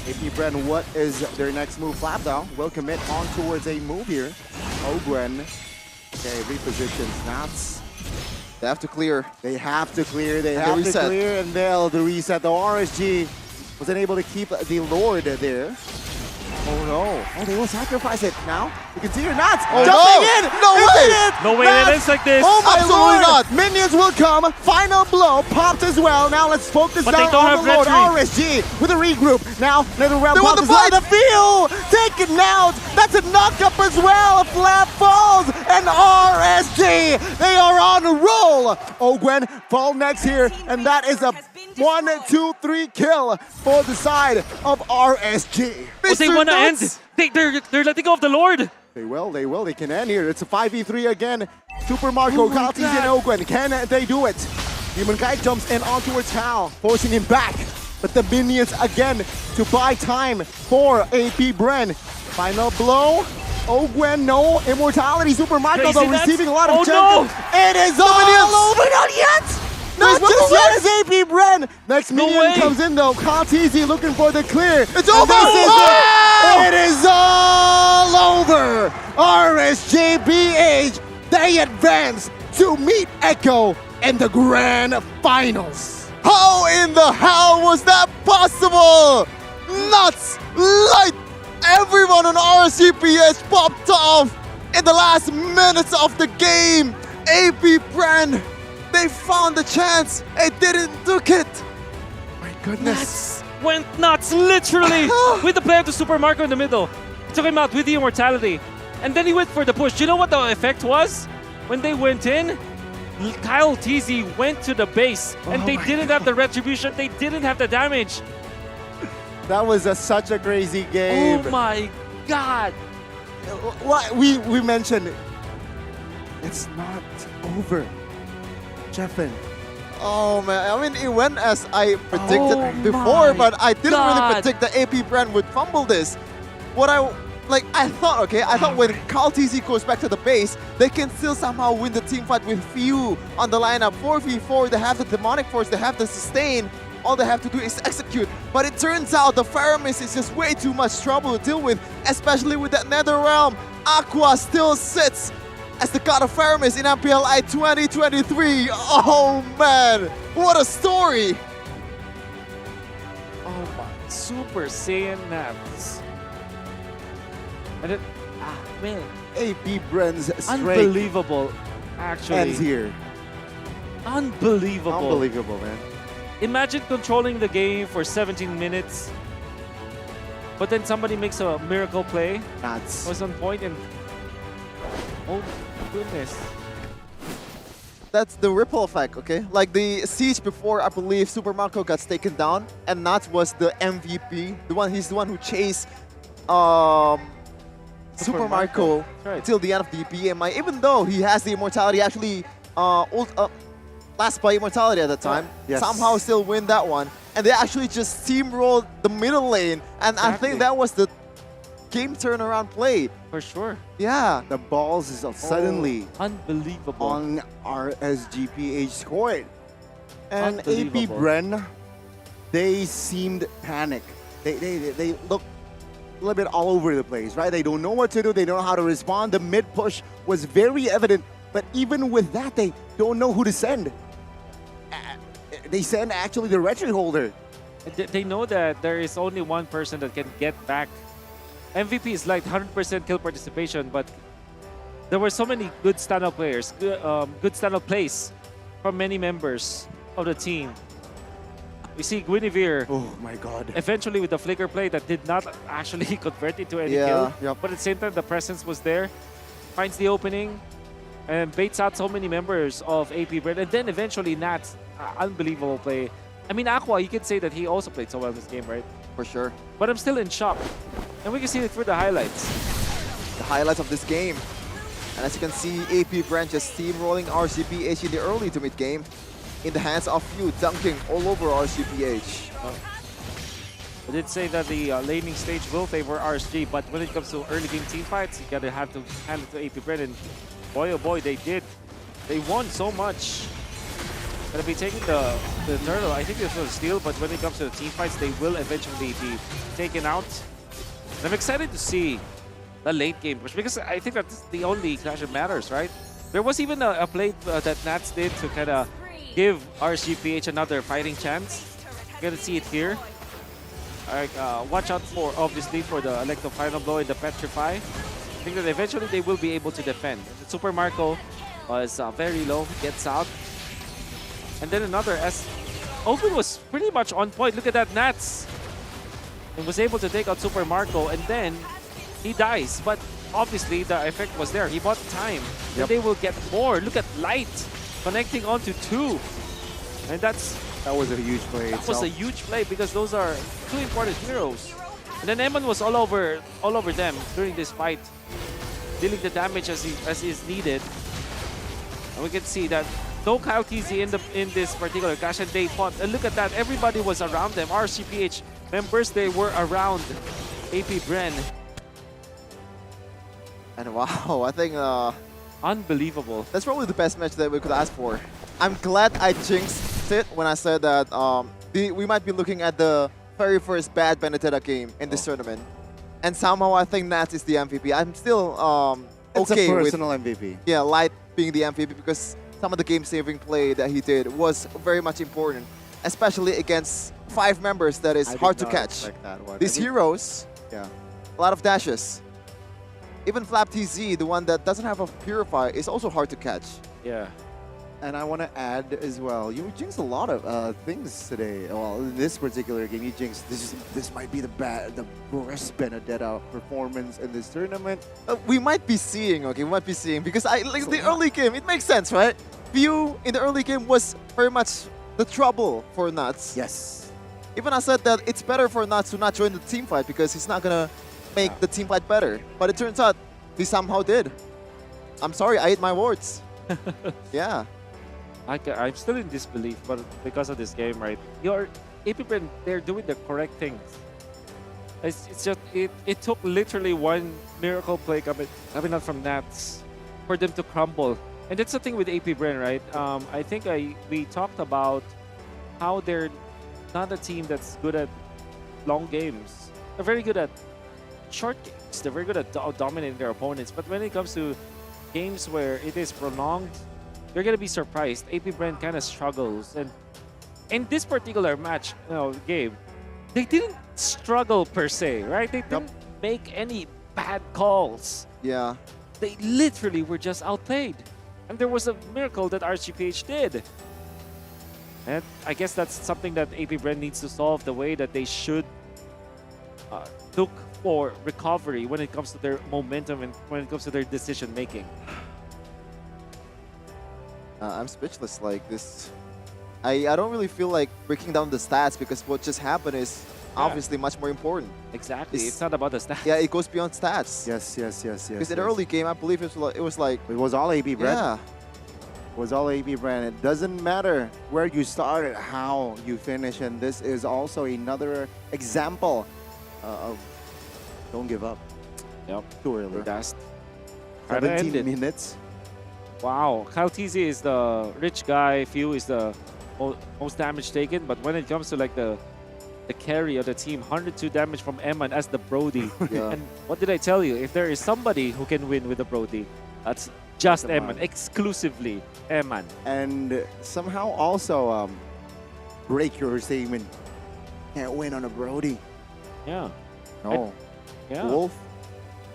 AP Bren, what is their next move? Flap down will commit on towards a move here. Ogwen. Okay, repositions. Nats. They have to clear. They have to clear. They have to clear, and they'll reset. The RSG was unable to keep the Lord there. Oh no. Oh, they will sacrifice it now. You can see here, Nats jumping in. No way. No way it ends like this. Oh my Absolutely Lord. not. Minions will come. Final blow popped as well. Now let's focus down on the Lord. RSG with a regroup. Now NetherRealm popped as well. The field taken out. That's a knockup as well. Flap falls and RSG. They are on a roll. Ogwen fall next here, and that is a 1, 2, 3 kill for the side of RSG. Oh, they want to end. They're letting go of the Lord. They will. They can end here. It's a 5v3 again. Super Marco, Kyle TZ, and Ogwen. Can they do it? Humankind jumps in on towards Hal, forcing him back. But the minions again to buy time for AP Bren. Final blow. Oh, Gwen, no. Immortality. Super Marco, though, receiving a lot of gems. It is all over. Not yet. Not just yet as AP Bren. Next minion comes in, though. Easy looking for the clear. It's over. It is all over. RSGPH, they advance to meet Echo in the grand finals. How in the hell was that possible? Nuts! Light! Everyone on RSGPH popped off in the last minutes of the game. AP Bren, they found the chance. They didn't took it. My goodness. Went nuts, literally, with the play of the Super Marco in the middle. Took him out with the immortality. And then he went for the push. Do you know what the effect was? When they went in, Kyle TZ went to the base, and they didn't have the retribution, they didn't have the damage. That was such a crazy game. Oh my god. We mentioned it's not over. Jeffin. Oh man, I mean it went as I predicted before, but I didn't really predict that AP Bren would fumble this. What I thought when Carl TZ goes back to the base, they can still somehow win the team fight with few on the lineup. 4v4, they have the Demonic Force, they have the sustain. All they have to do is execute. But it turns out the Faramis is just way too much trouble to deal with, especially with that Nether Realm. Aqua still sits as the god of Faramis in MPLI 2023. Oh man, what a story! Oh my, Super Saiyan Naps. And it, man. AP Bren's streak unbelievable, actually. ends here. Unbelievable. Unbelievable, man. Imagine controlling the game for 17 minutes, but then somebody makes a miracle play. Was on point and oh goodness. That's the ripple effect, okay? Like the siege before, I believe Super Marco got taken down, and Nats was the MVP. He's the one who chased Super Marco till the end of the BMI. Even though he has the immortality, actually last by immortality at the time, somehow still win that one. And they actually just steamrolled the middle lane, and I think that was the game turnaround play. For sure. Yeah. The balls is suddenly unbelievable on RSGPH court. And AP Bren, they seemed panicked. They look a little bit all over the place, right? They don't know what to do. They don't know how to respond. The mid push was very evident, but even with that, they don't know who to send. They send actually the retry holder. They know that there is only one person that can get back. MVP is like 100% kill participation, but there were so many good standout players, good standout plays from many members of the team. We see Guinevere. Oh my god. Eventually with the flicker play that did not actually convert into any kill. But at the same time, the presence was there. Finds the opening and baits out so many members of AP Bren. And then eventually Nats, unbelievable play. I mean, Aqua, you could say that he also played so well in this game, right? For sure. But I'm still in shock. And we can see it through the highlights. The highlights of this game. And as you can see, AP Bren just steamrolling RCPH in the early to mid game. In the hands of Few, dunking all over RCPH. I did say that the laning stage will favor RSG, but when it comes to early game team fights, you gotta have to hand it to AP Bren. And boy, oh boy, they did. They won so much. Gonna be taking the turtle. I think this was a steal, but when it comes to the team fights, they will eventually be taken out. And I'm excited to see the late game push because I think that's the only clash that matters, right? There was even a play that Nats did to kind of give RSGPH another fighting chance. You're gonna see it here. Alright, watch out for obviously for the Electro Final Blow and the Petrify. I think that eventually they will be able to defend. The Super Marco was very low, gets out. And then another S. Open was pretty much on point. Look at that, Nats. And was able to take out Super Marco, and then he dies. But obviously the effect was there. He bought time. And they will get more. Look at Light connecting onto 2. And that was a huge play. That was a huge play because those are 2 important heroes. And then Eman was all over them during this fight, dealing the damage as is needed. And we can see that no Kyle TZ in this particular clash, and they fought. And look at that, everybody was around them. RCPH members, they were around AP Bren. And wow, I think unbelievable. That's probably the best match that we could ask for. I'm glad I jinxed it when I said that we might be looking at the very first bad Benedetta game in this tournament. And somehow I think Nats is the MVP. I'm still It's okay a with personal MVP. Yeah, Light being the MVP because some of the game-saving play that he did was very much important, especially against 5 members that is I did hard to not catch. expect that one. These I did- heroes, Yeah. a lot of dashes. Even Flap TZ, the one that doesn't have a Purify, is also hard to catch. Yeah. And I want to add as well, you jinxed a lot of things today. Well, in this particular game, you jinxed this might be the worst Benedetta performance in this tournament. We might be seeing, okay, we might be seeing because the early game, it makes sense, right? View in the early game was very much the trouble for Nuts. Yes. Even I said that it's better for Nuts to not join the team fight because he's not gonna make the team fight better. But it turns out he somehow did. I'm sorry, I ate my words. Yeah. I'm still in disbelief, but because of this game, right? Your AP Bren, they're doing the correct things. It's just it took literally one miracle play coming out from Nats for them to crumble, and that's the thing with AP Bren, right? I think we talked about how they're not a team that's good at long games. They're very good at short games. They're very good at dominating their opponents, but when it comes to games where it is prolonged, you're gonna be surprised. AP Bren kind of struggles, and in this particular match, game, they didn't struggle per se, right? They didn't make any bad calls. Yeah. They literally were just outplayed, and there was a miracle that RGPH did. And I guess that's something that AP Bren needs to solve, the way that they should look for recovery when it comes to their momentum and when it comes to their decision making. I'm speechless. Like this, I don't really feel like breaking down the stats because what just happened is obviously much more important. Exactly, it's not about the stats. Yeah, it goes beyond stats. Yes. Because in the early game, I believe it was like it was all AP Bren. Yeah. It was all AP Bren. It doesn't matter where you started, how you finish, and this is also another example of don't give up. Yep. Too early. That's 17 minutes. Wow, Kyle TZ is the rich guy, Few is the most damage taken, but when it comes to like the carry of the team, 102 damage from Eman as the Brody. Yeah. And what did I tell you? If there is somebody who can win with the Brody, that's just Eman, exclusively Eman. And somehow also break your statement. Can't win on a Brody. Yeah. No. Yeah. Wolf,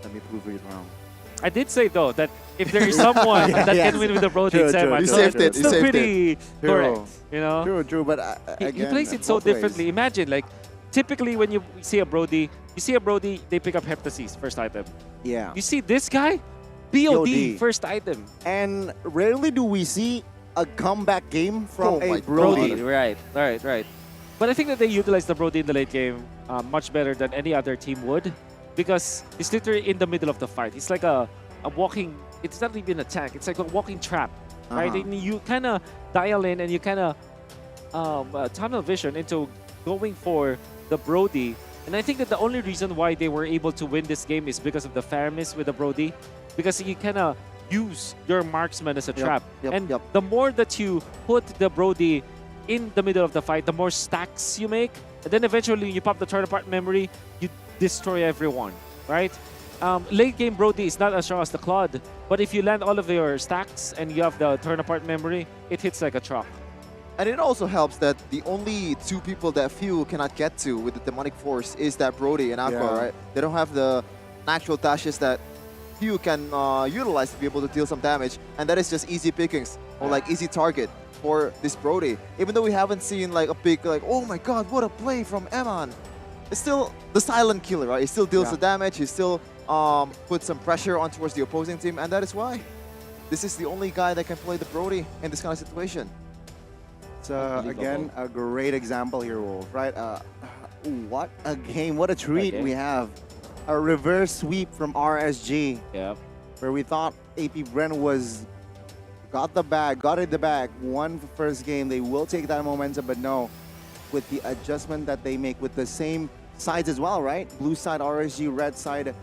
let me prove you wrong. I did say though that if there is someone that can win with the Brody, it's Eman. You So saved it's it. You still saved pretty it. correct, you know? True, but He again, plays it so both ways. differently. Imagine, like, typically when you see a Brody, they pick up Heptasis, first item. Yeah. You see this guy, BOD, first item. And rarely do we see a comeback game from a Brody. Brody. Right. But I think that they utilize the Brody in the late game much better than any other team would, because he's literally in the middle of the fight. It's like a walking, it's not even a tank, it's like a walking trap, right? And you kind of dial in and you kind of tunnel vision into going for the Brody. And I think that the only reason why they were able to win this game is because of the fairness with the Brody, because you kind of use your marksman as a trap. The more that you put the Brody in the middle of the fight, the more stacks you make, and then eventually you pop the turn apart memory, you destroy everyone, right? Late game Brody is not as strong as the Claude, but if you land all of your stacks and you have the turn apart memory, it hits like a truck. And it also helps that the only 2 people that Few cannot get to with the Demonic Force is that Brody and Aqua, right? They don't have the natural dashes that Few can utilize to be able to deal some damage, and that is just easy pickings or like easy target for this Brody. Even though we haven't seen like a big like, oh my god, what a play from Eman. It's still the silent killer, right? He still deals the damage, he still puts some pressure on towards the opposing team, and that is why this is the only guy that can play the Brody in this kind of situation. It's again a great example here, Wolf, right? What a game, what a treat we have. A reverse sweep from RSG. Yep. Where we thought AP Bren was got the bag, got in the bag, won the first game. They will take that momentum, but no, with the adjustment that they make with the same sides as well, right? Blue side RSG, red side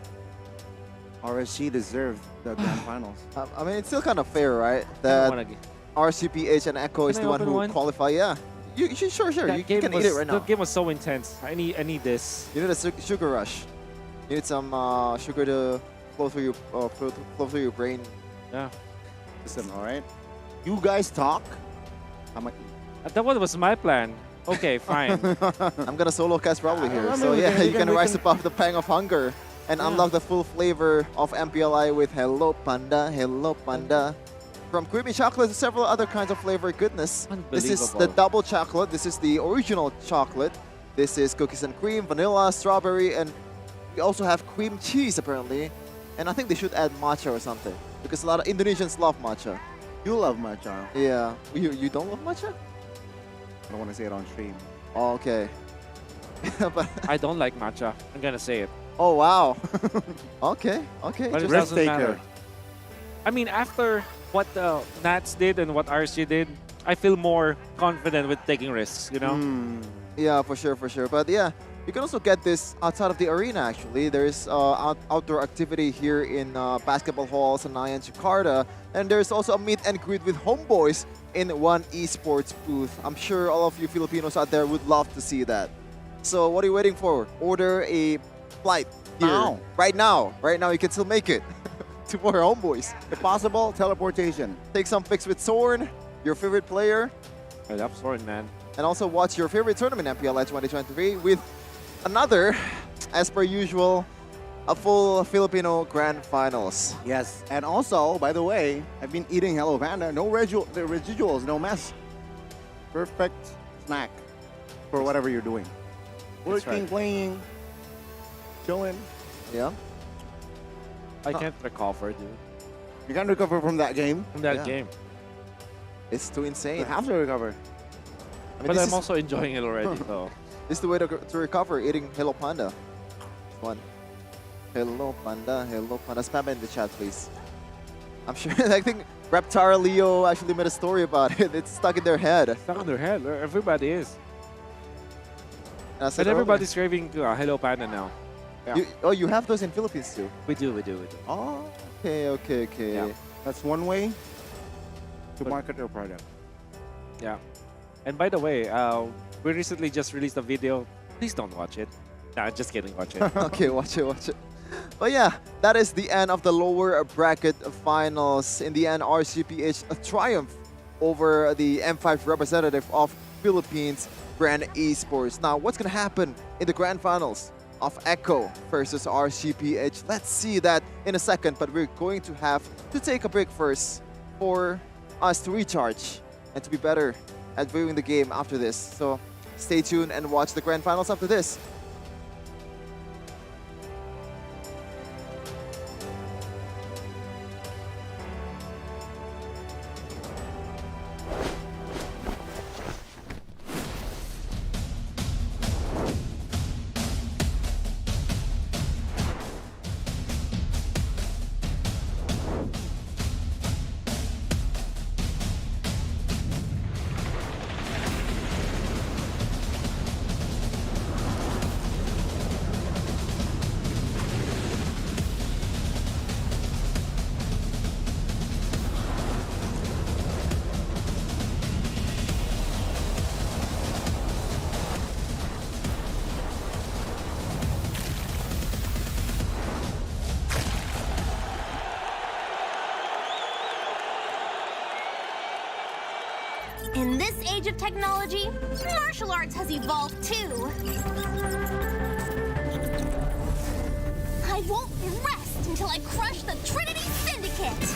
RSG deserved the grand finals. I mean, it's still kind of fair, right? That RCPH and Echo is Can the I one open who one? qualify. Yeah, you sure. That You game can was, eat it right now. That game was so intense. I need this. You need a sugar rush. You need some sugar to flow through your brain. Yeah. Listen, all right. You guys talk. That one was my plan. Okay, fine. I'm gonna solo cast probably here. I mean, So we yeah, can- you can rise above the pang of hunger and unlock the full flavor of MPLI with Hello Panda, Hello Panda. From creamy chocolate to several other kinds of flavor goodness. This is the Unbelievable. double chocolate. This is the original chocolate. This is cookies and cream, vanilla, strawberry, and we also have cream cheese apparently. And I think they should add matcha or something because a lot of Indonesians love matcha. You love matcha. Yeah. You don't love matcha? I don't want to say it on stream. Oh, okay. But I don't like matcha. I'm gonna say it. oh wow. Okay. But it Just- doesn't matter. I mean, after what Nats did and what RSG did, I feel more confident with taking risks, you know? Yeah, for sure. But yeah, you can also get this outside of the arena, actually. There's outdoor activity here in Basketball Hall, Senayan, Jakarta. And there's also a meet and greet with homeboys in one esports booth. I'm sure all of you Filipinos out there would love to see that. So what are you waiting for? Order a flight here. Now. Right now. Right now, you can still make it to more homeboys. If possible, teleportation. Take some pics with Sorn, your favorite player. I love Soren, man. And also watch your favorite tournament, MPLI 2023, with another, as per usual, a full Filipino Grand Finals. Yes, and also, by the way, I've been eating Hello Panda. No residuals, no mess. Perfect snack for whatever you're doing. That's Working, right. playing, chilling. Yeah. I can't recover, dude. You can't recover from that game. From that Yeah. game. It's too insane. You have to recover. I mean, But this I'm is- also enjoying it already, so. This is the way to recover, eating Hello Panda. One. Hello Panda, Hello Panda. Spam it in the chat, please. I'm sure, I think Reptara Leo actually made a story about it. It's stuck in their head. Stuck in their head. Everybody is. And I said And earlier, everybody's craving Hello Panda now. Yeah. you have those in Philippines too? We do. Oh, okay. Yeah. That's one way to market your product. Yeah. And by the way, we recently just released a video. Please don't watch it. Nah, just kidding. Watch it. Okay, watch it. But yeah, that is the end of the lower bracket finals. In the end, RCPH a triumph over the M5 representative of Philippines, Bren Esports. Now, what's going to happen in the grand finals of Echo versus RCPH? Let's see that in a second, but we're going to have to take a break first for us to recharge and to be better at viewing the game after this. So stay tuned and watch the grand finals after this. In this age of technology, martial arts has evolved too. I won't rest until I crush the Trinity Syndicate.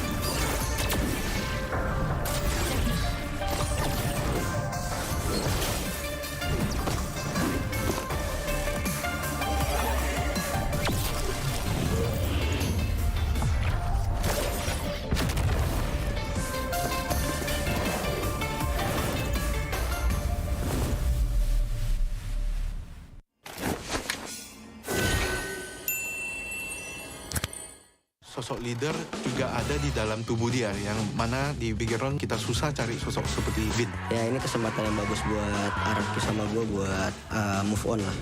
sosok leader juga ada di dalam tubuh dia, yang mana di bigger round kita susah cari sosok seperti Vin. Ya ini kesempatan yang bagus buat Arab sama gue buat move on lah.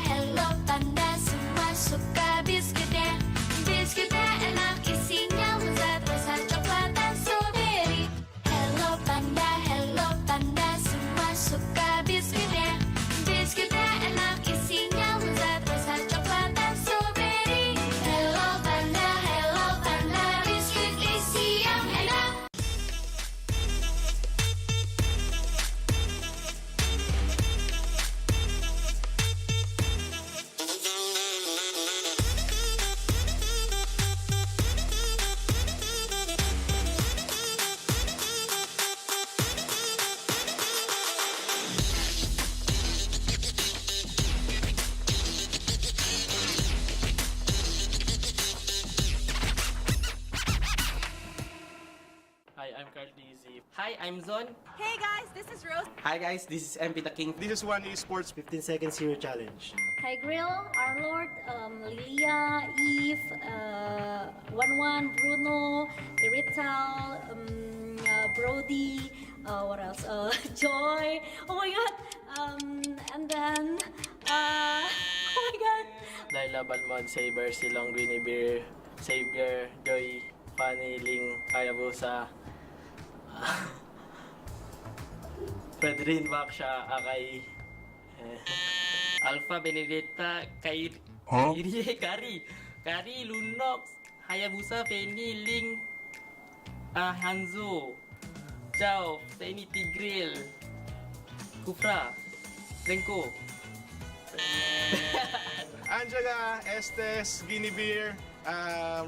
Hello panda, semua suka biskuitnya. Biskuitnya enak, isinya lezat, rasa coklat dan strawberry. Hello panda, semua suka biskuitnya. Biskuitnya enak, isinya lezat, rasa coklat dan strawberry. Hello panda, biskuit isi yang enak. Hi, I'm Carl Dizzy. Hi, I'm Zon. Hey guys, this is Rose. Hi guys, this is MPL King. This is One Esports 15 Seconds Hero Challenge. Hi Grill, Arlord, Lilia, Eve, 11, Bruno, Irital, Brody, what else? Joy. Oh my god. And then, oh my god. Laila, Balmond, Saber, Silong, Guinevere, Xavier, Joy, Fanny, Ling, Hayabusa, Fredrin, Baksha, Akai, Alpha, Benedetta, Kairi, Kari, Lunox, Hayabusa, Fanny, Ling, Hanzo, Chao, Fanny, Tigril, Kufra, Renko. Angela, Estes, Guinevere,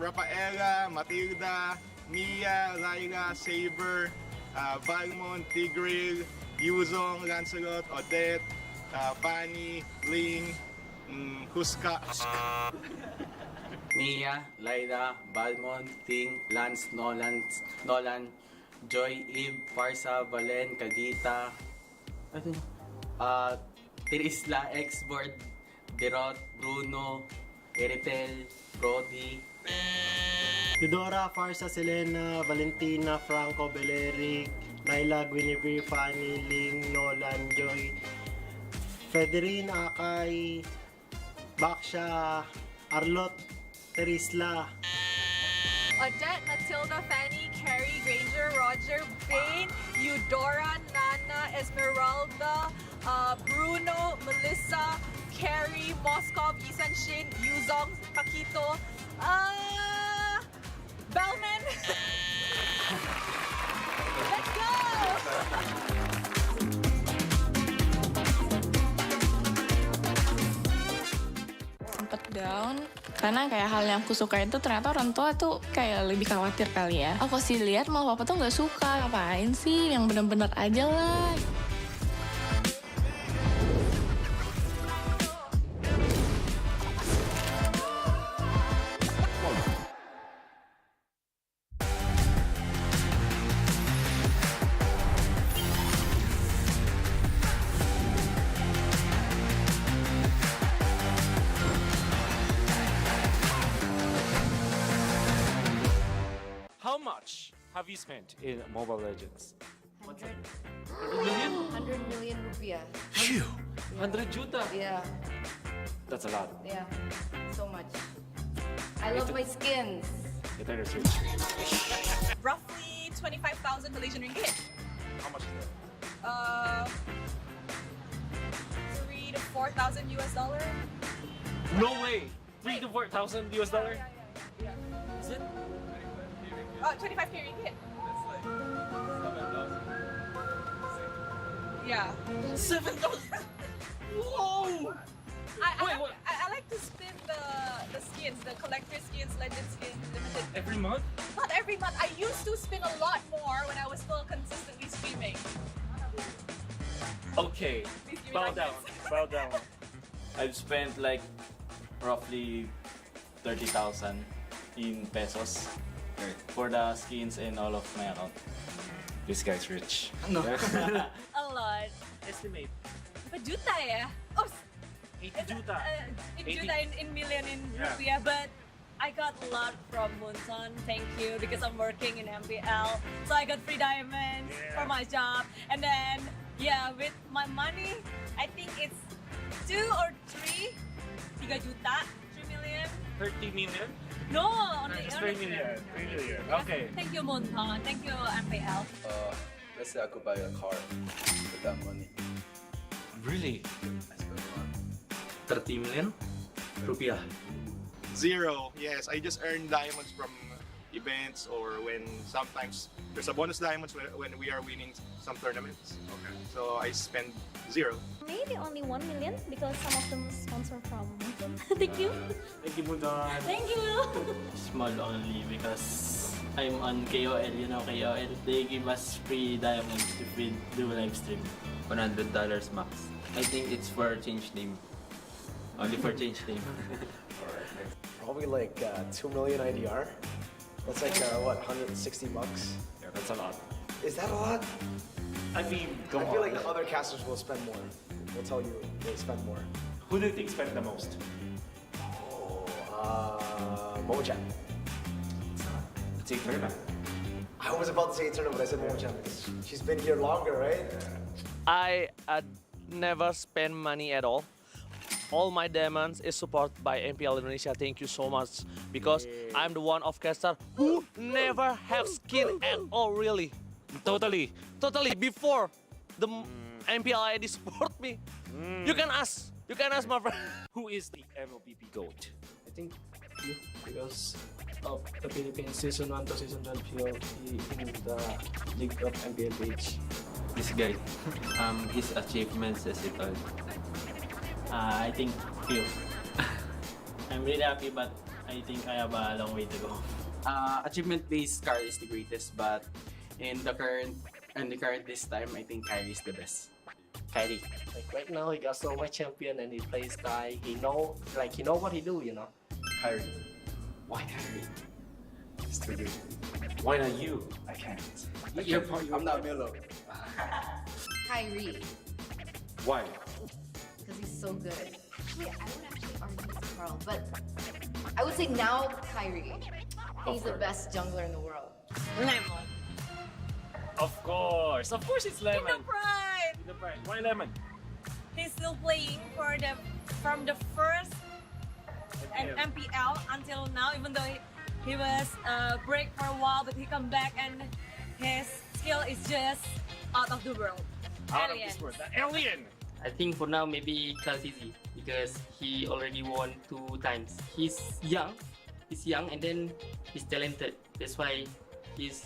Rafaela, Matilda, Mia, Laila, Saber, Valmont, Tigril, Yuzong, Lancelot, Odette, Fanny, Ling, Huska. Mia, Laila, Balmond, Ting, Lance, Nolan, Joy, Eve, Farsa, Valen, Kadita, Tirisla, Xboard, Derot, Bruno, Eritel, Brody, Eudora, Farsa, Selena, Valentina, Franco, Beleric, Laila, Guinevere, Fanny, Ling, Nolan, Joy, Federin, Akay, Baksha, Arlot, Terisla, Odette, Matilda, Fanny, Carrie, Granger, Roger, Bane, Eudora, Nana, Esmeralda, Bruno, Melissa, Carrie, Moskov, Isan Shin, Yuzong, Pakito, Bellman. Let's go! Sempet down karena kayak hal yang aku suka itu ternyata orang tua tuh kayak lebih khawatir kali ya. Aku sih lihat mau papa tuh nggak suka, ngapain sih, yang bener-bener aja lah. How much have you spent in Mobile Legends? 100 million? 100 million rupiah. 100 juta? Yeah, That's a lot. yeah, so much. I love my skins. You better switch. Roughly 25,000 Malaysian ringgit. How much is that? 3 to 4,000 US dollar. No way! 3 to 4,000 US dollar? Is it? 25k ringgit. Yeah. 7,000. Whoa! I like to spin the skins, the collector skins, legend skins, limited. Every month? Not every month. I used to spin a lot more when I was still consistently streaming. Okay. Please give me Bow like down. this. Bow down. I've spent like roughly 30,000 in pesos for the skins and all of my account. This guy's rich. No. A lot. Estimate. Berapa juta ya? Oh, 80 juta. 8 juta in million in Yeah. rupiah, but I got a lot from Munson, thank you, because I'm working in MPL. So I got free diamonds for my job. And then, yeah, with my money, I think it's 2 or 3 juta, 3 million. 30 million? No, only, Just only 3 million. 3 million. Okay. Thank you, Munson. Thank you, MPL. Let's say I could buy a car with that money. Really? I spend a lot. 30 million rupiah. 0. Yes, I just earn diamonds from events or when sometimes there's a bonus diamonds when we are winning some tournaments. Okay. So I spend 0. Maybe only 1 million because some of them sponsor from Munson. Thank you. Thank you, Budon. Thank you. Small only because I'm on KOL, you know KOL. They give us free diamonds if we do live stream. $100 max. I think it's for change name. Only for change name. Probably like 2 million IDR. That's like what, 160 bucks? Yeah, that's a lot. Is that a lot? I mean, I feel like the other casters will spend more. They'll tell you they spend more. Who do you think spent the most? Mochan. It's Eternal. I was about to say Eternal, but I said Mochan because she's been here longer, right? I never spend money at all. All my diamonds is supported by MPL Indonesia. Thank you so much because I'm the one of caster who never have skin at all. Really, totally. Before the MPLI support me, you can ask my friend. Who is the MLPP GOAT? I think you, because of the Philippines Season 1 to Season 12 PLP in the League of MPL page. This guy. His achievements as it all. I think few. I'm really happy, but I think I have a long way to go. Achievement-based Carl is the greatest, but in the current this time, I think Kyrie is the best. Kyrie. Like right now, he got so much champion and he plays Kai. He know what he do, you know. Kyrie. Why Kyrie? It's too good. Why not you? I can't. I'm not Milo. Kyrie, Why? because he's so good. Actually, I would actually argue it's Carl, but I would say now Kyrie. He's the best jungler in the world. Lemon. Of course it's Lemon. The pride. Why Lemon? He's still playing from the first MPL until now, even though he was break for a while, but he come back and his skill is just out of the world. Out of this world. The alien. I think for now maybe Kaltizi because he already won 2 times. He's young and then he's talented. That's why he's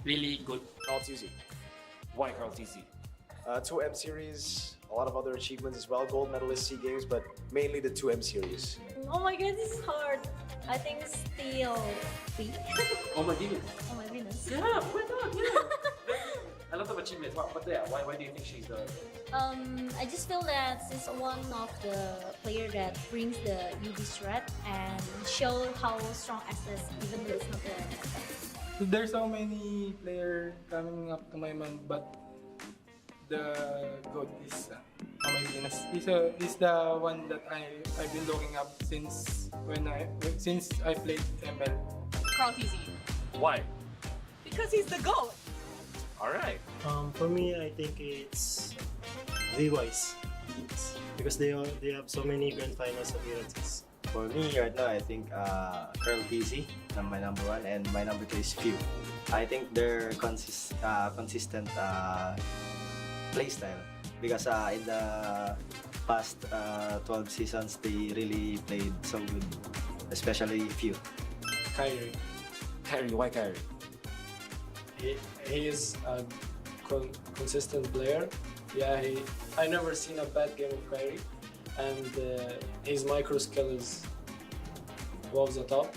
really good. Carl TZ. Why Carl TZ? 2 M series, a lot of other achievements as well. Gold medalist SEA Games, but mainly the 2 M series. Oh my god, this is hard. I think still B. Oh my goodness. Oh my goodness. Yeah, why not? Yeah. A lot of achievements, but yeah, why do you think she's the... I just feel that she's one of the player that brings the UB threat and show how strong SS even though it's not the There's so many players coming up to my mind, but the GOAT is my Venus. He's the one that I've been looking up since I played ML. Carl TZ. Why? Because he's the GOAT. All right. For me, I think it's V-Wise because they have so many grand finals appearances. For me right now, I think Carl TZ, my number 1, and my number 2 is Few. I think they're consistent play style because in the past 12 seasons, they really played so good, especially Few. Kyrie. Why Kyrie? He is a consistent player. Yeah, I never seen a bad game of Kyrie, and his micro skill is above the top.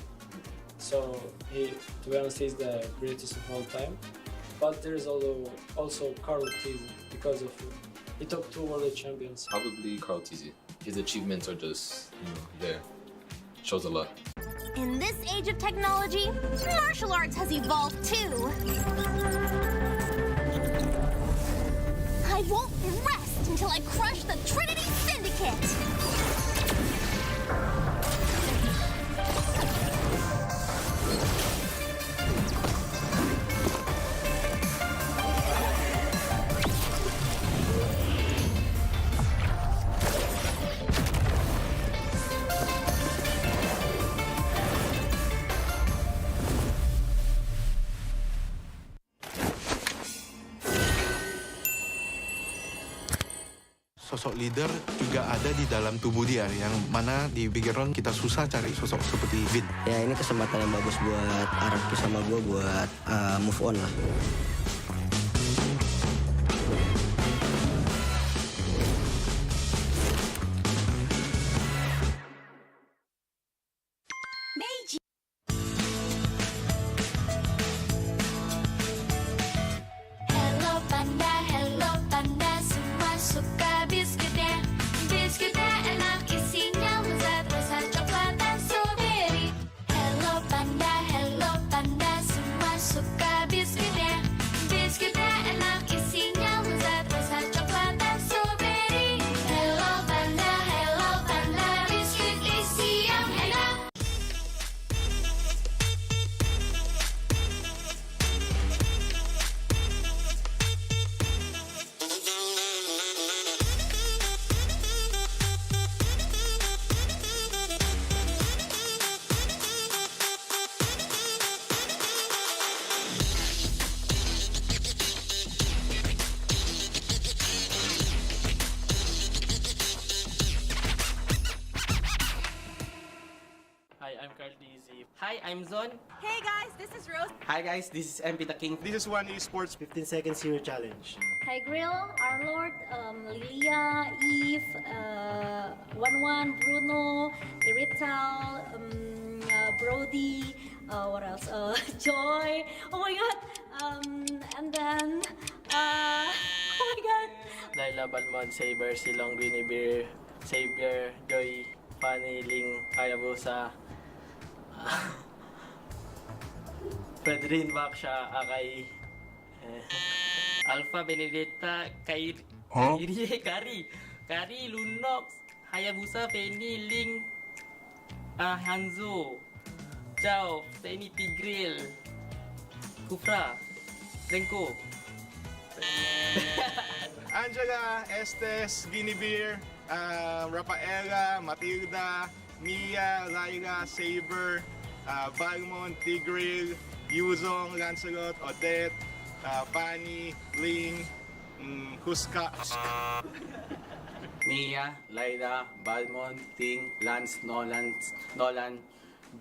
So to be honest, he's the greatest of all time. But there's also Carl TZ because of he took 2 world champions. Probably Carl TZ. His achievements are just there. shows a lot. In this age of technology, martial arts has evolved too. I won't rest until I crush the Trinity Syndicate! Sosok leader juga ada di dalam tubuh dia, yang mana di bigger round kita susah cari sosok seperti Vin. Ya ini kesempatan yang bagus buat Araki sama gue buat move on lah. Hello panda, semua suka biskuitnya. Biskuitnya enak, isinya lezat, rasa coklat dan strawberry. Hello panda, semua suka biskuitnya. Biskuitnya enak, isinya lezat, rasa coklat dan strawberry. Hello panda, biskuit isi yang enak. Hi, I'm Carl Dizzy. Hi, I'm Zon. Hey guys, this is Rose. Hi guys, this is MP the King. This is One Esports. 15 seconds hero challenge. Hi Grill, Our Lord, Lilia, Eve, 11, Bruno, Irital, Brody, what else? Joy. Oh my god. And then, oh my god. Laila, Balmon, Saber, Silong, Guinevere, Xavier, Joy, Fanny, Ling, Hayabusa, Pedrin, Baksha, Akai, Alpha, Benedetta, Kairi, Kari, Lunox, Hayabusa, Penny, Ling, Hanzo, Chao, Tiny Tigril, Kufra, Renko. Angela, Estes, Guinevere, Rafaela, Matilda, Mia, Laila, Saber, Balmon, Tigril, Yuzong, Lancelot, Odette, Fanny, Ling, Huska. Mia, Laila, Balmon, Ting, Lance, Nolan,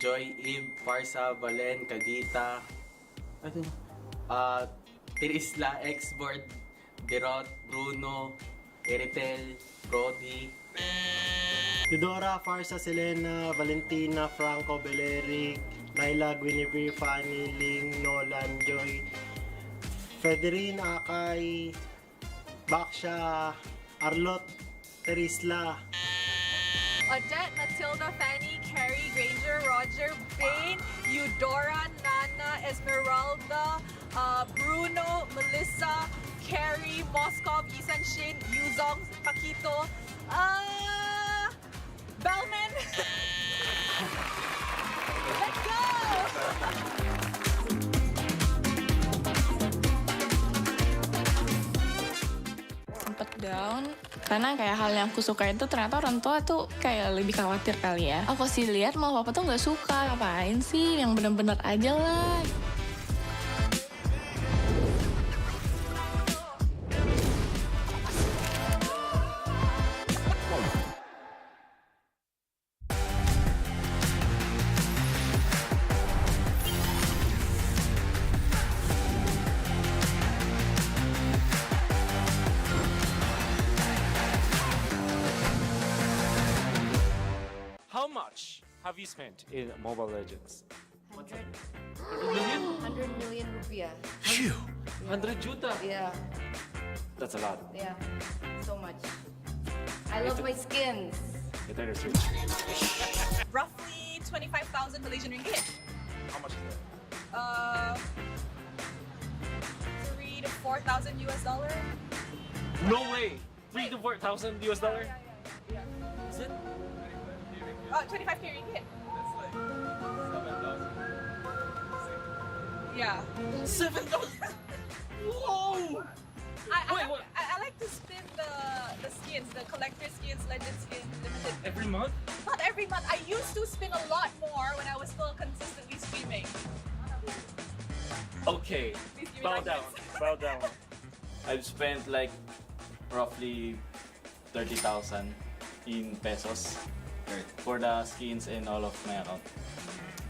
Joy, Eve, Farsa, Valen, Kadita, Tirisla, Xboard, Derot, Bruno, Eritel, Brody, Eudora, Farsa, Selena, Valentina, Franco, Beleric, Laila, Guinevere, Fanny, Ling, Nolan, Joy, Federine, Akay, Baksha, Arlot, Terisla, Odette, Matilda, Fanny, Carrie, Granger, Roger, Bane, Eudora, Nana, Esmeralda, Bruno, Melissa, Carrie, Moskov, Yisan Shin, Yuzong, Paquito, Bellman. Let's go! Sempet down karena kayak hal yang aku suka itu ternyata orang tua tuh kayak lebih khawatir kali ya. Aku sih lihat malah papa tuh nggak suka, ngapain sih, yang bener-bener aja lah. How much have you spent in Mobile Legends? 100 million rupiah. Phew! 100 juta. Yeah, That's a lot. yeah, so much. I love my skins. That is rich. roughly 25,000 Malaysian ringgit. How much is that? 3 to 4,000 US dollar. No way! 3 to 4,000 US dollar? Yeah. Is it? 25k ringgit. That's like 7,000. Yeah. 7,000! Whoa! I like to spin the skins, the collector skins, legend skins, limited. Every month? Not every month. I used to spin a lot more when I was still consistently streaming. Okay. Please give me Bow like down. this. Bow down. I've spent like roughly 30,000 in pesos for the skins and all of my account.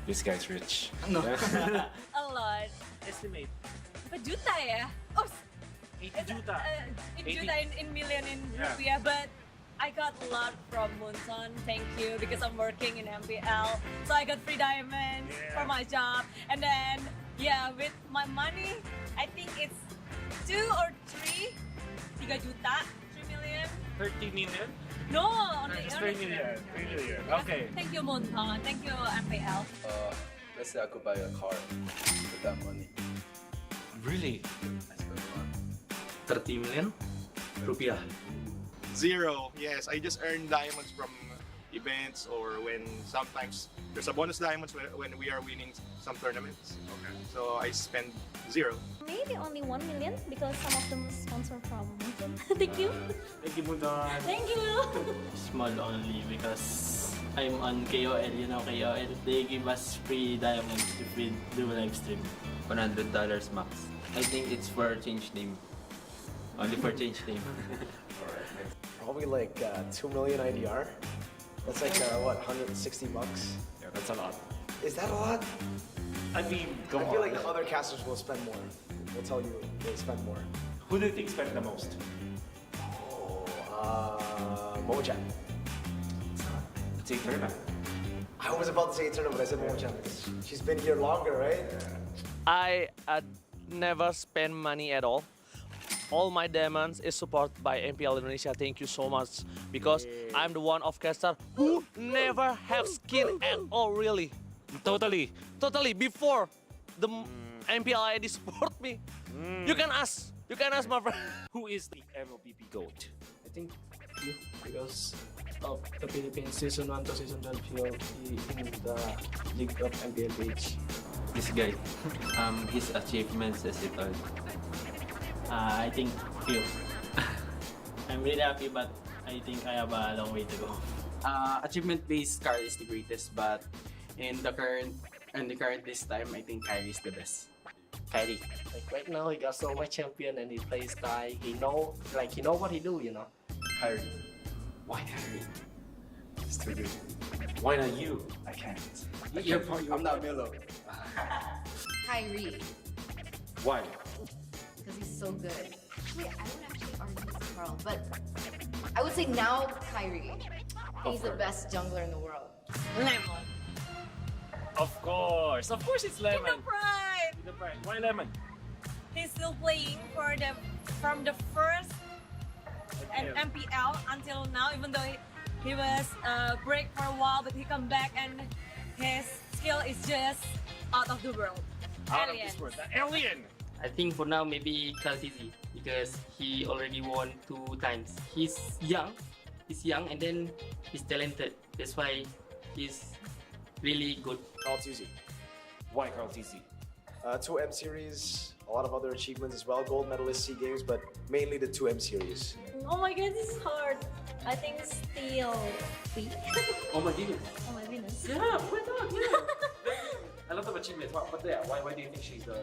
This guy's rich. No. A lot. Estimate. Berapa juta ya? Oh, 80 juta. in 80. juta in million in Yeah. rupiah, but I got a lot from Munson, thank you, because I'm working in MPL. So I got free diamonds for my job. And then, yeah, with my money, I think it's 2 or 3 juta, 3 million. 30 million? No, only Just 3 million. 3 million. Okay. Thank you, Munson. Thank you, MPL. Let's say I could buy a car with that money. Really? I spend a lot. 30 million rupiah. 0. Yes, I just earn diamonds from events or when sometimes there's a bonus diamonds when we are winning some tournaments. Okay. So I spend 0. Maybe only 1 million because some of them sponsor from Munson. Thank you. Thank you, Munson. Thank you. Small only because I'm on KOL, you know KOL. They give us free diamonds if we do live stream. $100 max. I think it's for change name. Only for change name. Probably like 2 million IDR. That's like what, 160 bucks? Yeah, that's a lot. Is that a lot? I mean, come I on. feel like other casters will spend more. They'll tell you they spend more. Who do you think spent the most? Mojang. It's Eterna. I was about to say Eterna, but I said Mojang because she's been here longer, right? I never spend money at all. All my diamonds is supported by MPL Indonesia. Thank you so much because I'm the one of caster who never have skin at all, really. Totally. Before the MPLI support me. You can ask my friend. Who is the MLPP GOAT? I think you, because of the Philippines Season 1 to Season 12 PLP in the League of MPL page. This guy. His achievements as it all. I think few. I'm really happy, but I think I have a long way to go. Achievement-based car is the greatest, but in the current this time, I think Kyrie is the best. Kyrie. Like right now, he got so much champion and he plays Thai. He know what he do, you know. Kyrie. Why Kyrie? It's too good. Why not you? I can't. I'm not Milo. Kyrie, Why? because he's so good. Actually, I would actually argue it's Carl, but I would say now Kyrie. He's the best jungler in the world. Lemon. Of course it's Lemon. Kingdom Pride. Kingdom Pride. Why Lemon? He's still playing from the first and MPL until now, even though he was break for a while, but he come back and his skill is just out of the world. Out of this world. The alien. I think for now maybe Kaltizi because he already won 2 times. He's young, and then he's talented. That's why he's really good. Carl TZ. Why Carl TZ? 2 M series, a lot of other achievements as well. Gold medalist SEA Games, but mainly the 2 M series. Oh my god, this is hard. I think still 3. Oh my goodness. Oh my goodness. Yeah, why not? Yeah. A lot of achievements. But yeah, why do you think she's the?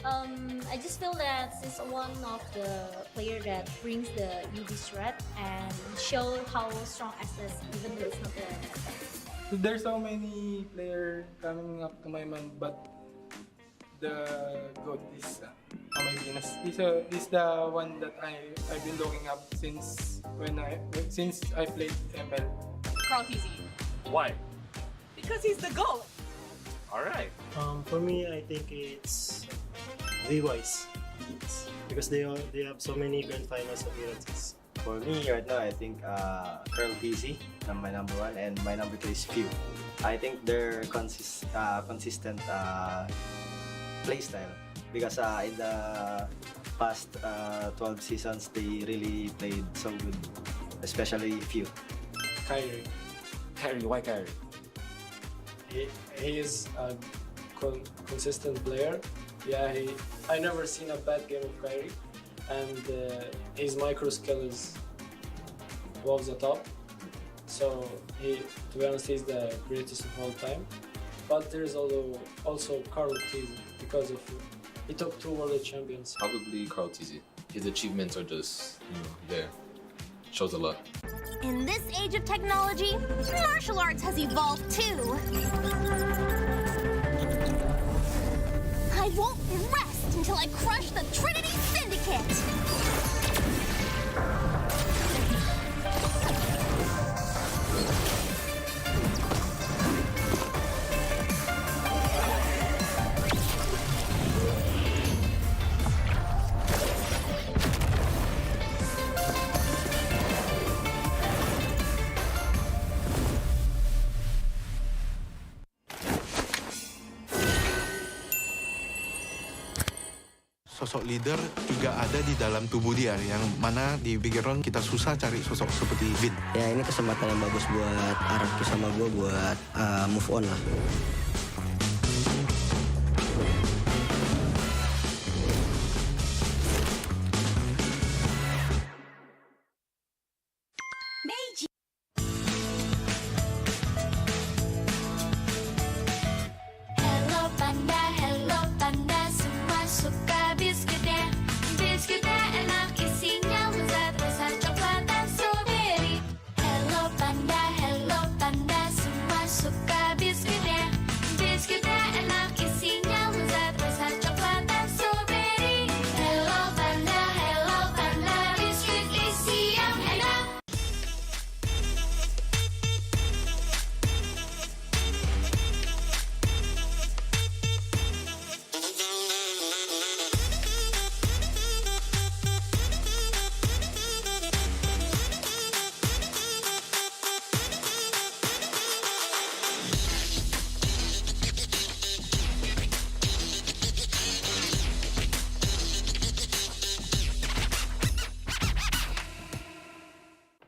I just feel that she's one of the player that brings the UV threat and show how strong SS even though it's not the SS. There's so many players coming up to my mind, but the GOAT is Venus. He's the one that I've been looking up since I played ML. Carl TZ. Why? Because he's the GOAT. All right. For me, I think it's V-Wise because they have so many grand finals appearances. For me right now, I think Curl TZ, my number 1, and my number 2 is Few. I think they're consistent play style because in the past 12 seasons, they really played so good, especially Few. Kyrie. Kyrie, why Kyrie? He is a consistent player. Yeah, I never seen a bad game of Kyrie, and his micro skill is above the top. So to be honest, he's the greatest of all time. But there's also Carl TZ because of he took 2 world champions. Probably Carl TZ. His achievements are just there. Shows a lot. In this age of technology, martial arts has evolved too. I won't rest until I crush the Trinity Syndicate! Sosok leader juga ada di dalam tubuh dia, yang mana di Big Round kita susah cari sosok seperti Vin. Ya ini kesempatan yang bagus buat Araki sama gue buat move on lah. Hello panda, semua suka biskuitnya. Biskuitnya enak, isinya lezat, rasa coklat dan strawberry. Hello panda, semua suka biskuitnya. Biskuitnya enak, isinya lezat, rasa coklat dan strawberry. Hello panda, biskuit isi yang enak.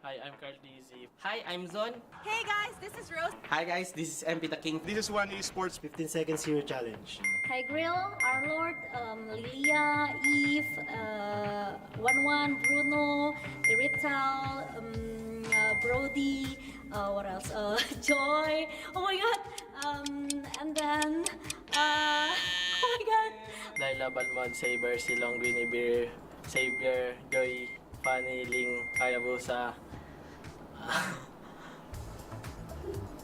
Hi, I'm Carl TZ. Hi, I'm Zon. Hey guys, this is Rose. Hi guys, this is MP the King. This is One Esports 15 seconds hero challenge. Hi Grill, Arlord, Lilia, Eve, 11, Bruno, Irital, Brody, what else? Joy. Oh my god. And then, oh my god. Laila, Balmond, Saber, Silong, Guinevere, Xavier, Joy, Fanny, Ling, Hayabusa,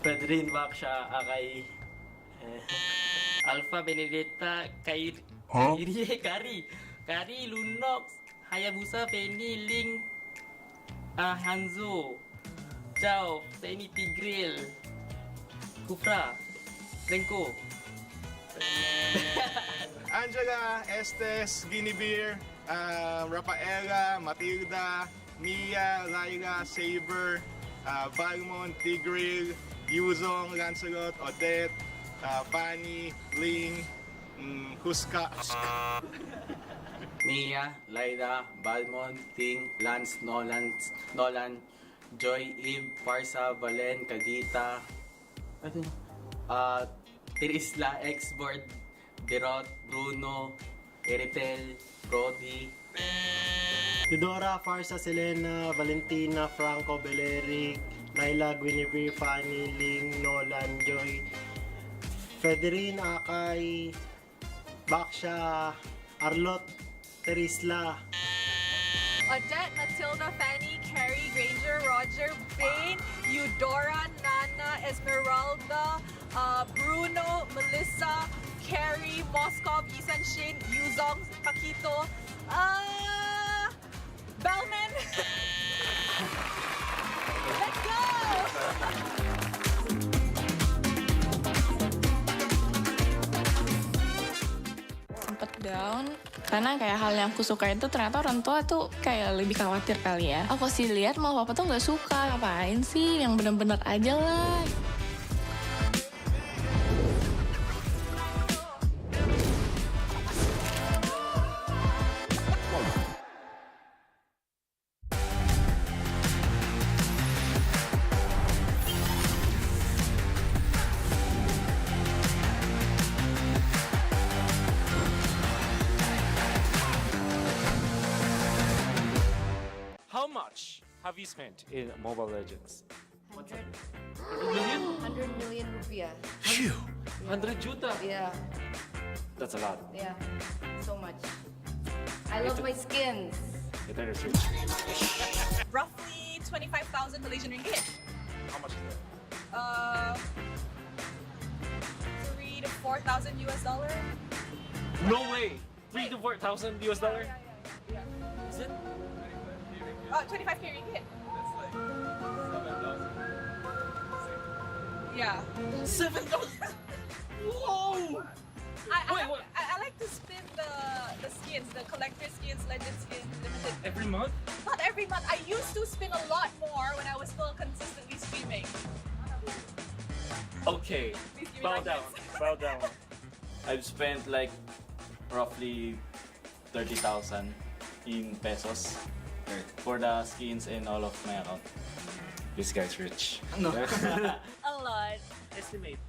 Pedrin, Baksha, Akai, Alpha, Benedetta, Kari, Lunox, Hayabusa, Penny, Ling, Hanzo, Chao, Penny, Tigril, Kufra, Renko. Angela, Estes, Guinevere, Rafaela, Matilda, Mia, Lyra, Saber, Valmont, Tigril, Yuzong, Lancelot, Odette, Fanny, Ling, Huska. Mia, Lyra, Balmont, Ting, Lance, Nolan, Joy, Eve, Parsa, Valen, Kagita, Tirisla, Xboard, Derot, Bruno, Eritel, Brody, Eudora, Farsa, Selena, Valentina, Franco, Beleric, Laila, Guinevere, Fanny, Ling, Nolan, Joy, Federine, Akay, Baksha, Arlot, Terisla, Odette, Matilda, Fanny, Carrie, Granger, Roger, Bane, Eudora, Nana, Esmeralda, Bruno, Melissa, Carrie, Moskov, Isan Shin, Yuzong, Paquito, Bellman. Let's go! Sempet down Karena kayak hal yang aku suka itu ternyata orang tua tuh kayak lebih khawatir kali ya. Aku sih lihat mama papa tuh nggak suka, ngapain sih yang bener-bener aja lah. How much have you spent in Mobile Legends? 100 million? 100 million rupiah. Phew! 100 juta? Yeah, That's a lot. yeah, so much. I love my skins. That is rich. Roughly 25,000 Malaysian ringgit. How much is that? 3 to 4,000 US dollar. No way! 3 to 4,000 US dollar? Yeah. Is it? 25k ringgit. Yeah. 7,000. Whoa! I like to spin the skins, the collector skins, legend skins, limited. Every month? Not every month. I used to spin a lot more when I was still consistently streaming. Okay. Please give me Bow like down. this. Bow down. I've spent like roughly 30,000 in pesos for the skins and all of my account. This guy's rich. No. A lot. Estimate.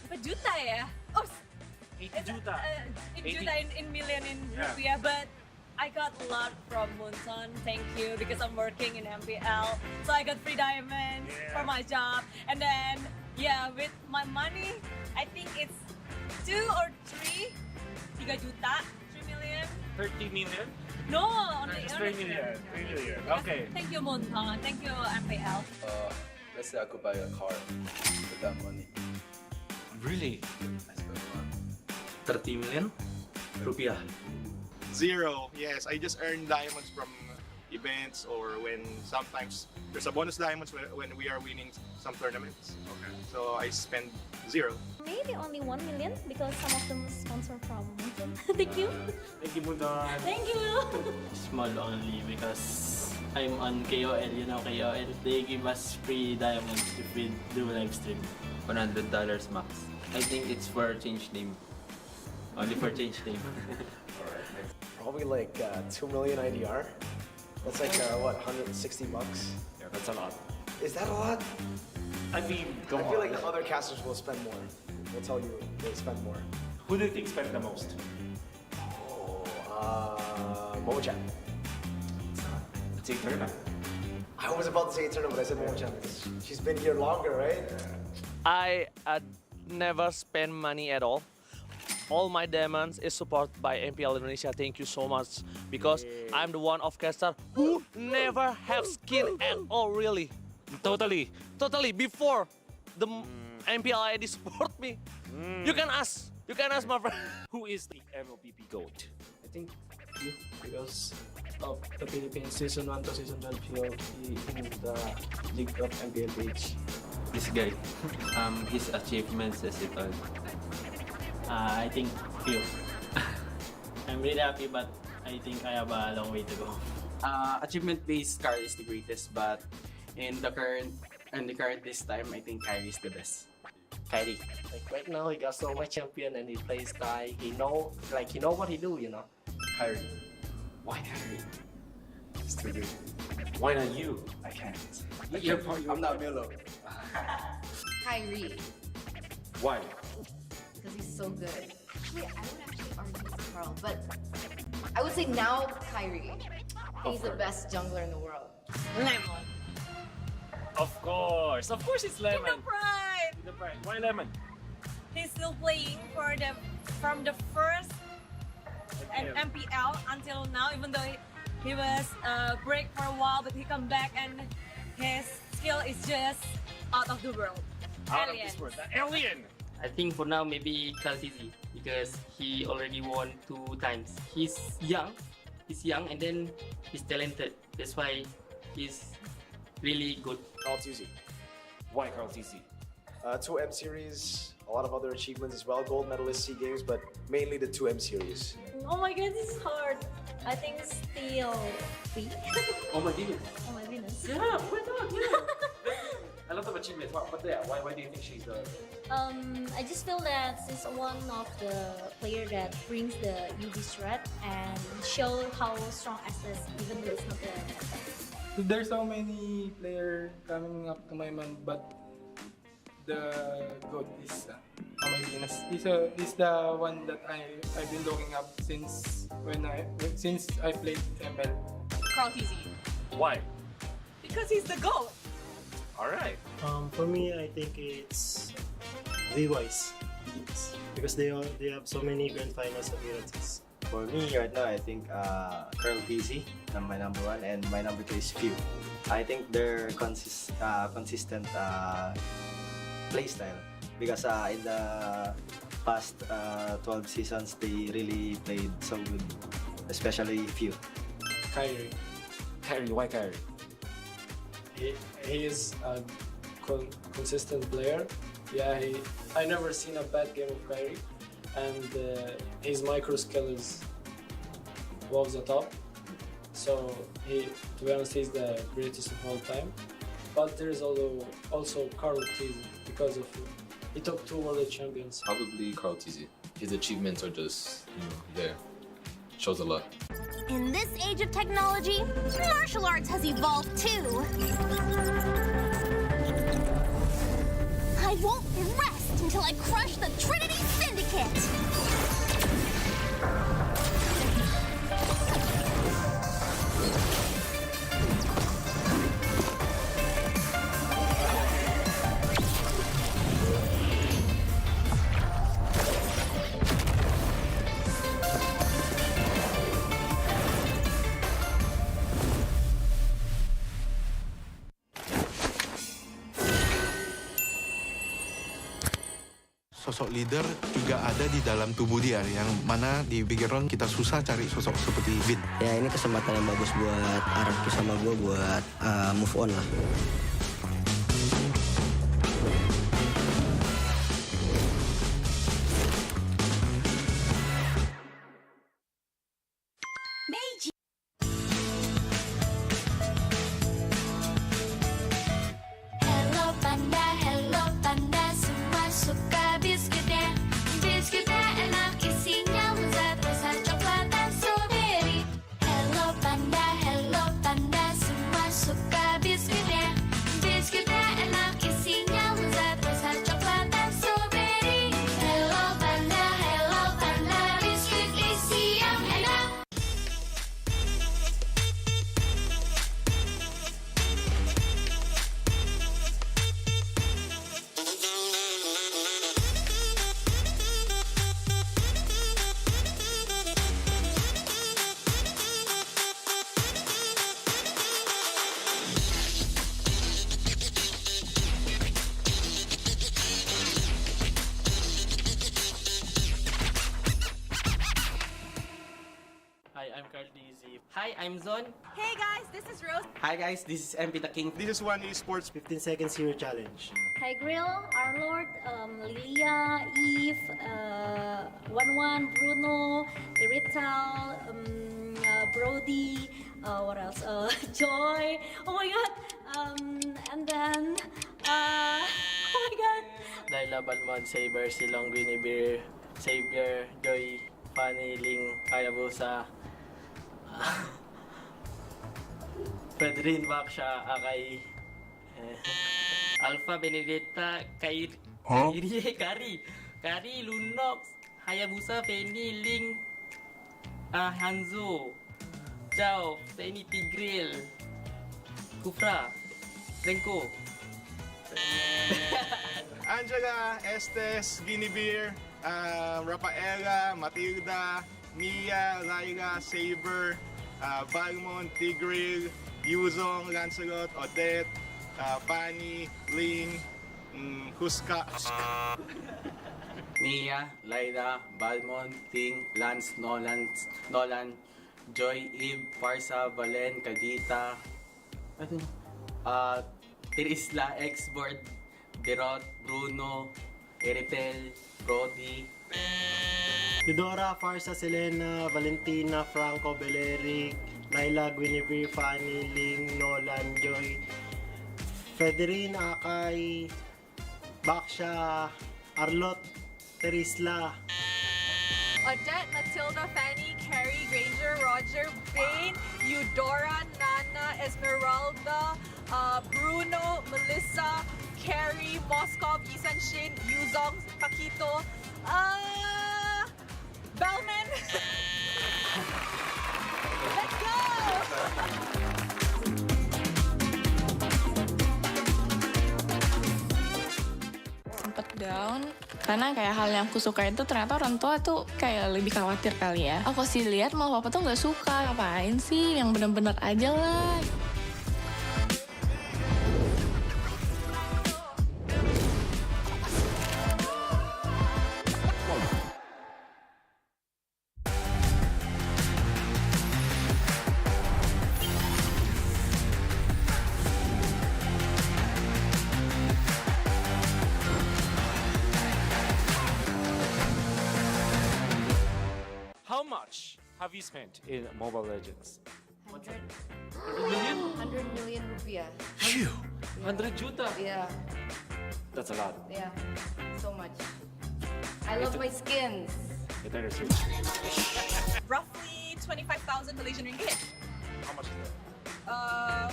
Berapa juta ya? Oh, 80 juta. 80 juta in million in Yeah. rupiah, but I got a lot from Munson. Thank you, because I'm working in MPL, so I got free diamonds for my job. And then, yeah, with my money, I think it's 2 or 3 juta, 3 million. 30 million? No, only Just 3 million. 3 million. Okay. Thank you, Munson. Thank you, MPL. Let's say I could buy a car with that money. Really? I spend a lot. 30 million rupiah. 0. Yes, I just earn diamonds from events or when sometimes there's a bonus diamonds when we are winning some tournaments. Okay. So I spend 0. Maybe only 1 million because some of them sponsor from Munson. Thank you. Thank you, Munson. Thank you. Small only because I'm on KOL, you know KOL. They give us free diamonds if we do live stream. $100 max. I think it's for change name. Only for change name. Probably like 2 million IDR. That's like what, 160 bucks? Yeah, that's a lot. Is that a lot? I mean, I feel like the other casters will spend more. Will tell you they spend more. Who do you think spent the most? Momo-chan. It's Eterna. I was about to say Eterna, but I said Momo-chan. She's been here longer, right? I never spend money at all. All my diamonds is supported by MPL Indonesia. Thank you so much, because I'm the one of caster who never have skin at all, really. Totally. Before the MPLI support me. You can ask my friend. Who is the MLPP GOAT? I think you, because of the Philippines Season 1 to Season 12 field in the League of MPL page. This guy, his achievements as it all. I think few. I'm really happy, but I think I have a long way to go. Achievement-based car is the greatest, but in the current this time, I think Kyrie is the best. Kyrie. Like right now, he got so much champion and he plays Kai. He know what he do, you know. Kyrie. Why Kyrie? It's too good. Why not you? I can't. I'm not Milo. Kyrie, Why? because he's so good. Actually, I would actually argue it's Carl, but I would say now Kyrie. He's the best jungler in the world. Lemon. Of course it's Lemon. Kingdom Pride. Kingdom Pride. Why Lemon? He's still playing from the first MPL until now, even though he was break for a while, but he come back and his skill is just out of the world. Out Alien. of this world. The alien. I think for now maybe Kaltizi because he already won 2 times. He's young, and then he's talented. That's why he's really good. All easy. Why Carl TC? 2M series, a lot of other achievements as well, gold medalist SEA Games, but mainly the 2M series. Oh my god, this is hard. I think still three. Oh my goodness. Oh my goodness. Yeah, why not? Yeah. A lot of achievements. But yeah, why do you think she's the... I just feel that she's one of the player that brings the UV threat and show how strong SS even though it's not the There's so many players coming up to my mind, but the GOAT is my Venus. He's the one that I've been looking up since I played MPL. Carl TZ. Why? Because he's the GOAT. Alright. For me, I think it's V-Wise. Because they have so many grand finals appearances. For me right now, I think Curl TZ, my number one, and my number two is Few. I think their consistent play style because in the past 12 seasons they really played so good, especially Few. Kyrie. Kyrie, why Kyrie? He is a consistent player. Yeah, I never seen a bad game of Kyrie, and his micro skill is above the top. So to be honest, he's the greatest of all time. But there is also Carl TZ because of he took 2 world champions. Probably Carl TZ. His achievements are just, there. Shows a lot. In this age of technology, martial arts has evolved too. I won't rest until I crush the Trinity Syndicate! Sosok leader juga ada di dalam tubuh dia, yang mana di background kita susah cari sosok seperti Vin. Ya ini kesempatan yang bagus buat Arab sama gue buat move on lah. Hello panda, semua suka biskuitnya. Biskuitnya enak, isinya lezat, rasa coklat dan strawberry. Hello panda, semua suka biskuitnya. Biskuitnya enak, isinya lezat, rasa coklat dan strawberry. Hello panda, biskuit isi yang enak. Hi, I'm Carl TZ. Hi, I'm Zon. Hey guys, this is Rose. Hi guys, this is MP the King. This is One Esports 15 seconds hero challenge. Hi Grill, Arlord, Lilia, Eve, 11, Bruno, Irital, Brody, what else? Joy. Oh my god. And then, oh my god. Laila, Balmond, Saber, Silong, Guinevere, Xavier, Joy, Fanny, Ling, Hayabusa, Pedrin, Baksha, Akay, Alpha, Benedetta, Kari, Lunox, Hayabusa, Fanny, Ling, Hanzo, Chao, Fanny, Tigril, Kufra, Renko. Angela, Estes, Guinevere, Rafaela, Matilda, Mia, Laila, Saber, Balmond, Tigril, Yuzong, Lancelot, Odette, Fanny, Ling, Huska. Mia, Laila, Balmond, Ting, Lance, Nolan, Joy, Eve, Parsa, Valen, Kadita, Tirisla, X-Board, Derot, Bruno, Eritel, Brody. Eudora, Farsa, Selena, Valentina, Franco, Beleric, Laila, Guinevere, Fanny, Ling, Nolan, Joy, Federine, Akay, Baksha, Arlot, Terisla. Odette, Matilda, Fanny, Carrie, Granger, Roger, Bane, Eudora, Nana, Esmeralda, Bruno, Melissa, Carrie, Moskov, Isan Shin, Yuzong, Paquito, Bellman. Let's go! Sempet down karena kayak hal yang aku suka itu ternyata orang tua tuh kayak lebih khawatir kali ya. Aku sih lihat mau papa tuh nggak suka, ngapain sih, yang bener-bener aja lah. How much have you spent in Mobile Legends? 100 million? 100 million rupiah. Phew! 100 juta? Yeah, That's a lot. yeah, so much. I love my skins. It better switch. Roughly 25,000 Malaysian ringgit. How much is that?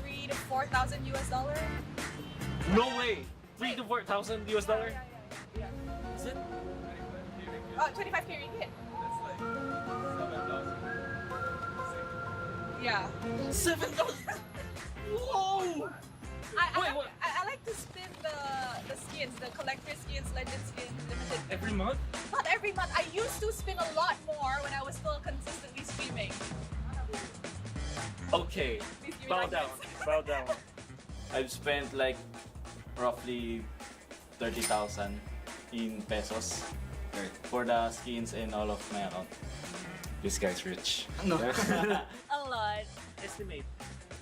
3 to 4,000 US dollar. No way! 3 to 4,000 US dollar? Yeah. Is it? 25k ringgit. Yeah. 7,000! Whoa! I like to spin the skins, the collector skins, legend skins, limited. Every month? Not every month. I used to spin a lot more when I was still consistently streaming. Okay. Please give me Bow like down. this. Bow down. I've spent like roughly 30,000 in pesos for the skins and all of my account. This guy's rich. No. A lot. Estimate.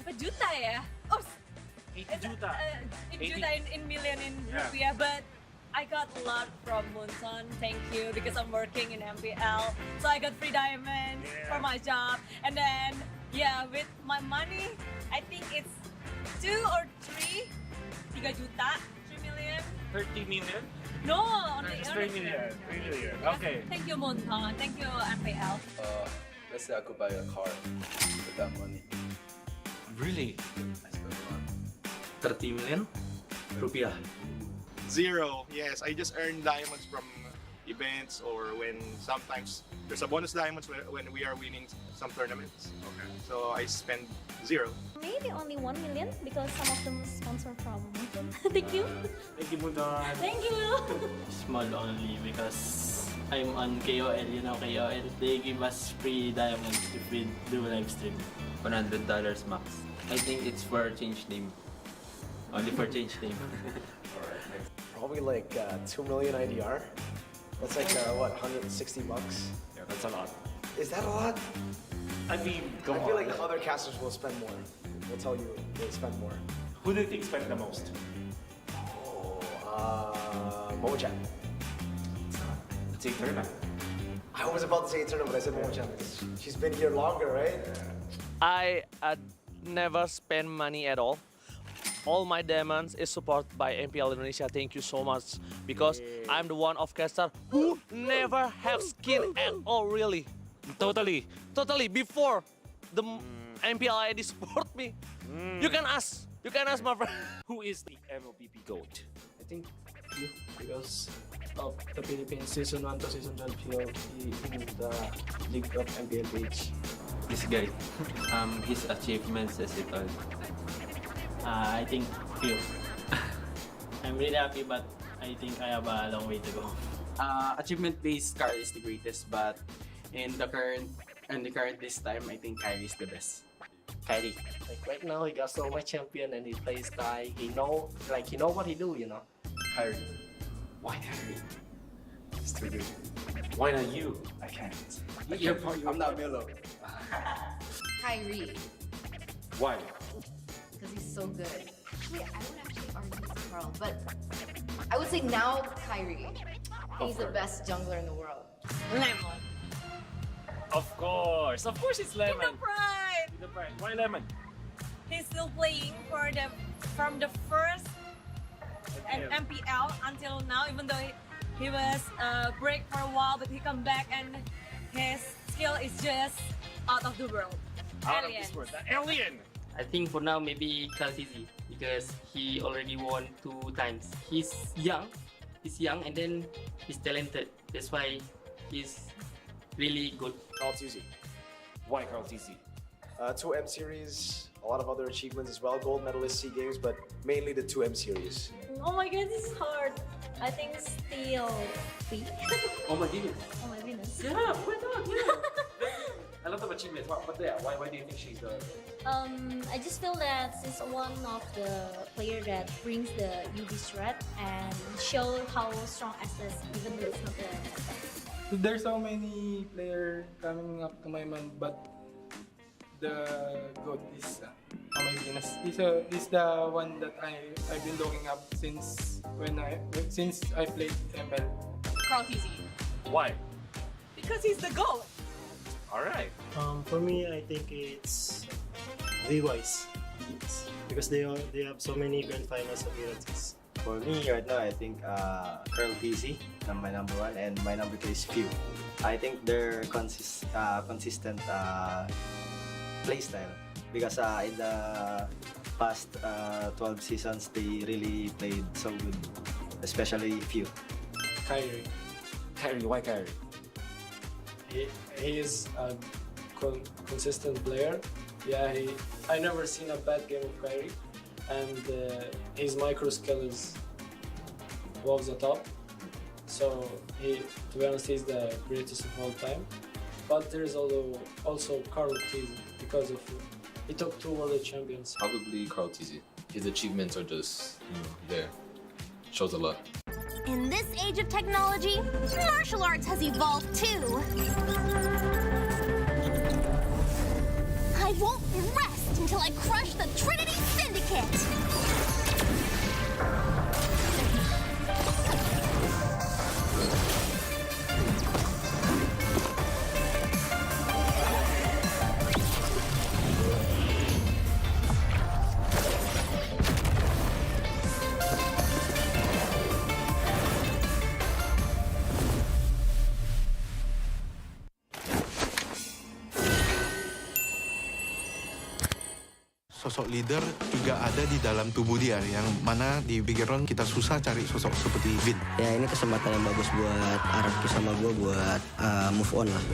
Berapa juta ya? Oh, 80 juta. 80 juta in million in Yeah. rupiah, but I got a lot from Munson, thank you, because I'm working in MPL. So I got free diamonds for my job. And then, yeah, with my money, I think it's 2 or 3 juta, 3 million. 30 million? No, only It's 3 million. 3 million. Okay. Thank you, Munson. Thank you, MPL. Let's say I could buy a car with that money. Really? I spend a lot. 30 million rupiah. 0. Yes, I just earn diamonds from events or when sometimes there's a bonus diamonds when we are winning some tournaments. Okay. So I spend 0. Maybe only 1 million because some of them sponsor from Munson. Thank you. Thank you, Mundan. Thank you. Small only because I'm on KOL, you know KOL. They give us free diamonds if we do live stream. $100 max. I think it's for change name. Only for change name. Probably like 2 million IDR. That's like what, 160 bucks? Yeah, that's a lot. Is that a lot? I mean, I feel like the other casters will spend more. They'll tell you they spend more. Who do you think spent the most? Momo-chan. It's Eterna. I was about to say Eterna, but I said Momo-chan because she's been here longer, right? I never spend money at all. All my diamonds is supported by MPL Indonesia. Thank you so much because I'm the one of caster who never have skin at all. Really, totally. Before the MPLI support me, you can ask my friend. Who is the MLPP GOAT? I think you, because of the Philippines season 1 to season 12 PLP in the League of MPL page. This guy, his achievements as it all. I think few. I'm really happy, but I think I have a long way to go. Achievement-based Carl is the greatest, but in the current this time, I think Kyrie is the best. Kyrie. Like right now, he got so much champion and he plays Kai. He know what he do, you know. Kyrie. Why Kyrie? It's too good. Why not you? I can't. I'm not Milo. Kyrie, Why? because he's so good. Actually, I would actually argue it's Carl, but I would say now Kyrie. He's the best jungler in the world. Lemon. Of course it's King of Pride. The pride. Why lemon? He's still playing from the first MPL until now, even though he was break for a while, but he come back and his skill is just out of the world. Out Alien. of this world. The alien! I think for now maybe Kaltizi because he already won 2 times. He's young, and then he's talented. That's why he's really good. Carl Tizzy. Why Carl TC? 2M series, a lot of other achievements as well. Gold medalist SEA Games, but mainly the 2M series. Oh my god, this is hard. I think still B. Oh my goodness. Oh my goodness. Yeah, why not? Yeah. A lot of achievements. But yeah, why do you think she's the... I just feel that she's one of the player that brings the UV threat and show how strong Estes, even though it's not the There's so many players coming up to my mind, but the GOAT is my Venus. He's the one that I've been looking up since I played ML. Carl TZ. Why? Because he's the GOAT. Alright. For me, I think it's V-Wise. Because they have so many grand finals appearances. For me right now, I think Curl TC, my number 1, and my number 2 is Few. I think their consistent playstyle because in the past 12 seasons, they really played so good, especially Few. Kyrie. Kyrie, why Kyrie? He is a consistent player. Yeah, I never seen a bad game of Kyrie, and his micro skill is above the top. So to be honest, he's the greatest of all time. But there is also Carl Tizzy because of he took 2 world champions. Probably Carl Tizzy. His achievements are just, there. Shows a lot. In this age of technology, martial arts has evolved too. I won't rest until I crush the Trinity Syndicate! Sosok leader juga ada di dalam tubuh dia, yang mana di background kita susah cari sosok seperti Vin. Ya ini kesempatan yang bagus buat Arabku sama gue buat move on lah.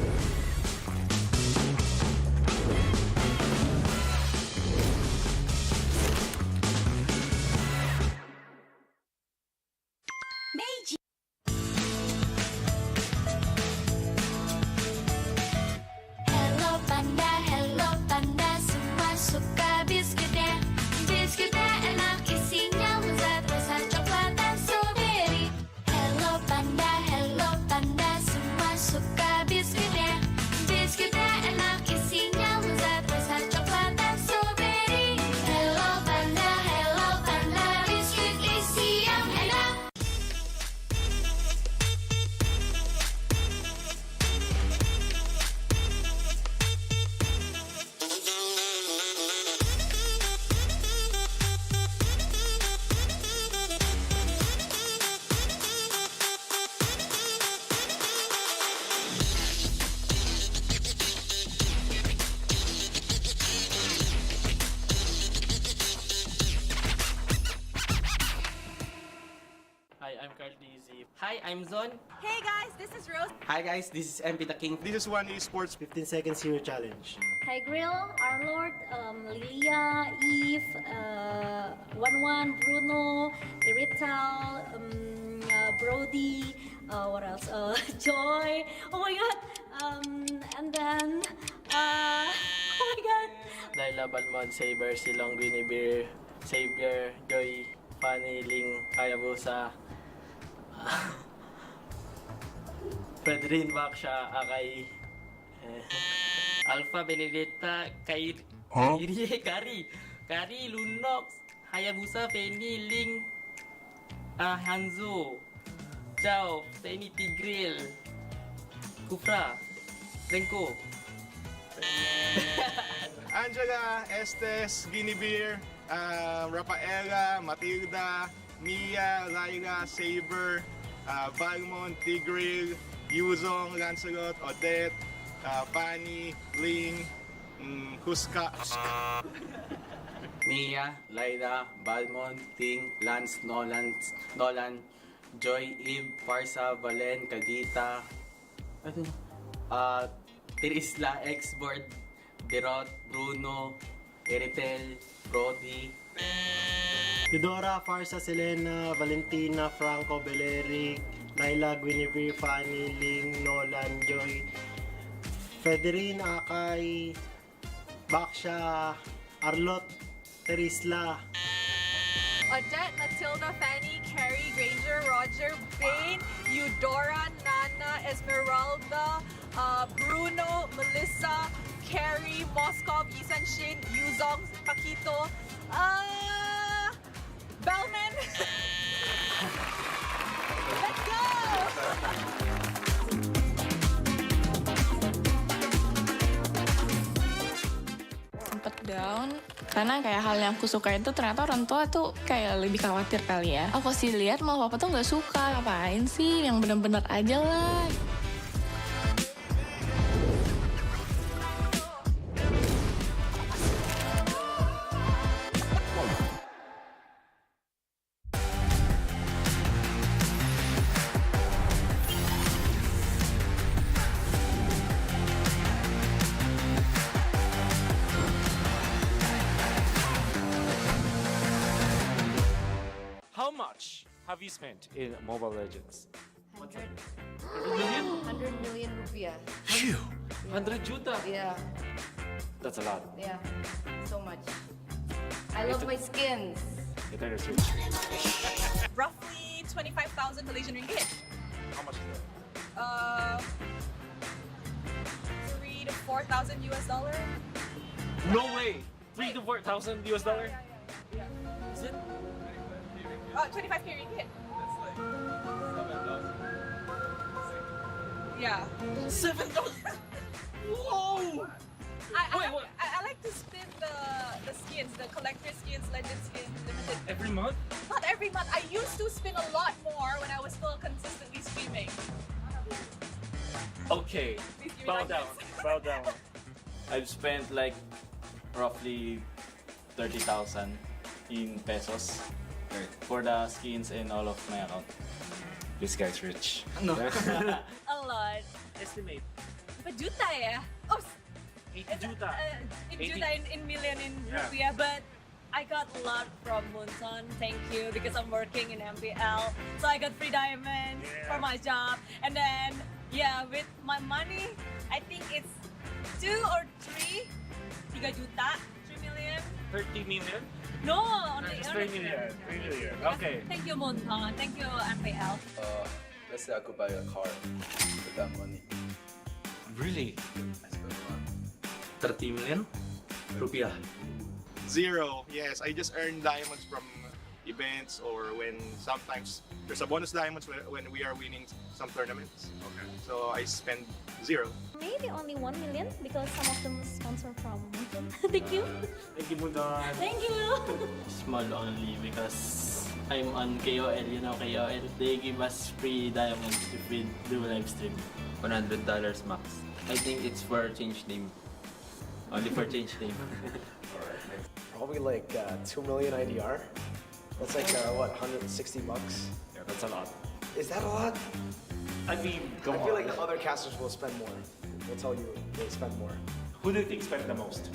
Hello panda, semua suka biskuitnya. Biskuitnya enak, isinya lezat, rasa coklat dan strawberry. Hello panda, semua suka biskuitnya. Biskuitnya enak, isinya lezat, rasa coklat dan strawberry. Hello panda, biskuit isi yang enak. Hi, I'm Carl TZ. Hi, I'm Zon. Hey guys, this is Rose. Hi guys, this is MP the King. This is One Esports 15 seconds hero challenge. Hi Grill, Arlord, Lilia, Eve, 11, Bruno, Irital, Brody, what else? Joy. Oh my god. And then, oh my god. Dahil laban mo Saber, Silong, Guinevere, Savior, Joy, Fanny, Ling, Hayabusa, Pedrin, Baksha, Akay, Alpha, Benedetta, Kari, Lunox, Hayabusa, Feni, Ling, Hanzo, Chao, Feni, Tigril, Kufra, Renko. Angela, Estes, Guinevere, Rafaela, Matilda, Mia, Laila, Saber, Valmont, Tigril, Yuzong, Lancelot, Odette, Fanny, Ling, Huska. Mia, Laila, Balmont, Ting, Lance, Nolan, Joy, Eve, Farsa, Valen, Kadita, Tirisla, Xboard, Derot, Bruno, Eritel, Brody. Eudora, Farsa, Selena, Valentina, Franco, Beleric, Laila, Guinevere, Fanny, Ling, Nolan, Joy, Federine, Akay, Baksha, Arlot, Terisla. Odette, Matilda, Fanny, Carrie, Granger, Roger, Bane, Eudora, Nana, Esmeralda, Bruno, Melissa, Carrie, Moskov, Isan Shin, Yuzong, Paquito, Bellman. Let's go! Sempet down karena kayak hal yang aku suka itu ternyata orang tua tuh kayak lebih khawatir kali ya. Aku sih lihat malah papa tuh nggak suka, ngapain sih, yang bener-bener aja lah. How much have you spent in Mobile Legends? 100 million? 100 million rupiah. Phew! 100 juta? Yeah, That's a lot. yeah, so much. I love my skins. Nintendo Switch. Roughly 25,000 Malaysian ringgit. How much is that? 3 to 4,000 US dollar. No way! 3 to 4,000 US dollar? Yeah. Is it? 25k ringgit. Yeah. 7,000. Whoa! I like to spin the skins, the collector skins, legend skins, limited. Every month? Not every month. I used to spin a lot more when I was still consistently streaming. Okay. Bow down. Bow down. I've spent like roughly 30,000 in pesos for the skins and all of my account. This guy's rich. No. A lot. Estimate. Berapa juta ya? Oh, 80 juta. in 80. juta in million in Yeah. rupiah, but I got a lot from Munson. Thank you, because I'm working in MPL, so I got free diamonds for my job, and then with my money, I think it's 2 or 3 juta, 3 million. 30 million? No, only Just 3 million. 3 million. Okay. Thank you, Munson. Thank you, MPL. Let's say I could buy a car with that money. Really? I spent a lot. 30 million rupiah. 0. Yes, I just earn diamonds from events or when sometimes there's a bonus diamonds when we are winning some tournaments. Okay. So I spend 0. Maybe only 1 million because some of them sponsor from Munson. Thank you. Thank you, Mundan. Thank you. Small only because I'm on KOL, you know KOL. They give us free diamonds if we do live stream. $100 max. I think it's for change name. Only for change name. Probably like 2 million IDR. That's like what, 160 bucks? Yeah, that's a lot. Is that a lot? I mean, I feel like the other casters will spend more. They'll tell you they spend more. Who do you think spent the most?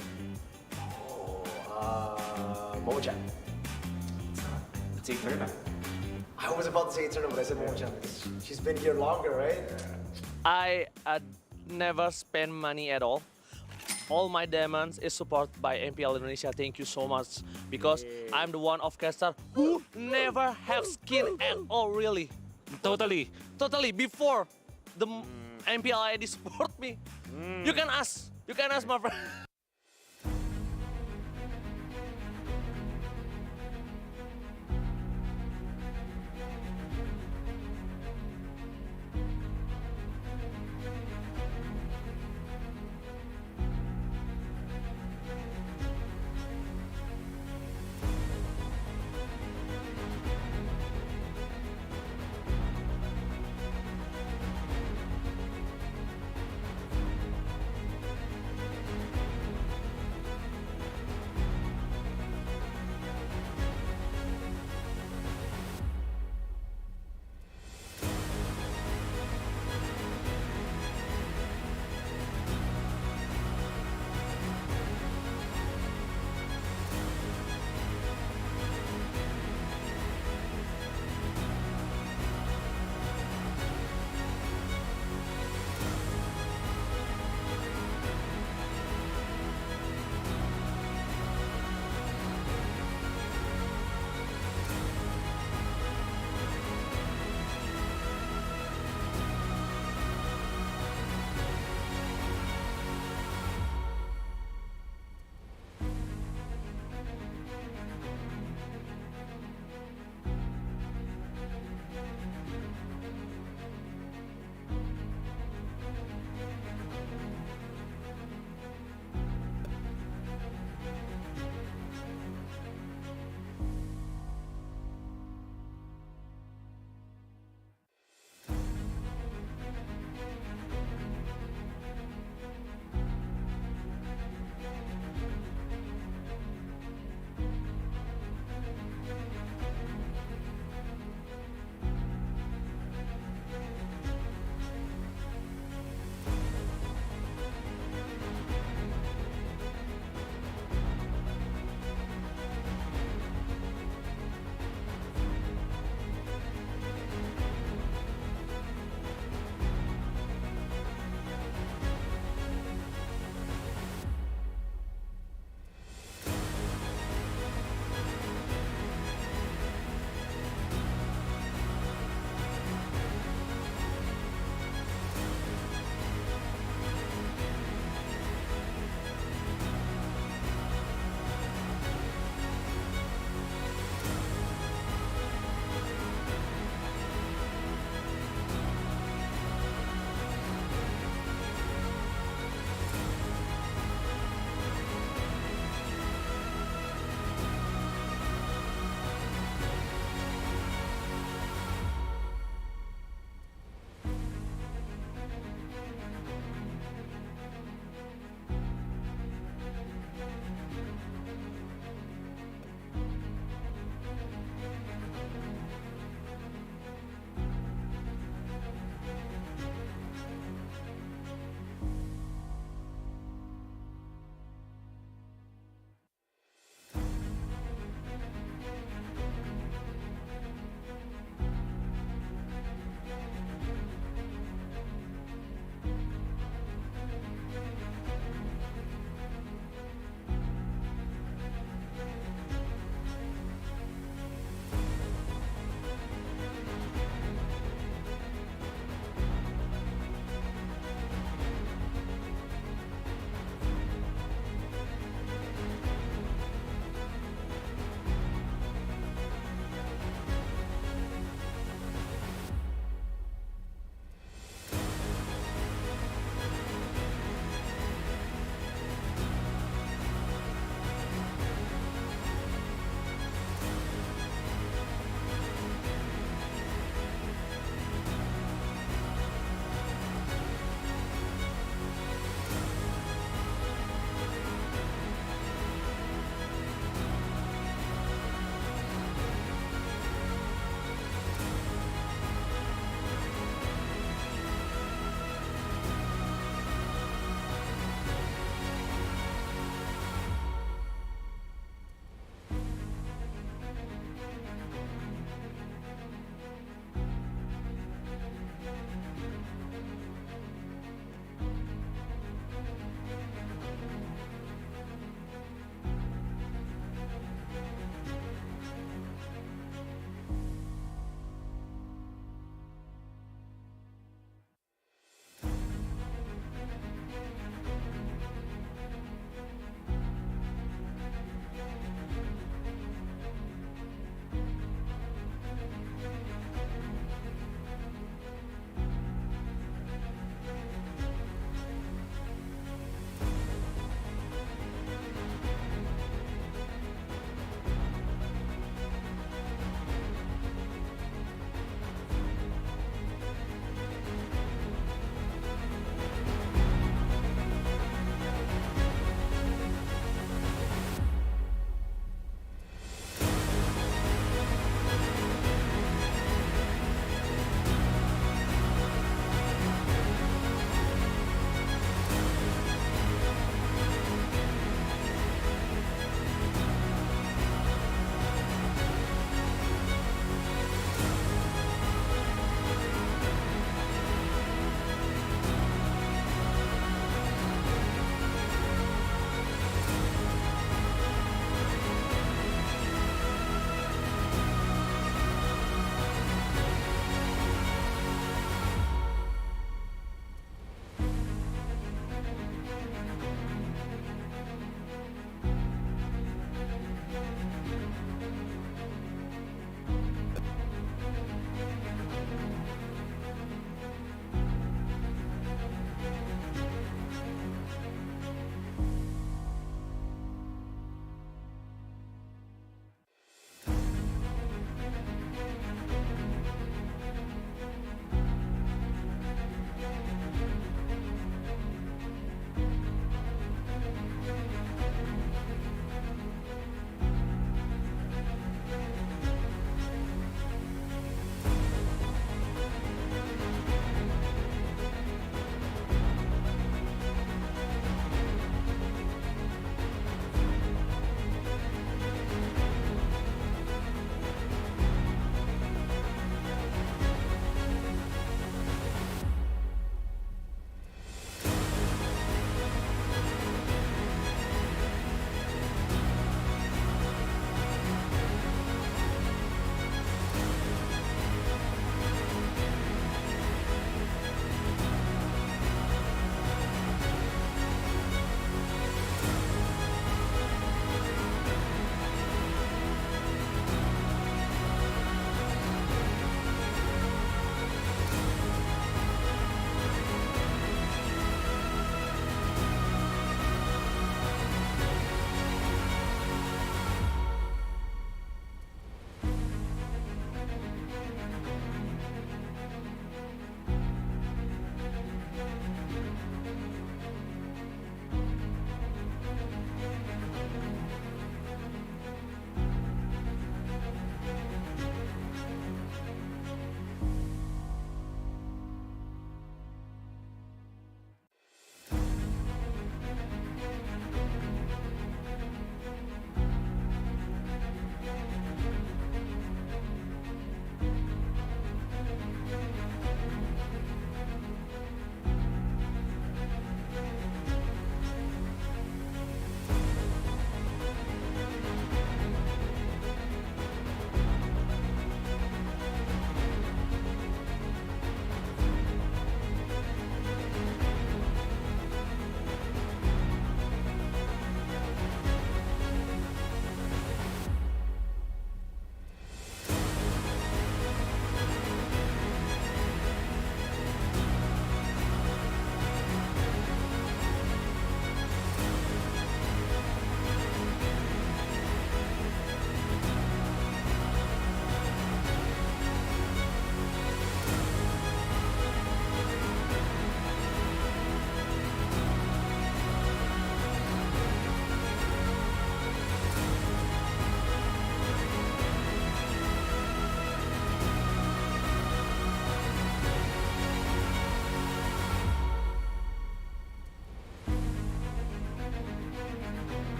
Momo-chan. It's Eterna. I was about to say Eterna, but I said Momo-chan because she's been here longer, right? I never spend money at all. All my diamonds is supported by MPL Indonesia. Thank you so much because I'm the one of caster who never have skin at all, really. Totally before the MPLI support me. You can ask my friend.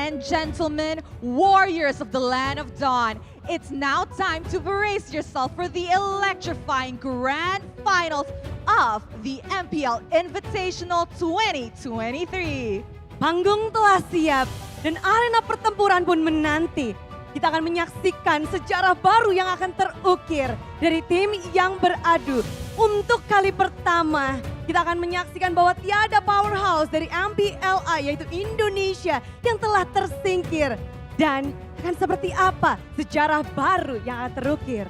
and gentlemen, warriors of the land of dawn, it's now time to brace yourself for the electrifying grand finals of the MPL Invitational 2023. Panggung telah siap dan arena pertempuran pun menanti. Kita akan menyaksikan sejarah baru yang akan terukir dari tim yang beradu. Untuk kali pertama, kita akan menyaksikan bahwa tiada powerhouse dari MPLI yaitu Indonesia yang telah tersingkir. Dan akan seperti apa sejarah baru yang akan terukir.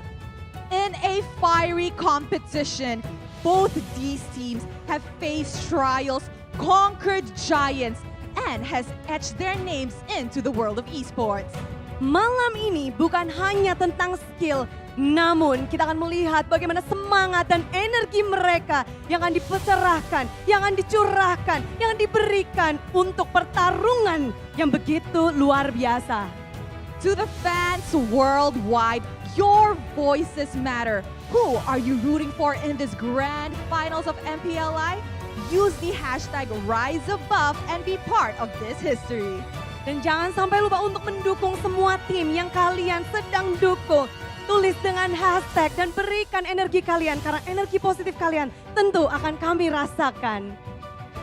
In a fiery competition, both these teams have faced trials, conquered giants, and has etched their names into the world of esports. Malam ini bukan hanya tentang skill, namun kita akan melihat bagaimana semangat dan energi mereka yang akan dipecerahkan, yang akan dicurahkan, yang diberikan untuk pertarungan yang begitu luar biasa. To the fans worldwide, your voices matter. Who are you rooting for in this grand finals of MPLI? Use the hashtag RiseAbove and be part of this history. Dan jangan sampai lupa untuk mendukung semua tim yang kalian sedang dukung. Tulis dengan hashtag dan berikan energi kalian karena energi positif kalian tentu akan kami rasakan.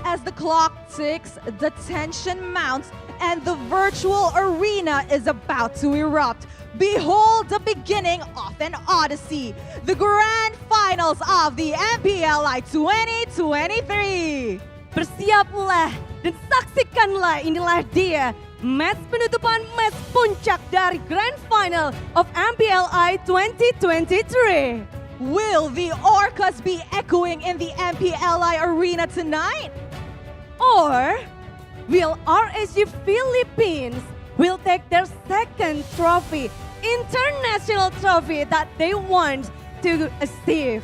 As the clock ticks, the tension mounts, and the virtual arena is about to erupt. Behold the beginning of an odyssey, the grand finals of the MPLI 2023. Bersiaplah dan saksikanlah, inilah dia match penutupan, match puncak dari Grand Final of MPLI 2023. Will the Orcas be echoing in the MPLI arena tonight? Or will RSG Philippines will take their second trophy, international trophy that they want to achieve?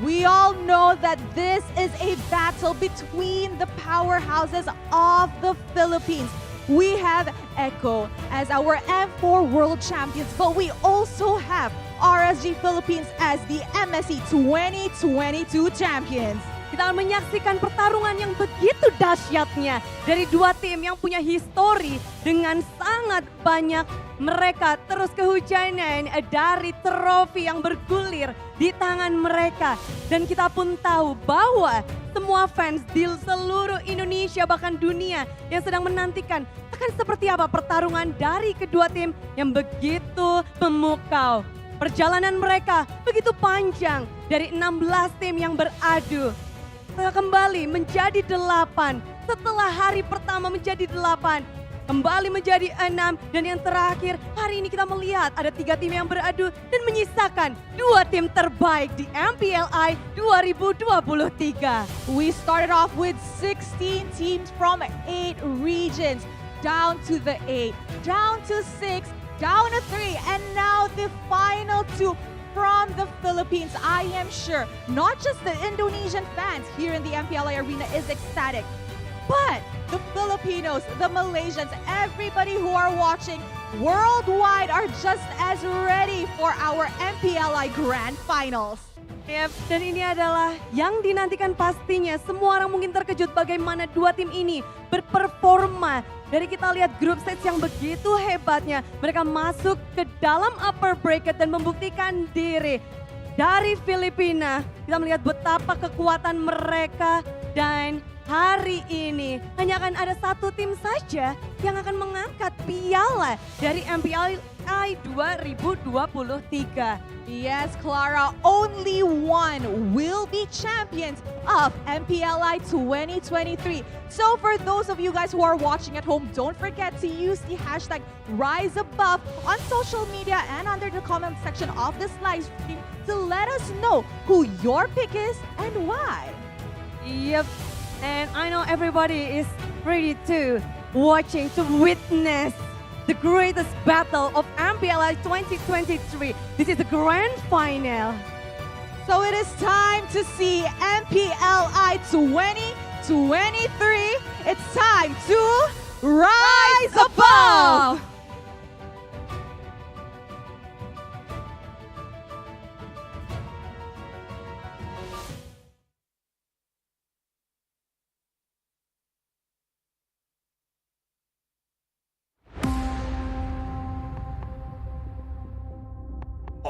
We all know that this is a battle between the powerhouses of the Philippines. We have Echo as our M4 World Champions, but we also have RSG Philippines as the MSC 2022 Champions. Kita akan menyaksikan pertarungan yang begitu dahsyatnya dari dua tim yang punya histori dengan sangat banyak mereka terus kehujanan dari trofi yang bergulir di tangan mereka. Dan kita pun tahu bahwa semua fans di seluruh Indonesia bahkan dunia yang sedang menantikan akan seperti apa pertarungan dari kedua tim yang begitu memukau. Perjalanan mereka begitu panjang dari 16 tim yang beradu. Kembali menjadi 8, setelah hari pertama menjadi 8, kembali menjadi 6, dan yang terakhir hari ini kita melihat ada 3 tim yang beradu dan menyisakan 2 tim terbaik di MPLI 2023. We started off with 16 teams from 8 regions, down to the 8, down to 6, down to 3, and now the final 2 from the Philippines. I am sure not just the Indonesian fans here in the MPLI arena is ecstatic, but the Filipinos, the Malaysians, everybody who are watching worldwide are just as ready for our MPLI Grand Finals. Yep, dan ini adalah yang dinantikan pastinya. Semua orang mungkin terkejut bagaimana dua tim ini berperforma. Dari kita lihat grup stage yang begitu hebatnya, mereka masuk ke dalam upper bracket dan membuktikan diri. Dari Filipina, kita melihat betapa kekuatan mereka dan hari ini hanya akan ada satu tim saja yang akan mengangkat piala dari MPLI 2023. Yes, Clara, only one will be champions of MPLI 2023. So for those of you guys who are watching at home, don't forget to use the hashtag RiseAbove on social media and under the comment section of this live stream to let us know who your pick is and why. Yep, and I know everybody is ready to watching to witness the greatest battle of MPLI 2023. This is the grand final. So it is time to see MPLI 2023. It's time to rise above.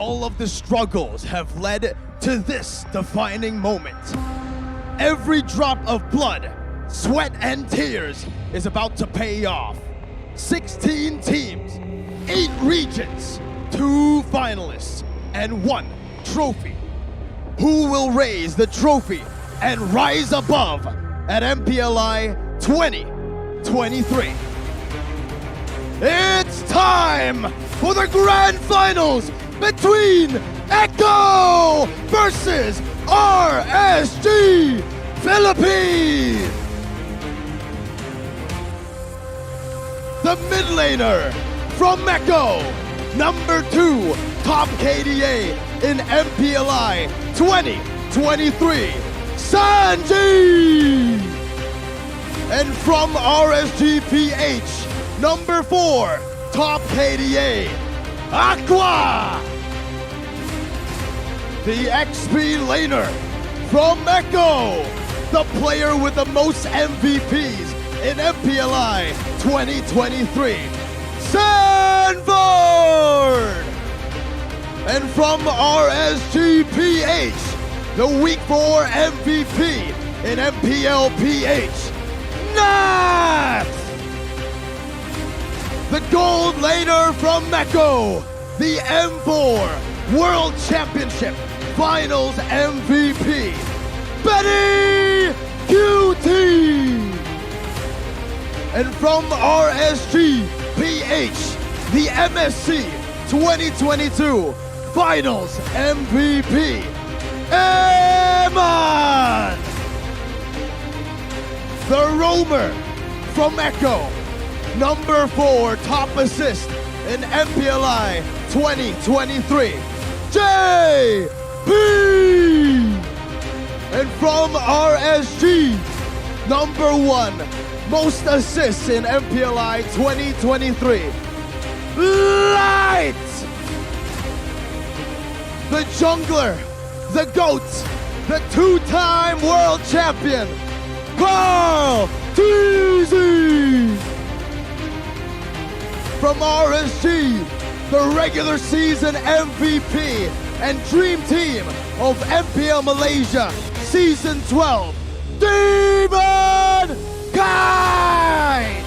all of the struggles have led to this defining moment. Every drop of blood, sweat, and tears is about to pay off. 16 teams, 8 regions, 2 finalists, and 1 trophy. Who will raise the trophy and rise above at MPLI 2023? It's time for the grand finals between Echo versus RSG Philippines. The mid laner from Echo, number 2 top KDA in MPLI 2023, Sanji. And from RSGPH, number 4 top KDA, Aqua. The XP laner from Echo, the player with the most MVPs in MPLI 2023, Sanford! And from RSGPH, the Week 4 MVP in MPL PH, Nat! The gold laner from Echo, the M4 World Championship Finals MVP, Betty QT! And from RSG PH, the MSC 2022 Finals MVP, Eman! The roamer from Echo, number 4 top assist in MPLI 2023, JP! And from RSG, number 1 most assists in MPLI 2023, Light! The jungler, the GOAT, the 2-time world champion, Carl Teasy! From RSG, the regular season MVP and dream team of MPL Malaysia Season 12, Demon Kai!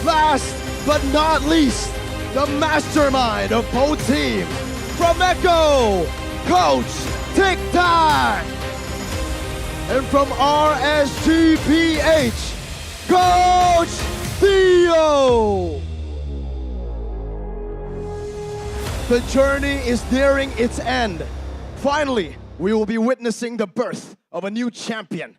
Last but not least, the mastermind of both teams, from Echo, Coach Tic Tac! And from RSGPH, Coach Theo! The journey is nearing its end. Finally, we will be witnessing the birth of a new champion.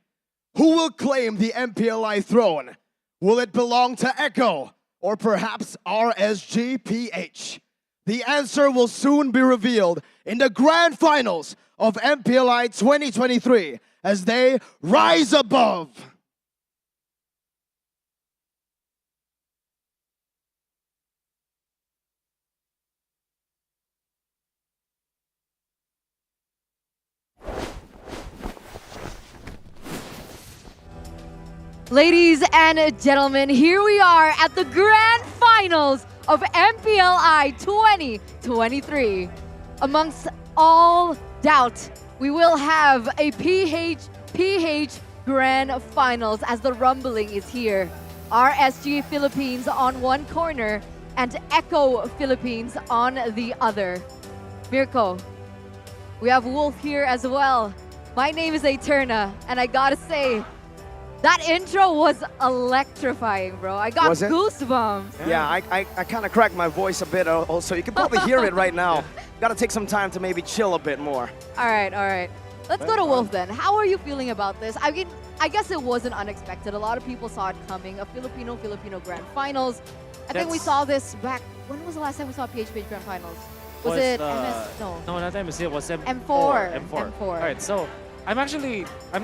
Who will claim the MPLI throne? Will it belong to Echo or perhaps RSGPH? The answer will soon be revealed in the grand finals of MPLI 2023 as they rise above. Ladies and gentlemen, here we are at the grand finals of MPLI 2023. Amongst all doubt, we will have a PH grand finals as the rumbling is here. RSG Philippines on one corner and Echo Philippines on the other. Mirko, we have Wolf here as well. My name is Eterna, and I gotta say, that intro was electrifying, bro. I got goosebumps. Yeah, I kind of cracked my voice a bit also. You can probably hear it right now. Gotta take some time to maybe chill a bit more. All right. Let's go to Wolf then. How are you feeling about this? I mean, I guess it wasn't unexpected. A lot of people saw it coming. A Filipino Grand Finals. I think we saw this back. When was the last time we saw PHP Grand Finals? Was it MS? No. No, not MSC. It was M4. M4. All right, so I'm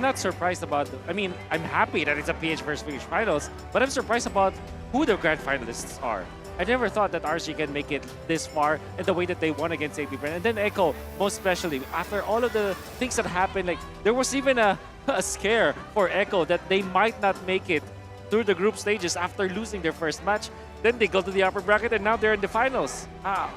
not surprised about, I'm happy that it's a PH versus PH finals, but I'm surprised about who the grand finalists are. I never thought that RSG can make it this far and the way that they won against AP Bren. And then Echo, most especially, after all of the things that happened, like there was even a scare for Echo that they might not make it through the group stages after losing their first match. Then they go to the upper bracket, and now they're in the finals.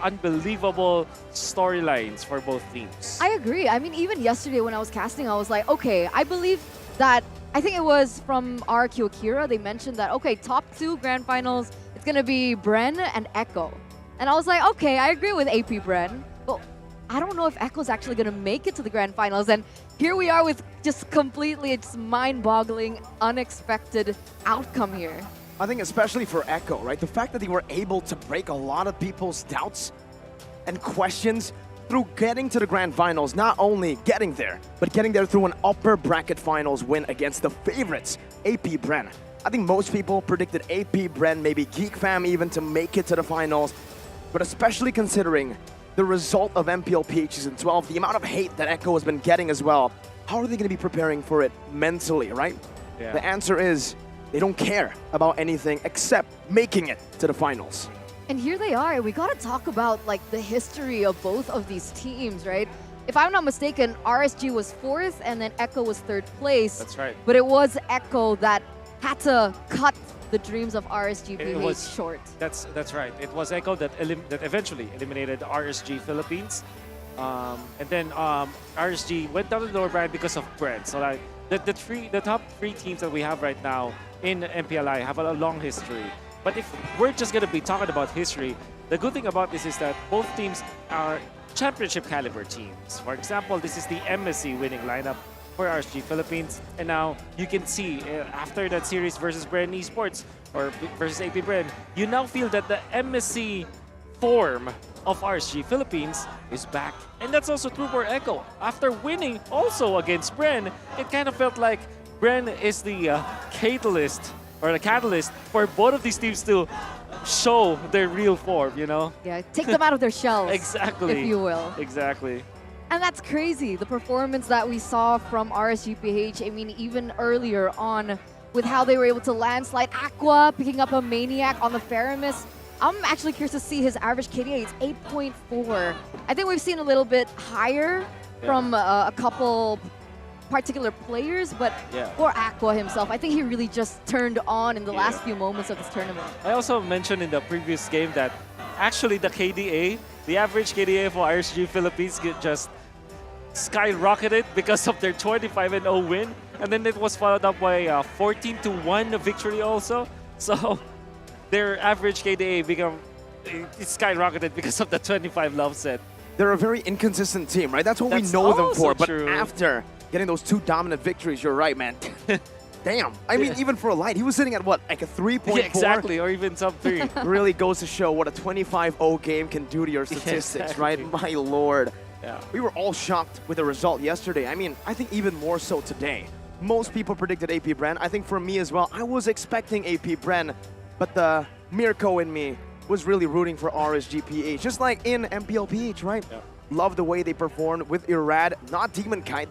Unbelievable storylines for both teams. I agree. I mean, even yesterday when I was casting, I was like, okay, I believe that, I think it was from RQ Akira, they mentioned that, okay, top 2 grand finals, it's going to be Bren and Echo. And I was like, okay, I agree with AP Bren, but I don't know if Echo's actually going to make it to the grand finals. And here we are with just completely, it's mind-boggling, unexpected outcome here. I think especially for Echo, right? The fact that they were able to break a lot of people's doubts and questions through getting to the grand finals, not only getting there, but getting there through an upper bracket finals win against the favorites, AP Bren. I think most people predicted AP Bren, maybe Geek Fam even, to make it to the finals, but especially considering the result of MPL PH Season 12, the amount of hate that Echo has been getting as well, how are they going to be preparing for it mentally, right? Yeah. The answer is they don't care about anything except making it to the finals. And here they are. We got to talk about like the history of both of these teams, right? If I'm not mistaken, RSG was 4th and then Echo was 3rd place. That's right. But it was Echo that had to cut the dreams of RSG PH short. That's right. It was Echo that eventually eliminated RSG Philippines. And then RSG went down to the lower bracket because of Bren. So like the top 3 teams that we have right now in MPLI have a long history. But if we're just going to be talking about history, the good thing about this is that both teams are championship caliber teams. For example, this is the MSC winning lineup for RSG Philippines. And now you can see after that series versus Bren Esports or versus AP Bren, you now feel that the MSC form of RSG Philippines is back. And that's also true for Echo. After winning also against Bren, it kind of felt like Bren is the catalyst for both of these teams to show their real form, you know? Yeah, take them out of their shells. Exactly. If you will. Exactly. And that's crazy. The performance that we saw from RSGPH, I mean, even earlier on with how they were able to landslide Aqua, picking up a Maniac on the Faramis. I'm actually curious to see his average KDA. It's 8.4. I think we've seen a little bit higher from a couple particular players, but for Aqua himself, I think he really just turned on in the last few moments of this tournament. I also mentioned in the previous game that actually the KDA, the average KDA for RSG Philippines just skyrocketed because of their 25-0 win, and then it was followed up by a 14-1 victory also. So their average KDA it skyrocketed because of the 25 love set. They're a very inconsistent team, right? That's what we know them for. But after getting those 2 dominant victories, you're right, man. Damn. I mean, even for a light, he was sitting at what, like a 3.4? Yeah, exactly, or even sub 3. Really goes to show what a 25-0 game can do to your statistics, right? My lord. Yeah. We were all shocked with the result yesterday. I mean, I think even more so today. Most people predicted AP Bren. I think for me as well, I was expecting AP Bren, but the Mirko in me was really rooting for RSGPH, just like in MPLPH, right? Yeah. Love the way they performed with Irad, not Demon Kite.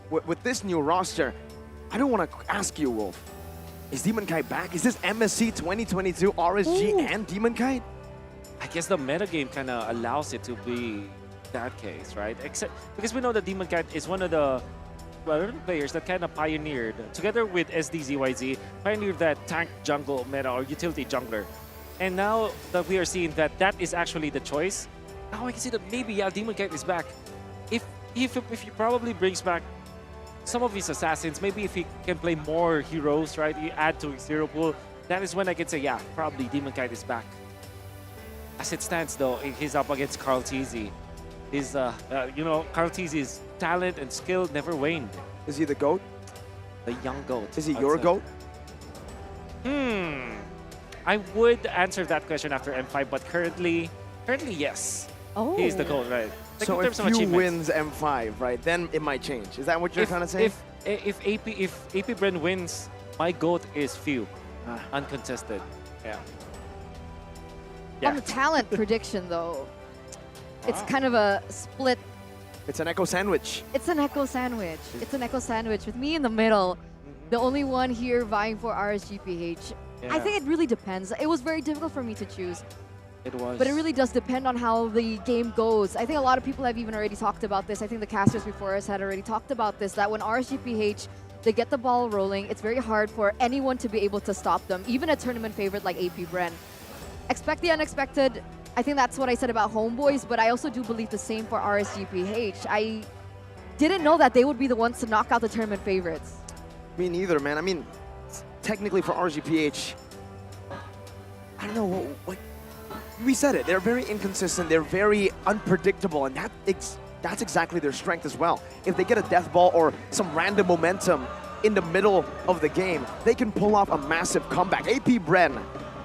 With this new roster, I don't want to ask you, Wolf, is Demon Kite back? Is this MSC 2022 RSG and Demon Kite? I guess the metagame kind of allows it to be that case, right? Except because we know that Demon Kite is one of the players that kind of pioneered, together with SDZYZ, pioneered that tank jungle meta or utility jungler. And now that we are seeing that that is actually the choice, now I can see that maybe, Demon Kite is back. If he probably brings back some of his assassins, maybe if he can play more heroes, right? You add to his hero pool, that is when I can say, yeah, probably Demon Kite is back. As it stands, though, he's up against Carl TZ. His, Carl TZ's talent and skill never waned. Is he the GOAT? The young GOAT. Is he your GOAT? I would answer that question after M5, but currently yes. Oh. He is the GOAT, right? Like So in if terms of you achievements. wins M5, right, then it might change. Is that what you're trying to say? If AP Bren wins, my GOAT is few. Uncontested. Yeah. On the talent prediction, though, it's kind of a split. It's an Echo sandwich. It's an Echo sandwich. It's an Echo sandwich with me in the middle. The only one here vying for RSGPH. I think it really depends. It was very difficult for me to choose. It was. But it really does depend on how the game goes. I think a lot of people have even already talked about this. I think the casters before us had already talked about this, that when RSGPH, they get the ball rolling, it's very hard for anyone to be able to stop them, even a tournament favorite like AP Bren. expect the unexpected. I think that's what I said about Homeboys, but I also do believe the same for RSGPH. I didn't know that they would be the ones to knock out the tournament favorites. Me neither, man. I mean, technically for RSGPH, I don't know, like we said it, they're very inconsistent, they're very unpredictable, and that's exactly their strength as well. If they get a death ball or some random momentum in the middle of the game, they can pull off a massive comeback. AP Bren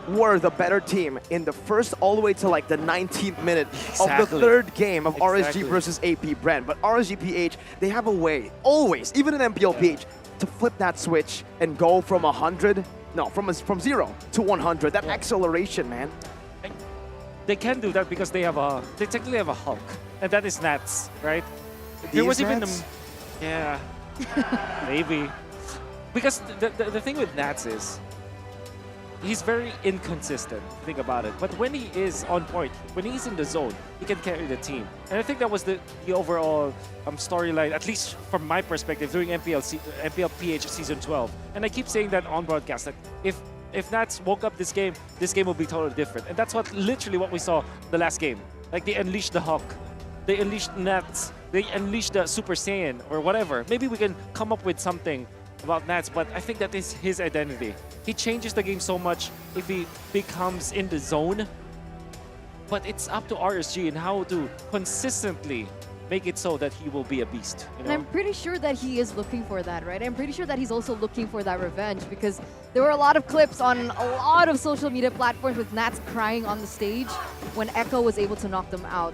were the better team in the first all the way to like the 19th minute of the third game of RSG versus AP Bren. But RSGPH, they have a way, always, even in MPLPH, to flip that switch and go from 100, no, from 0 to 100. That acceleration, man. They can do that because they technically have a Hulk, and that is Nats, right? There was even yeah, maybe. Because the thing with Nats is, he's very inconsistent, think about it. But when he is on point, when he's in the zone, he can carry the team. And I think that was the overall storyline, at least from my perspective, during MPLPH Season 12. And I keep saying that on broadcast, that if Nats woke up this game will be totally different. And that's literally what we saw the last game. Like, they unleashed the Hulk. They unleashed Nats. They unleashed the Super Saiyan or whatever. Maybe we can come up with something about Nats, but I think that is his identity. He changes the game so much if he becomes in the zone. But it's up to RSG and how to consistently make it so that he will be a beast. You know? And I'm pretty sure that he is looking for that, right? I'm pretty sure that he's also looking for that revenge, because there were a lot of clips on a lot of social media platforms with Nats crying on the stage when Echo was able to knock them out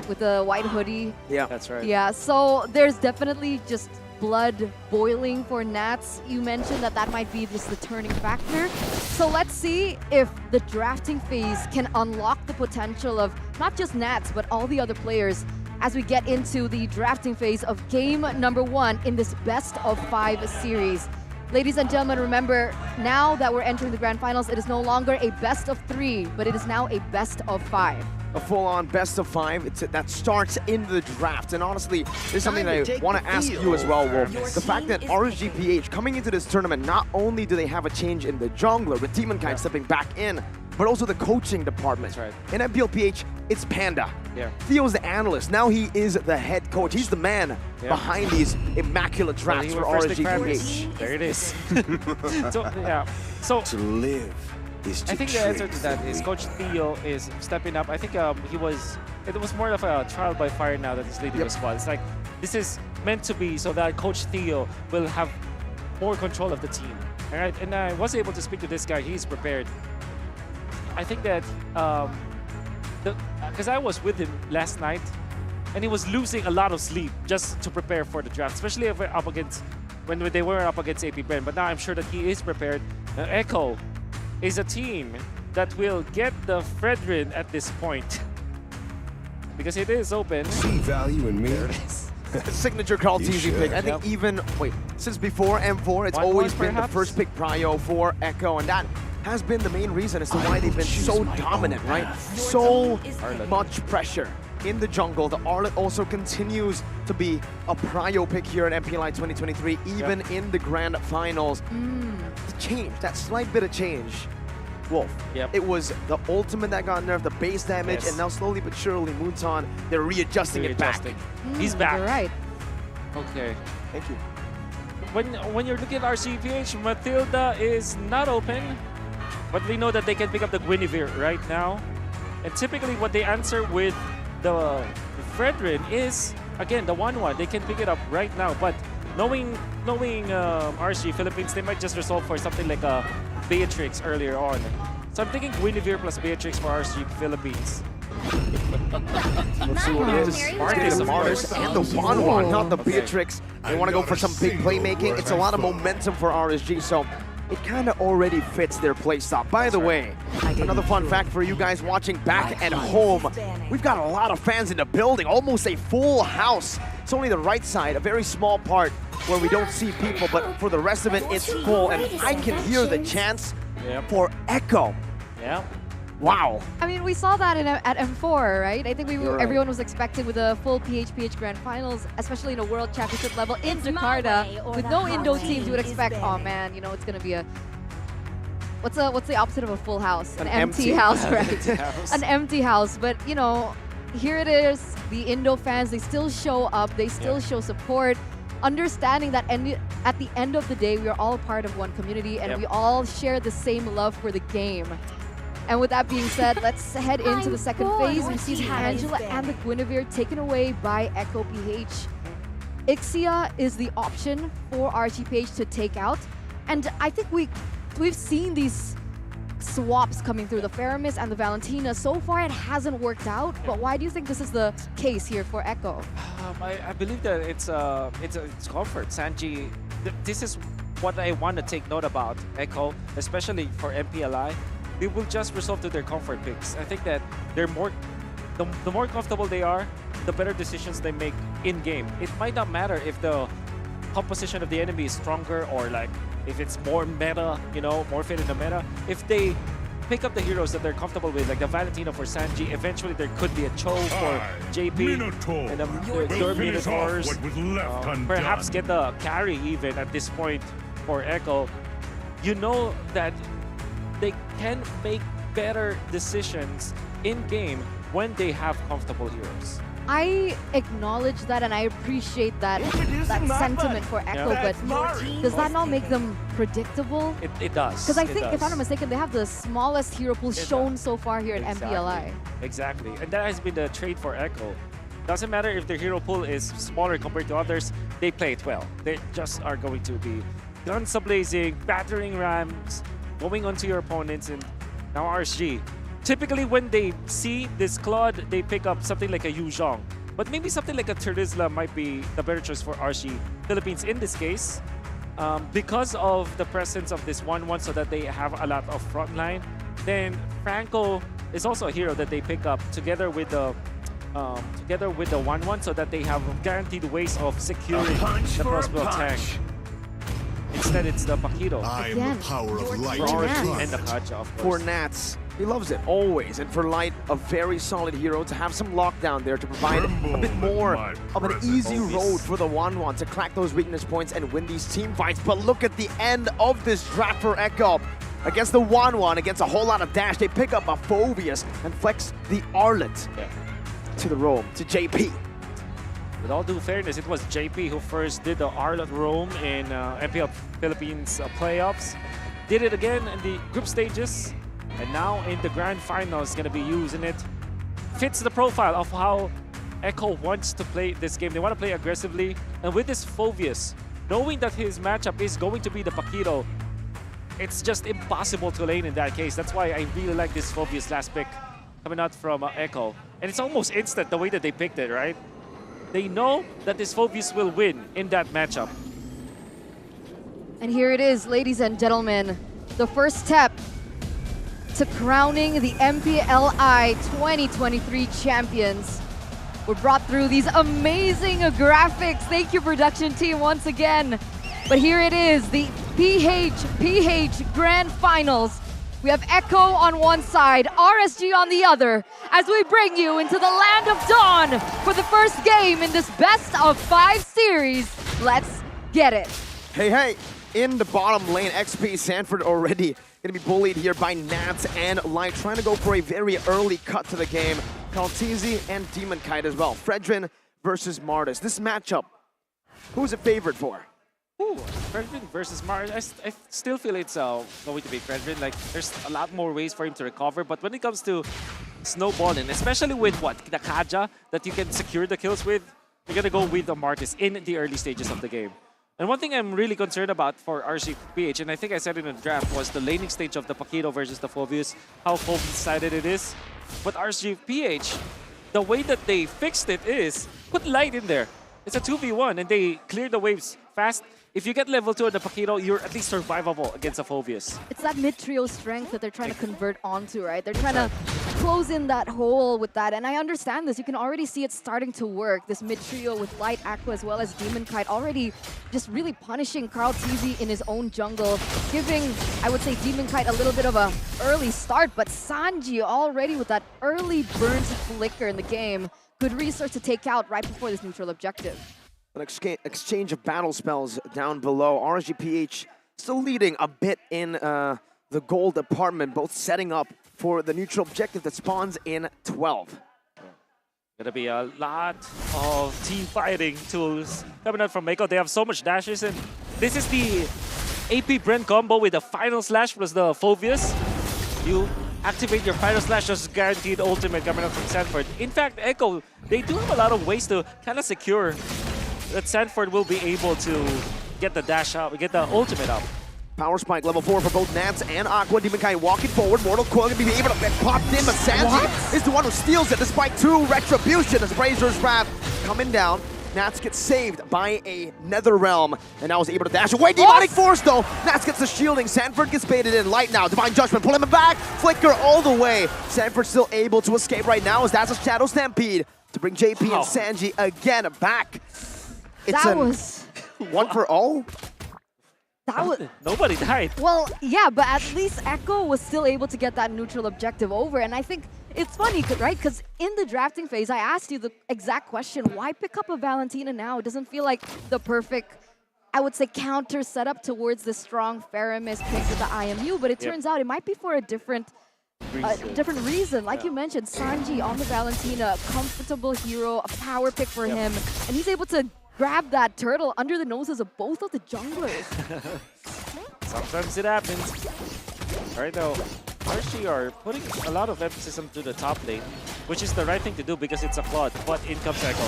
with the white hoodie. Yeah, that's right. Yeah, so there's definitely just blood boiling for Nats. You mentioned that might be just the turning factor. So let's see if the drafting phase can unlock the potential of not just Nats, but all the other players as we get into the drafting phase of game number 1 in this best of 5 series. Ladies and gentlemen, remember, now that we're entering the grand finals, it is no longer a best of 3, but it is now a best of 5. A full-on best of 5 that starts in the draft. And honestly, there's something that I want to ask you as well, Wolf. The fact that RSGPH coming into this tournament, not only do they have a change in the jungler with Demonkind stepping back in, but also the coaching department. That's right. In MPLPH, it's Panda. Yeah. Theo's the analyst. Now he is the head coach. He's the man behind these immaculate drafts for RSGPH. There it is. So to live is to I think the answer to that is Coach Theo is stepping up. I think it was more of a trial by fire now that he's leading the squad. It's like, this is meant to be so that Coach Theo will have more control of the team. All right, and I was able to speak to this guy. He's prepared. I think that because I was with him last night, and he was losing a lot of sleep just to prepare for the draft, especially if we're up against when they were up against AP Bren. But now I'm sure that he is prepared. Echo is a team that will get the Fredrin at this point because it is open. See value in me. There it is. Signature Carl TZ pick. I think since before M4, it's always been the first pick prio for Echo, and that has been the main reason as to why they've been so dominant, right? So much pressure in the jungle. The Arlet also continues to be a prio pick here at MPLI 2023, even in the grand finals. The change, that slight bit of change, Wolf. It was the ultimate that got nerfed, the base damage, and now slowly but surely, Moonton, they're readjusting it back. He's back. You're right. Okay. Thank you. When you're looking at RCPH, Matilda is not open, but we know that they can pick up the Guinevere right now. And typically what they answer with the Fredrin is, again, the 1-1. They can pick it up right now, but knowing RSG Philippines, they might just resolve for something like a Beatrix earlier on. So I'm thinking Guinevere plus Beatrix for RSG Philippines. Let's see what it is. Marcus and the 1-1, not the Beatrix. They want to go for some big playmaking. It's a lot of momentum for RSG, so it kind of already fits their playstyle. By the way, another fun fact for you guys watching back at home. We've got a lot of fans in the building, almost a full house. It's only the right side, a very small part where we don't see people, but for the rest of it, it's full. And I can hear the chants for Echo. Yeah. Wow. I mean, we saw that at M4, right? I think everyone was expecting with a full PHPH Grand Finals, especially in a World Championship level in Jakarta, with no Indo teams, you would expect, oh man, you know, it's going to be a what's the opposite of a full house? An empty empty house, right? Empty house. An empty house. But you know, here it is. The Indo fans, they still show up. They still show support. Understanding that at the end of the day, we are all part of one community and we all share the same love for the game. And with that being said, let's head into the second phase. We see the Angela and the Guinevere taken away by Echo PH. Ixia is the option for RGPH to take out. And I think we've seen these swaps coming through, the Faramis and the Valentina. So far, it hasn't worked out. But why do you think this is the case here for Echo? I believe that it's comfort. Sanji, this is what I want to take note about Echo, especially for MPLI. They will just resolve to their comfort picks. I think that they're the more comfortable they are, the better decisions they make in game. It might not matter if the composition of the enemy is stronger or like if it's more meta, you know, more fit in the meta. If they pick up the heroes that they're comfortable with, like the Valentina for Sanji, eventually there could be a Cho for JP and the Minotaurs. Perhaps get the carry even at this point for Echo. You know that they can make better decisions in-game when they have comfortable heroes. I acknowledge that and I appreciate that sentiment for Echo, but does that not make them predictable? It does. Because I think, if I'm not mistaken, they have the smallest hero pool shown so far here at MPLI. Exactly. And that has been the trait for Echo. Doesn't matter if their hero pool is smaller compared to others, they play it well. They just are going to be guns a-blazing, battering rams, going onto your opponents, and now RSG. Typically, when they see this Claude, they pick up something like a Yu Zhong. But maybe something like a Terizla might be the better choice for RSG Philippines in this case. Because of the presence of this 1-1 so that they have a lot of frontline, then Franco is also a hero that they pick up together with the 1-1 so that they have guaranteed ways of securing the crossbow tank. Instead, it's the Paquito. I am the power of light and the Kaja, of For course. Nats, he loves it, always. And for Light, a very solid hero to have some lockdown there to provide a bit more of an easy road for the 1-1 to crack those weakness points and win these team fights. But look at the end of this draft for Echo. Against the 1-1, against a whole lot of dash, they pick up a Phobius and flex the Arlet to the roam, to JP. With all due fairness, it was JP who first did the Arlet roam in MPL Philippines playoffs. Did it again in the group stages, and now in the grand finals, going to be using it. Fits the profile of how Echo wants to play this game. They want to play aggressively, and with this Phobius, knowing that his matchup is going to be the Paquito, it's just impossible to lane in that case. That's why I really like this Phobius last pick coming out from Echo. And it's almost instant the way that they picked it, right? They know that this Phobius will win in that matchup. And here it is, ladies and gentlemen, the first step to crowning the MPLI 2023 champions. We're brought through these amazing graphics. Thank you, production team, once again. But here it is, the PH Grand Finals. We have Echo on one side, RSG on the other, as we bring you into the land of dawn for the first game in this best-of-5 series. Let's get it. Hey, in the bottom lane, XP Sanford already going to be bullied here by Nats and Light, trying to go for a very early cut to the game. Kaltizi and Demon Kite as well. Fredrin versus Martis. This matchup, who's it favored for? Ooh, Fredrin versus Mars. I still feel it's going to be Fredrin. Like, there's a lot more ways for him to recover. But when it comes to snowballing, especially with the Kaja that you can secure the kills with, you're going to go with the Martis in the early stages of the game. And one thing I'm really concerned about for RGPH, and I think I said it in the draft, was the laning stage of the Paquito versus the Phobius, how Phobius-sided it is. But RGPH, the way that they fixed it is put Light in there. It's a 2v1 and they clear the waves fast. If you get level 2 on the Paquito, you're at least survivable against a Phobius. It's that mid-trio strength that they're trying to convert onto, right? They're trying to close in that hole with that, and I understand this. You can already see it starting to work. This mid-trio with Light, Aqua, as well as Demon Kite already just really punishing Carl TZ in his own jungle, giving, I would say, Demon Kite a little bit of a early start, but Sanji already with that early burn to flicker in the game. Good resource to take out right before this neutral objective. An exchange of battle spells down below. RGPH still leading a bit in the the gold department, both setting up for the neutral objective that spawns in 12. Gonna be a lot of team fighting tools coming out from Echo. They have so much dashes, and this is the AP Bren combo with the final slash plus the Phobius. You activate your final slash as guaranteed ultimate coming out from Sanford. In fact, Echo, they do have a lot of ways to kind of secure that Sanford will be able to get the dash out, get the ultimate up. Power Spike level 4 for both Nats and Aqua. Demonkai walking forward. Mortal Coil gonna be able to get popped in, but Sanji is the one who steals it despite 2 Retribution as Brazer's Wrath coming down. Nats gets saved by a Nether Realm, and now is able to dash away. Demonic Force though. Nats gets the shielding. Sanford gets baited in. Light now. Divine Judgment pulling him back. Flicker all the way. Sanford still able to escape right now as that's a Shadow Stampede to bring JP and Sanji again back. It's that was 1 for all. That was nobody died. Well, yeah, but at least Echo was still able to get that neutral objective over, and I think it's funny, right? Because in the drafting phase, I asked you the exact question: why pick up a Valentina now? It doesn't feel like the perfect, I would say, counter setup towards the strong Faramis pick with the IMU, but it turns out it might be for a different reason. Like you mentioned, Sanji on the Valentina, comfortable hero, a power pick for him, and he's able to grab that turtle under the noses of both of the junglers. Sometimes it happens. Alright though, RSG are putting a lot of emphasis onto the top lane, which is the right thing to do because it's a Claude, but in comes Echo.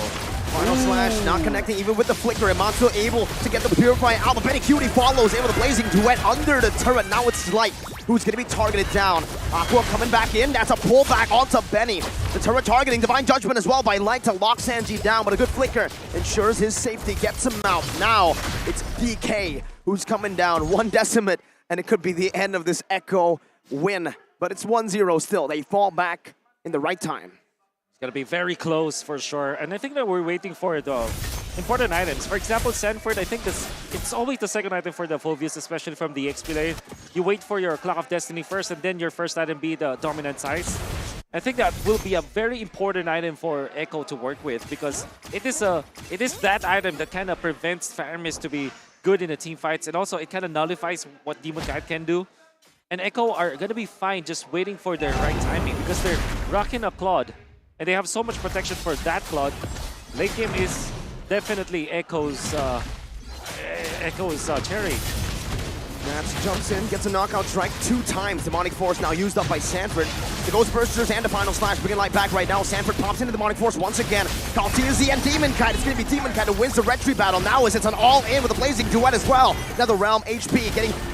Final slash, not connecting even with the flicker. Iman still able to get the Purify out, but Benny Cutie follows, able to Blazing Duet under the turret. Now it's Light who's going to be targeted down. Aqua coming back in, that's a pullback onto Benny. The turret targeting Divine Judgment as well by Light to lock Sanji down, but a good flicker ensures his safety, gets him out. Now it's DK who's coming down, 1 Decimate, and it could be the end of this Echo win. But it's 1-0 still. They fall back in the right time. It's going to be very close for sure. And I think that we're waiting for the important items. For example, Sanford, I think it's always the second item for the Phobius, especially from the XP lane. You wait for your Clock of Destiny first, and then your first item be the Dominant Size. I think that will be a very important item for Echo to work with because it is that item that kind of prevents Faramis to be good in the team fights, and also it kind of nullifies what Demon Knight can do. And Echo are going to be fine just waiting for their right timing because they're rocking a Claude. And they have so much protection for that Claude. Late game is definitely Echo's cherry. Nats jumps in, gets a knockout strike 2 times. Demonic Force now used up by Sanford. The Ghost Bursters and the final slash bringing Light back right now. Sanford pops into Demonic Force once again. Kaltizi and Demon Kite. It's going to be Demon Kite who wins the retry battle. Now as it's an all-in with a Blazing Duet as well. Nether Realm HP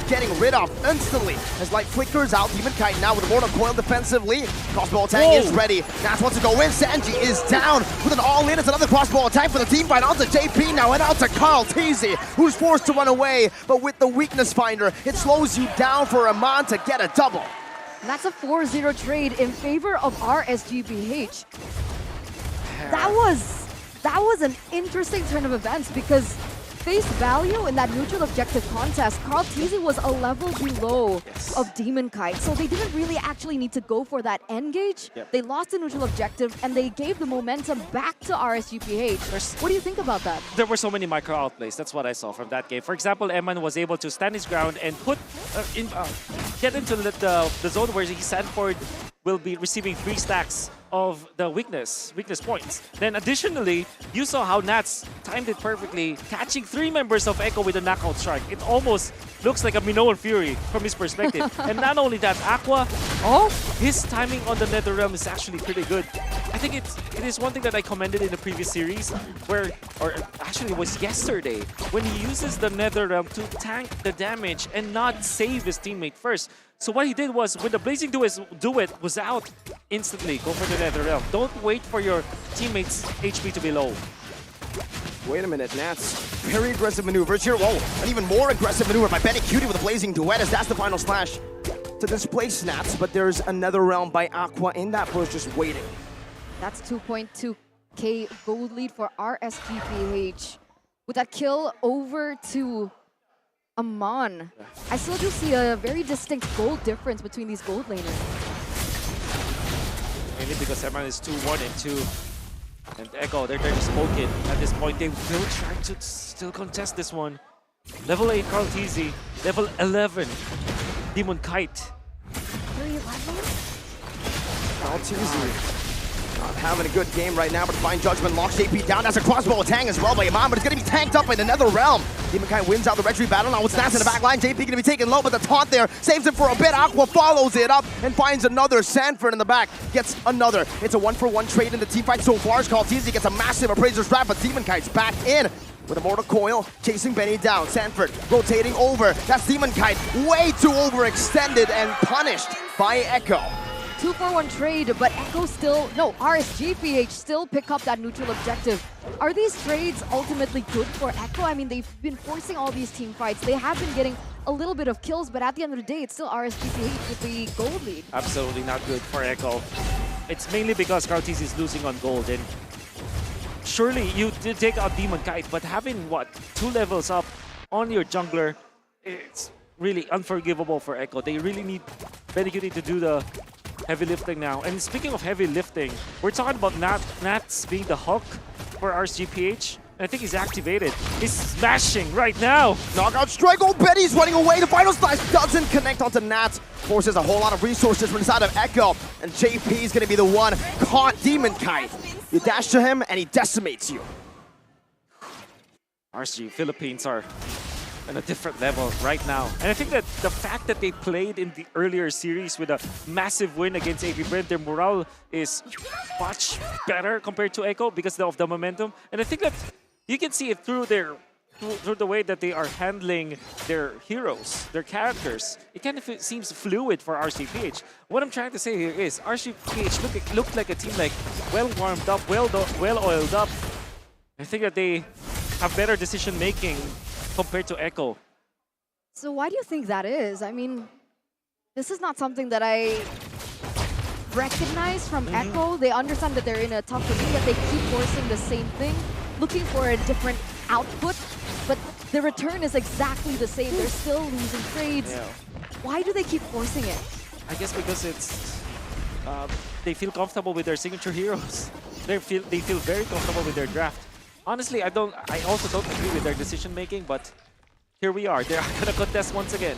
getting rid of instantly as Light flickers out. Demon Kite now with a Mortal Coil defensively. Crossbow attack is ready. Nats wants to go in. Sanji is down with an all-in. It's another crossbow attack for the team fight. Onto JP now and out to Kaltizi, who's forced to run away. But with the weakness finder, it slows you down for Iman to get a double. And that's a 4-0 trade in favor of RSGPH. That was an interesting turn of events because face value in that neutral objective contest, Carl Teasy was a level below of Demon Kite, so they didn't really actually need to go for that engage. They lost the neutral objective and they gave the momentum back to RSGPH. What do you think about that? There were so many micro outplays. That's what I saw from that game. For example, Eman was able to stand his ground and get into the zone where Sanford will be receiving 3 stacks of the weakness points. Then additionally, you saw how Nats timed it perfectly, catching 3 members of Echo with a knockout strike. It almost looks like a Minoan Fury from his perspective. And not only that, Aqua, his timing on the Nether Realm is actually pretty good. I think it is one thing that I commended in the previous series, or actually it was yesterday, when he uses the Nether Realm to tank the damage and not save his teammate first. So what he did was, when the Blazing Duet was out, instantly go for the Nether Realm. Don't wait for your teammates' HP to be low. Wait a minute, Nats. Very aggressive maneuvers here. Whoa, an even more aggressive maneuver by Benny Cutie with a Blazing Duet as that's the final slash to displace Nats. But there's another realm by Aqua in that bush just waiting. That's 2.2k gold lead for RSGPH. With that kill over to Amon, I still do see a very distinct gold difference between these gold laners. Mainly because Amon is 2-1 and 2. And Echo, they're spoken. At this point, they will try to still contest this one. Level 8 Carl Teasy, level 11 Demon Kite. 3 levels? It's easy. Not having a good game right now, but Fine Judgment locks JP down. That's a crossbow tang as well by Iman, but it's going to be tanked up in another realm. Demon Kite wins out the retreat battle. Now with Snats in the back line, JP going to be taken low, but the taunt there saves him for a bit. Aqua follows it up and finds another. Sanford in the back gets another. It's a 1-for-1 trade in the team fight so far. Skaltizi gets a massive Appraiser's Wrap, but Demon Kite's back in with a Mortal Coil, chasing Benny down. Sanford rotating over. That's Demon Kite, way too overextended and punished by Echo. 2-for-1 trade, but Echo still, no, RSGPH still pick up that neutral objective. Are these trades ultimately good for Echo? I mean, they've been forcing all these team fights. They have been getting a little bit of kills, but at the end of the day, it's still RSGPH with the gold lead. Absolutely not good for Echo. It's mainly because Skaltizi is losing on gold, and surely you did take out Demon Kite, but having, what, 2 levels up on your jungler, it's really unforgivable for Echo. They really need Benny Cutie to do the heavy lifting now. And speaking of heavy lifting, we're talking about Nats being the Hulk for RSGPH. I think he's activated. He's smashing right now. Knockout strike. Oh, Betty's running away. The final slice doesn't connect onto Nats. Forces a whole lot of resources from inside of Echo. And JP is going to be the one caught Demon Kite. You dash to him and he decimates you. RSG Philippines are on a different level right now. And I think that the fact that they played in the earlier series with a massive win against AP Bren, their morale is much better compared to Echo because of the momentum. And I think that you can see it through the way that they are handling their heroes, their characters. It kind of seems fluid for RSGPH. What I'm trying to say here is RSGPH looked like a team like well warmed up, well oiled up. I think that they have better decision making compared to Echo. So why do you think that is? I mean, this is not something that I recognize from Echo. They understand that they're in a tough position, yet they keep forcing the same thing, looking for a different output, but the return is exactly the same. They're still losing trades. Yeah. Why do they keep forcing it? I guess because it's they feel comfortable with their signature heroes. They feel very comfortable with their draft. Honestly, I also don't agree with their decision making, but here we are. They're gonna contest once again.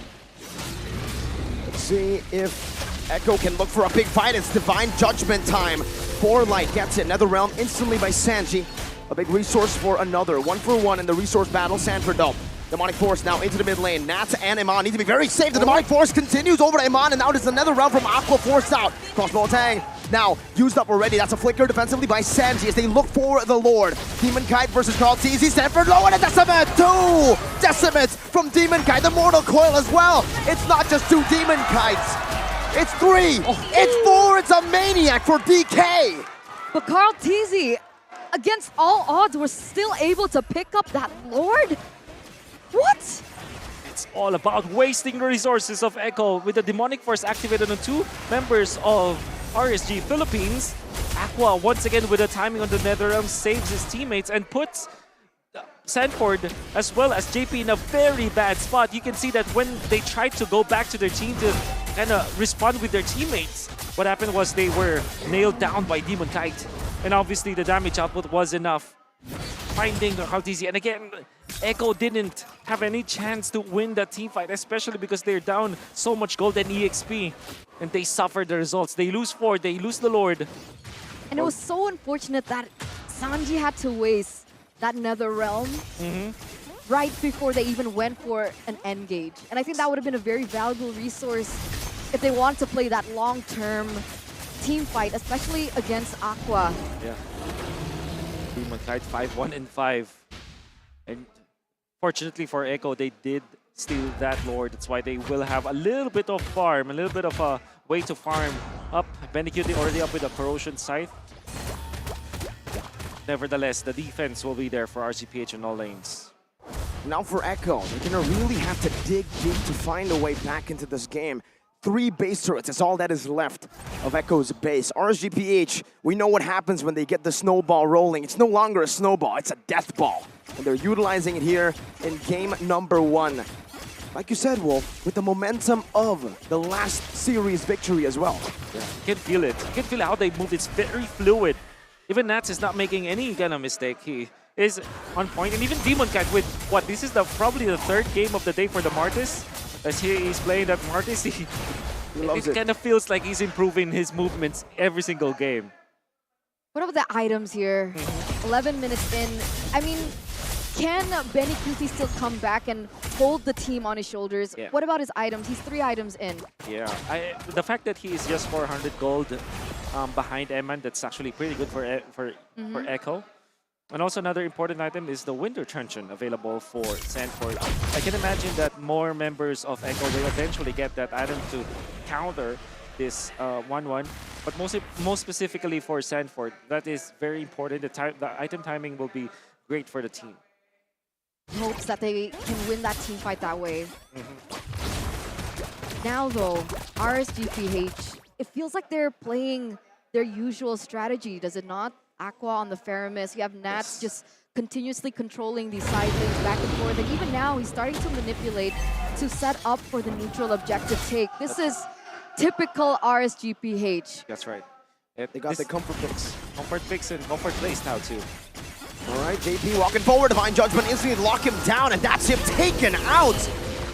Let's see if Echo can look for a big fight. It's Divine Judgment time. Light gets it. Nether Realm instantly by Sanji. A big resource for another. 1-for-1 in the resource battle. Sanford though. Demonic Force now into the mid lane. Nats and Iman need to be very safe. The Demonic Force continues over to Iman, and now there's another round from Aqua forced out. Crossbow Tang now used up already. That's a flicker defensively by Sanji as they look for the Lord. Demon Kite versus Skaltizi. Sanford low and a Decimate. 2 Decimates from Demon Kite. The Mortal Coil as well. It's not just 2 Demon Kites. It's 3. It's 4. It's a Maniac for DK. But Skaltizi, against all odds, was still able to pick up that Lord? What? It's all about wasting the resources of Echo with the Demonic Force activated on 2 members of RSG Philippines. Aqua once again with the timing on the NetherRealm saves his teammates and puts Sanford as well as JP in a very bad spot. You can see that when they tried to go back to their team to kind of respond with their teammates, what happened was they were nailed down by Demon Kite. And obviously the damage output was enough. Finding the Skaltizi, and again, Echo didn't have any chance to win that team fight, especially because they're down so much gold and EXP, and they suffer the results. They lose 4, they lose the Lord. And it was so unfortunate that Sanji had to waste that Nether Realm right before they even went for an engage. And I think that would have been a very valuable resource if they want to play that long-term team fight, especially against Aqua. Yeah. Demon Kite 5-1-5. And fortunately for Echo, they did steal that Lord. That's why they will have a little bit of farm, a little bit of a way to farm up. Benny Cutie already up with a Corrosion Scythe. Nevertheless, the defense will be there for RCPH in all lanes. Now for Echo, they're gonna really have to dig deep to find a way back into this game. 3 base turrets is all that is left of Echo's base. RSGPH, we know what happens when they get the snowball rolling. It's no longer a snowball, it's a death ball. And they're utilizing it here in game number 1. Like you said, Wolf, with the momentum of the last series victory as well. Yeah, you can feel it. You can feel how they move. It's very fluid. Even Nats is not making any kind of mistake. He is on point. And even Demon Kite with, what, this is probably the 3rd game of the day for the Martis. As he's playing that Martis, loves it kind of feels like he's improving his movements every single game. What about the items here? 11 minutes in. I mean, can Benny QT still come back and hold the team on his shoulders? Yeah. What about his items? He's 3 items in. Yeah, the fact that he is just 400 gold behind Eman, that's actually pretty good for Echo. And also another important item is the Winter Truncheon available for Sanford. I can imagine that more members of Echo will eventually get that item to counter this 1-1. But most specifically for Sanford, that is very important. The item timing will be great for the team. Hopes that they can win that team fight that way. Now though, RSGPH, it feels like they're playing their usual strategy, does it not? Aqua on the Faramis, you have Nats just continuously controlling these side lanes back and forth, and even now he's starting to manipulate to set up for the neutral objective take. This is typical RSGPH. That's right. They got the comfort picks. Comfort picks and comfort plays now too. All right, JP walking forward, Divine Judgment instantly lock him down, and that's him taken out.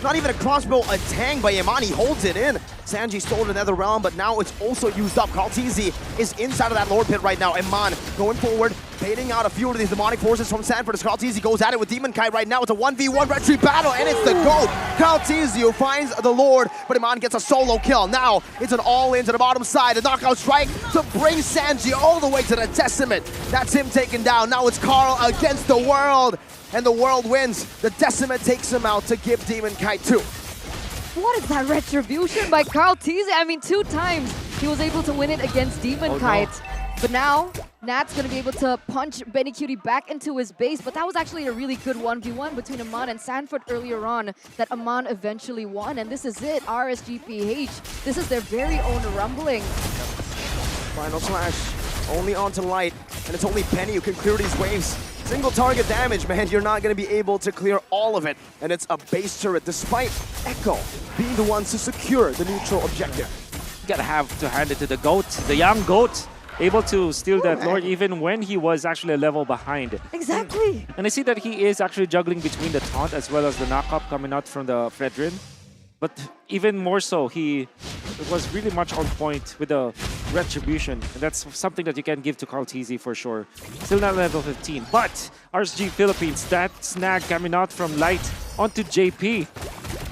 Not even a crossbow, a tang by Iman, he holds it in. Sanji stole the Nether Realm, but now it's also used up. Kaltizi is inside of that Lord Pit right now. Iman going forward, baiting out a few of these demonic forces from Sanford as Kaltizi goes at it with Demon Kite right now. It's a 1v1 retry battle, and it's the GOAT, Kaltizi, who finds the Lord, but Iman gets a solo kill. Now it's an all-in to the bottom side, a knockout strike to bring Sanji all the way to the Decimate. That's him taken down. Now it's Carl against the world, and the world wins. The Decimate takes him out to give Demon Kite 2. What is that retribution by Carl Tease? I mean, 2 times he was able to win it against Demon Kite. No. But now, Nat's going to be able to punch Benny Cutie back into his base. But that was actually a really good 1v1 between Aman and Sanford earlier on that Aman eventually won. And this is it, RSGPH. This is their very own rumbling. Final slash, only onto Light. And it's only Penny who can clear these waves. Single target damage, man, you're not going to be able to clear all of it. And it's a base turret, despite Echo being the ones to secure the neutral objective. You gotta have to hand it to the GOAT, the young GOAT, able to steal that Lord even when he was actually a level behind. Exactly. And I see that he is actually juggling between the taunt as well as the knockup coming out from the Fredrin. But even more so, he was really much on point with the retribution. And that's something that you can give to Carl Teasy for sure. Still not level 15. But RSG Philippines, that snag coming out from Light onto JP.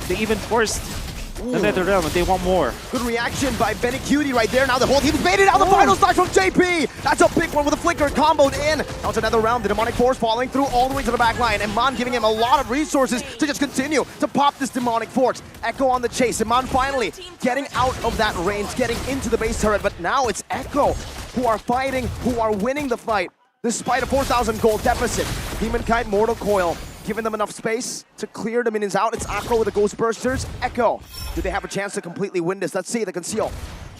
They even forced the Nether Realm, and they want more. Good reaction by Benny Cutie right there. Now the whole team's baited out. The final slash from JP. That's a big one with a flicker comboed in. Now it's another round. The demonic force falling through all the way to the back line. Iman giving him a lot of resources to just continue to pop this demonic force. Echo on the chase. Iman finally getting out of that range, getting into the base turret. But now it's Echo who are fighting, who are winning the fight, despite a 4,000 gold deficit. Demon Kite, Mortal Coil, giving them enough space to clear the minions out. It's Aqua with the Ghost Bursters. Echo, do they have a chance to completely win this? Let's see, the Conceal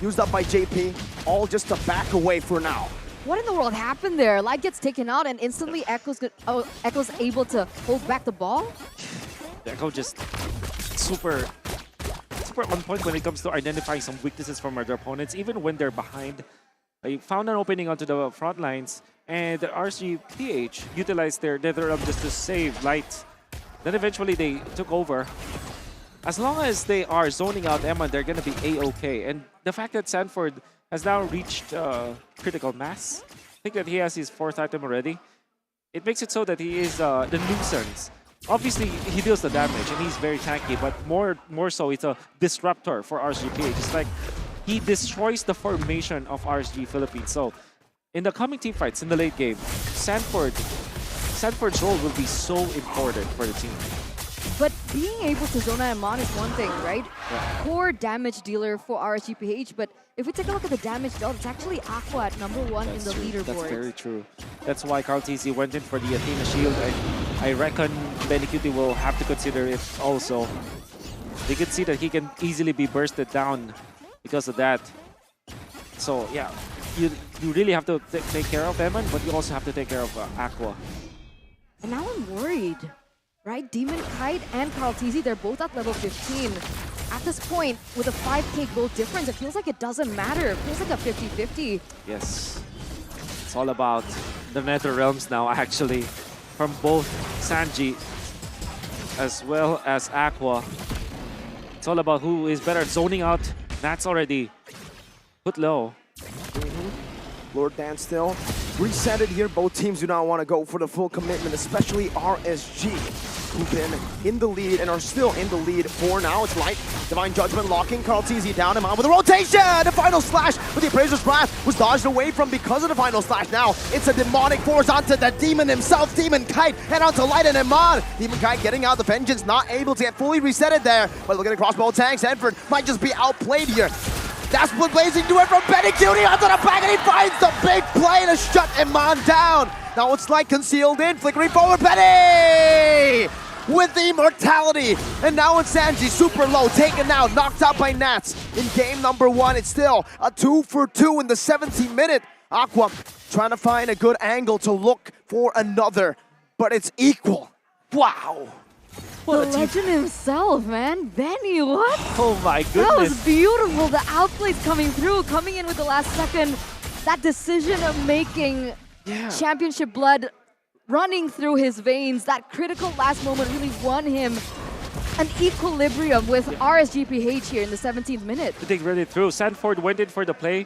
used up by JP, all just to back away for now. What in the world happened there? Light gets taken out and instantly Echo's able to hold back the ball? Echo just super on point when it comes to identifying some weaknesses from their opponents, even when they're behind. They found an opening onto the front lines, and the RSGPH utilized their Nether Realm just to save Light. Then eventually they took over. As long as they are zoning out Emma, they're going to be A-okay. And the fact that Sanford has now reached critical mass, I think that he has his 4th item already, it makes it so that he is the nuisance. Obviously, he deals the damage, and he's very tanky, but more so, it's a disruptor for RSGPH. It's like he destroys the formation of RSG Philippines. So, in the coming team fights in the late game, Sanford's role will be so important for the team. But being able to Zona Iman is one thing, right? Yeah. Poor damage dealer for RSGPH, but if we take a look at the damage dealt, it's actually Aqua at #1 in the leaderboard. That's very true. That's why Carl TC went in for the Athena Shield, and I reckon Benny Cutie will have to consider it also. They can see that he can easily be bursted down because of that. So yeah, you really have to take care of Eman, but you also have to take care of Aqua. And now I'm worried, right? Demon Kite and Carl TZ, they're both at level 15. At this point, with a 5k gold difference, it feels like it doesn't matter. It feels like a 50-50. Yes. It's all about the Nether Realms now, actually, from both Sanji as well as Aqua. It's all about who is better at zoning out. That's already put low. Lord Dan still reset it here. Both teams do not want to go for the full commitment, especially RSG, who've been in the lead and are still in the lead for now. It's Light, Divine Judgment locking Carl TZ down, and on with the rotation! The final slash with the Appraiser's Wrath was dodged away from because of the final slash. Now it's a demonic force onto the demon himself, Demon Kite, and onto Light and Iman. Demon Kite getting out the Vengeance, not able to get fully reset it there, but looking across both tanks, Enford might just be outplayed here. That's what Blazing do it from Benny Cutie onto the back, and he finds the big play to shut Iman down. Now it's Light concealed in, flickering forward, Benny! With the immortality, and now it's Sanji, super low, taken out, knocked out by Nats. In game number 1, it's still a 2 for 2 in the 17th minute. Aqua trying to find a good angle to look for another, but it's equal. Wow. The legend himself, man. Benny, what? Oh my goodness. That was beautiful. The outplays coming through, coming in with the last second. That decision of making championship blood running through his veins. That critical last moment really won him an equilibrium with RSGPH here in the 17th minute. They really through. Sanford went in for the play,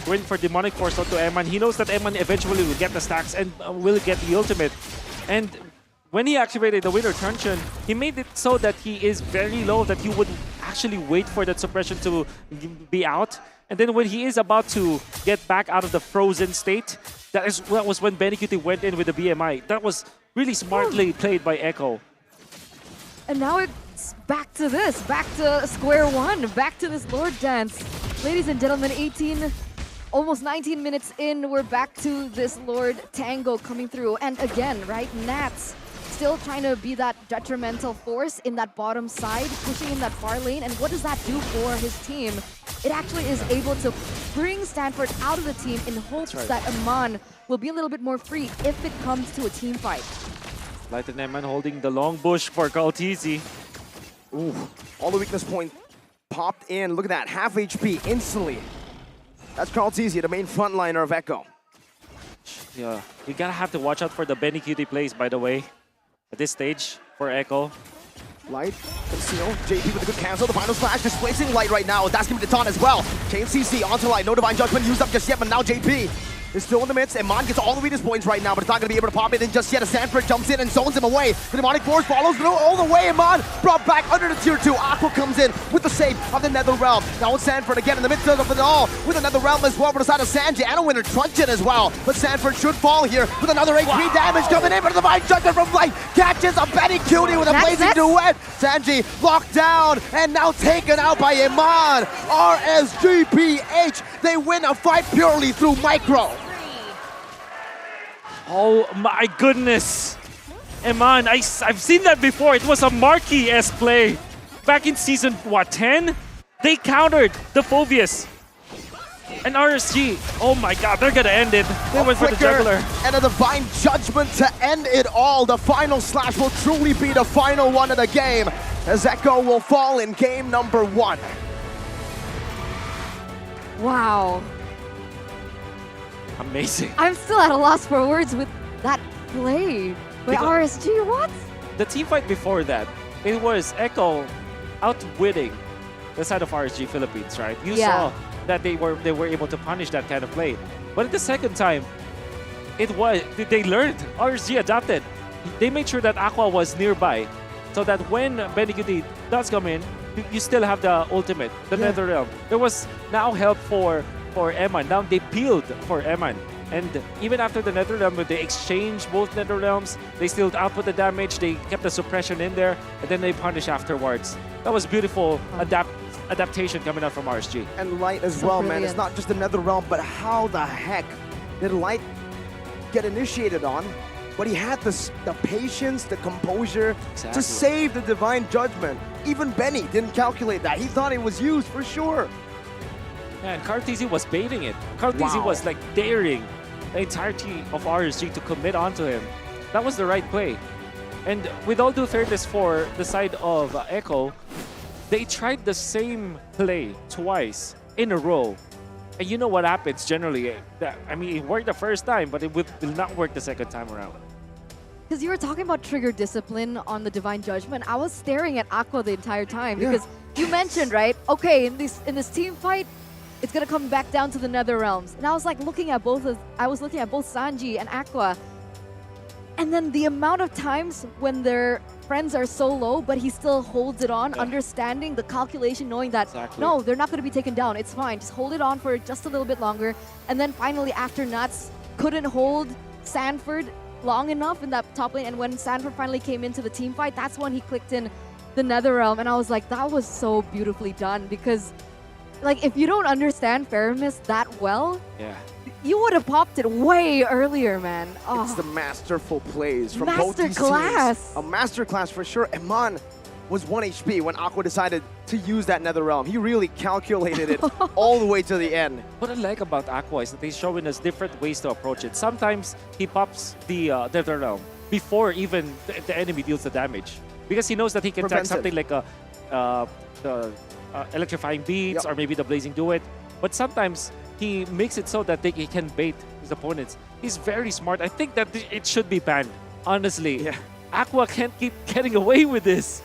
went for Demonic Force onto Eman. He knows that Eman eventually will get the stacks and will get the ultimate. And when he activated the winner truncheon, he made it so that he is very low, that he would actually wait for that suppression to be out. And then when he is about to get back out of the frozen state, that was when Benny Cutie went in with the BMI. That was really smartly played by Echo. And now it's back to this, back to square one, back to this Lord dance. Ladies and gentlemen, almost 19 minutes in, we're back to this Lord Tango coming through. And again, right, Nats still trying to be that detrimental force in that bottom side, pushing in that far lane. And what does that do for his team? It actually is able to bring Stanford out of the team in hopes that Aman will be a little bit more free if it comes to a team fight. Light and Eman holding the long bush for Carl TZ. Ooh, all the weakness point popped in. Look at that, half HP instantly. That's Carl TZ, the main frontliner of Echo. Yeah, you gotta have to watch out for the Benny Cutie plays, by the way, at this stage for Echo. Light, conceal, JP with a good cancel, the final slash displacing Light right now. That's gonna be the taunt as well. Chain CC onto Light, no Divine Judgment used up just yet, but now JP is still in the midst. Iman gets all the weakness points right now, but it's not gonna be able to pop it in just yet. As Sanford jumps in and zones him away. The Demonic Force follows through all the way. Iman brought back under the tier 2. Aqua comes in with the save of the Nether Realm. Now it's Sanford again in the midst of it all with another Realm as well for the side of Sanji and a Winter Truncheon as well. But Sanford should fall here with another HP damage coming in, but the Divine Judgment from Light catches a Benny Cutie with a blazing duet. Sanji locked down and now taken out by Iman. RSGPH, they win a fight purely through micro. Oh my goodness! Eman, I've seen that before. It was a Marquee-esque play. Back in season, what, 10? They countered the Phobius. And RSG, oh my god, they're gonna end it. They went for the juggler. And a Divine Judgment to end it all. The final slash will truly be the final one of the game, as Echo will fall in game number 1. Wow. Amazing. I'm still at a loss for words with that play by RSG. What? The team fight before that, it was Echo outwitting the side of RSG Philippines, right? You saw that they were able to punish that kind of play. But the second time, they learned. RSG adapted. They made sure that Aqua was nearby, so that when Benny Cutie does come in, you still have the ultimate, the Nether Realm. There was now help for Eman. Now they peeled for Eman. And even after the Nether Realm, they exchanged both Nether Realms, they still output the damage, they kept the suppression in there, and then they punish afterwards. That was beautiful adaptation coming out from RSG. And Light as well, man. It's not just the Nether Realm, but how the heck did Light get initiated on? But he had the patience, the composure to save the Divine Judgment. Even Benny didn't calculate that. He thought it was used for sure. Yeah, and Carl TZ was baiting it. Carl TZ was like daring the entirety of RSG to commit onto him. That was the right play. And with all due fairness for the side of Echo, they tried the same play twice in a row. And you know what happens generally. I mean, it worked the first time, but it will not work the second time around. Because you were talking about trigger discipline on the Divine Judgment. I was staring at Aqua the entire time because you mentioned, right? Okay, in this team fight, it's gonna come back down to the Nether Realms. And I was like looking at both Sanji and Aqua. And then the amount of times when their friends are so low, but he still holds it on, understanding the calculation, knowing that, no, they're not going to be taken down. It's fine. Just hold it on for just a little bit longer. And then finally, after Nuts couldn't hold Sanford long enough in that top lane, and when Sanford finally came into the team fight, that's when he clicked in the Netherrealm. And I was like, that was so beautifully done, because like, if you don't understand Faramis that well, you would have popped it way earlier, man. Oh. It's the masterful plays from both these teams. A masterclass for sure. Eman was 1 HP when Aqua decided to use that Netherrealm. He really calculated it all the way to the end. What I like about Aqua is that he's showing us different ways to approach it. Sometimes he pops the Netherrealm before even the enemy deals the damage, because he knows that he can attack something like the electrifying beats or maybe the blazing duet. But sometimes he makes it so that he can bait his opponents. He's very smart. I think that it should be banned, honestly. Aqua can't keep getting away with this.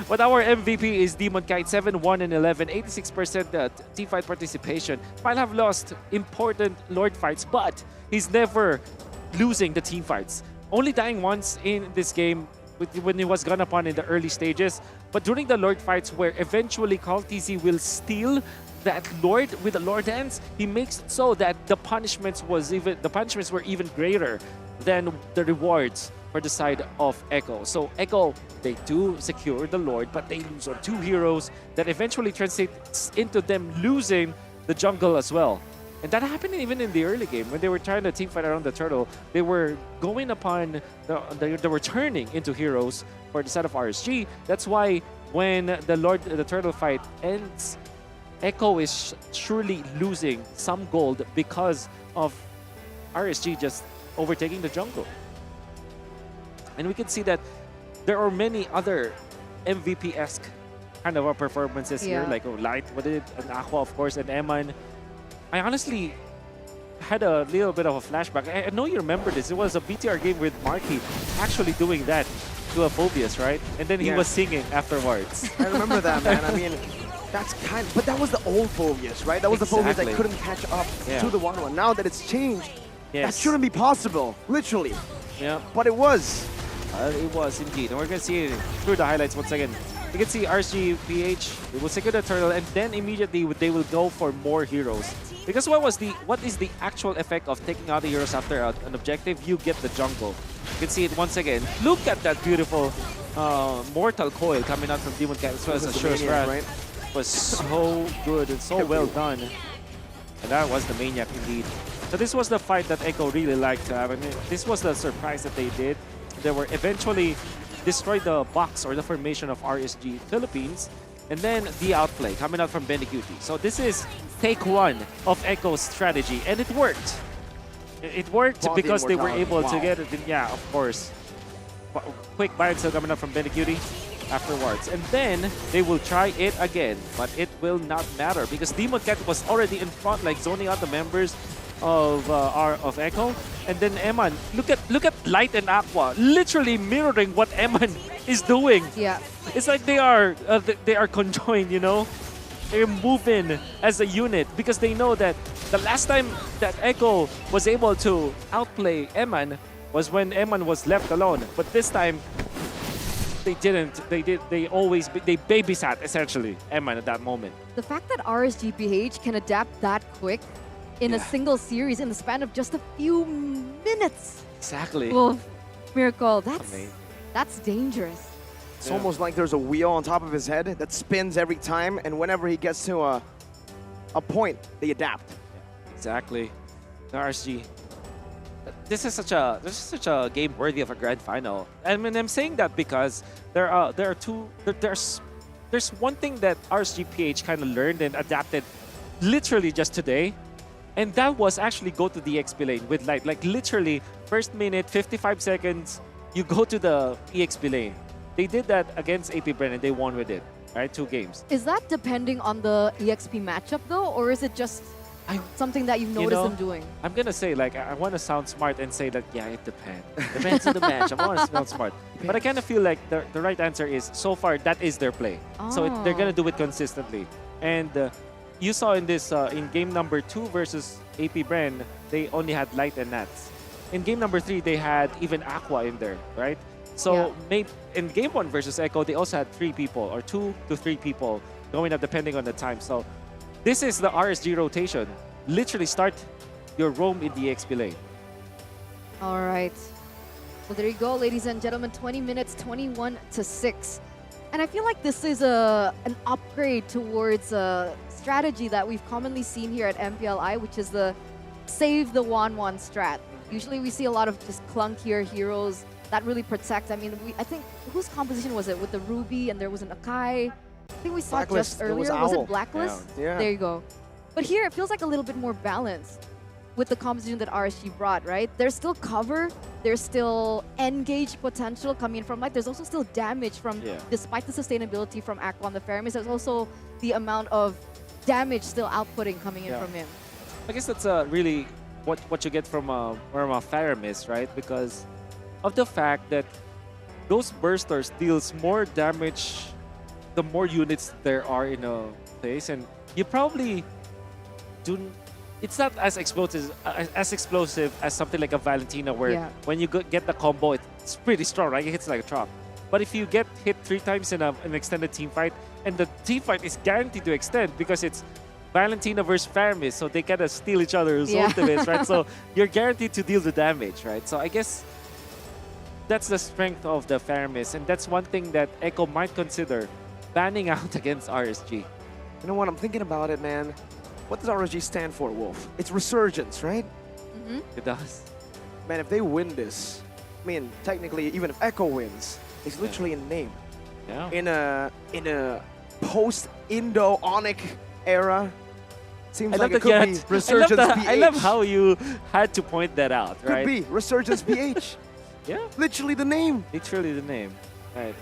But our MVP is Demon Kite, 7-1-11, 86% team fight participation. Might have lost important Lord fights, but he's never losing the team fights. Only dying once in this game when he was gone upon in the early stages. But during the Lord fights, where eventually Call TZ will steal that Lord with the Lord Hands, he makes it so that the punishments were even greater than the rewards for the side of Echo. So Echo, they do secure the Lord, but they lose on 2 heroes. That eventually translates into them losing the jungle as well. And that happened even in the early game when they were trying to teamfight around the turtle. They were going upon, they were turning into heroes for the side of RSG. That's why when the turtle fight ends, Echo is surely losing some gold because of RSG just overtaking the jungle. And we can see that there are many other MVP-esque kind of performances here, like Light, and Aqua, of course, and Eman. I honestly had a little bit of a flashback. I know you remember this. It was a BTR game with Marky actually doing that to a Phobius, right? And then he was singing afterwards. I remember that, man. I mean, that's but that was the old Phobius, right? That was the Phobius that couldn't catch up to the 1-1. Now that it's changed, that shouldn't be possible, literally. Yeah. But it was. It was indeed. And we're going to see it through the highlights once again. You can see RSGPH, they will secure the turtle, and then immediately they will go for more heroes. Because what is the actual effect of taking out the heroes after an objective? You get the jungle. You can see it once again. Look at that beautiful Mortal Coil coming out from Demon Cat as well as a Sure Strat. Right? It was so good and so well done. And that was the Maniac indeed. So this was the fight that Echo really liked to have. I mean, this was the surprise that they did. They were eventually destroyed the box or the formation of RSG Philippines, and then the outplay coming out from Benecuti. So this is take 1 of Echo's strategy, and it worked. It worked because they were able to get it. Yeah, of course. Quick buy and sell coming up from Benecuti afterwards, and then they will try it again, but it will not matter because Demon Cat was already in front, like zoning out the members of Echo. And then Eman, look at Light and Aqua literally mirroring what Eman is doing. Yeah, it's like they are conjoined, you know. They're moving as a unit because they know that the last time that Echo was able to outplay Eman was when Eman was left alone. But this time they didn't. They babysat essentially Eman at that moment. The fact that RSGPH can adapt that quick in a single series in the span of just a few minutes. Exactly. Well, Miracle, that's dangerous. It's almost like there's a wheel on top of his head that spins every time, and whenever he gets to a point, they adapt. Exactly. The RSG. This is such a game worthy of a grand final. I mean, I'm saying that because there's one thing that RSGPH kind of learned and adapted literally just today. And that was actually go to the EXP lane with Light. Like literally, first minute, 55 seconds, you go to the EXP lane. They did that against AP Bren and they won with it, right? 2 games. Is that depending on the EXP matchup though, or is it just something that you've noticed them doing? I'm gonna say, like, I want to sound smart and say that, yeah, it depends. Depends on the match. I want to sound smart. But I kind of feel like the right answer is, so far, that is their play. So they're gonna do it consistently. And you saw in this, in game number 2 versus AP Bren, they only had Light and Nats. In game number 3, they had even Aqua in there, right? So maybe in game 1 versus Echo, they also had 3 people, or 2 to 3 people going up depending on the time. So this is the RSG rotation. Literally start your roam in the XP lane. All right. Well, there you go, ladies and gentlemen. 20 minutes, 21 to 6. And I feel like this is an upgrade towards a strategy that we've commonly seen here at MPLI, which is the save the 1-1 strat. Usually we see a lot of just clunkier heroes that really protect. I mean, I think, whose composition was it? With the Ruby and there was an Akai. I think we saw it just earlier. Was it Blacklist? Yeah. There you go. But here it feels like a little bit more balanced with the composition that RSG brought, right? There's still cover, there's still engage potential coming in from Light. There's also still damage from, despite the sustainability from Aqua on the Faramis, there's also the amount of damage still outputting coming in from him. I guess that's really what you get from a Faramis, right? Because of the fact that those bursters deals more damage the more units there are in a place, and you probably it's not as explosive as something like a Valentina, where when you get the combo, it's pretty strong, right? It hits like a truck. But if you get hit 3 times in an extended team fight, and the team fight is guaranteed to extend because it's Valentina versus Faramis, so they kind of steal each other's ultimates, right? So you're guaranteed to deal the damage, right? So I guess that's the strength of the Faramis, and that's one thing that Echo might consider banning out against RSG. You know what? I'm thinking about it, man. What does RSG stand for, Wolf? It's resurgence, right? It does. Man, if they win this, I mean, technically, even if Echo wins, it's literally a name. Yeah. In a post-Indo-Onic era, seems like it could be Resurgence PH. I love how you had to point that out, right? Could be Resurgence PH. Yeah. Literally the name. Literally the name, right?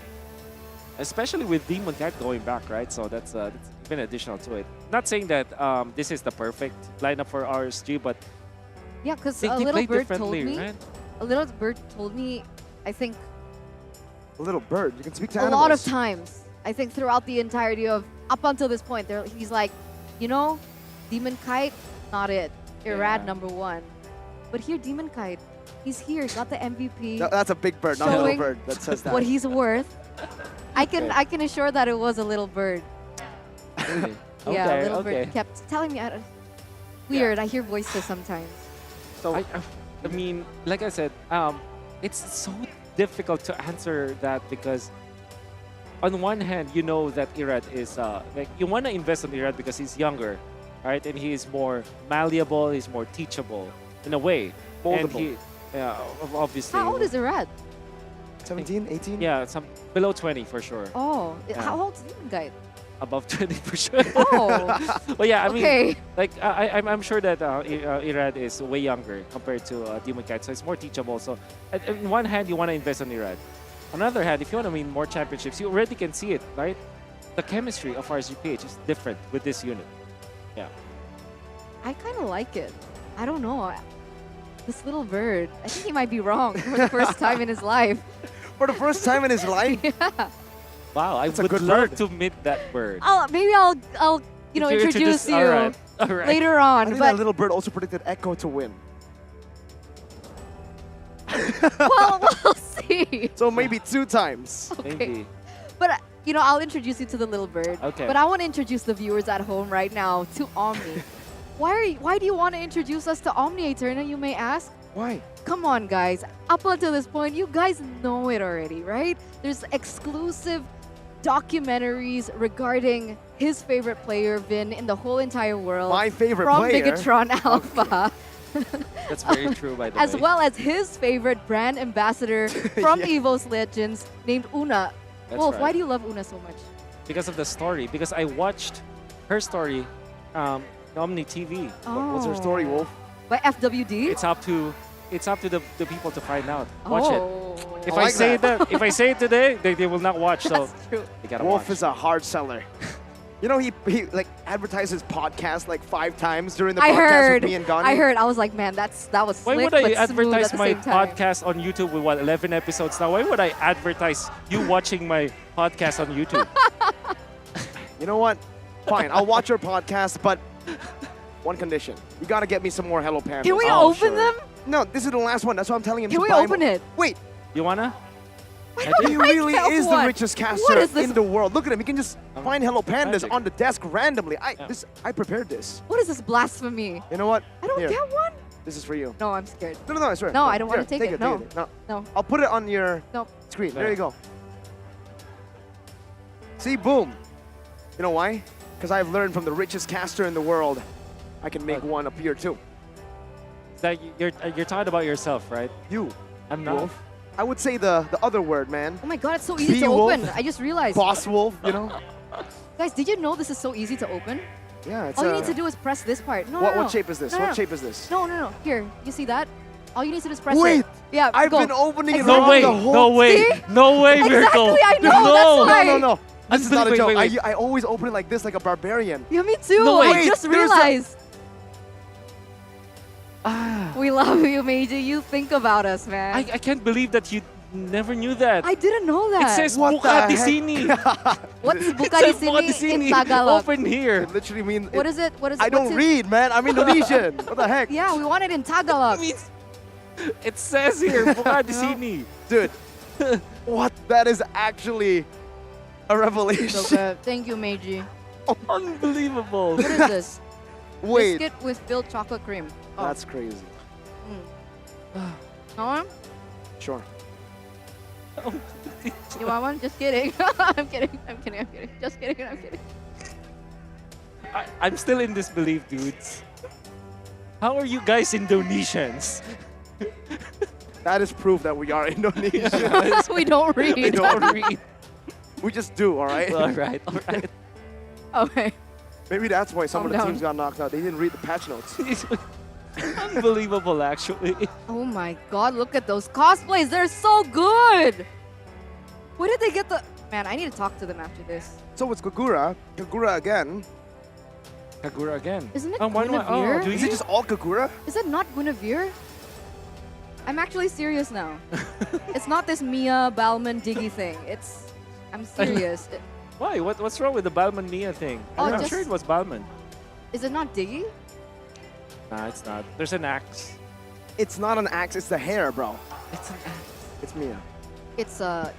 Especially with Demon Cat going back, right? So that's even additional to it. Not saying that this is the perfect lineup for RSG, but yeah, because they a little play bird told differently, me. right? A little bird told me, I think, a little bird. You can speak to a animals. lot of times. I think throughout the entirety of up until this point, he's like, you know, Demon Kite, not it. Irad #1. But here, Demon Kite, he's here, got the MVP. That's a big bird, not a little bird that says that. What he's worth. I can assure that it was a little bird. Really? Yeah, Okay, a little bird kept telling me. Weird. I hear voices sometimes. So I mean, like I said, it's so difficult to answer that because on one hand, you know that Irad is like you want to invest in Irad because he's younger, right? And he is more malleable. He's more teachable in a way. Moldable. And obviously. How old is Irad? 17, 18? Yeah, below 20 for sure. Oh, how old is Demon Kite? Above 20 for sure. Oh. But yeah, I mean, okay. like I'm sure that Irad is way younger compared to Demon Kite, so it's more teachable. So, on one hand, you want to invest on Irad. On the other hand, if you want to win more championships, you already can see it, right? The chemistry of RSGPH is different with this unit. Yeah. I kind of like it. I don't know. This little bird, I think he might be wrong for the first time in his life. For the first time in his life? Yeah. Wow, I would love to meet that bird. Maybe I'll introduce you later on. I think but that little bird also predicted Echo to win. well, we'll see. So maybe 2 times. Okay. Maybe. But I'll introduce you to the little bird. Okay. But I want to introduce the viewers at home right now to Omni. Why do you want to introduce us to Omni, Eterna, you may ask? Why? Come on, guys. Up until this point, you guys know it already, right? There's exclusive documentaries regarding his favorite player, Vin, in the whole entire world. My favorite from player? Bigatron Alpha. That's very true, by the As way. well as his favorite brand ambassador from EVO's Legends named Una. That's Wolf, right. why do you love Una so much? Because of the story. Because I watched her story, Omni TV. What's her story, Wolf? By FWD? It's up to the people to find out. Watch it. If I I like say that. if I say it today, they will not watch. So true. they gotta Wolf watch. is a hard seller. You know, he like advertised his podcast like 5 times during the I podcast heard. with me and Gani. I heard. I was like, man, that was Why slick, would I but smooth advertise at the my same time. podcast on YouTube with what 11 episodes now? Why would I advertise you watching my podcast on YouTube? You know what? Fine, I'll watch your podcast, but one condition. You gotta get me some more Hello Pandas. Can we open them? No, this is the last one. That's why I'm telling him Can to we buy open more. it? Wait, You wanna? he really have is one. the richest What caster is this? in the world. Look at him. He can just find Hello Pandas Magic. on the desk randomly. I prepared this. What is this blasphemy? You know what? I don't Here. get one. This is for you. No, I'm scared. No, I swear. No, I don't want Here, to take it. No. Take it. No. No. I'll put it on your No. screen. There. There you go. See, boom. You know why? Because I've learned from the richest caster in the world, I can make one appear too. It's like you're talking about yourself, right? You. I'm not. Wolf. I would say the other word, man. Oh my god, it's so easy to Beowulf. open. I just realized. Boss Wolf, you know? Guys, did you know this is so easy to open? Yeah, it's All you need to do is press this part. No, no, no. What shape is this? No, What no. shape is this? No, no, no. Here, you see that? All you need to do is press Wait, it. Yeah, I've go. been opening it Exactly. wrong No way, the whole no way, See? no way, Miracle. Exactly, I know, No, that's why. No. This is not a Wait, joke. wait, wait. I always open it like this, like a barbarian. Yeah, me too. No, I wait, just there's a- realized. Ah, We love you, Meiji. You think about us, man. I can't believe that you never knew that. I didn't know that. It says What the Buka di heck? Sini. What's It buka says di Buka di sini in Sini. Tagalog? Open here. It literally means. What is it? What is it? I don't what's it? read, man. I'm Indonesian. What the heck? Yeah, we want it in Tagalog. It says here Buka di Sini. Dude, what? That is actually a revelation. So good. Thank you, Meiji. Unbelievable. What is this? Wait, Biscuit with filled chocolate cream. Oh. that's crazy. No? Sure. You want one? Just kidding. I'm kidding. I'm kidding. I'm kidding. Just kidding. I'm kidding. I'm still in disbelief, dudes. How are you guys Indonesians? That is proof that we are Indonesian. We don't read. We don't read. We just do, all right? All right, all right. Okay. Maybe that's why some Calm of the down. teams got knocked out. They didn't read the patch notes. Unbelievable, actually. Oh my god, look at those cosplays. They're so good. Where did they get the... Man, I need to talk to them after this. So it's Kagura. Kagura again. Kagura again. Isn't it why not? Guinevere? Do Is you? it just all Kagura? Is it not Guinevere? I'm actually serious now. It's not this Mia, Balman, Diggy thing. It's... I'm serious. Why? What's wrong with the Balman Nia thing? Oh, I'm just- sure it was Balman. Is it not Diggy? Nah, it's not. There's an axe. It's not an axe, it's the hair, bro. It's an axe. It's Mia. It's a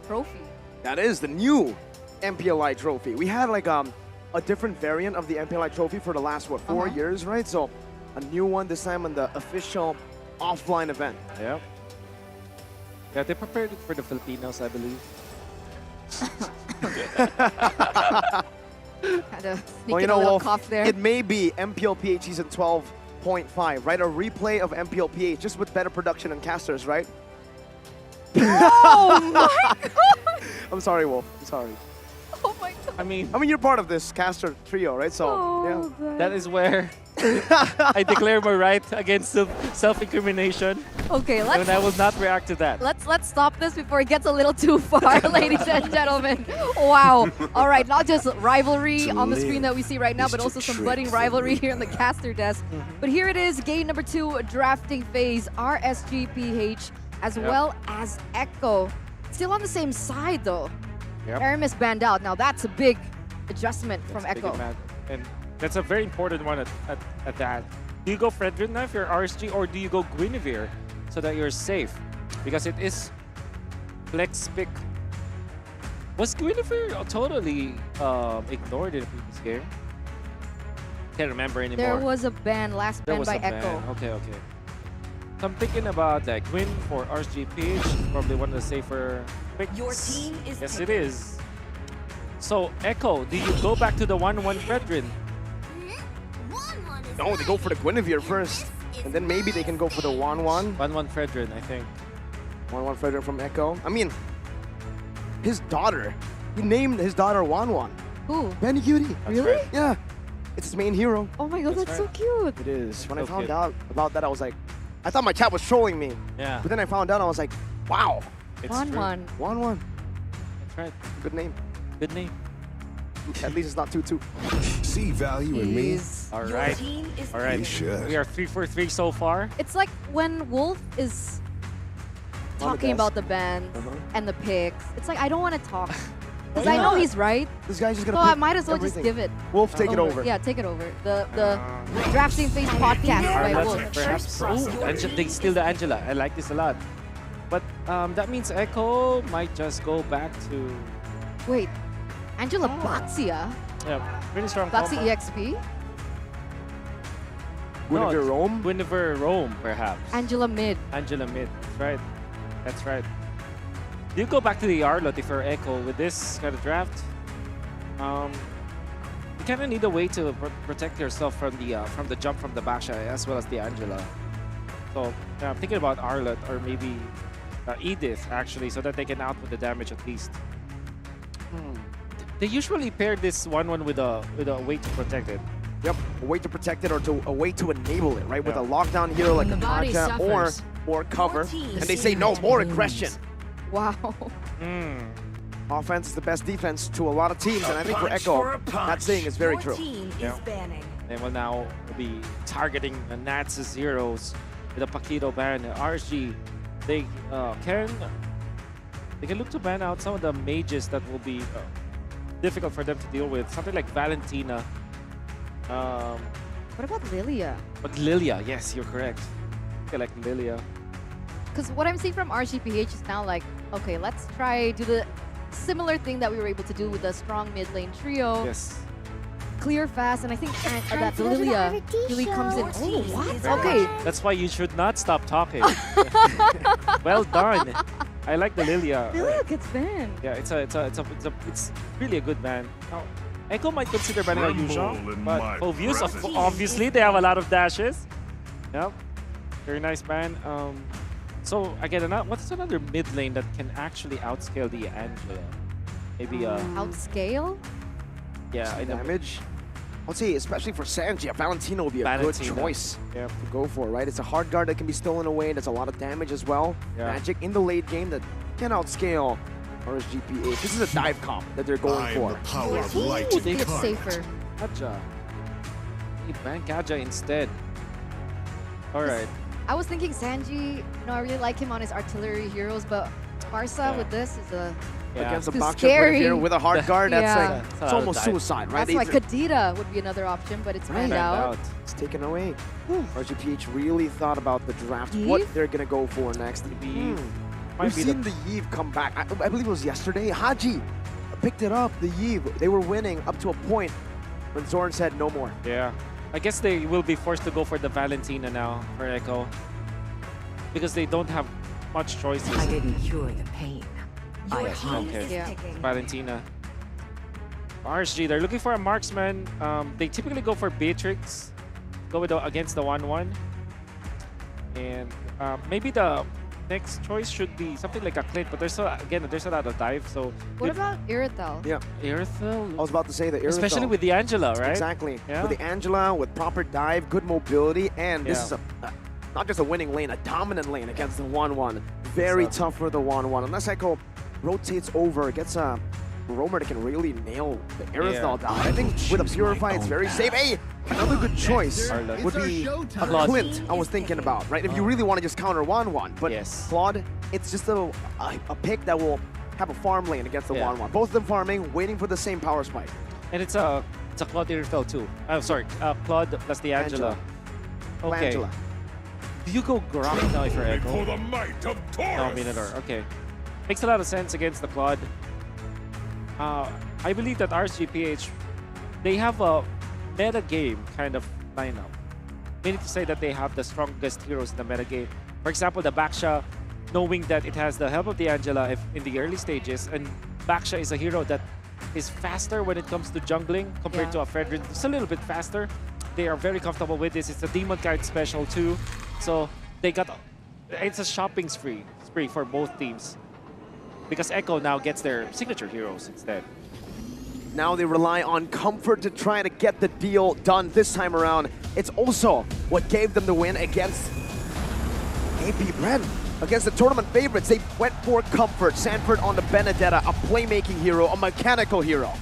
trophy. That is the new MPLI trophy. We had like a different variant of the MPLI trophy for the last, what, 4 years, right? So a new one this time on the official offline event. Yeah. Yeah, they prepared it for the Filipinos, I believe. Had to sneak Well, in you know, a little Wolf, cough there. it may be MPLPH Season 12.5, right? A replay of MPLPH, just with better production and casters, right? Oh my god! I'm sorry, Wolf. I'm sorry. Oh my god! I mean, you're part of this caster trio, right? So, Oh, yeah. that is where I declare my right against self-incrimination. Okay, let's... And I will not react to that. Let's stop this before it gets a little too far, ladies and gentlemen. Wow. All right, not just rivalry on the screen that we see right now, but also some budding rivalry here on the caster desk. But here it is, game number 2, drafting phase, RSGPH, as well as Echo. Still on the same side, though. Yep. Aramis banned out. Now, that's a big adjustment from Big Echo. amount. And that's a very important one at that. Do you go Fredrin now if you're RSG, or do you go Guinevere so that you're safe? Because it is flex pick. Was Guinevere totally ignored in the previous game? Can't remember anymore. There was a ban, last There ban was by a ban. Echo. Okay. So I'm thinking about like Gwyn for RSGPH, probably one of the safer picks. Your team is Yes, picking. it is. So Echo, do you go back to the 1-1 Fredrin? No, they go for the Guinevere first. And then maybe they can go for the 1-1. 1-1 Fredrin, I think. 1-1 Frederick from Echo. I mean, his daughter. He named his daughter 1-1. Who? Benny Cutie. Really? right. Yeah. It's his main hero. Oh my god, That's that's so cute. It is. When I So found cute. out about that, I was like, I thought my chat was trolling me. Yeah. But then I found out, I was like, wow. It's One true. one. 1-1. That's right. Good name. Good name. At least it's not 2-2. See value in me? All right. All right. You should. We are 3 for 3 so far. It's like when Wolf is talking about the bands and the picks. It's like I don't want to talk. Because I know he's right. This guy's just So gonna I pick might as well everything. just give it. Wolf, take it over. Yeah, take it over. The Drafting Phase podcast by Arlott, Wolf. perhaps. Oh, they steal the Angela. I like this a lot. But that means Echo might just go back to... Wait, Angela Baxia? Yeah, pretty strong Baxi combo. EXP? Guinevere Rome? Guinevere Rome, perhaps. Angela Mid. Angela Mid. That's right. That's right. You go back to the Arlott if you're Echo with this kind of draft. You kind of need a way to protect yourself from the jump from the Baksha as well as the Angela. So yeah, I'm thinking about Arlott or maybe Edith actually, so that they can output the damage at least. They usually pair this 1-1 with a way to protect it. Yep, a way to protect it or a way to enable it, right? With a Yeah. lockdown hero like a body Kaja or suffers. more cover. And they say no, more aggression. Wow. Offense is the best defense to a lot of teams, and I think for Echo, that saying is very true. Yeah. They will now be targeting the Nats zeros with a Paquito ban. RSG, they can look to ban out some of the mages that will be difficult for them to deal with. Something like Valentina. What about Lilia? But Lilia, yes, you're correct. I like Lilia. Because what I'm seeing from RGPH is now like, okay, let's try do the similar thing that we were able to do with the strong mid lane trio. Yes. Clear fast, and I think that Lilia really comes in. Oh, what? Very Okay. much. That's why you should not stop talking. Well done. I like the Lilia. Lilia gets banned. Yeah, it's really a ban. Now, Echo might consider banning out Yuzhong, but Ovius, obviously, they have a lot of dashes. Yep. Very nice ban. So, again, what's another mid lane that can actually outscale the Angela? Maybe outscale? Yeah, I know. Damage. I'll say, especially for Sanji, Valentina will be a good choice to go for, right? It's a hard guard that can be stolen away. There's a lot of damage as well. Yeah. Magic in the late game that can outscale RSGPH. This is a dive comp that they're going for. The power of light. Ooh, it's safer. Kaja. He banned Kaja instead. All right. I was thinking Sanji, I really like him on his artillery heroes, but Barca with this is Against a too box scary. here with a hard guard, that's Yeah. like, it's almost suicide, right? That's why Kadita would be another option, but it's banned out. It's taken away. RGPH really thought about the draft, what they're going to go for next. We've seen the Yves come back. I believe it was yesterday. Haji picked it up, the Yves. They were winning up to a point when Zorn said no more. Yeah. I guess they will be forced to go for the Valentina now for Echo. Because they don't have much choices. I didn't cure the pain. Okay. Valentina. RSG, they're looking for a marksman. They typically go for Beatrix. Go with against the 1-1. And maybe the next choice should be something like a Clint, but there's a lot of dive, so... What about Irithel? Yeah. Irithel? I was about to say the Irithel. Especially with the Angela, right? Exactly. Yeah. With the Angela, with proper dive, good mobility, and this is not just a winning lane, a dominant lane against the 1-1. Very tough for the 1-1. Unless Echo rotates over, gets a roamer that can really nail the Irithel down. I think with a Purify, it's very safe. Hey, another good choice would be a Clint, I was thinking about, right? If you really want to just counter 1-1. But Claude, it's just a pick that will have a farm lane against the 1-1. Both of them farming, waiting for the same power spike. And it's a Claude Irithel too. I'm sorry, Claude plus the Angela. Okay. Angela. Do you go Grok now if you're Echo? For the might of Taurus. No, Minotaur. Okay. Makes a lot of sense against the Claude. I believe that RSGPH, they have a meta game kind of lineup. Meaning to say that they have the strongest heroes in the meta game. For example, the Baksha, knowing that it has the help of the Angela in the early stages, and Baksha is a hero that is faster when it comes to jungling compared to a Fredrin. It's a little bit faster. They are very comfortable with this. It's a demon card special too. So it's a shopping spree for both teams. Because Echo now gets their signature heroes instead. Now they rely on comfort to try to get the deal done this time around. It's also what gave them the win against AP Bren. Against the tournament favorites, they went for comfort. Sanford on the Benedetta, a playmaking hero, a mechanical hero.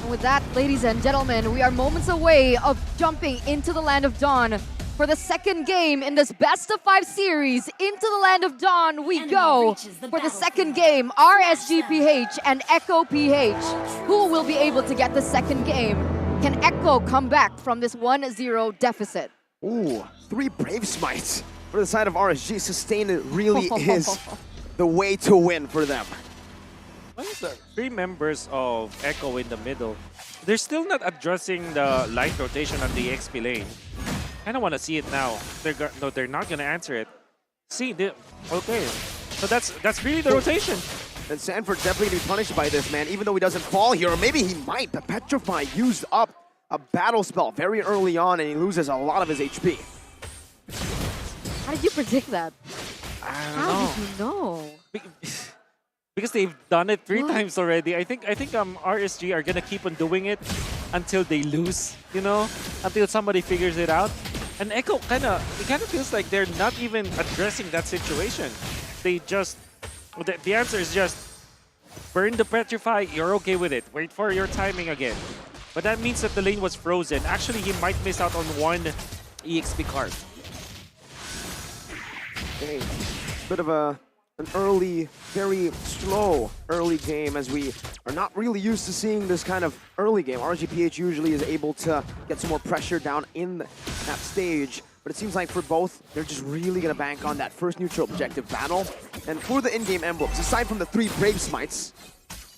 With that, ladies and gentlemen, we are moments away of jumping into the Land of Dawn. For the second game in this best of 5 series, into the Land of Dawn we go. For the second game, RSGPH and Echo PH. Who will be able to get the second game? Can Echo come back from this 1-0 deficit? Ooh, 3 Brave Smites for the side of RSG. Sustain it really is the way to win for them. What is the 3 members of Echo in the middle? They're still not addressing the light rotation on the XP lane. I don't want to see it now. They're not gonna answer it. See, okay. So that's really the rotation. And Sanford's definitely gonna be punished by this, man, even though he doesn't fall here, or maybe he might. The Petrify used up a battle spell very early on, and he loses a lot of his HP. How did you predict that? I don't How know. did you know? Because they've done it 3 times already. I think RSG are gonna keep on doing it until they lose, you know, until somebody figures it out. And Echo it kind of feels like they're not even addressing that situation. They just, the answer is just burn the Petrify, you're okay with it. Wait for your timing again. But that means that the lane was frozen. Actually, he might miss out on 1 EXP card. Okay, bit of an early, very slow early game, as we are not really used to seeing this kind of early game. RGPH usually is able to get some more pressure down in that stage, but it seems like for both, they're just really going to bank on that first neutral objective battle. And for the in-game emblems, aside from the 3 Brave Smites,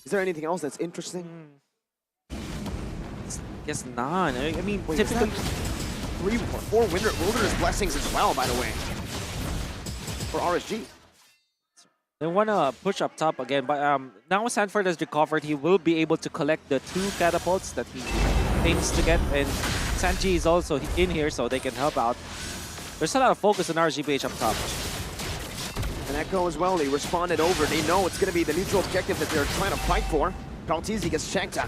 is there anything else that's interesting? Guess not. I mean, Wait, typically 3 or 4 Wilderness Blessings as well, by the way, for RSG. they want to push up top again, but now Sanford has recovered. He will be able to collect the 2 catapults that he aims to get, and Sanji is also in here, so they can help out. There's a lot of focus on RGPH up top. And Echo as well, they responded over. They know it's going to be the neutral objective that they're trying to fight for. Kaltizi gets checked to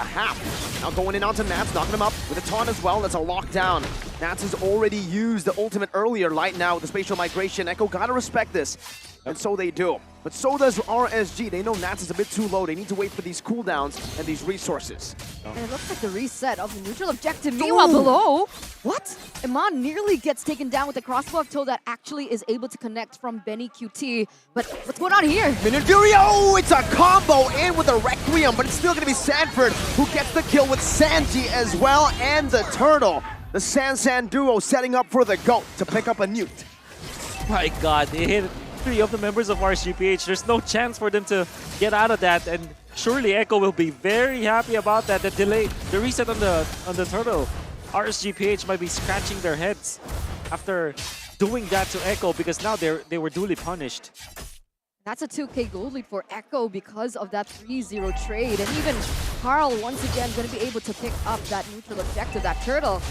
half. Now going in onto Nats, knocking him up with a taunt as well. That's a lockdown. Nats has already used the ultimate earlier. Light now with the spatial migration. Echo gotta respect this. And so they do. But so does RSG. They know Nats is a bit too low. They need to wait for these cooldowns and these resources. And it looks like the reset of the neutral objective. Meanwhile, below, what? Iman nearly gets taken down with the crossbow of Toe that actually is able to connect from Benny QT. But what's going on here? Minute Fury, oh, it's a combo in with the Requiem, but it's still gonna be Sanford who gets the kill with Sanji as well, and the Turtle. The San duo setting up for the GOAT to pick up a newt. My God, they hit 3 of the members of RSGPH. There's no chance for them to get out of that, and surely Echo will be very happy about that. The delay, the reset on the Turtle. RSGPH might be scratching their heads after doing that to Echo, because now they were duly punished. That's a 2K gold lead for Echo because of that 3-0 trade. And even Carl, once again, going to be able to pick up that neutral objective, that Turtle.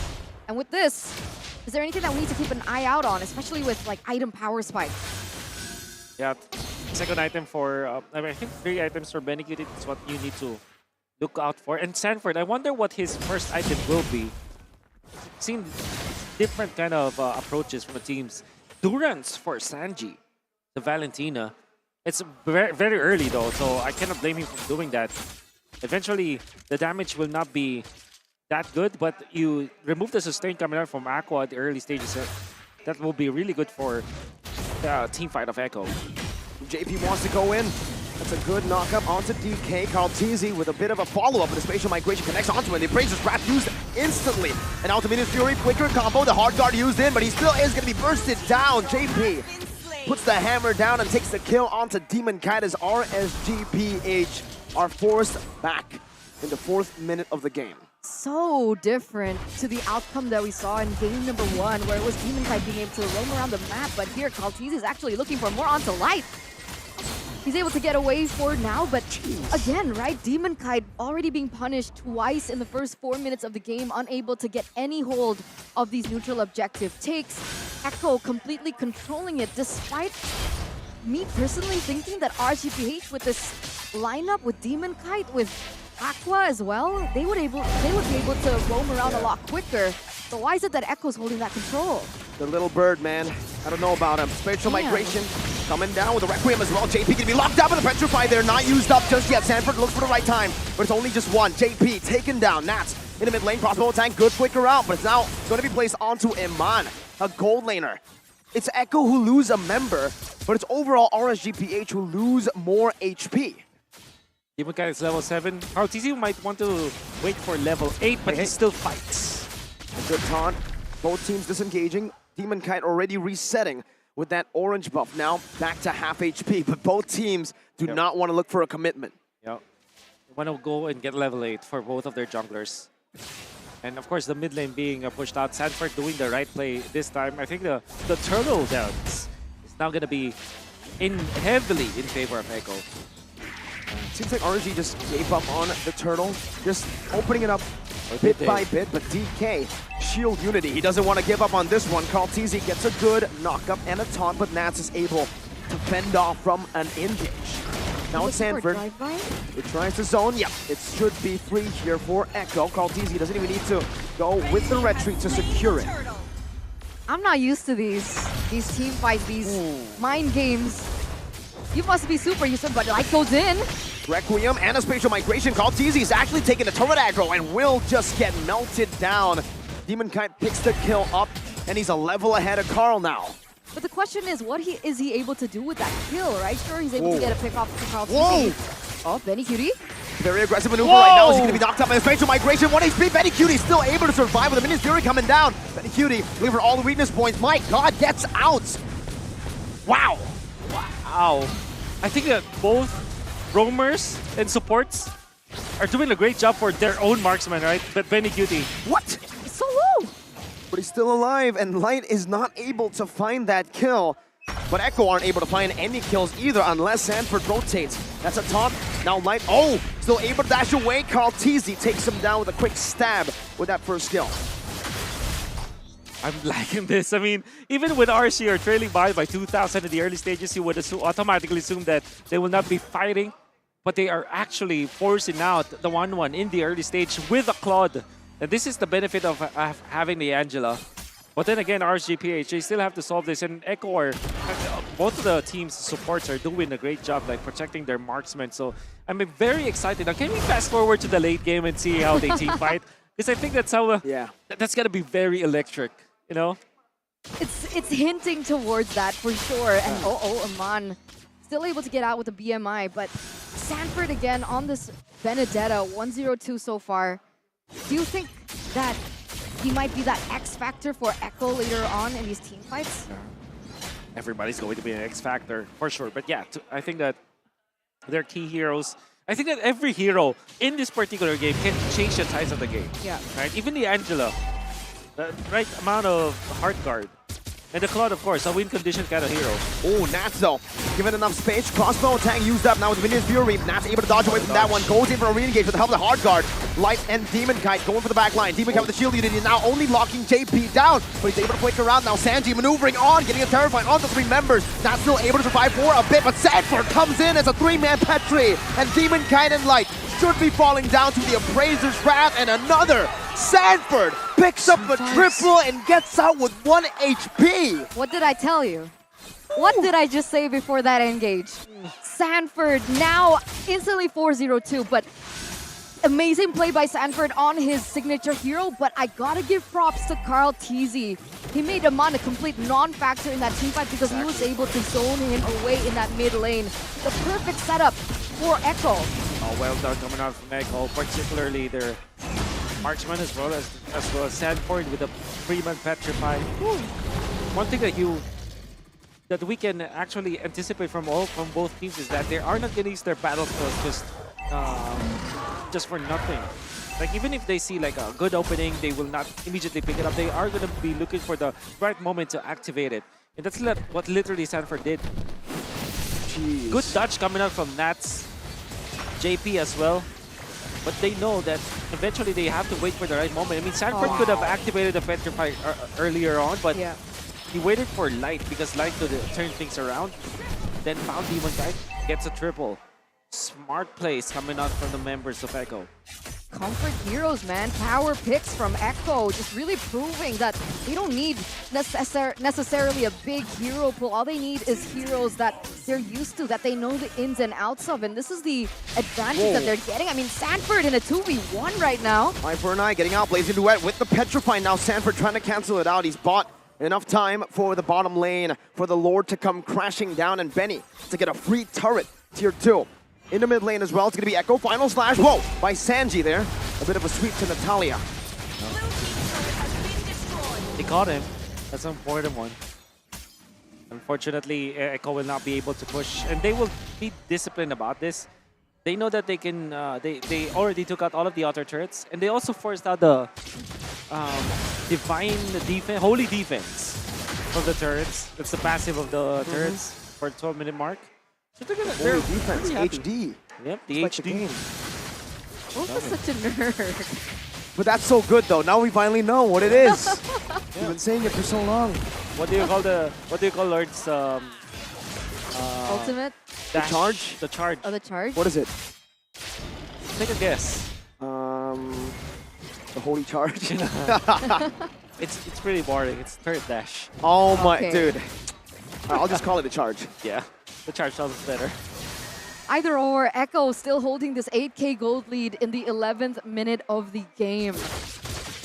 And with this, is there anything that we need to keep an eye out on, especially with like item power spike? Yeah, second item for, I think 3 items for Benny QT is what you need to look out for. And Sanford, I wonder what his first item will be. Seen different kind of approaches from the teams. Durance for Sanji, the Valentina. It's very, very early though, so I cannot blame him for doing that. Eventually, the damage will not be that good, but you remove the sustain coming out from Aqua at the early stages. That will be really good for the team fight of Echo. JP wants to go in. That's a good knockup onto DK. Kaltizi with a bit of a follow-up, but the spatial migration connects onto him. The Appraiser's Wrath used instantly. And out to Minus Fury, quicker combo. The hard guard used in, but he still is going to be bursted down. JP puts the hammer down and takes the kill onto Demon Kite as RSGPH are forced back in the 4th minute of the game. So different to the outcome that we saw in game number 1, where it was Demon Kite being able to roam around the map, but here Kaltiz is actually looking for more onto light. He's able to get away for now, but again, right, Demon Kite already being punished twice in the first 4 minutes of the game, unable to get any hold of these neutral objective takes. Echo completely controlling it, despite me personally thinking that RGPH with this lineup with Demon Kite, with Aqua as well, they would be able to roam around a lot quicker. So why is it that Echo's holding that control? The little bird, man. I don't know about him. Spatial migration coming down with the Requiem as well. JP gonna be locked up in the Petrify there. Not used up just yet. Sanford looks for the right time, but it's only just one. JP taken down. Nats in the mid lane. Crossbow tank, good flicker out, but it's now going to be placed onto Iman, a gold laner. It's Echo who lose a member, but it's overall RSGPH who lose more HP. Demon Kite is level 7. RTZ might want to wait for level 8, but he still fights. A good taunt. Both teams disengaging. Demon Kite already resetting with that orange buff. Now back to half HP, but both teams do not want to look for a commitment. Yep. They want to go and get level 8 for both of their junglers. And of course, the mid lane being pushed out. Sanford doing the right play this time. I think the turtle dance is now going to be heavily in favor of Echo. Seems like RG just gave up on the turtle, just opening it up bit by bit, but DK, shield unity. He doesn't want to give up on this one. Carl TZ gets a good knock-up and a taunt, but Nats is able to fend off from an engage. Now it's Sanford. It tries to zone. Yep, it should be free here for Echo. Carl TZ doesn't even need to go with the retreat to secure it. I'm not used to these team fights, these mind games. You must be super used to it, but light goes in. Requiem and a spatial migration. Carl TZ is actually taking the turret aggro and will just get melted down. Demon Kite picks the kill up, and he's a level ahead of Carl now. But the question is, what is he able to do with that kill, right? Sure, he's able to get a pick off from Carl TZ. Oh, Benny Cutie. Very aggressive maneuver right now. Is he going to be knocked up by a spatial migration? 1 HP. Benny Cutie still able to survive with the Minions Fury coming down. Benny Cutie looking for all the weakness points. My God, gets out. Wow. Wow. I think that both roamers and supports are doing a great job for their own marksman, right? But Benny Cutie. What? So low. But he's still alive, and Light is not able to find that kill. But Echo aren't able to find any kills either unless Sanford rotates. That's a taunt. Now Light, still able to dash away. Carl TZ takes him down with a quick stab with that first kill. I'm liking this. I mean, even with RC are trailing by 2,000 in the early stages, you would automatically assume that they will not be fighting. But they are actually forcing out the 1-1 in the early stage with a Claude. And this is the benefit of having the Angela. But then again, RSGPH, they still have to solve this. And Echo are, both of the team's supports are doing a great job like protecting their marksmen. So I'm very excited. Now, can we fast forward to the late game and see how they team fight? Because I think that's how that's going to be very electric, you know? It's hinting towards that for sure. And Aman still able to get out with the BMI. But Sanford again on this Benedetta, 1-0-2 so far. Do you think that he might be that X factor for Echo later on in these team fights? Everybody's going to be an X factor for sure. But yeah, I think that they're key heroes. I think that every hero in this particular game can change the tides of the game. Yeah. Right? Even the Angela, the right amount of heart guard. And the Claude, of course, a win condition kind of hero. Oh, Nats though, given enough space. Crossbow attack used up now with Minions Fury. Nats able to dodge away from that one. Goes in for a re-engage with the help of the hard guard. Light and Demon Kite going for the back line. Demon Kite with the shield unit now only locking JP down, but he's able to flick around now. Sanji maneuvering on, getting a terrifying on the 3 members. Nats still able to survive for a bit, but Sanford comes in as a 3-man Petri, and Demon Kite and Light should be falling down to the Appraiser's Wrath, and another Sanford picks up the triple and gets out with 1 HP. What did I tell you? What did I just say before that engage? Sanford now instantly 4-0-2, but amazing play by Sanford on his signature hero, but I gotta give props to Carl TZ. He made Aman a complete non-factor in that teamfight because he was able to zone him away in that mid lane. The perfect setup for Echo. Oh, well done coming out from Echo, particularly their marksman as well as Sanford with a 3-man Petrify. One thing that we can actually anticipate from both teams is that they are not going to use their battle skills just for nothing. Like even if they see like a good opening, they will not immediately pick it up. They are going to be looking for the right moment to activate it, and that's what literally Sanford did. Jeez. Good dodge coming out from Nats, JP as well. But they know that eventually they have to wait for the right moment. I mean, Sanford could have activated the Petrify earlier on, but he waited for Light because Light could turn things around. Then found Demon Kite, gets a triple. Smart plays coming out from the members of Echo. comfort heroes, man. Power picks from Echo, just really proving that they don't need necessarily a big hero pool. All they need is heroes that they're used to, that they know the ins and outs of, and this is the advantage that they're getting. I mean, Sanford in a 2v1 right now. Eye for an eye, getting out, Blazing Duet with the Petrify. Now Sanford trying to cancel it out. He's bought enough time for the bottom lane, for the Lord to come crashing down, and Benny to get a free turret, tier 2. In the mid lane as well, it's going to be Echo. Final slash, whoa, by Sanji there. A bit of a sweep to Natalia. They caught him. That's an important one. Unfortunately, Echo will not be able to push, and they will be disciplined about this. They know that they can, they already took out all of the outer turrets, and they also forced out the divine defense, holy defense of the turrets. That's the passive of the turrets for the 12-minute mark. So they're defense, HD. Yep, the like HD. the game. Wolf is such a nerd. But that's so good though. Now we finally know what it is. You've been saying it for so long. What do you call Lord's Ultimate? The charge? The charge. Oh, the charge? What is it? Take a guess. The holy charge. It's pretty boring. It's third dash. Oh my, Okay. dude. I'll just call it a charge. Yeah, the charge sounds better. Either or, Echo still holding this 8k gold lead in the 11th minute of the game.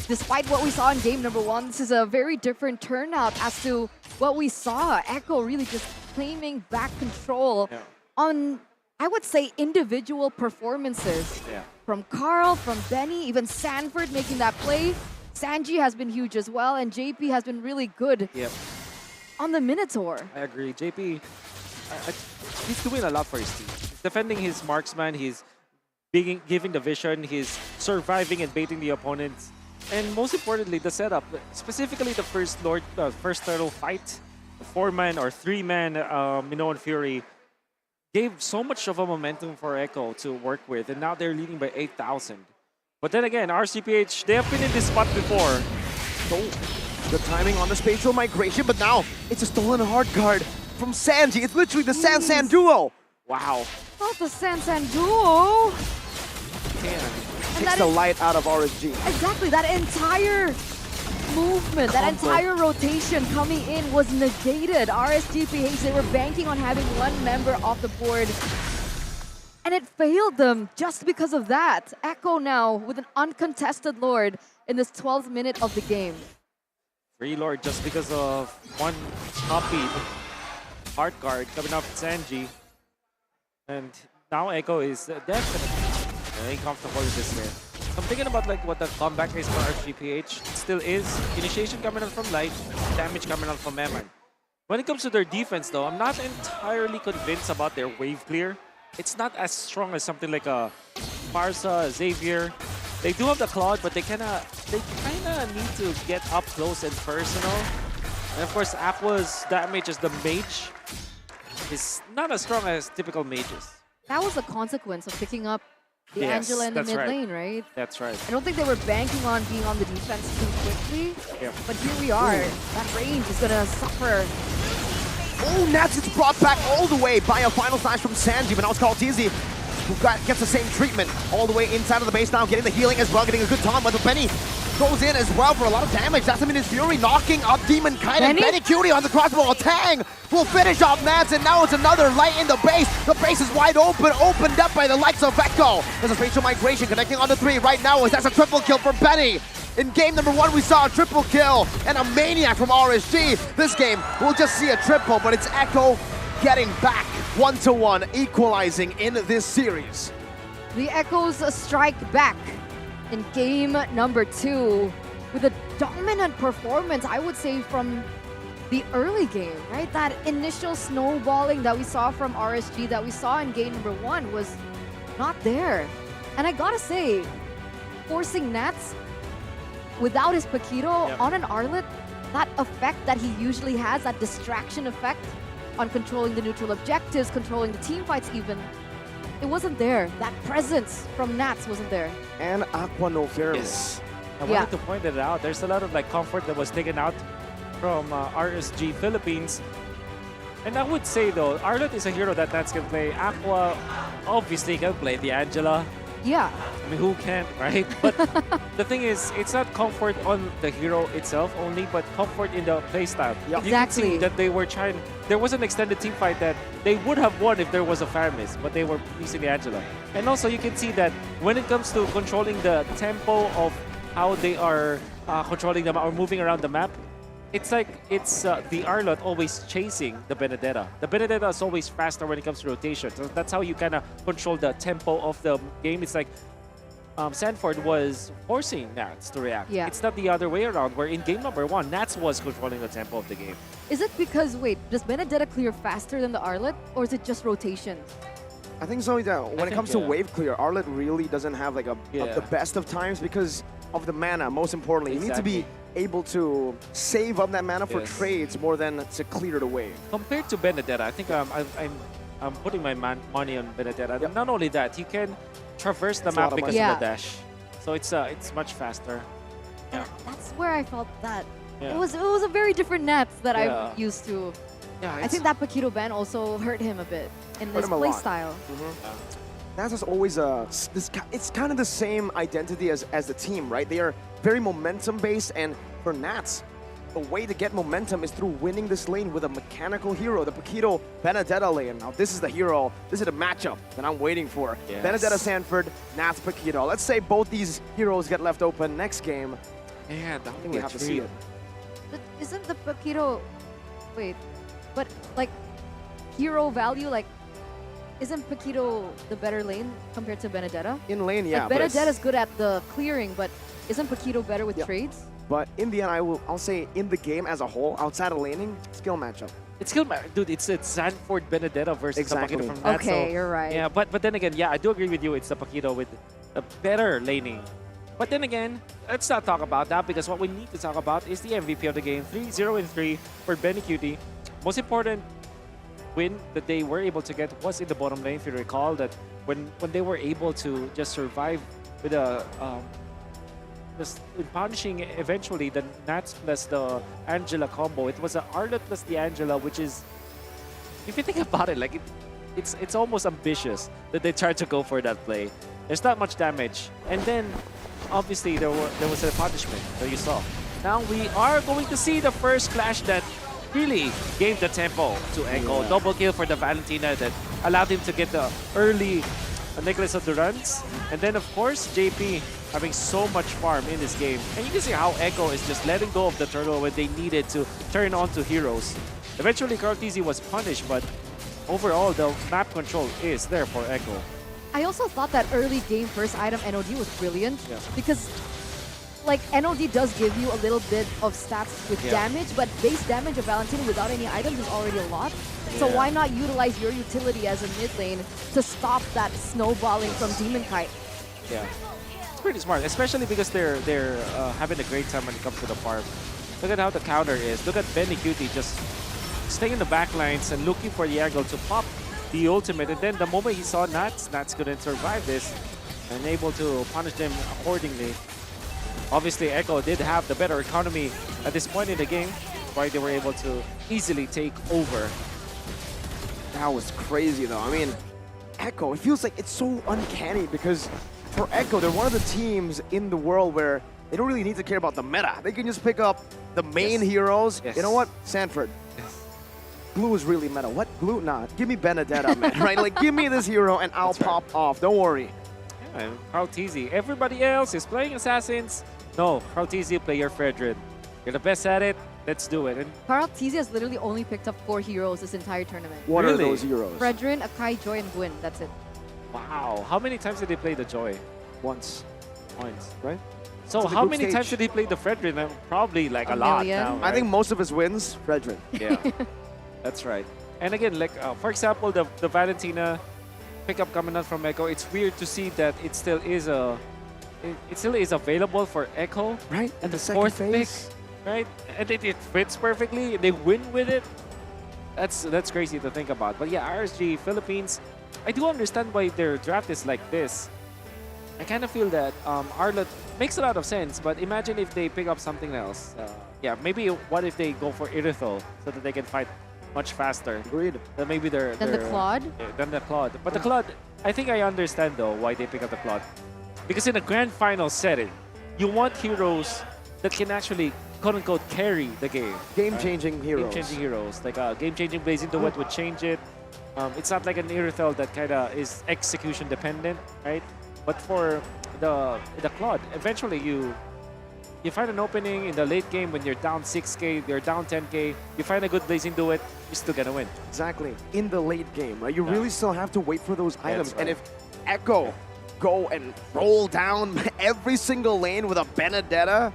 Despite what we saw in game number 1, this is a very different turnout as to what we saw. Echo really just claiming back control on, I would say, individual performances. Yeah. From Carl, from Benny, even Sanford making that play. Sanji has been huge as well, and JP has been really good Yep. on the Minotaur. I agree. JP, he's doing a lot for his team. He's defending his marksman. He's giving the vision. He's surviving and baiting the opponents. And most importantly, the setup. Specifically, the first turtle fight, the 4-man or 3-man Minoan Fury gave so much of a momentum for Echo to work with. And now they're leading by 8,000. But then again, RCPH, they have been in this spot before. The timing on the spatial migration, but now it's a stolen hard card from Sanji. It's literally the San duo. Wow. Not the San duo. Takes the light out of RSG. Exactly, that entire movement, that entire rotation coming in was negated. RSGPH, they were banking on having one member off the board, and it failed them just because of that. Echo now with an uncontested Lord in this 12th minute of the game. Free Lord just because of one copied hard card coming off Sanji. And now Echo is definitely very comfortable with this game. So I'm thinking about like what the comeback is for RGPH. It still is initiation coming out from Light, damage coming out from Eman. When it comes to their defense though, I'm not entirely convinced about their wave clear. It's not as strong as something like a Barca, Xavier. They do have the Claude, but they kinda need to get up close and personal. And of course, Aqua's damage as the mage is not as strong as typical mages. That was a consequence of picking up the Angela in the mid lane, right? That's right. I don't think they were banking on being on the defense too quickly, Yep. but here we are. That range is gonna suffer. Oh, Nats gets brought back all the way by a final slash from Sanji, but now it's called TZ, who gets the same treatment all the way inside of the base now, getting the healing as well, getting a good time, but Benny goes in as well for a lot of damage. That's him in his Fury, knocking up Demon Kite, and Benny Cutie on the crossbow. Tang will finish off Nats, and now it's another light in the base. The base is wide open, opened up by the likes of Echo. There's a spatial migration connecting on the 3 right now, as that's a triple kill for Benny. In game number 1, we saw a triple kill and a maniac from RSG. This game, we'll just see a triple, but it's Echo getting back 1-1, equalizing in this series. The Echoes strike back in game number 2 with a dominant performance, I would say, from the early game, right? That initial snowballing that we saw from RSG, that we saw in game number 1 was not there. And I gotta say, forcing Nats without his Paquito on an Arlet, that effect that he usually has, that distraction effect on controlling the neutral objectives, controlling the team fights even, it wasn't there. That presence from Nats wasn't there. And Aqua no fairly. Yes. I wanted to point it out. There's a lot of like comfort that was taken out from RSG Philippines. And I would say though, Arlet is a hero that Nats can play. Aqua obviously can play the Angela. Yeah. I mean, who can't, right? But the thing is, it's not comfort on the hero itself only, but comfort in the playstyle. Yep. You can Exactly. see that they were trying. There was an extended team fight that they would have won if there was a Faramis, but they were using the Angela. And also, you can see that when it comes to controlling the tempo of how they are controlling them or moving around the map, it's like it's the Arlot always chasing the Benedetta. The Benedetta is always faster when it comes to rotation. So that's how you kind of control the tempo of the game. It's like Sanford was forcing Nats to react. Yeah. It's not the other way around, where in game number 1, Nats was controlling the tempo of the game. Is it because, wait, does Benedetta clear faster than the Arlet, or is it just rotation? I think so. Yeah. When it comes to wave clear, Arlet really doesn't have like the best of times because of the mana. Most importantly, you need to be able to save up that mana for trades more than to clear the wave. Compared to Benedetta, I think I'm putting my money on Benedetta. Yep. Not only that, he can traverse the map because of the dash, so it's much faster. Yeah. That's where I felt that. Yeah. It was a very different Nats that Yeah. I'm used to. Yeah, I think that Paquito ban also hurt him a bit in Hurt his him a play lot. style. Nats is always it's kind of the same identity as the team, right? They are very momentum based, and for Nats, the way to get momentum is through winning this lane with a mechanical hero, the Paquito Benedetta lane. Now this is the hero, this is the matchup that I'm waiting for. Yes. Benedetta Sanford, Nats Paquito. Let's say both these heroes get left open next game. Man, I think we have to see it. But isn't the Paquito... Wait, but like hero value, like isn't Paquito the better lane compared to Benedetta? In lane, yeah. Like Benedetta's good at the clearing, but isn't Paquito better with trades? But in the end, I'll say in the game as a whole, outside of laning, skill matchup. It's skill match, dude. It's Sanford Benedetta versus Exactly. the Paquito from Nats. Okay, so, you're right. Yeah, but then again, yeah, I do agree with you. It's the Paquito with the better laning. But then again, let's not talk about that, because what we need to talk about is the MVP of the game. 3-0-3 for Benny Cutie. Most important win that they were able to get was in the bottom lane. If you recall that when they were able to just survive with a just punishing eventually the Nats plus the Angela combo. It was an Arlet plus the Angela, which is, if you think about it, like it's almost ambitious that they tried to go for that play. There's not much damage, and then obviously there was a punishment that you saw. Now we are going to see the first clash that really gave the tempo to Echo. Yeah. Double kill for the Valentina that allowed him to get the early necklace of the runs. And then, of course, JP having so much farm in this game. And you can see how Echo is just letting go of the turtle when they needed to turn on to heroes. Eventually, Carl TZ was punished, but overall, the map control is there for Echo. I also thought that early game first item NOD was brilliant because like NOD does give you a little bit of stats with damage, but base damage of Valentina without any items is already a lot. So why not utilize your utility as a mid lane to stop that snowballing from Demon Kite? Yeah, it's pretty smart, especially because they're having a great time when it comes to the farm. Look at how the counter is. Look at Benny Cutie just staying in the back lines and looking for the angle to pop the ultimate. And then the moment he saw Nats couldn't survive this and able to punish them accordingly. Obviously, Echo did have the better economy at this point in the game, why they were able to easily take over. That was crazy, though. I mean, Echo, it feels like it's so uncanny because for Echo, they're one of the teams in the world where they don't really need to care about the meta. They can just pick up the main heroes. You know what? Sanford. Glue is really meta. What? Glue? Nah, give me Benedetta, man. Right? Like, give me this hero and I'll pop off. Don't worry. Yeah, Carl TZ. Everybody else is playing Assassins. No, Carl TZ, play your Fredrin. You're the best at it. Let's do it. And Carl TZ has literally only picked up 4 heroes this entire tournament. What are those heroes? Fredrin, Akai, Joy, and Gwyn. That's it. wow, how many times did they play the Joy? Once. Once. Right? So It's the how group many stage. times did he play the Fredrin? Probably like a lot million. now, I think right? most of his wins, Fredrin. Yeah, that's right. And again, like for example, the Valentina pickup coming out from Echo, it's weird to see that it still is available for Echo. Right, And the second fourth phase. pick, right? And it fits perfectly. They win with it. That's crazy to think about. But yeah, RSG Philippines, I do understand why their draft is like this. I kind of feel that Arlet makes a lot of sense, but imagine if they pick up something else. Yeah, maybe what if they go for Irithel so that they can fight much faster. Agreed. Then maybe they're Then the Claude? Then the Claude. But the Claude, I think I understand though why they pick up the Claude. Because in a grand final setting, you want heroes that can actually quote-unquote carry the game. Game-changing heroes. Game-changing heroes. Like a game-changing Blazing Duet would change it. It's not like an Irithel that kind of is execution dependent, right? But for the Claude, eventually you find an opening in the late game when you're down 6k, you're down 10k, you find a good Blazing Duet, you're still gonna win. Exactly. In the late game, right? You really still have to wait for those items. right. And if Echo go and roll down every single lane with a Benedetta,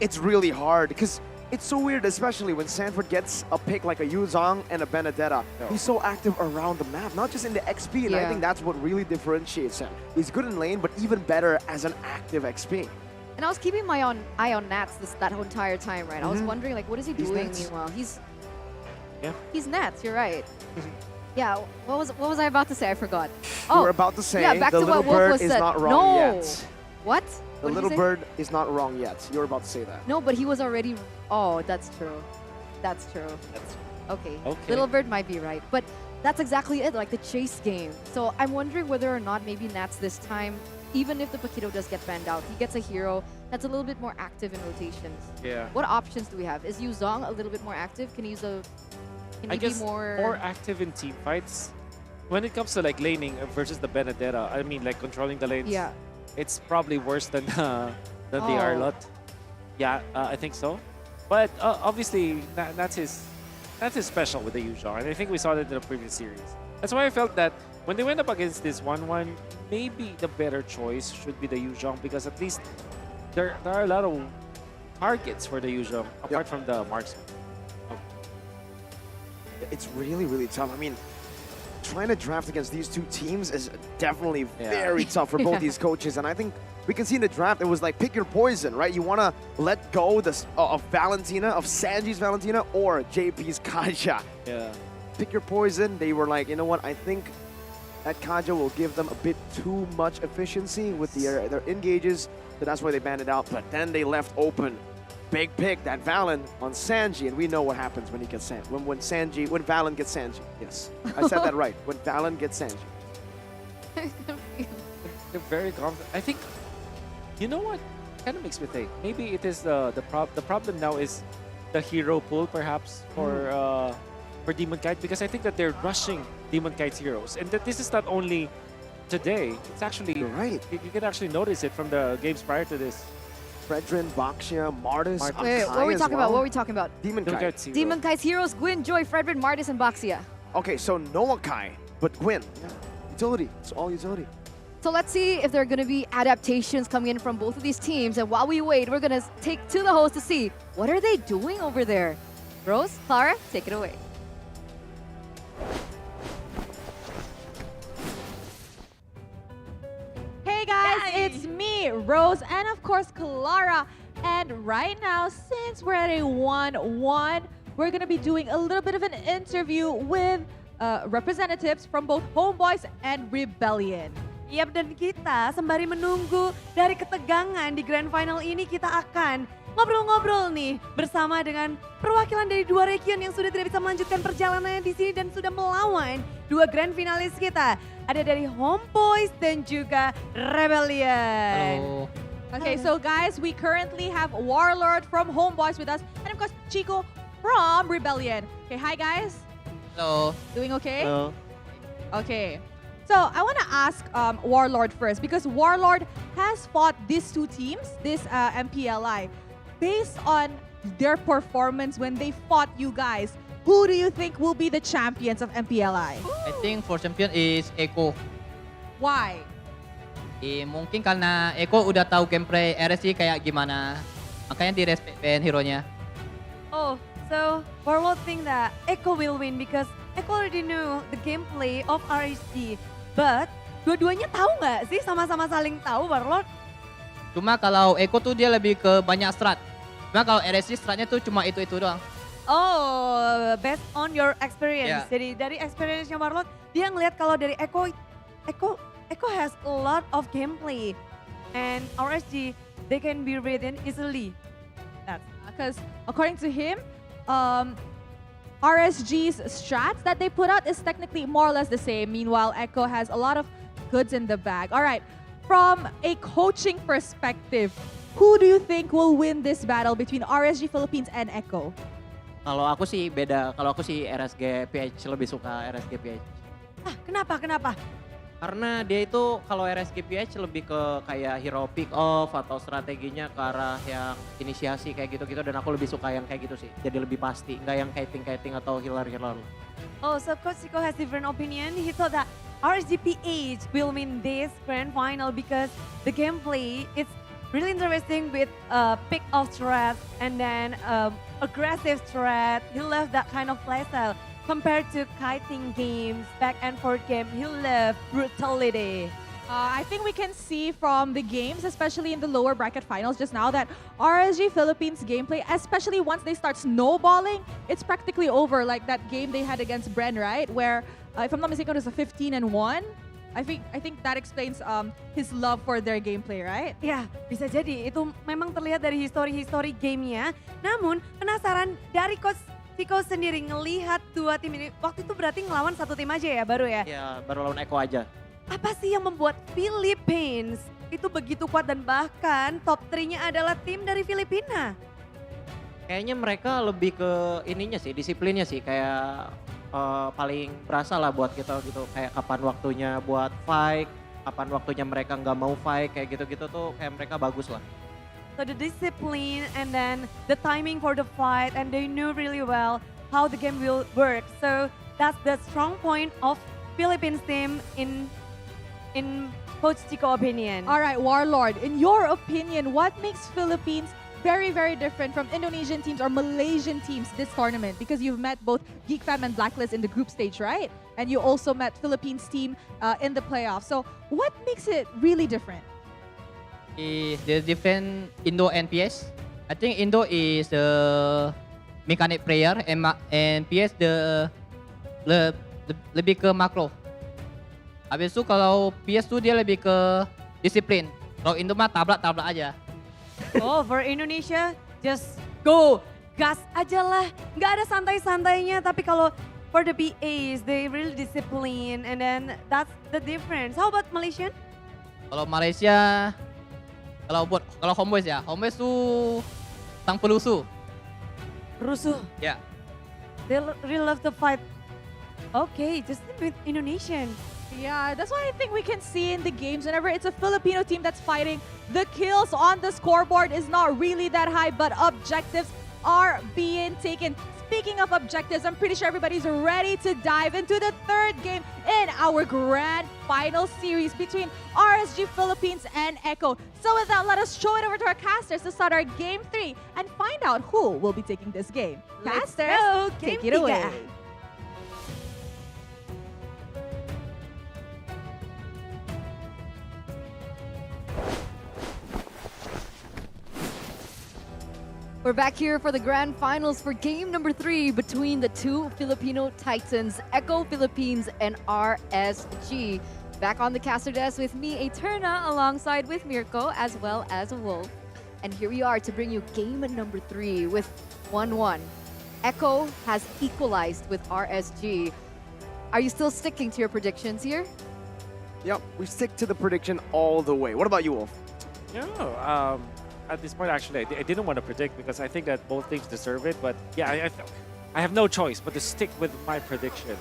it's really hard because it's so weird, especially when Sanford gets a pick like a Yuzong and a Benedetta. He's so active around the map, not just in the XP, and I think that's what really differentiates him. He's good in lane, but even better as an active XP. And I was keeping my eye on Nats that whole entire time, right? I was wondering, like, what is he doing? Nats. Meanwhile, he's Nats. You're right. Yeah. What was I about to say? I forgot. You were about to say back the to little what Wolf bird was is said. not wrong No. yet. What? The What did little you say? bird is not wrong yet. You were about to say that. No, but he was already. Oh, that's true. That's true. Okay. Little Bird might be right, but that's exactly it. Like the chase game. So I'm wondering whether or not maybe Nats this time, even if the Paquito does get banned out, he gets a hero that's a little bit more active in rotations. Yeah. What options do we have? Is Yuzong a little bit more active? Can he use a? Can I he be guess more active in team fights. When it comes to like laning versus the Benedetta, I mean like controlling the lanes. Yeah. It's probably worse than the Oh. Arlot. Yeah, I think so. But obviously that's his special with the Yuzhong, and I think we saw that in the previous series. That's why I felt that when they went up against this 1-1, maybe the better choice should be the Yuzhong, because at least there are a lot of targets for the Yuzhong apart from the marksman. It's really, really tough. I mean, trying to draft against these two teams is definitely very tough for both these coaches. And I think we can see in the draft, it was like, pick your poison, right? You want to let go of Valentina, of Sanji's Valentina, or JP's Kaja. Yeah. Pick your poison. They were like, you know what? I think that Kaja will give them a bit too much efficiency with their engages. So that's why they banned it out. But then they left open. Big pick, that Valen on Sanji, and we know what happens when he gets when Valen gets Sanji. Yes, I said that right. When Valen gets Sanji. They're very confident. I think, you know what? Kind of makes me think. Maybe it is the problem now is the hero pool, perhaps for Demon Kite, because I think that they're rushing Demon Kite's heroes, and that this is not only today. It's actually right. You can actually notice it from the games prior to this. Fredrin, Baxia, Martis. Wait, what are we talking about? What are we talking about? Demon Kite. Demon Kite's heroes: Gwyn, Joy, Fredrin, Martis, and Baxia. Okay, so no Kai, but Gwyn. Utility. It's all utility. So let's see if there are going to be adaptations coming in from both of these teams. And while we wait, we're going to take to the host to see what are they doing over there. Rose, Clara, take it away. Hey guys, it's me, Rose, and of course Clara. And right now, since we're at a 1-1, we're gonna be doing a little bit of an interview with representatives from both Homeboys and Rebellion. Yap, dan kita sembari menunggu dari ketegangan di Grand Final ini, kita akan ngobrol-ngobrol nih bersama dengan perwakilan dari dua region yang sudah tidak bisa melanjutkan perjalanannya di sini dan sudah melawan dua grand finalis kita. Ada dari Homeboys dan juga Rebellion. Okay, so guys, we currently have Warlord from Homeboys with us, and of course Chico from Rebellion. Okay, hi guys. Hello. Doing okay? Hello. Okay. So I want to ask Warlord first, because Warlord has fought these two teams, this MPLI. Based on their performance when they fought you guys, who do you think will be the champions of MPLI? I think for champion is Echo. Why? Mungkin karena Echo udah tahu gameplay RSC kayak gimana, makanya di-respect hero-nya. Oh, so Warlord think that Echo will win because Echo already knew the gameplay of RSC. But dua-duanya tahu nggak sih, sama-sama saling tahu Warlord? Cuma kalau Echo tuh dia lebih ke banyak strat. Cuma kalau RSC stratnya tuh cuma itu doang. Oh, based on your Yeah. experience. Jadi dari experience-nya Warlord, dia ngelihat kalau dari Echo has a lot of gameplay. And RSG, they can be written easily. That's because according to him, RSG's strats that they put out is technically more or less the same. Meanwhile, Echo has a lot of goods in the bag. All right, from a coaching perspective, who do you think will win this battle between RSG Philippines and Echo? Kalau aku sih beda. Kalau aku sih RSG PH, lebih suka RSG PH. Kenapa? Karena dia itu kalau RSG PH lebih ke kayak hero pick off atau strateginya ke arah yang inisiasi kayak gitu-gitu, dan aku lebih suka yang kayak gitu sih. Jadi lebih pasti, nggak yang kiting atau healer. Oh, so Coach Chico has different opinion. He thought that RSGPH will win this grand final because the gameplay it's really interesting with pick off threat and then aggressive threat. He loved that kind of playstyle. Compared to kiting games, back and forth game, he loved brutality. I think we can see from the games, especially in the lower bracket finals just now, that RSG Philippines gameplay, especially once they start snowballing, it's practically over. Like that game they had against Bren, right? Where, if I'm not mistaken, it was a 15-1. I think that explains his love for their gameplay, right? Ya, bisa jadi. Itu memang terlihat dari history gamenya. Namun, penasaran dari Coach Chico sendiri ngelihat dua tim ini. Waktu itu berarti ngelawan satu tim aja ya, baru ya? Ya, baru lawan Echo aja. Apa sih yang membuat Philippines itu begitu kuat dan bahkan top 3-nya adalah tim dari Filipina? Kayaknya mereka lebih ke ininya sih, disiplinnya sih. Kayak paling berasa lah buat kita gitu. Kayak kapan waktunya buat fight, kapan waktunya mereka nggak mau fight, kayak gitu-gitu tuh kayak mereka bagus lah. So the discipline and then the timing for the fight, and they knew really well how the game will work. So that's the strong point of Philippines team in Coach Chico opinion. All right, Warlord, in your opinion, what makes Philippines very, very different from Indonesian teams or Malaysian teams this tournament? Because you've met both GeekFam and Blacklist in the group stage, right? And you also met Philippines team in the playoffs. So what makes it really different? Is the different Indo and PS? I think Indo is the mechanic player and PS lebih ke makro. Habis itu kalau PS tuh dia lebih ke disiplin. Kalau Indo mah tabrak aja. Oh, for Indonesia, just go, gas aja lah. Nggak ada santai-santainya, tapi kalau for the BAs, they really discipline and then that's the difference. How about Malaysian? Kalau Malaysia, kalau Homeboys ya, Homeboys tuh tang pelusu. Rusuh. Ya. They really love to fight. Okay, just with Indonesian. Yeah, that's what I think we can see in the games. Whenever it's a Filipino team that's fighting, the kills on the scoreboard is not really that high, but objectives are being taken. Speaking of objectives, I'm pretty sure everybody's ready to dive into the third game in our grand final series between RSG Philippines and Echo. So with that, let us show it over to our casters to start our game 3 and find out who will be taking this game. Let's Casters, go, take game it away. 3. We're back here for the grand finals for game number 3 between the two Filipino titans, Echo Philippines and RSG. Back on the caster desk with me, Eterna, alongside with Mirko, as well as Wolf. And here we are to bring you game number 3 with 1-1. Echo has equalized with RSG. Are you still sticking to your predictions here? Yep, we stick to the prediction all the way. What about you, Wolf? Yeah, at this point, actually, I didn't want to predict because I think that both teams deserve it. But yeah, I have no choice but to stick with my prediction.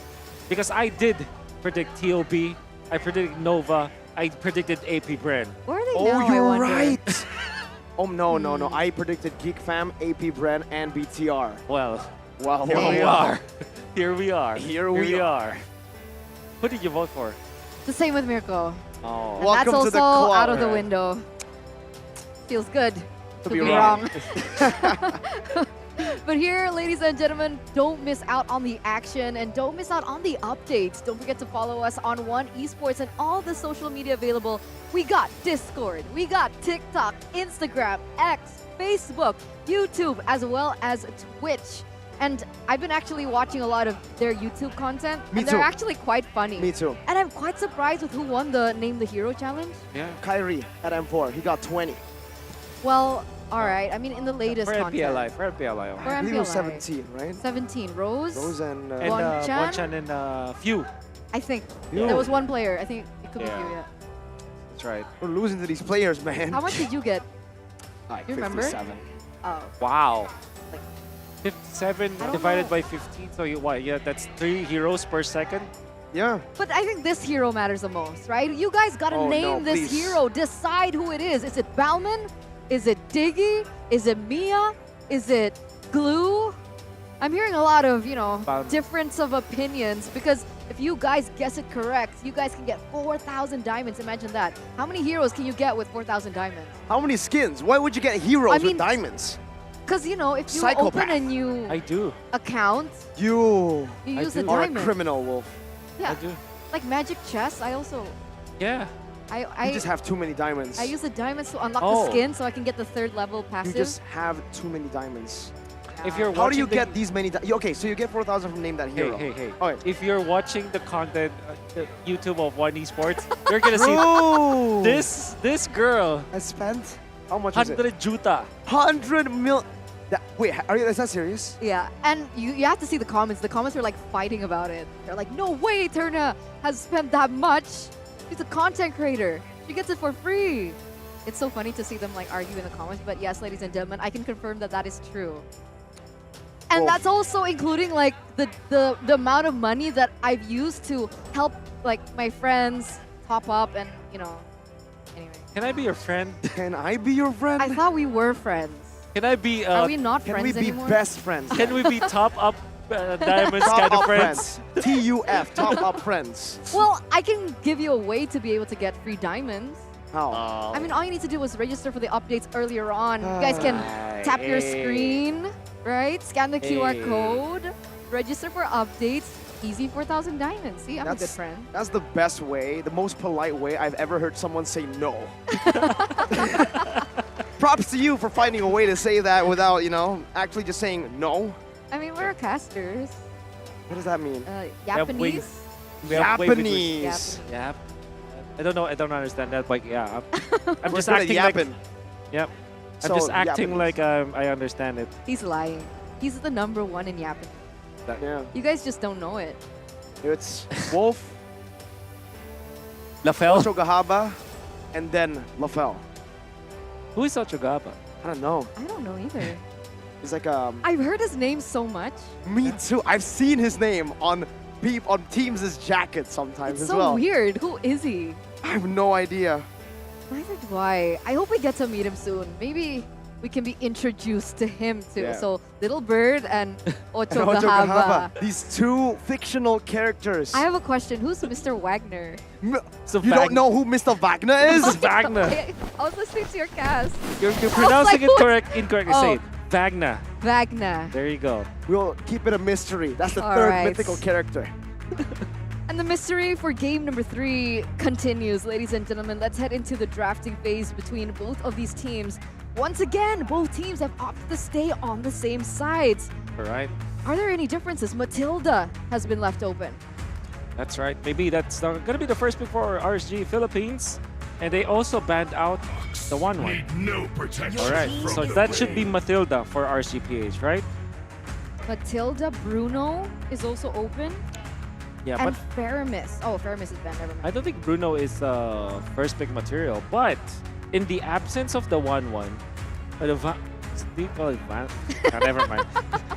Because I did predict TOB, I predicted Nova, I predicted AP Bren. Where are they Oh, now, I you're wonder? right. Oh, no. I predicted GeekFam, AP Bren, and BTR. Well, Well, here we are. Here we are. Here we are. Who did you vote for? The same with Mirko. Oh. And Welcome that's to the also club. out of the window. Feels good to be be wrong. wrong. But here, ladies and gentlemen, don't miss out on the action and don't miss out on the updates. Don't forget to follow us on One Esports and all the social media available. We got Discord, we got TikTok, Instagram, X, Facebook, YouTube, as well as Twitch. And I've been actually watching a lot of their YouTube content. Me and they're too. actually quite funny. Me too. And I'm quite surprised with who won the Name the Hero challenge. Yeah. Kyrie at M4, he got 20. Well, all right. I mean, in the latest For content. MPLI. For MPLI. For I believe it was MPLI. 17, right? 17. Rose? Rose and... And Bonchan? Bonchan and Few. I think. Yo. There was one player. I think it Could be Yeah. you, yeah. That's right. We're losing to these players, man. How much did you get? Like You remember? 57. Oh. Wow. 57 I don't divided know. by 15, so you what? Yeah, that's 3 heroes per second. Yeah. But I think this hero matters the most, right? You guys gotta Oh, name no, this please. hero. Decide who it is. Is it Balman? Is it Diggy? Is it Mia? Is it Glue? I'm hearing a lot of, Balman. difference of opinions because if you guys guess it correct, you guys can get 4,000 diamonds. Imagine that. How many heroes can you get with 4,000 diamonds? How many skins? Why would you get heroes I mean- with diamonds? Because, if you Psychopath. open a new I do. account, You you use do. a are a diamond. criminal, Wolf. Yeah. I do. Like Magic Chess, I also... Yeah. I You just have too many diamonds. I use the diamonds to unlock Oh. the skin so I can get the 3rd level You passive. just have too many diamonds. If you're How do you watching get these many? Okay, so you get 4,000 from name that Hey, hero. hey, hey. Okay. If you're watching the content, the YouTube of One Esports, you're gonna Bro! see this girl, I spent how much is it? 100 juta. 100 mil. Wait, is that serious? Yeah, and you have to see the comments. The comments are like fighting about it. They're like, no way Turna has spent that much. She's a content creator. She gets it for free. It's so funny to see them like argue in the comments. But yes, ladies and gentlemen, I can confirm that that is true. And Oh. that's also including like the amount of money that I've used to help like my friends top up and anyway. Can I be your friend? Can I be your friend? I thought we were friends. Can I be? Are we not Can friends we be anymore? best friends? Can we be top up diamonds Top kind of up friends? TUF, top up friends. Well, I can give you a way to be able to get free diamonds. How? I mean, all you need to do was register for the updates earlier on. You guys can tap your screen, right? Scan the QR Hey. code, register for updates. Easy 4,000 diamonds. See, I'm a good friend. That's the best way, the most polite way I've ever heard someone say no. Props to you for finding a way to say that without, actually just saying no. I mean, we're casters. What does that mean? Japanese? We have way between- Japanese. Yep. I don't know. I don't understand that, but yeah, I'm We're just good at acting like. yapping. Yep. I'm So, just acting Japanese. like I understand it. He's lying. He's the #1 in Japan. Yeah. You guys just don't know it. It's Wolf, Lafel. Ochogahaba, and then Lafel. Who is Ochogaba? I don't know. I don't know either. He's like I've heard his name so much. Me too. I've seen his name on teams' jackets sometimes It's as so well. weird. Who is he? I have no idea. Neither do I. I hope we get to meet him soon. Maybe we can be introduced to him too. Yeah. So Little Bird and And Ochogahaba. These two fictional characters. I have a question. Who's Mr. Wagner? So You don't know who Mr. Wagner is? Wagner. I was listening to your cast. You're I was pronouncing like, it who's- incorrectly. Oh. Say it. Wagner. Wagner. There you go. We'll keep it a mystery. That's the All third right. mythical character. And the mystery for game #3 continues, ladies and gentlemen. Let's head into the drafting phase between both of these teams. Once again, both teams have opted to stay on the same sides. All right. Are there any differences? Matilda has been left open. That's right. Maybe that's gonna be the first pick for RSG Philippines, and they also banned out the 1-1. No protection. All right. from So the that should be blade. Matilda for RSGPH, right? Matilda Bruno is also open. Yeah, and but Faramis. Oh, Faramis is banned. Never mind. I don't think Bruno is first pick material. But in the absence of the 1-1, or the do you call it van? Never mind.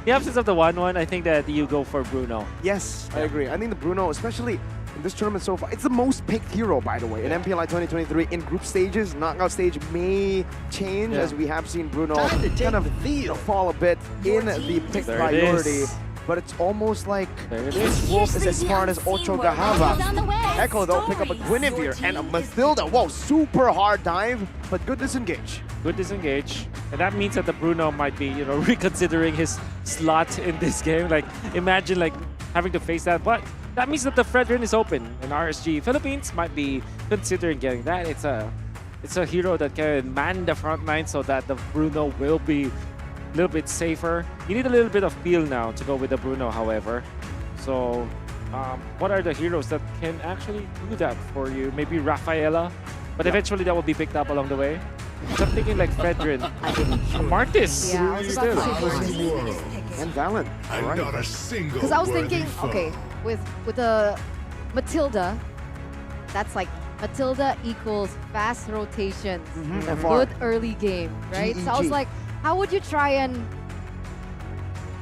The absence of the 1-1, I think that you go for Bruno. Yes, I agree. I think the Bruno, especially in this tournament so far, it's the most picked hero, by the way, in MPLI 2023. In group stages, knockout stage may change, Yeah. as we have seen Bruno Time to take kind of the field. fall a bit in the pick There it priority. is. But it's almost like There it this is. Wolf is as smart as Ochogahaba. Echo, though, pick up a Guinevere and a Mathilda. Whoa, super hard dive, but good disengage. Good disengage. And that means that the Bruno might be, reconsidering his slot in this game. Like, imagine like having to face that. But that means that the Fredrin is open, and RSG Philippines might be considering getting that. It's a hero that can man the front line so that the Bruno will be a little bit safer. You need a little bit of peel now to go with the Bruno, however. So, what are the heroes that can actually do that for you? Maybe Rafaela, but eventually that will be picked up along the way. So I'm thinking like Fredrin, Martis. Yeah, I was about to say Covering Martis. the world, And Valen. and All right. not a single Because I was worthy thinking, foe. okay, with the Matilda, that's like Matilda equals fast rotations, FR. good early game, right? So I was GEG. like, how would you try and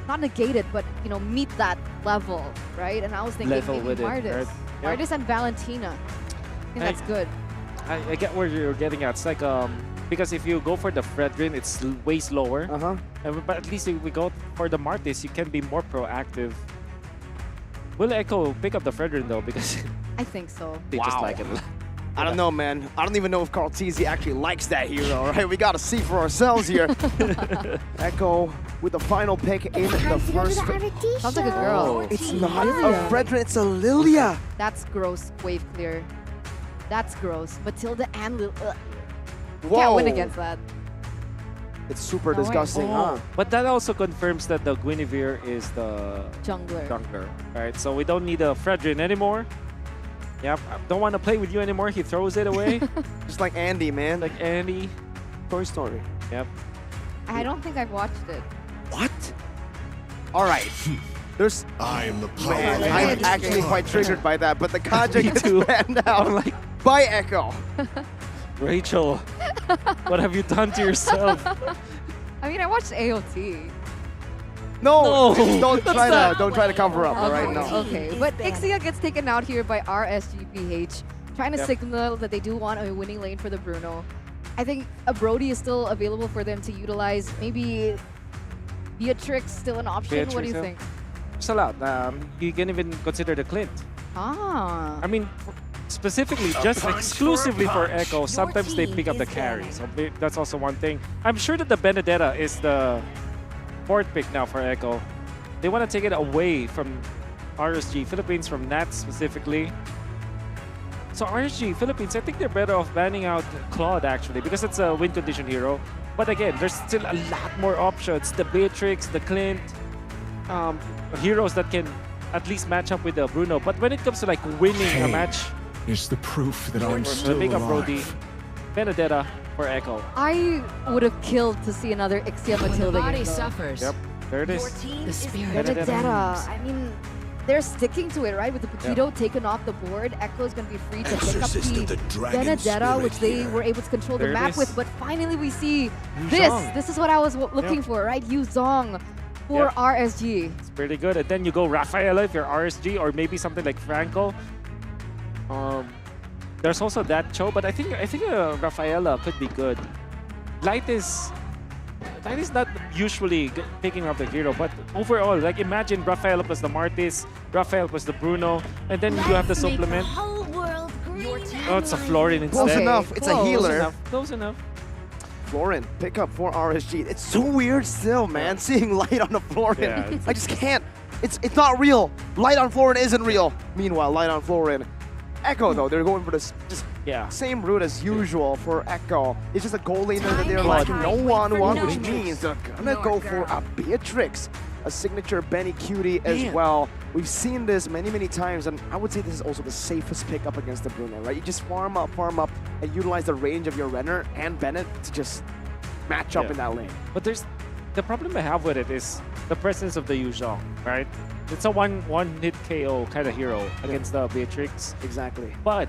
not negate it, but meet that level, right? And I was thinking Level maybe with it, Mardis, right? Yep. Mardis and Valentina. I think that's good. I get where you're getting at. It's like because if you go for the Fredrin, it's way slower. But at least if we go for the Martis, you can be more proactive. Will Echo pick up the Fredrin though? Because I think so. they just like it. I don't know, man. I don't even know if Carl Teasy actually likes that hero, right? We gotta see for ourselves here. Echo with the final pick in the first. Sounds like a girl. It's not a Lilia. Fredrin, it's a Lilia. That's gross. Wave clear. That's gross. Matilda and Lil. Whoa. Can't win against that. It's super No way. disgusting, huh? But that also confirms that the Guinevere is the jungler, right? So we don't need a Fredrin anymore. Yep, I don't want to play with you anymore. He throws it away. Just like Andy, man. Like Andy. Toy Story. Yep. I don't think I've watched it. What? All right. There's. I am the power. Man, of I'm the actually God. quite triggered by that, but the Kaja Me gets too. banned out like by Echo. Rachel, what have you done to yourself? I mean, I watched AOT. No, No, don't that's try not- to cover up. All right, no. Okay, but Ixia gets taken out here by RSGPH, trying to Yep. signal that they do want a winning lane for the Bruno. I think a Brody is still available for them to utilize. Maybe Beatrix still an option. What do you think? There's a lot. You can even consider the Clint. Ah. I mean, specifically, just exclusively for Echo, sometimes they pick up the carry. So that's also one thing. I'm sure that the Benedetta is the fourth pick now for Echo. They want to take it away from RSG Philippines, from Nat specifically. So RSG Philippines, I think they're better off banning out Claude actually, because it's a win condition hero. But again, there's still a lot more options. The Beatrix, the Clint, heroes that can at least match up with the Bruno. But when it comes to like winning a match, It's the proof that I'm still pick up Brody, alive. Benedetta for Echo. I would have killed to see another Ixia Matilda game. though. Yep, there it is. The spirit. Benedetta. I mean, they're sticking to it, right? With the Paquito taken off the board, Echo is going to be free to pick up Exorcist of the the dragon Benedetta, spirit which they here. were able to control There the it map is. with. But finally, we see Yu this. Zhong. This is what I was looking for, right? Yu Zhong for Yep. RSG. It's pretty good. And then you go Rafaela if you're RSG, or maybe something like Franco. There's also that show, but I think Rafaela could be good. Light is not usually picking up the hero, but overall, like imagine Rafaela plus the Martis, Rafael plus the Bruno, and then you have the supplement. Oh, it's a Florin instead. Close enough. It's a healer. Close enough. Florin, pick up for RSG. It's so weird still, man, seeing light on the Florin. Yeah, it's- I just can't. It's not real. Light on Florin isn't real. Meanwhile, light on Florin. Echo, though, they're going for this just same route as usual for Echo. It's just a goal laner that they're lacking no one, which means they're gonna go for a Beatrix, a signature Benny Cutie as Man. well. We've seen this many times, and I would say this is also the safest pickup against the Bruno, right? You just farm up, and utilize the range of your Renner and Bennett to just match up Yeah. in that lane. But the problem I have with it is the presence of the Yu Zhong, right? It's a one-hit KO kind of hero against the Beatrix. Exactly. But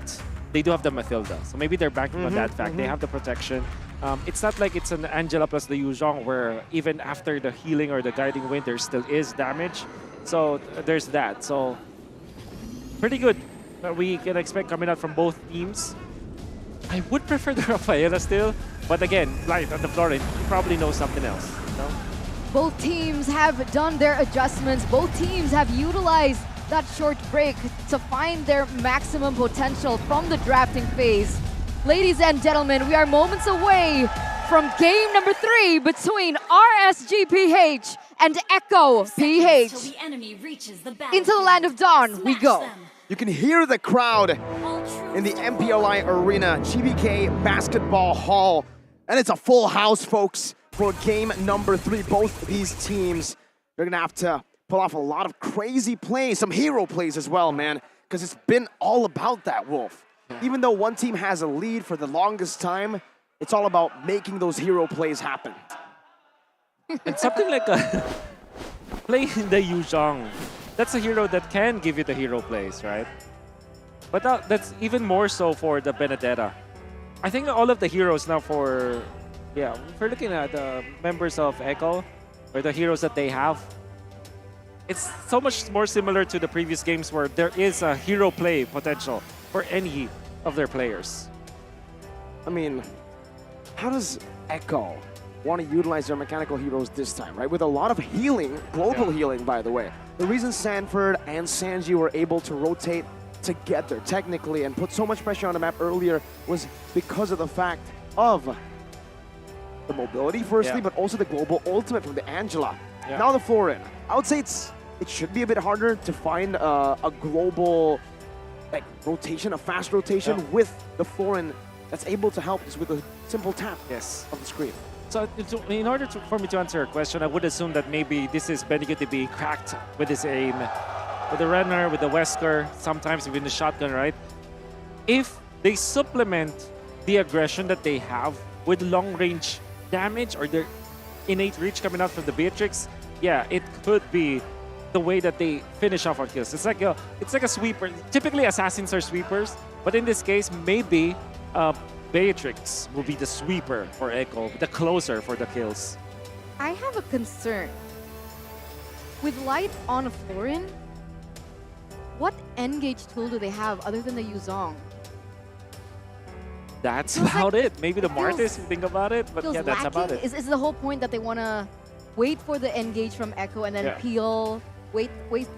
they do have the Mathilda, so maybe they're banking on that fact. They have the protection. It's not like it's an Angela plus the Yu Zhong where even after the healing or the guiding wind, there still is damage. So there's that. So pretty good that we can expect coming out from both teams. I would prefer the Rafaela still, but again, like on the Florin, you probably know something else. No? Both teams have done their adjustments. Both teams have utilized that short break to find their maximum potential from the drafting phase. Ladies and gentlemen, we are moments away from game number 3 between RSGPH and Echo PH. Into the land of dawn we go. You can hear the crowd in the MPLI Arena, GBK Basketball Hall. And it's a full house, folks, for game number 3. Both these teams, they're going to have to pull off a lot of crazy plays, some hero plays as well, man, because it's been all about that, Wolf. Even though one team has a lead for the longest time, it's all about making those hero plays happen. And something like a playing the Yu Zhong, that's a hero that can give you the hero plays, right? But that's even more so for the Benedetta. I think all of the heroes now for, yeah, if we're looking at the members of Echo, or the heroes that they have, it's so much more similar to the previous games where there is a hero play potential for any of their players. I mean, how does Echo want to utilize their mechanical heroes this time, right? With a lot of healing, global healing, by the way. The reason Sanford and Sanji were able to rotate together technically and put so much pressure on the map earlier was because of the fact of the mobility, firstly, but also the global ultimate from the Angela. Now the Florin. I would say it should be a bit harder to find a global rotation, a fast rotation with the Florin that's able to help just with a simple tap of the screen. So in order for me to answer your question, I would assume that maybe this is Benedict to be cracked with his aim, with the runner, with the Wesker, sometimes even the shotgun, right? If they supplement the aggression that they have with long-range damage or their innate reach coming out from the Beatrix, yeah, it could be the way that they finish off on kills. It's like a sweeper. Typically, assassins are sweepers, but in this case, maybe Beatrix will be the sweeper for Echo, the closer for the kills. I have a concern. With Light on a Florin, what engage tool do they have other than the Yuzong? That's about it. Maybe the Martis, if you think about it, but yeah, that's about it. Is the whole point that they want to wait for the engage from Echo and then peel, wait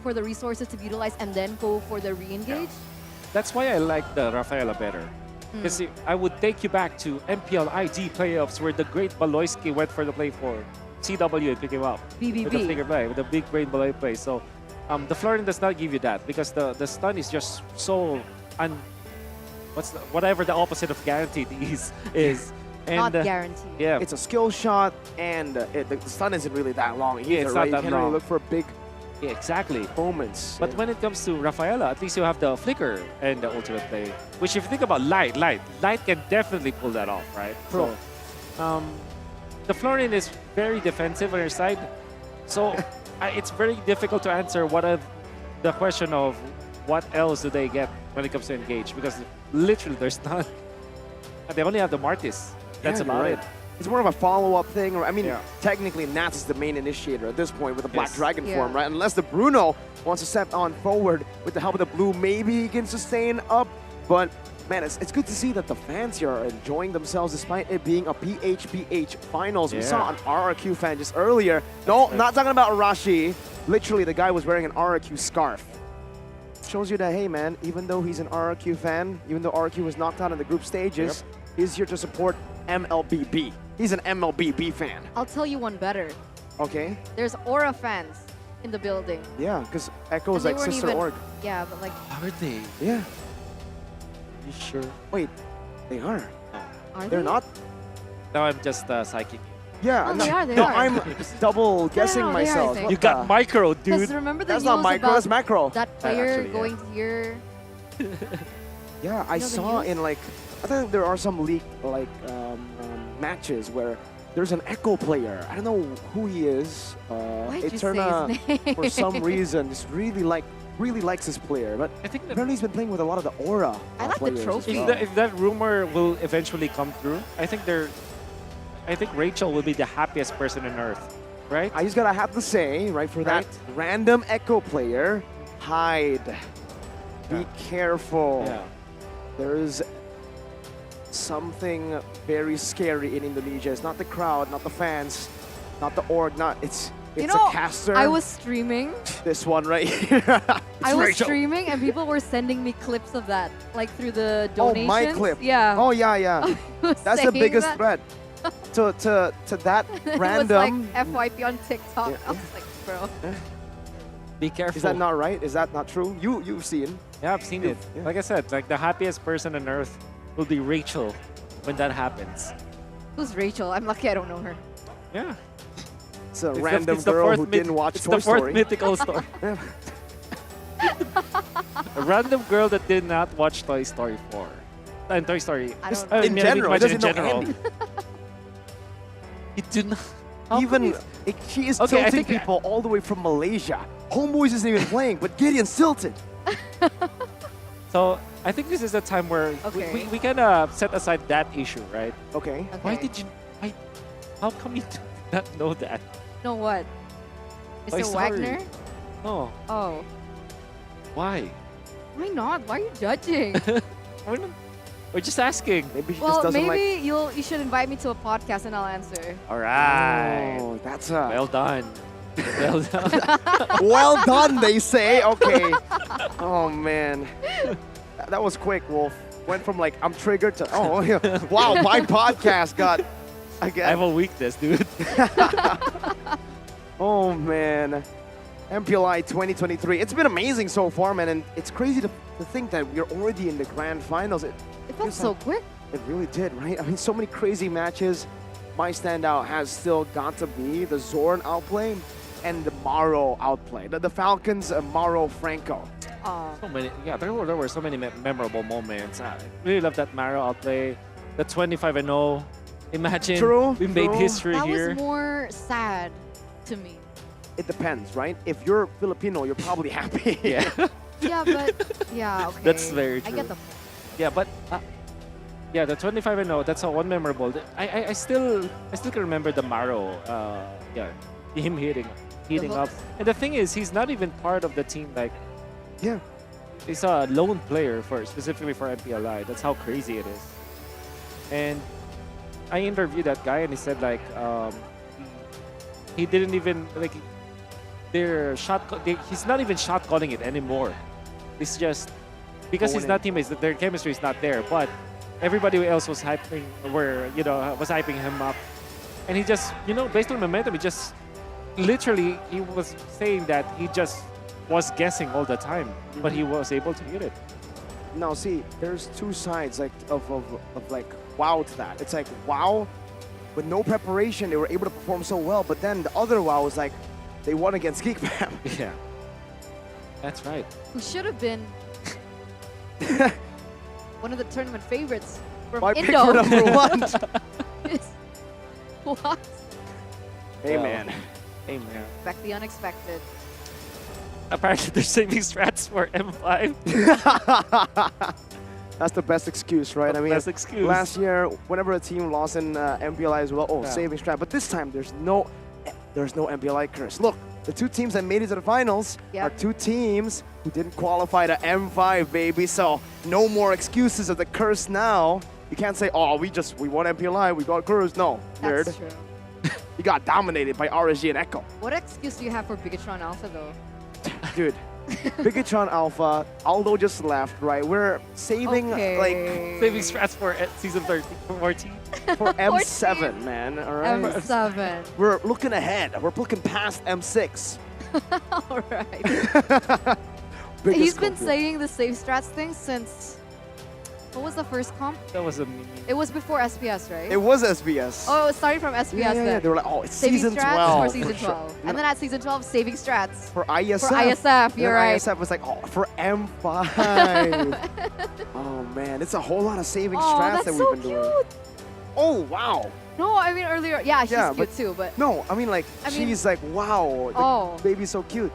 for the resources to be utilized and then go for the re-engage? That's why I like the Rafaela better. Because I would take you back to MPL ID playoffs where the great Baloyski went for the play for CW and pick him up. BBB. With the flicker play, with the big brain Baloy play. So the Florin does not give you that because the stun is just so whatever the opposite of guaranteed is. And, not guaranteed. Yeah. It's a skill shot and the stun isn't really that long either, it's right? not that You can't long. really look for big exactly moments. But when it comes to Rafaela, at least you have the flicker and the ultimate play. Which if you think about Light can definitely pull that off, right? Pro. So, the Florin is very defensive on her side. So it's very difficult to answer the question of what else do they get when it comes to engage, because literally there's none. And they only have the Martis. That's about it. It's more of a follow-up thing. I mean, technically, Nats is the main initiator at this point with the Black Dragon form, right? Unless the Bruno wants to step on forward with the help of the blue, maybe he can sustain up. But, man, it's good to see that the fans here are enjoying themselves despite it being a PHPH finals. We saw an RRQ fan just earlier. No, not talking about Arashi. Literally, the guy was wearing an RRQ scarf. Shows you that, hey, man, even though he's an RRQ fan, even though RRQ was knocked out in the group stages, he's here to support MLBB. He's an MLBB fan. I'll tell you one better. Okay. There's Aura fans in the building. Yeah, because Echo is like sister org. Yeah, but like... Are they? Yeah. You sure? Wait, they are. Are They're they? not? No, I'm just psychic. Yeah, Oh, they are, they no, are. I'm double guessing No, they are, myself. they What You got the- micro, dude. Because remember the That's news not micro, about that's macro. that player Actually, yeah. going here? Yeah, I know the saw news? in like, I think there are some leaked like matches where there's an Echo player. I don't know who he is. Why'd you say Eterna, his name? for some reason, just really likes this player. But I think apparently he's been playing with a lot of the Aura I like the players as trophy. well. If that rumor will eventually come through, I think Rachel will be the happiest person on earth, right? I just gotta have to say, right, for that random Echo player, hide. Be careful. Yeah. There's something very scary in Indonesia. It's not the crowd, not the fans, not the org, it's You know, a caster. I was streaming. This one right here. I was Rachel. streaming and people were sending me clips of that, like through the Oh, donations. my clip. Yeah. Oh, yeah. That's the saying biggest that. threat. to that random. It was like FYP on TikTok. I was like, bro. Be careful. Is that not right? Is that not true? You've seen. Yeah, I've seen it. Yeah. Like I said, like the happiest person on earth will be Rachel when that happens. Who's Rachel? I'm lucky I don't know her. Yeah. It's a It's random it's the girl fourth who didn't watch it's Toy the fourth Story. mythical story. A random girl that did not watch Toy Story 4. And Toy Story. I don't I in mean, I general, imagine doesn't in know general. any. You do not. Even she is Okay, I tilting think- people all the way from Malaysia. Homeboys isn't even playing, but Gideon's tilted. So I think this is the time where Okay. we kind of set aside that issue, right? Okay. Why Okay. did you? How come you did not know that? No, what? Toy Mr. Story. Wagner? No. Oh. Why? Why not? Why are you judging? We're just asking. Maybe she Well, maybe you should invite me to a podcast and I'll answer. All right. Oh, that's well done. Well done. well done, they say. Okay. Oh man, that was quick, Wolf. Went from like I'm triggered to yeah. Wow, my podcast got. I have a weakness, dude. Oh man, MPLI 2023. It's been amazing so far, man, and it's crazy to think that we're already in the grand finals. It felt so quick. It really did, right? I mean, so many crazy matches. My standout has still got to be the Zorn outplay and the Maro outplay. The Falcons, Maro Franco. So many, yeah, there were so many memorable moments. I really love that Maro outplay, the 25-0. Imagine we made history that here. was more sad to me. It depends, right? If you're Filipino, you're probably happy. Yeah. Yeah, but yeah, okay. That's very true. I get the point. Yeah, but yeah, the 25-0. That's one memorable. I still can remember the Maro. Him hitting up. And the thing is, he's not even part of the team. Like, yeah, he's a lone player specifically for MPLI. That's how crazy it is. And I interviewed that guy, and he said like he didn't even like he's not even shot calling it anymore. It's just because he's not teammates, their chemistry is not there. But everybody else was hyping him up, and he just based on momentum, he just literally he was saying that he just was guessing all the time, but he was able to hit it. Now, see, there's two sides like of like wow to that. It's like wow, with no preparation, they were able to perform so well. But then the other wow is like they won against Geekfam. Yeah, that's right. Who should have been one of the tournament favorites from My pick Indo. for number one. What? Hey man. Hey man. Expect the unexpected. Apparently, they're saving strats for M5. That's the best excuse, right? I mean, best excuse. Last year, whenever a team lost in MPLI as well, saving strat. But this time, there's no MPLI curse. Look, the two teams that made it to the finals are two teams who didn't qualify to M5, baby. So no more excuses of the curse now. You can't say, oh, we won MPLI, we got cursed. No, nerd. That's true. You got dominated by RSG and Echo. What excuse do you have for Bigatron Alpha though? Dude, Bigatron Alpha, Aldo just left, right? We're saving saving strats for season 14. For M7, man. All right. M7. We're looking ahead. We're looking past M6. All right. Biggest He's been culprit. saying the save strats thing since. What was the first comp? That was a meme. It was before SBS, right? It was SBS. Oh, it started from SBS Yeah, then. they were like, oh, it's saving season strats 12. for season sure. 12. And then at season 12, saving strats. For ISF. For ISF, you're And right. ISF was like, oh, for M5. Oh, man. It's a whole lot of saving strats that we've been doing. Oh, wow. No, I mean earlier. Yeah, she's Yeah, cute but- too, but. No, I mean, like, she's like, wow. The baby's so cute.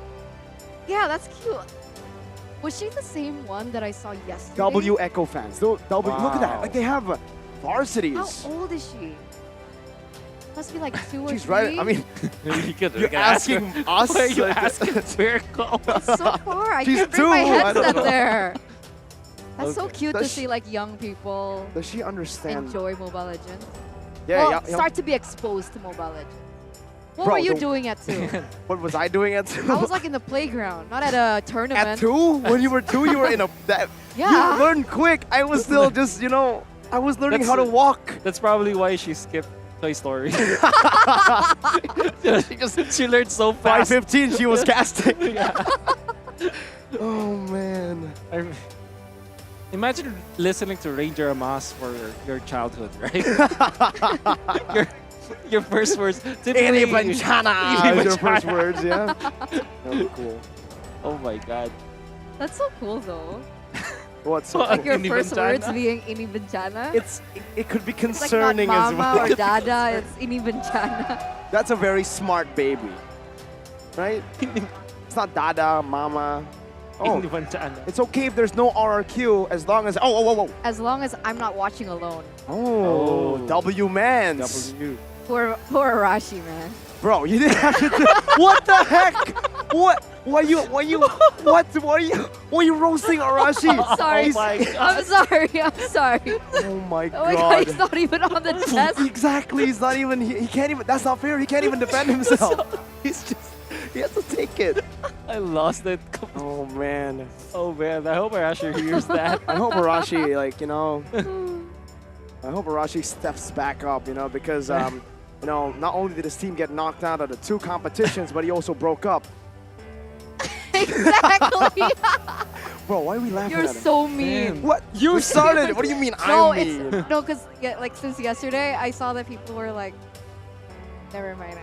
Yeah, that's cute. Was she the same one that I saw yesterday? W Echo fans. Look at that. Like, they have varsities. How old is she? Must be like 2 or 3. She's right. I mean, you're asking us. Why are you asking Miracle? It's so far. I She's can't bring my 2, I don't headset know. there. That's so Okay. cute Does to she- see like young people Does she understand? enjoy Mobile Legends. Yeah, well, yeah, yeah. start to be exposed to Mobile Legends. What Bro, were you the- doing at 2? What was I doing at 2? I was like in the playground, not at a tournament. At 2? When you were 2, you were in a... Yeah. You learned quick. I was still just, I was learning how to walk. That's probably why she skipped Toy Story. she learned so fast. 5:15, she was casting. Yeah. Oh, man. Imagine listening to Ranger Amas for your childhood, right? your first words. Any banchana is your first words, yeah. That was cool. Oh my god. That's so cool though. What's so Like cool? your first words being Ini Bencana. It could be It's like not concerning as mama well. or dada, it's Ini Bencana. That's a very smart baby, right? It's not dada, mama. Oh, it's okay if there's no RRQ as long as... Oh. As long as I'm not watching alone. Oh, W mans. Poor Arashi, man. Bro, you didn't have to do... What the heck? What? Why you roasting Arashi? I'm sorry. I'm sorry. Oh my Oh my god. god, he's not even on the test. Exactly, he's not even, he can't even, that's not fair, he can't even defend himself. He has to take it. I lost it. Oh man. Oh man, I hope Arashi hears that. I hope Arashi, like, you know, I hope Arashi steps back up, you know, because, you know, not only did his team get knocked out of the 2 competitions, but he also broke up. Exactly. Bro, why are we laughing You're at him? so mean. What? You started. What do you mean No, I'm mean? it's no, because like since yesterday, I saw that people were like, never mind.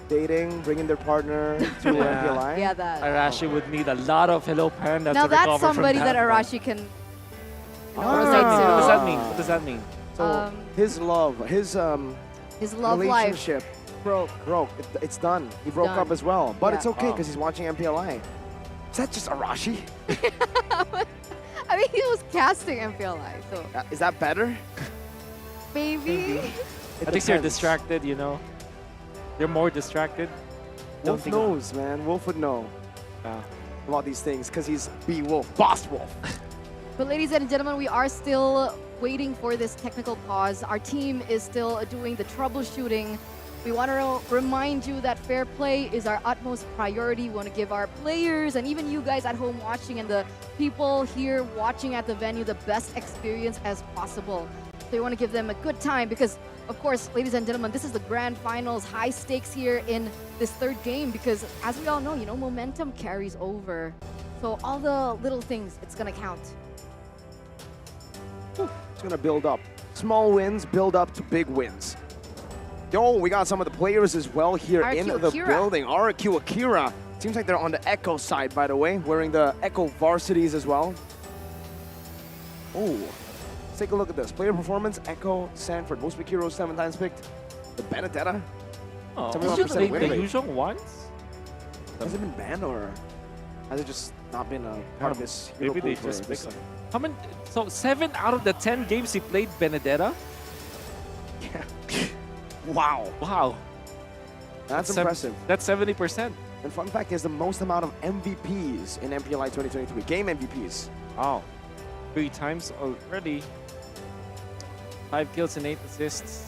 Dating, bringing their partner to MPLI. Yeah, that. Arashi would need a lot of Hello Panda Now to recover that's somebody from that that. Arashi can. What does that mean? What does that mean? So his love, his love life relationship broke. It's done. He broke Done. up as well, but Yeah. it's okay Oh. because he's watching MPLI. Is that just Arashi? I mean, he was casting MPLI, so Is that better? maybe. I think you're distracted, you know. You're more distracted. Don't Wolf think- knows, man. Wolf would know about these things because he's B-Wolf, Boss Wolf. But ladies and gentlemen, we are still waiting for this technical pause. Our team is still doing the troubleshooting. We want to remind you that fair play is our utmost priority. We want to give our players and even you guys at home watching and the people here watching at the venue the best experience as possible. So we want to give them a good time because, of course, ladies and gentlemen, this is the grand finals, high stakes here in this 3rd game because as we all know, you know, momentum carries over. So all the little things, it's going to count. It's gonna build up. Small wins build up to big wins. Yo, we got some of the players as well here in RQ the Akira. building. RQ Akira. Seems like they're on the Echo side, by the way, wearing the Echo varsities as well. Oh, let's take a look at this. Player performance, Echo, Sanford. Most pick heroes 7 times picked. The Benedetta. Oh, 71% win the rate. usual ones? Has it been banned or has it just not been a part of this hero Maybe pool they for just this pick time? How many? So 7 out of the 10 games he played Benedetta? Wow. Wow. That's impressive. That's 70%. And fun fact is the most amount of MVPs in MPLI 2023. Game MVPs. Wow. 3 times already. 5 kills and 8 assists.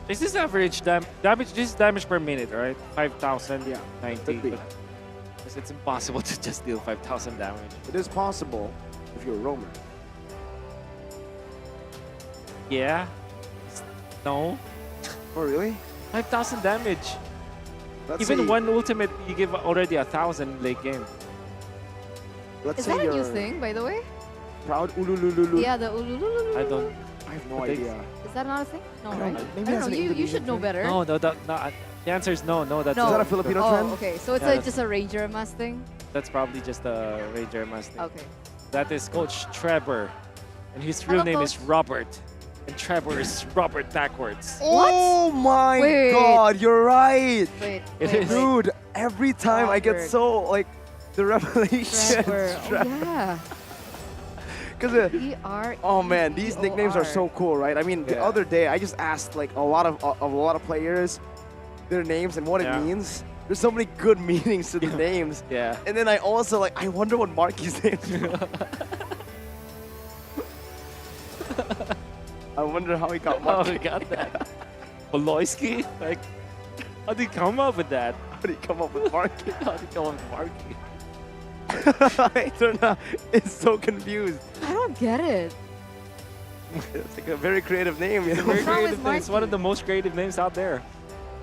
This is average damage. This is damage per minute, right? 5,000. Yeah. 90. Could be. But it's impossible to just deal 5,000 damage. It is possible if you're a roamer. Yeah. No. Oh, really? 5,000 damage. Let's Even say- one ultimate, you give already 1,000 late game. Let's Is say that a new you're thing, by the way? proud ululululu. Yeah, the ululululu. I don't. I have no I think- idea. Is that not a thing? No, I right? don't- maybe I that's don't know. an You Indonesian should know thing. better. No, the answer is no. No, that's No. Is that a Filipino Oh, trend? okay. So it's Yeah, that's- just a Ranger Mask thing? That's probably just a Ranger Master. Okay. That is Coach Trevor. And his real Hello, name is Coach. Robert. And Trevor is Robert backwards. Oh my Wait. god, you're right. Wait, It wait, is. wait. Dude, every time I get Robert. so, like, the revelation. Trevor. Oh, yeah. Because, E-R. oh man, these nicknames are so cool, right? I mean, the Yeah. other day I just asked like a lot of players their names and what Yeah. it means. There's so many good meanings to the names. Yeah. And then I also like I wonder what Marky's name is. I wonder how he got How Marky. he got that? Poloisky? Like, how did he come up with that? How did he come up with Marky? How did he come up with Marky? I don't know. It's so confused. I don't get it. It's like a very creative name. You know? Very What's wrong with creative name. It's one of the most creative names out there.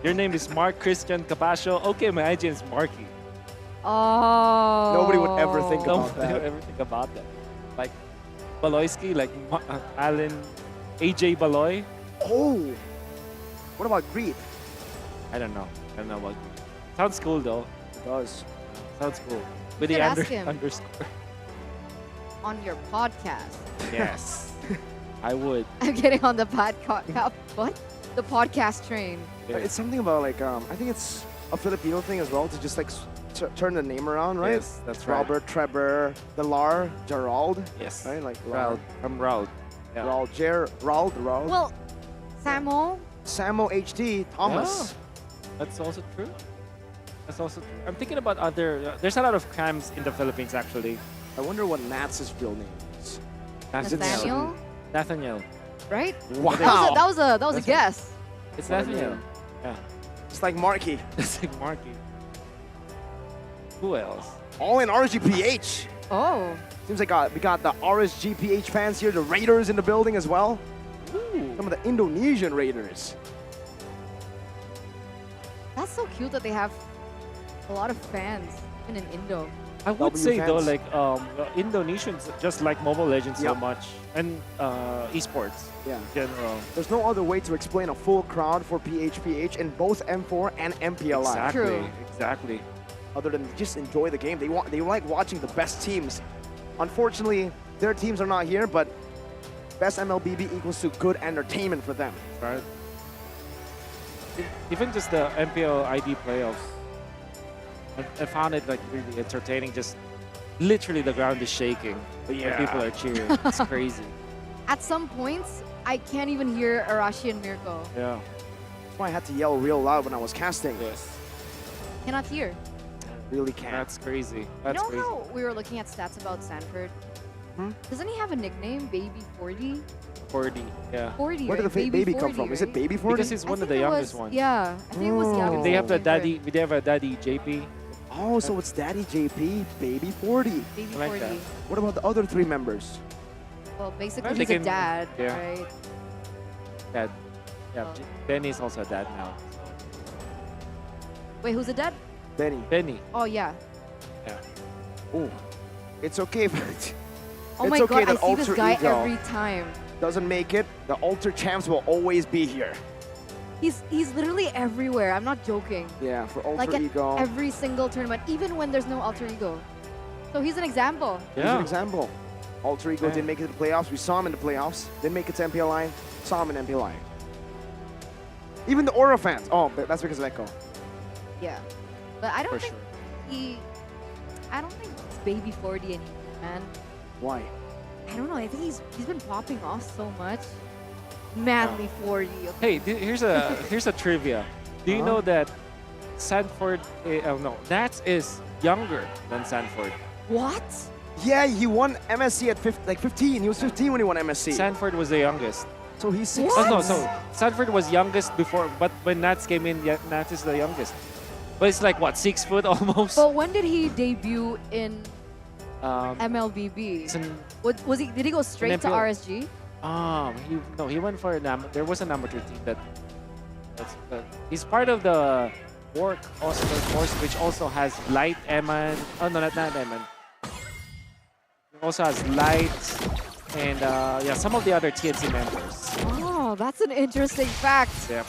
Your name is Mark Christian Capascio. Okay, my IGN is Marky. Oh. Nobody would ever think No about one would that. ever think about that. Like, Baloyski, like Alan, AJ Baloy. Oh. What about Greed? I don't know. I don't know what. Sounds cool though. It does. Sounds cool. With the could ask him. underscore. On your podcast. Yes. I would. I'm getting on the podcast. What? The podcast train. It's something about like I think it's a Filipino thing as well to just like turn the name around, right? Yes, that's right. Robert, Trevor, Delar, Gerald. Yes. Right, like Raul. I'm Raul. Yeah. Raul. Well, Samo. Samo HD, Thomas. That's also true. That's also true. I'm thinking about other. There's a lot of cams in the Philippines actually. I wonder what Nat's real name is. Nathaniel? Nathaniel. Right? Wow. That was a guess. It's Nathaniel. Yeah. It's like Marky. It's like Marky. Who else? All in RSGPH. Oh. Seems like we got the RSGPH fans here, the Raiders in the building as well. Ooh. Some of the Indonesian Raiders. That's so cute that they have a lot of fans, even in Indo. I would say though, like Indonesians just like Mobile Legends so much, and esports in general. There's no other way to explain a full crowd for PHPH in both M4 and MPLI. Exactly. True. Exactly. Other than just enjoy the game, they like watching the best teams. Unfortunately, their teams are not here, but best MLBB equals to good entertainment for them. Right. Even just the MPL ID playoffs, I found it like really entertaining. Just literally the ground is shaking when people are cheering. It's crazy. At some points, I can't even hear Arashi and Mirko. Yeah. That's why I had to yell real loud when I was casting. Yes. Cannot hear. Really can't. That's crazy. That's you know crazy. how we were looking at stats about Sanford? Doesn't he have a nickname, Baby 40? 40, yeah. 40, Where did the baby come 40, from? Is it right? Baby 40? Because he's one of the youngest ones. Yeah, I think it was young. They have the daddy. They have a daddy JP. Oh, so it's Daddy JP, Baby 40. Baby I like 40. that. What about the other three members? Well, basically, Well, he's they a can- dad, yeah. right? Dad. Yeah. Oh. Benny's also a dad now. Wait, who's a dad? Benny. Benny. Oh, yeah. Yeah. Oh, it's okay. But Oh it's my okay god, I that see this Alter guy Ego every time. doesn't make it. The Alter Champs will always be here. He's literally everywhere. I'm not joking. Yeah, for Alter Like at Ego. every single tournament, even when there's no alter ego. So he's an example. Here's an example. Alter Ego didn't make it to the playoffs. We saw him in the playoffs. Didn't make it to MPLI. Saw him in MPLI. Even the Aura fans. Oh, but that's because of Echo. Yeah. But I don't For think I don't think it's Baby 40 anymore, man. Why? I don't know. I think he's been popping off so much. Manly 40. Hey, here's a trivia. Do you know that Sanford? No, Nats is younger than Sanford. What? Yeah, he won MSC at 15. He was 15 when he won MSC. Sanford was the youngest. So he's 6. Oh no, so Sanford was youngest before, but when Nats came in, yeah, Nats is the youngest. But it's like what, 6 foot almost. But when did he debut in MLBB? it's an- Was he? Did he go straight to MPL. RSG? He went for there was an amateur team that he's part of the work also course, which also has Light Eman. Oh no, not Eman. It also has Light and yeah, some of the other TNC members. Oh, that's an interesting fact. Yep.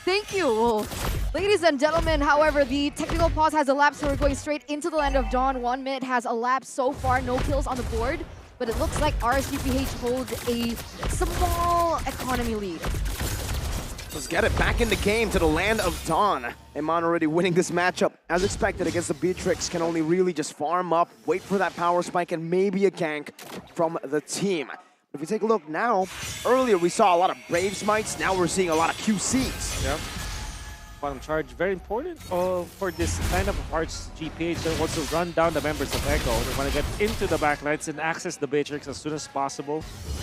Thank you. Well, ladies and gentlemen, however, the technical pause has elapsed, so we're going straight into the land of dawn. 1 minute has elapsed so far, no kills on the board, but it looks like RSGPH holds a small economy lead. Let's get it back in the game to the land of dawn. Iman already winning this matchup. As expected against the Beatrix, can only really just farm up, wait for that power spike, and maybe a gank from the team. If we take a look now, earlier we saw a lot of Brave Smites, now we're seeing a lot of QCs. Yep. Bottom charge, very important for this kind of Hearts GPH. They want to run down the members of Echo. They want to get into the backlines and access the Beatrix as soon as possible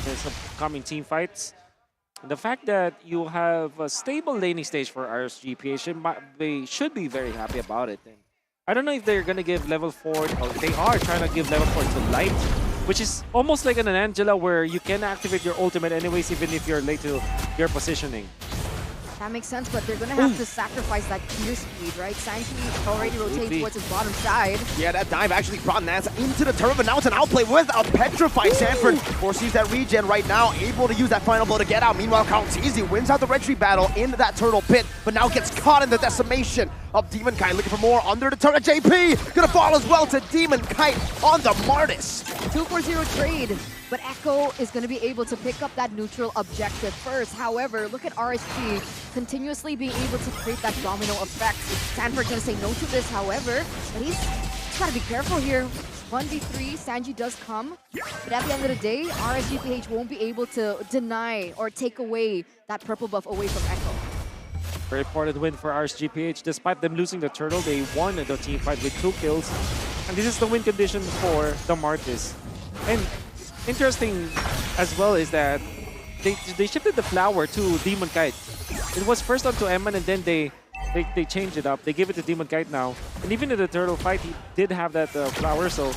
in some upcoming team fights. The fact that you have a stable laning stage for RSGPH, they should be very happy about it. And I don't know if they're going to give level 4, or they are trying to give level 4 to Light, which is almost like an Angela where you can activate your ultimate anyways, even if you're late to your positioning. That makes sense, but they're going to have to sacrifice that clear speed, right? Sanky already rotating towards his bottom side. Yeah, that dive actually brought Nats into the turret, but now it's an outplay with a petrified Sanford. Foresees that regen right now, able to use that final blow to get out. Meanwhile, Countizzi wins out the retreat battle into that turtle pit, but now gets caught in the decimation of Demon Kite. Looking for more under the turret. JP gonna fall as well to Demon Kite on the Martis. 2-4-0 trade, but Echo is going to be able to pick up that neutral objective first. However, look at RSG continuously being able to create that domino effect. Sanford going to say no to this, however, but he's got to be careful here. 1v3, Sanji does come, but at the end of the day, RSGPH won't be able to deny or take away that purple buff away from Echo. Very important win for RSGPH. Despite them losing the turtle, they won the team fight with 2 kills. And this is the win condition for the Martis. And interesting as well is that they shifted the flower to Demon Kite. It was first onto Eman and then they changed it up. They give it to Demon Kite now. And even in the turtle fight, he did have that flower, so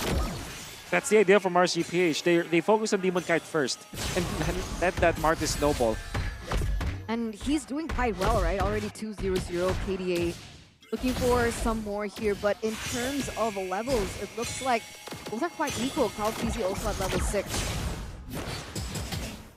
that's the idea from RSGPH. They focus on Demon Kite first and let that Martis snowball. And he's doing quite well, right? Already 2-0-0 KDA. Looking for some more here, but in terms of levels, it looks like both are quite equal. Carl TZ also at level 6.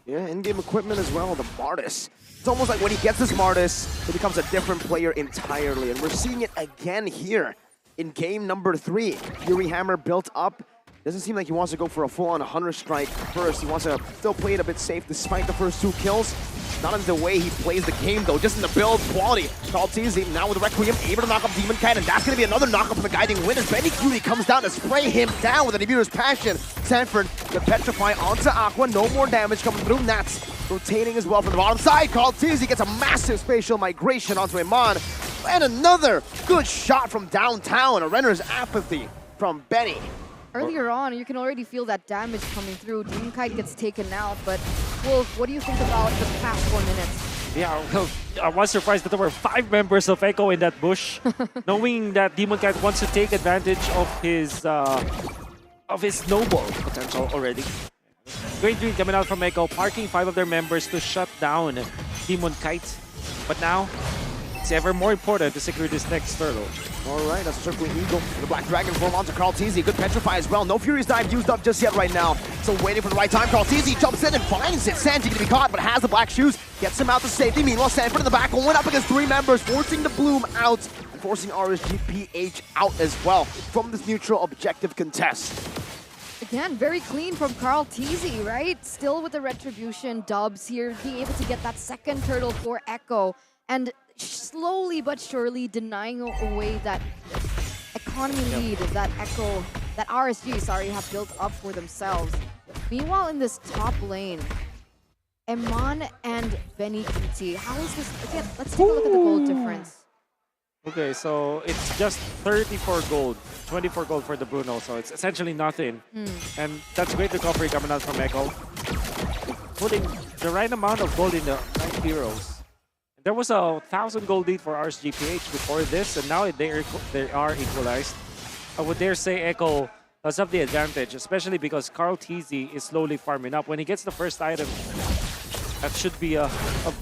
Yeah, in-game equipment as well, the Martis. It's almost like when he gets this Martis, he becomes a different player entirely. And we're seeing it again here in game number 3. Fury Hammer built up. Doesn't seem like he wants to go for a full-on Hunter Strike first. He wants to still play it a bit safe despite the first 2 kills. Not in the way he plays the game though, just in the build quality. Carl TZ now with Requiem, able to knock up Demon Kite, and that's going to be another knock up from the guiding wind as Benny Cutie comes down to spray him down with an Abuter's Passion. Sanford, the Petrify onto Aqua, no more damage coming through. Nats rotating as well from the bottom side. Carl TZ gets a massive spatial migration onto Iman, and another good shot from downtown. A Renner's Apathy from Benny. Earlier on, you can already feel that damage coming through. Demon Kite gets taken out, but Wolf, what do you think about the past 4 minutes? Yeah, well, I was surprised that there were 5 members of Echo in that bush, knowing that Demon Kite wants to take advantage of his snowball potential already. Great read coming out from Echo, parking 5 of their members to shut down Demon Kite. But now, it's ever more important to secure this next turtle. All right, that's a Circling Eagle. The Black Dragon form onto Carl TZ. Good Petrify as well. No Furious Dive used up just yet right now. So waiting for the right time. Carl TZ jumps in and finds it. Sanji gonna be caught, but has the Black Shoes. Gets him out to safety. Meanwhile, Sanford in the back going up against 3 members, forcing the Bloom out and forcing RSGPH out as well from this neutral objective contest. Again, very clean from Carl TZ, right? Still with the Retribution dubs here, being able to get that second turtle for Echo. And slowly but surely denying away that economy lead that Echo, that RSG, sorry, have built up for themselves. Meanwhile, in this top lane, Eman and Benny QT, how is this? Again, let's take a look at the gold difference. Okay, so it's just 34 gold, 24 gold for the Bruno, so it's essentially nothing. And that's great recovery coming out from Echo. Putting the right amount of gold in the right heroes. There was a 1,000 gold lead for RSGPH before this, and now they are equalized. I would dare say Echo does have the advantage, especially because Carl TZ is slowly farming up. When he gets the first item, that should be a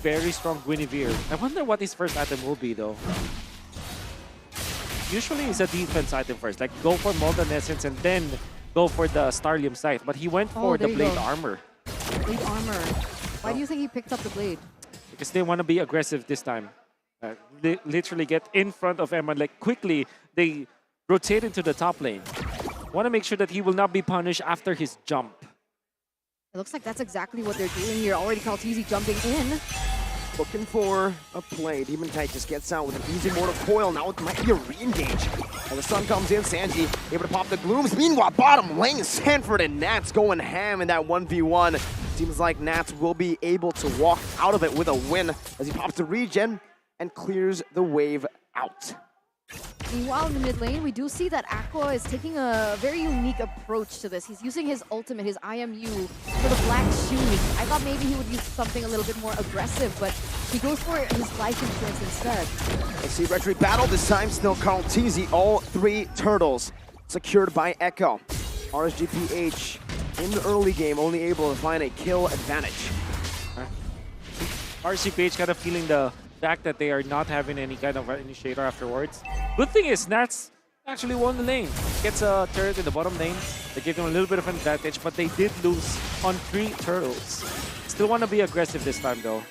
very strong Guinevere. I wonder what his first item will be, though. Usually it's a defense item first, like go for Molten Essence and then go for the Starlium Scythe, but he went for the Blade Armor. Blade Armor. Why do you think he picked up the Blade? Because they want to be aggressive this time. They literally get in front of Eman, like quickly they rotate into the top lane. Want to make sure that he will not be punished after his jump. It looks like that's exactly what they're doing here. Already Carl TZ jumping in. Looking for a play. Demon Kite just gets out with an easy Mortal Coil. Now it might be a re-engage. And the sun comes in. Sanji able to pop the Glooms. Meanwhile, bottom lane, Sanford and Nats going ham in that 1v1. Seems like Nats will be able to walk out of it with a win as he pops the regen and clears the wave out. Meanwhile, in the mid lane, we do see that Aqua is taking a very unique approach to this. He's using his ultimate, his IMU, for the Black Shoes. I thought maybe he would use something a little bit more aggressive, but he goes for his life insurance instead. Let's see Retreat Battle. This time still Carl TZ. All 3 turtles secured by Echo. RSGPH in the early game only able to find a kill advantage. RSGPH kind of feeling the fact that they are not having any kind of initiator afterwards. Good thing is Nats actually won the lane. Gets a turret in the bottom lane. They give them a little bit of an advantage, but they did lose on 3 turtles. Still want to be aggressive this time though.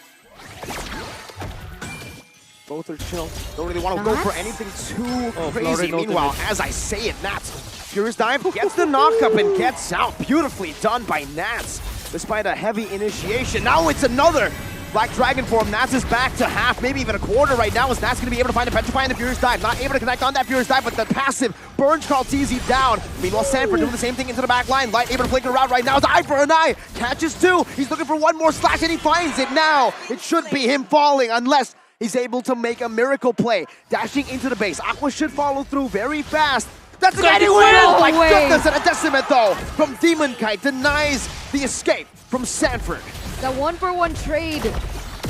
Both are chill. Don't really want to go for anything too crazy. Florin Meanwhile, ultimate. as I say it, Nats, Furious Dive gets the knockup and gets out. Beautifully done by Nats, despite a heavy initiation. Now it's another Black Dragon form. Nats is back to half, maybe even a quarter right now, as Nats going to be able to find a Petrify in the Furious Dive. Not able to connect on that Furious Dive, but the passive burns Karl'Tezi down. Meanwhile, Sanford doing the same thing into the back line. Light able to flicker around right now. It's eye for an eye. Catches two. He's looking for one more slash, and he finds it now. It should be him falling, unless he's able to make a miracle play. Dashing into the base. Aqua should follow through very fast. That's a getting win! No My way. goodness, and a decimate though from Demon Kite denies the escape from Sanford. That 1-for-1 trade.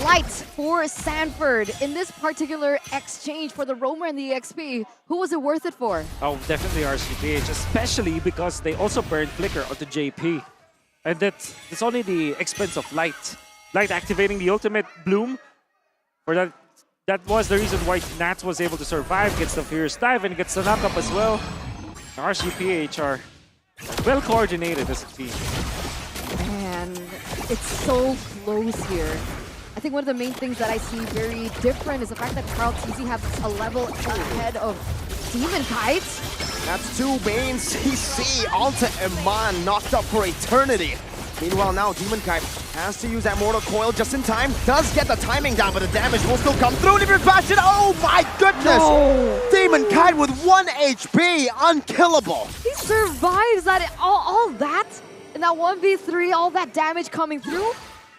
Light for Sanford in this particular exchange for the Roamer and the EXP. Who was it worth it for? Oh, definitely RCPH, especially because they also burned Flicker onto JP. And that's only the expense of Light. Light activating the ultimate Bloom. For that was the reason why Nats was able to survive, gets the Furious Dive and gets the knockup as well. RCPH are well coordinated as a team. Man, it's so close here. I think one of the main things that I see very different is the fact that Karl'Tezi has a level ahead of Demon Kite. That's two main CC onto Iman, knocked up for eternity. Meanwhile, now Demon Kite has to use that Mortal Coil just in time. Does get the timing down, but the damage will still come through. Different fashion. Oh my goodness! No. Demon Kite with 1 HP, unkillable. He survives that all that in that 1v3, all that damage coming through.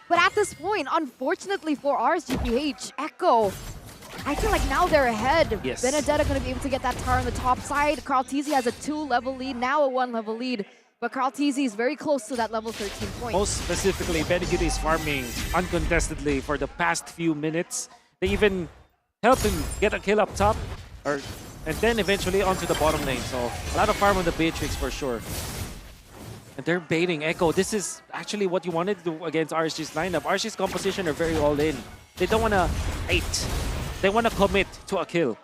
But at this point, unfortunately for RSGPH, Echo, I feel like now they're ahead. Yes. Benedetta going to be able to get that tower on the top side. Karl'Tezi has a 2-level lead, now a 1-level lead. But Karl'Tezi is very close to that level 13 point. Most specifically, Benegudi is farming uncontestedly for the past few minutes. They even helped him get a kill up top, and then eventually onto the bottom lane. So a lot of farm on the Beatrix for sure. And they're baiting Echo. This is actually what you wanted to do against RSG's lineup. RSG's composition are very all in. They don't want to hate. They want to commit to a kill.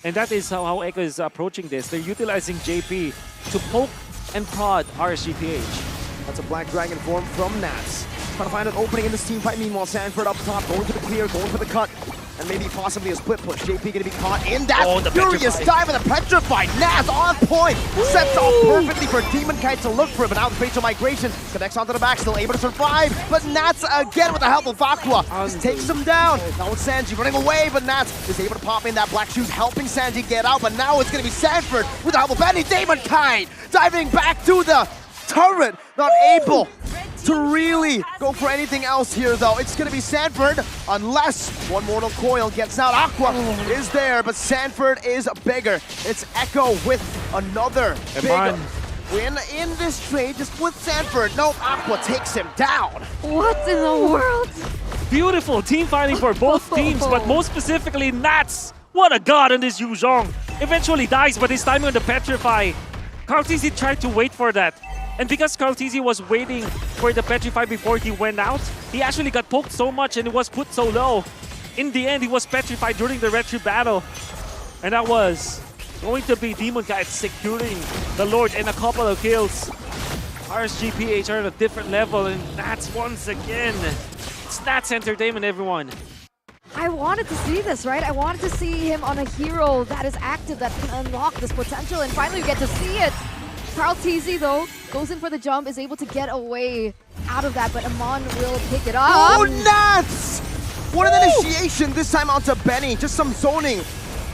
And that is how Echo is approaching this. They're utilizing JP to poke and prod RSGPH. That's a Black Dragon form from Nats. Trying to find an opening in this team fight. Meanwhile, Sanford up top, going for the clear, going for the cut. And maybe possibly a split push. JP going to be caught in that furious dive and the petrified. Nats on point. Sets off perfectly for Demon Kite to look for it. But now the facial migration connects onto the back, still able to survive. But Nats again with the help of Aqua just takes him down. Now it's Sanji running away, but Nats is able to pop in that black shoes, helping Sanji get out. But now it's going to be Sanford with the help of Benny. Demon Kite diving back to the turret, not able to really go for anything else here though. It's gonna be Sanford, unless one Mortal Coil gets out. Aqua is there, but Sanford is bigger. It's Echo with another big win in this trade, just with Sanford. No, Aqua takes him down. What in the world? Beautiful team fighting for both teams, but most specifically Nats. What a god in this Yu Zhong. Eventually dies, but his timing on the Petrify. Karl'Tezi tried to wait for that. And because Karl'Tezi was waiting for the Petrify before he went out, he actually got poked so much and it was put so low. In the end, he was petrified during the retry battle. And that was going to be Demon Kite securing the Lord and a couple of kills. RSGPH are at a different level, and that's once again. It's Nats Entertainment, everyone. I wanted to see this, right? I wanted to see him on a hero that is active, that can unlock this potential, and finally we get to see it. Karl'Tezi, though, goes in for the jump, is able to get away out of that, but Amon will pick it up. Oh, Nats! What an initiation, this time onto Benny. Just some zoning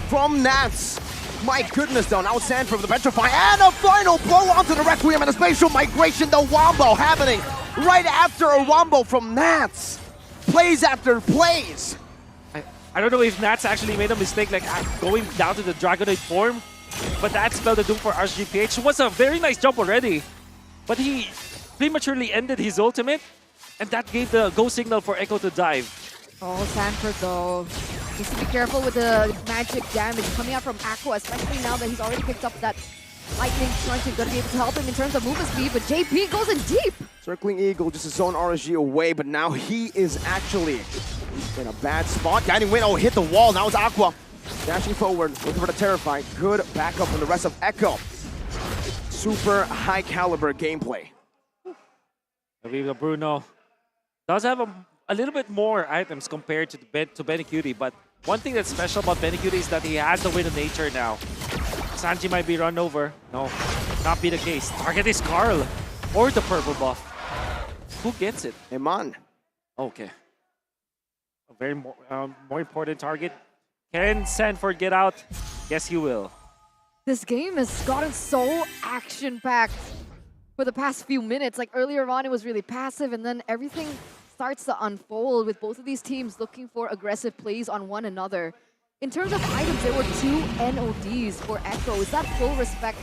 from Nats. My goodness, though. Now Sanford with the Petrify, and a final blow onto the Requiem, and a spatial migration, the Wombo happening right after a Wombo from Nats. Plays after plays. I don't know if Nats actually made a mistake, like going down to the Dragonite form. But that spelled the doom for RSGPH. It was a very nice jump already. But he prematurely ended his ultimate. And that gave the go signal for Echo to dive. Oh, Sanford, though. Needs to be careful with the magic damage coming out from Aqua, especially now that he's already picked up that lightning charge. He's going to be able to help him in terms of movement speed, but JP goes in deep. Circling Eagle just to zone RSG away, but now he is actually in a bad spot. Guiding Wind, oh, hit the wall. Now it's Aqua. Dashing forward, looking for the Terrify. Good backup from the rest of Echo. Super high caliber gameplay. Bruno does have a little bit more items compared to Benny Cutie, but One thing that's special about Benicute is that he has the win of nature now. Sanji might be run over. No, not be the case. Target is Carl or the purple buff. Who gets it? Iman. Okay. A very more important target. Can Sanford get out? Yes, he will. This game has gotten so action-packed for the past few minutes. Like earlier on, it was really passive, and then everything starts to unfold with both of these teams looking for aggressive plays on one another. In terms of items, there were 2 NODs for Echo. Is that full respect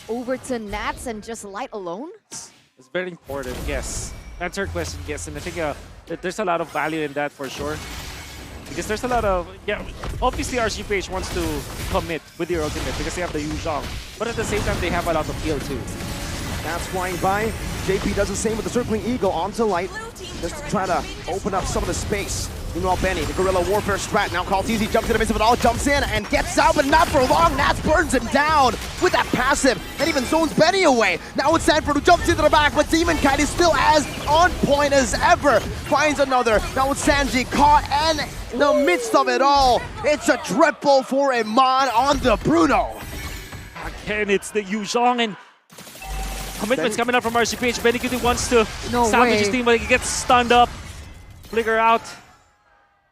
over to Nats and just Light alone? It's very important, yes. Answer question, yes. And I think that there's a lot of value in that for sure. Because there's a lot of, yeah, obviously RGPH wants to commit with their ultimate because they have the Yu Zhong. But at the same time, they have a lot of heal too. That's flying by. JP does the same with the Circling Eagle onto Light, just to try to open up some of the space. Meanwhile, Benny, the Guerrilla Warfare strat, now Kaltizi jumps in the midst of it all, jumps in and gets out, but not for long. Nats burns him down with that passive, and even zones Benny away. Now it's Sanford who jumps into the back, but Demon Kite is still as on point as ever. Finds another. Now it's Sanji caught, and in the midst of it all, it's a triple for Iman on the Bruno. Again, it's the Yu Zhong, and commitment's coming up from RGPH. Benicute wants to salvage his team, but he gets stunned up. Flicker out.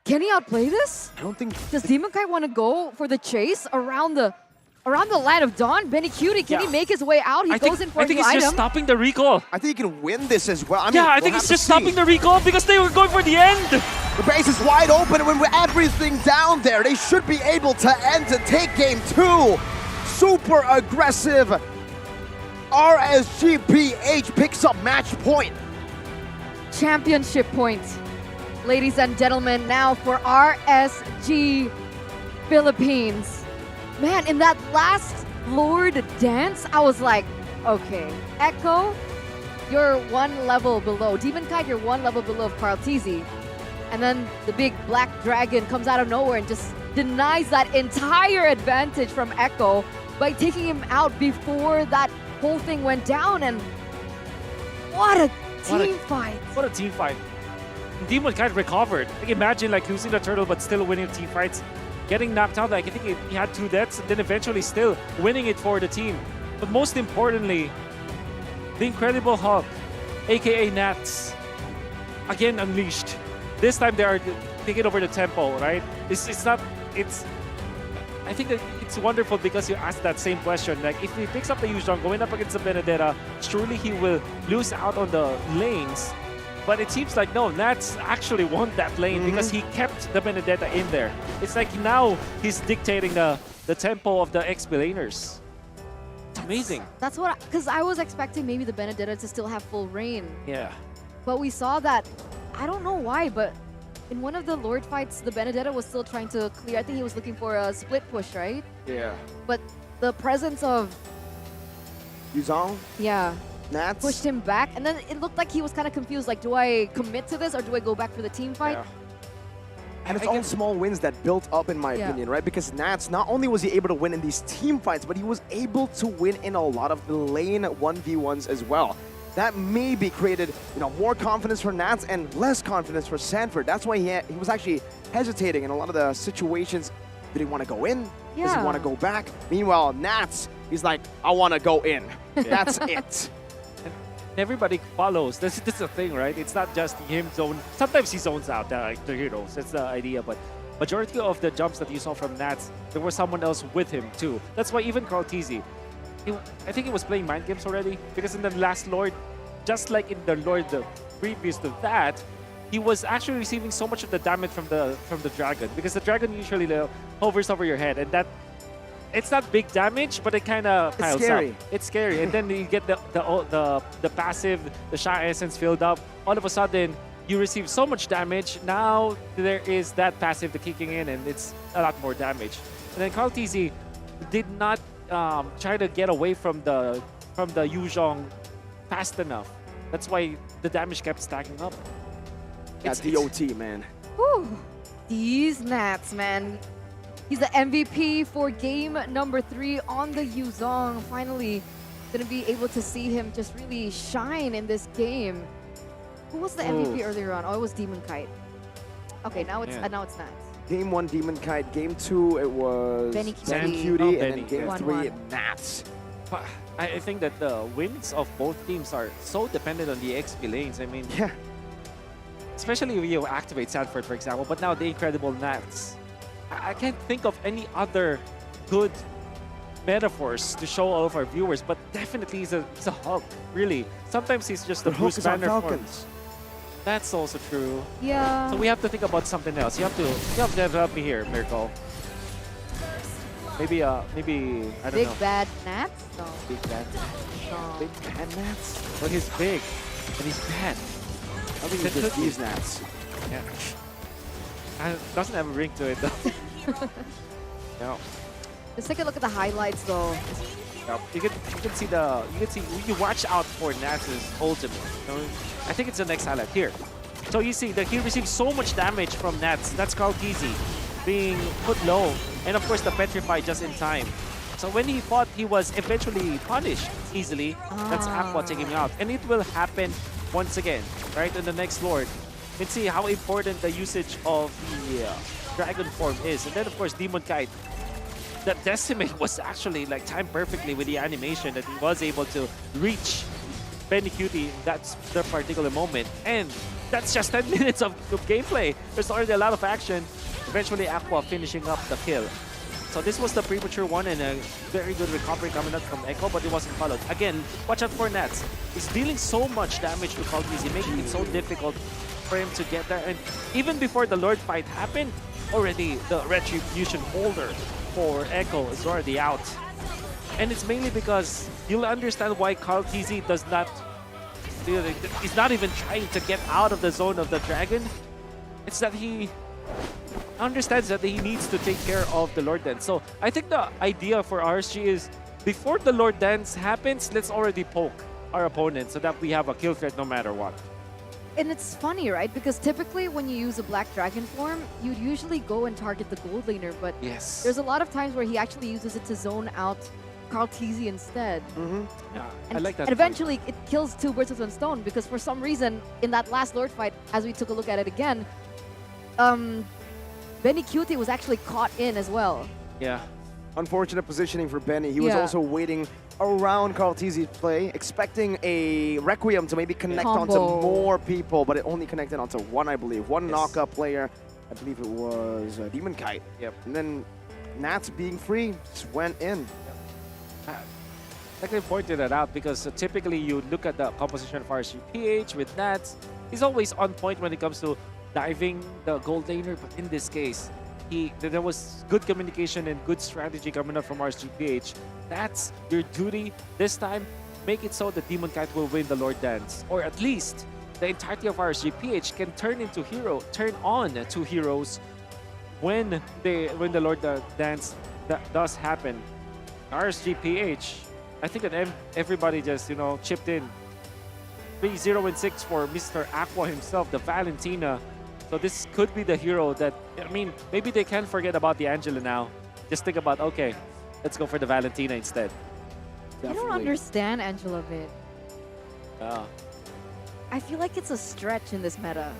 Can he outplay this? I don't think. Does Demon Kite want to go for the chase around the Land of Dawn? Benicute, can he make his way out? He goes in for I think the he's item. just stopping the recall. I think he can win this as well. I mean, yeah, I think he's just stopping the recall because they were going for the end. The base is wide open, and with everything down there, they should be able to end to take game 2. Super aggressive. RSGPH picks up match point. Championship point. Ladies and gentlemen, now for RSG Philippines. Man, in that last Lord dance, I was like, okay, Echo, you're 1 level below. Demon Kite, you're 1 level below Karltizi. And then the big black dragon comes out of nowhere and just denies that entire advantage from Echo by taking him out before that whole thing went down. And what a team fight. What a team fight. Demon Kite recovered. Like imagine like losing the turtle but still winning team fights. Getting knocked out, like I think he had 2 deaths and then eventually still winning it for the team. But most importantly, the Incredible Hulk, aka Nats, again unleashed. This time they are taking over the tempo, right? I think that it's wonderful because you asked that same question. Like if he picks up the Yu Zhong going up against the Benedetta, surely he will lose out on the lanes. But it seems like no, Nats actually won that lane because he kept the Benedetta in there. It's like now he's dictating the tempo of the XP laners. It's amazing. That's what, because I was expecting maybe the Benedetta to still have full reign. Yeah. But we saw that, I don't know why, but in one of the Lord fights, the Benedetta was still trying to clear. I think he was looking for a split push, right? Yeah. But the presence of Yu Zhong? Yeah. Nats? Pushed him back, and then it looked like he was kind of confused, like, do I commit to this or do I go back for the team fight? Yeah. And it's all small wins that built up, in my opinion, right? Because Nats, not only was he able to win in these team fights, but he was able to win in a lot of the lane 1v1s as well. That maybe created, more confidence for Nats and less confidence for Sanford. That's why he was actually hesitating in a lot of the situations. Did he want to go in? Does he want to go back? Meanwhile, Nats, he's like, I want to go in. That's it. Everybody follows. This is the thing, right? It's not just him zone. Sometimes he zones out the heroes. That's the idea. But majority of the jumps that you saw from Nats, there was someone else with him too. That's why even Karltizi, I think he was playing mind games already. Because in the last Lord, just like in the Lord the previous to that, he was actually receiving so much of the damage from the dragon. Because the dragon usually hovers over your head, and that. It's not big damage, but it kind of piles scary. up. It's scary. And then you get the passive, the Sha Essence filled up. All of a sudden, you receive so much damage. Now there is that passive, the kicking in, and it's a lot more damage. And then Karltizi did not try to get away from the Yu Zhong fast enough. That's why the damage kept stacking up. That's DOT, man. Whew. These Nats, man. He's the MVP for game number 3 on the Yu Zhong. Finally, gonna be able to see him just really shine in this game. Who was the MVP earlier on? Oh, it was Demon Kite. Okay, now it's Nats. Game 1, Demon Kite. Game 2, it was Benny Benny Cutie. Cutie. Oh, And Benny, then Game yeah. 3, Nats. But I think that the wins of both teams are so dependent on the XP lanes. I mean, yeah. Especially if you activate Sanford, for example, but now the Incredible Nats. I can't think of any other good metaphors to show all of our viewers, but definitely he's a Hulk, really. Sometimes he's just a But Hulk Bruce is on Banner form. Falcons. That's also true. Yeah. So we have to think about something else. You have to help me here, Miracle. Maybe I don't Big know. bad Nats? No. Big bad. No. Big bad Nats? But he's big and he's bad. I think it's just these Nats. Yeah. Doesn't have a ring to it though. No. Let's take a look at the highlights though. Yep. You can see you watch out for Nats' ultimate. You know? I think it's the next highlight here. So you see that he received so much damage from Nats. That's Carl Kizzy being put low, and of course the petrify just in time. So when he fought, he was eventually punished easily. That's Aqua taking him out, and it will happen once again, right? In the next Lord, you can see how important the usage of the Dragon form is, and then of course Demon Kite. That Decimate was actually like timed perfectly with the animation that he was able to reach Benny Cutie in that particular moment. And that's just 10 minutes of gameplay. There's already a lot of action. Eventually Aqua finishing up the kill. So this was the premature one and a very good recovery coming out from Echo, but it wasn't followed. Again, watch out for Nats. He's dealing so much damage to Kalkizi, making it so difficult for him to get there. And even before the Lord fight happened, already the Retribution holder for Echo is already out. And it's mainly because you'll understand why Carl Kizzy does not... He's not even trying to get out of the zone of the dragon. It's that he understands that he needs to take care of the Lord Dance. So I think the idea for RSG is before the Lord Dance happens, let's already poke our opponent so that we have a kill threat no matter what. And it's funny, right? Because typically when you use a Black Dragon form, you'd usually go and target the gold laner, but yes, there's a lot of times where he actually uses it to zone out Carl Teasy instead. Yeah, And, I like that. and eventually it kills two birds with one stone because for some reason in that last Lord fight, as we took a look at it again, Benny Cutie was actually caught in as well. Yeah. Unfortunate positioning for Benny. He was also waiting around Carl Tizzy's play, expecting a Requiem to maybe connect onto more people, but it only connected onto one, I believe. One knockup player. I believe it was Demon Kite. Yep. And then Nats being free just went in. Like they pointed that out because typically you look at the composition of RCPH with Nats. He's always on point when it comes to diving the gold laner, but in this case, there was good communication and good strategy coming up from RSGPH. That's your duty this time. Make it so that Demon Kite will win the Lord Dance, or at least the entirety of RSGPH can turn on to heroes when the Lord Dance does happen. RSGPH, I think that everybody just chipped in. 3-0-6 for Mr. Aqua himself, the Valentina. So this could be the hero that, I mean, maybe they can forget about the Angela now. Just think about, okay, let's go for the Valentina instead. I don't understand Angela a bit. Yeah. I feel like it's a stretch in this meta.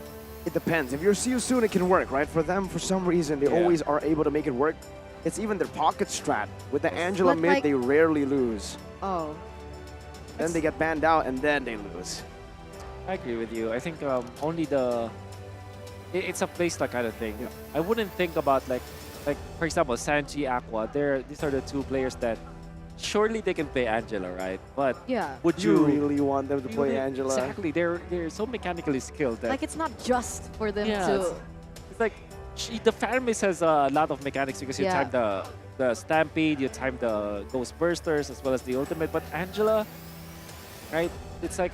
It depends. If you're See You Soon, it can work, right? For them, for some reason, they always are able to make it work. It's even their pocket strat. With the Angela mid, they rarely lose. Oh. Then they get banned out, and then they lose. I agree with you. I think only it's a playstyle kind of thing. Yeah. I wouldn't think about like for example, Sanji, Aqua. These are the two players that surely they can play Angela, right? But would you really want them to play Angela? Exactly. They're so mechanically skilled that Like it's not just for them to. It's like the Faramis has a lot of mechanics because you time the Stampede, you time the Ghost Bursters as well as the ultimate. But Angela, right? It's like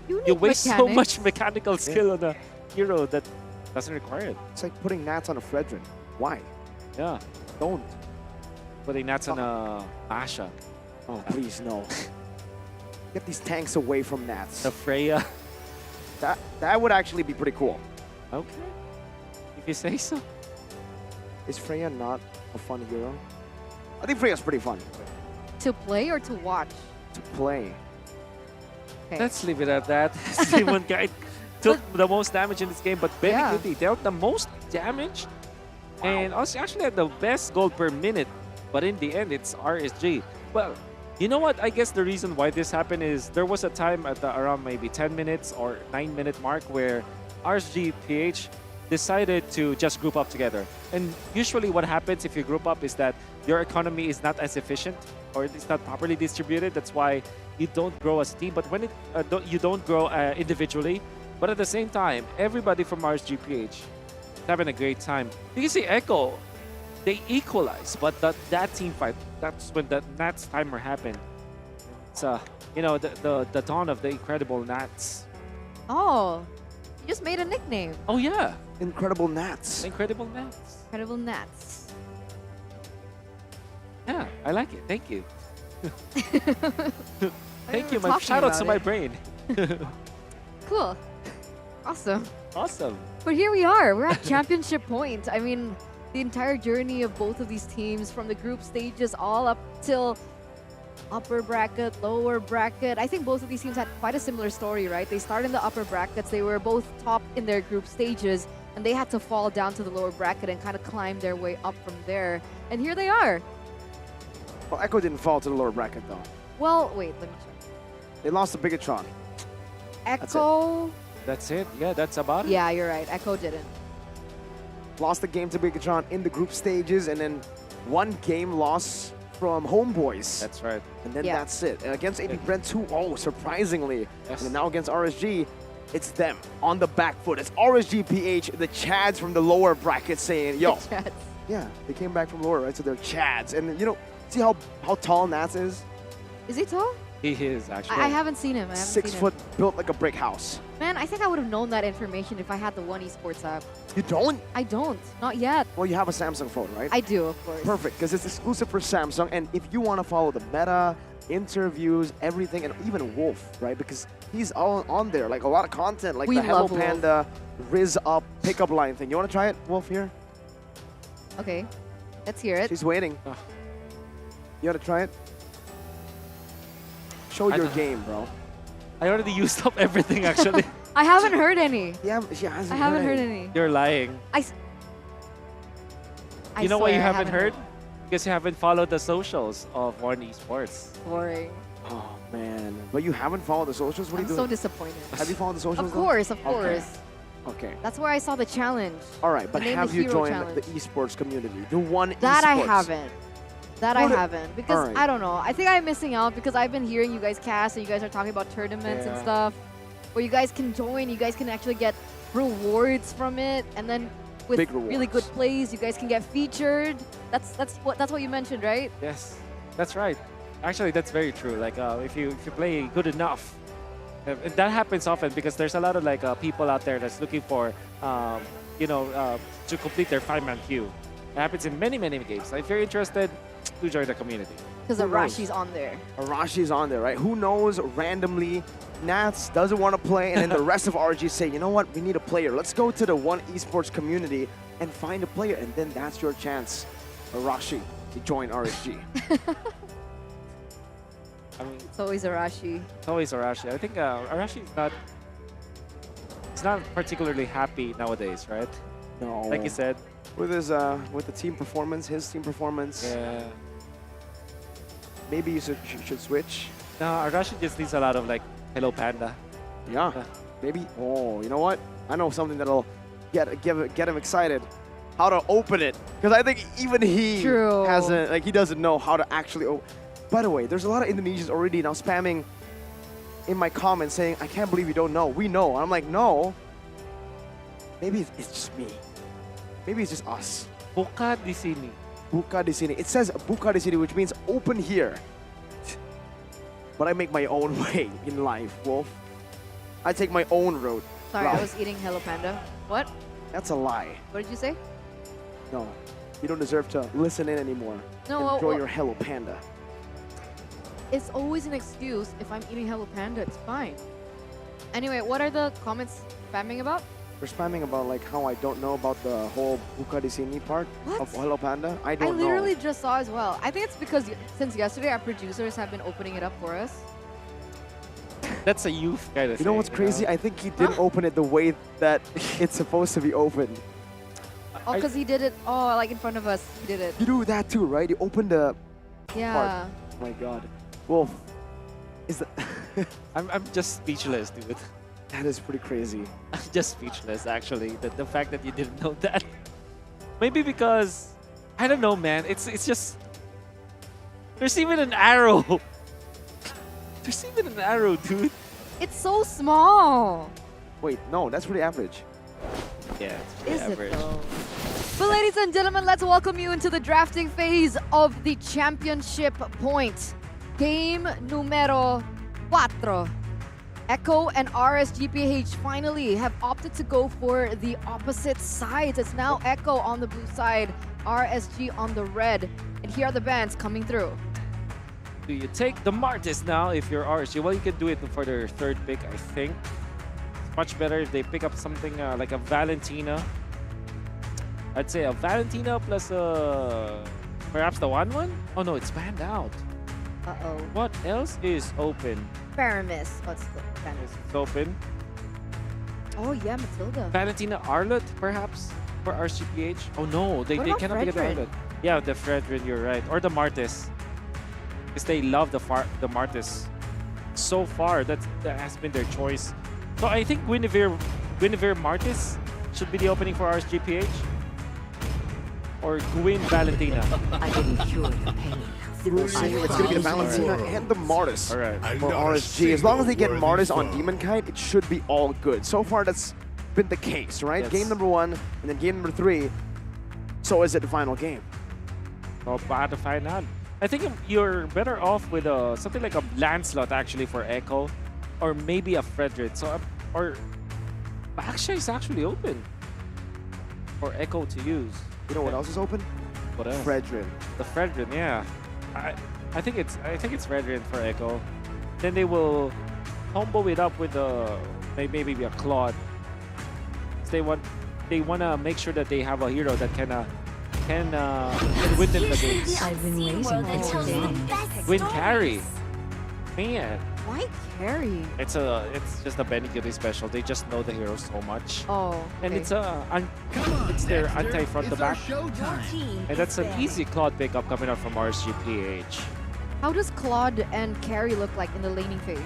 you waste so much mechanical skill on a hero that doesn't require it. It's like putting Nats on a Fredrin. Why? Yeah, don't. Putting Nats on a Asha. Oh, please, no. Get these tanks away from Nats. The Freya. That would actually be pretty cool. Okay. If you say so. Is Freya not a fun hero? I think Freya's pretty fun. To play or to watch? To play. Okay. Let's leave it at that. Demon Kite took the most damage in this game, but Benny Cutie dealt the most damage And also actually had the best goal per minute, but in the end, it's RSG. Well, you know what? I guess the reason why this happened is there was a time at around maybe 10 minutes or 9-minute mark where RSG PH decided to just group up together. And usually what happens if you group up is that your economy is not as efficient or it's not properly distributed. That's why you don't grow as a team. But when you don't grow individually, but at the same time, everybody from RSG PH is having a great time. You can see Echo, they equalize, but that team fight, that's when the Nats timer happened. It's you know, the dawn of the incredible Nats. Oh, you just made a nickname. Oh yeah, Incredible Nats. Incredible Nats. Incredible Nats. Yeah, I like it. Thank you. Thank you. were My talking shout out to about my it. brain. Cool. Awesome. Awesome. But here we are. We're at championship point. I mean, the entire journey of both of these teams from the group stages all up till upper bracket, lower bracket. I think both of these teams had quite a similar story, right? They started in the upper brackets. They were both top in their group stages, and they had to fall down to the lower bracket and kind of climb their way up from there. And here they are. Well, Echo didn't fall to the lower bracket though. Well, wait, let me check. They lost to Bigatron. Echo. That's it. Yeah, that's about it. Yeah, you're right. Echo didn't. Lost the game to Bigatron in the group stages, and then one game loss from Homeboys. That's right. And then Yeah. that's it. And against AB Bren 2-0, surprisingly. Yes. And now against RSG, it's them on the back foot. It's RSG PH, the Chads from the lower bracket saying, yo. Chads. Yeah, they came back from lower, right? So they're Chads. And you know, see how tall Nats is? Is he tall? He is actually. I haven't seen him. I haven't 6 seen foot, him. built like a brick house. Man, I think I would have known that information if I had the One Esports app. You don't? I don't. Not yet. Well, you have a Samsung phone, right? I do, of course. Perfect, because it's exclusive for Samsung. And if you want to follow the meta, interviews, everything, and even Wolf, right? Because he's all on there, like a lot of content, like We the Hello love Wolf. Panda, Riz Up pickup line thing. You want to try it, Wolf, here? Okay. Let's hear it. She's waiting. You want to try it? Show your game, bro. I already used up everything actually. I haven't heard any. Yeah, she hasn't I haven't heard any. You're lying. I You know why you swear I haven't heard? Because you haven't followed the socials of One Esports. Boring. Oh, man. But you haven't followed the socials? What are I'm you so doing? disappointed. Have you followed the socials? Of though? course, of Okay. course. Okay. That's where I saw the challenge. All right, but Name the have you Hero joined challenge. the esports community? The One That I Esports? haven't. That I What a- haven't. Because Alright. I don't know. I think I'm missing out because I've been hearing you guys cast and you guys are talking about tournaments and Yeah. stuff where you guys can join, you guys can actually get rewards from it, and then with Big really good rewards. plays, you guys can get featured. That's what you mentioned, right? Yes, that's right. Actually, that's very true. Like if you play good enough, and that happens often because there's a lot of like people out there that's looking for to complete their 5-man queue. It happens in many games. So if you're interested, do join the community. Because Who knows? Arashi's on there. Arashi's on there, right? Who knows? Randomly, Nats doesn't want to play, and then the rest of RG say, you know what? We need a player. Let's go to the One Esports community and find a player, and then that's your chance, Arashi, to join RSG. I mean, It's always Arashi. it's always Arashi. I think Arashi is not. It's not particularly happy nowadays, right? No. Like you said. With his with the team performance, his team performance. Yeah. Maybe you should switch. No, Arashi just needs a lot of like Hello Panda. Yeah. Maybe. Oh, you know what? I know something that'll get him excited. How to open it? Because I think even he True. hasn't, like, he doesn't know how to actually open. By the way, there's a lot of Indonesians already now spamming in my comments saying, I can't believe you don't know. We know. And I'm like, no. Maybe it's just me. Maybe it's just us. Buka di sini. Buka di sini. It says buka di sini, which means open here. But I make my own way in life, Wolf. I take my own road. Sorry, I was eating Hello Panda. What? That's a lie. What did you say? No, you don't deserve to listen in anymore. No, Enjoy well- your Hello Panda. It's always an excuse. If I'm eating Hello Panda, it's fine. Anyway, what are the comments spamming about? We're spamming about like how I don't know about the whole Buka di sini part What? of Hello Panda. I I don't literally know. just saw as well. I think it's because since yesterday, our producers have been opening it up for us. That's a youth kind of You know what's crazy? I think he didn't open it the way that it's supposed to be opened. Oh, because he did it. Oh, like in front of us, he did it. You do that too, right? You open the Yeah. part. Oh my God. Wolf, is that... I'm just speechless, dude. That is pretty crazy. I'm just speechless, actually. The fact that you didn't know that. Maybe because, I don't know, man. It's just... There's even an arrow. There's even an arrow, dude. It's so small. Wait, no, that's pretty average. Yeah, it's Is average. it though? But ladies and gentlemen, let's welcome you into the drafting phase of the championship point. Game numero 4. Echo and RSGPH finally have opted to go for the opposite sides. It's now Echo on the blue side, RSG on the red. And here are the bands coming through. Do you take the Martis now if you're RSG? Well, you can do it for their third pick, I think. It's much better if they pick up something like a Valentina. I'd say a Valentina plus perhaps the 1-1? Oh no, it's banned out. Uh-oh. What else is open? Paramis. What's the Paramis? It's open. Oh yeah, Matilda. Valentina Arlet, perhaps, for RCPH. Oh no, they What about cannot get the Fredrin? Arlet. Yeah, the Fredrin, you're right. Or the Martis. Because they love the Martis. So far, that has been their choice. So I think Guinevere Martis should be the opening for RSGPH. Or Gwyn Valentina. I didn't cure your pain. It's going to be the Valentina and the Martis All right. for RSG. As long as they get Martis on Demon Kite, it should be all good. So far, that's been the case, right? Yes. Game number 1 and then game number 3. So is it the final game? Oh, bad to find out. I think you're better off with something like a Lancelot actually for Echo, or maybe a Frederick. So or Baksha is actually open for Echo to use. You know what else is open? What else? Fredrin. The Fredrin, yeah. I think it's Fredrin for Echo. Then they will combo it up with maybe a Claude. They want to make sure that they have a hero that can win them the games. I've been waiting for this. Win carry. Man. Why carry? It's just a Benny Gilly special. They just know the hero so much. Oh. And okay. it's their anti-front to back. And that's an easy Claude pickup coming out from RSGPH. How does Claude and carry look like in the laning phase?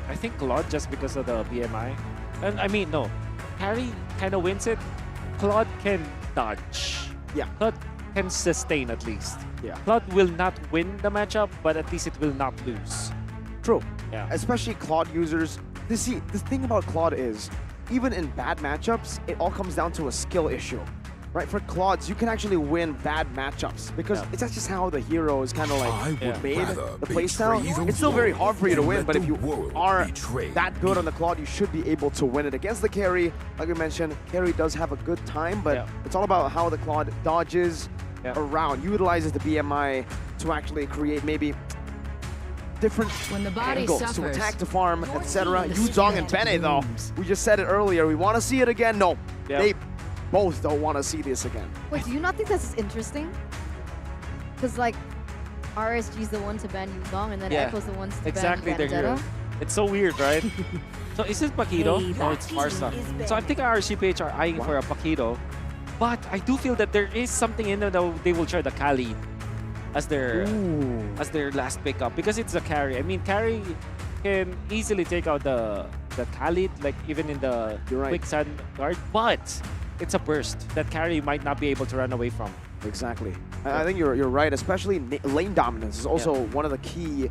I think Claude just because of the BMI. And I mean, no. Carry kind of wins it. Claude can dodge. Yeah. Claude can sustain at least. Yeah. Claude will not win the matchup, but at least it will not lose. True. Yeah. Especially Claude users. The thing about Claude is, even in bad matchups, it all comes down to a skill issue. Right? For Claudes, you can actually win bad matchups because that's just how the hero is kind of like made, the playstyle. It's still very hard for you to win, but if you are that good on the Claude, you should be able to win it. Against the carry, like we mentioned, carry does have a good time, but it's all about how the Claude dodges around, utilizes the BMI to actually create maybe different angles to attack, to farm, etc. Yuzong and Bene, though, we just said it earlier, we want to see it again. No, they both don't want to see this again. Wait, do you not think this is interesting? Because like, RSG's the one to ban Yuzong, and then Echo's the ones to ban Vendetta. It's so weird, right? So is it Paquito or it's Marsa? So I think RSGPH are eyeing for a Paquito, but I do feel that there is something in there that they will try the Kali as their last pickup because it's the carry. I mean, carry can easily take out the Khalid, like even in the quicksand guard, but it's a burst that carry might not be able to run away from. Exactly. I think you're right, especially lane dominance is also one of the key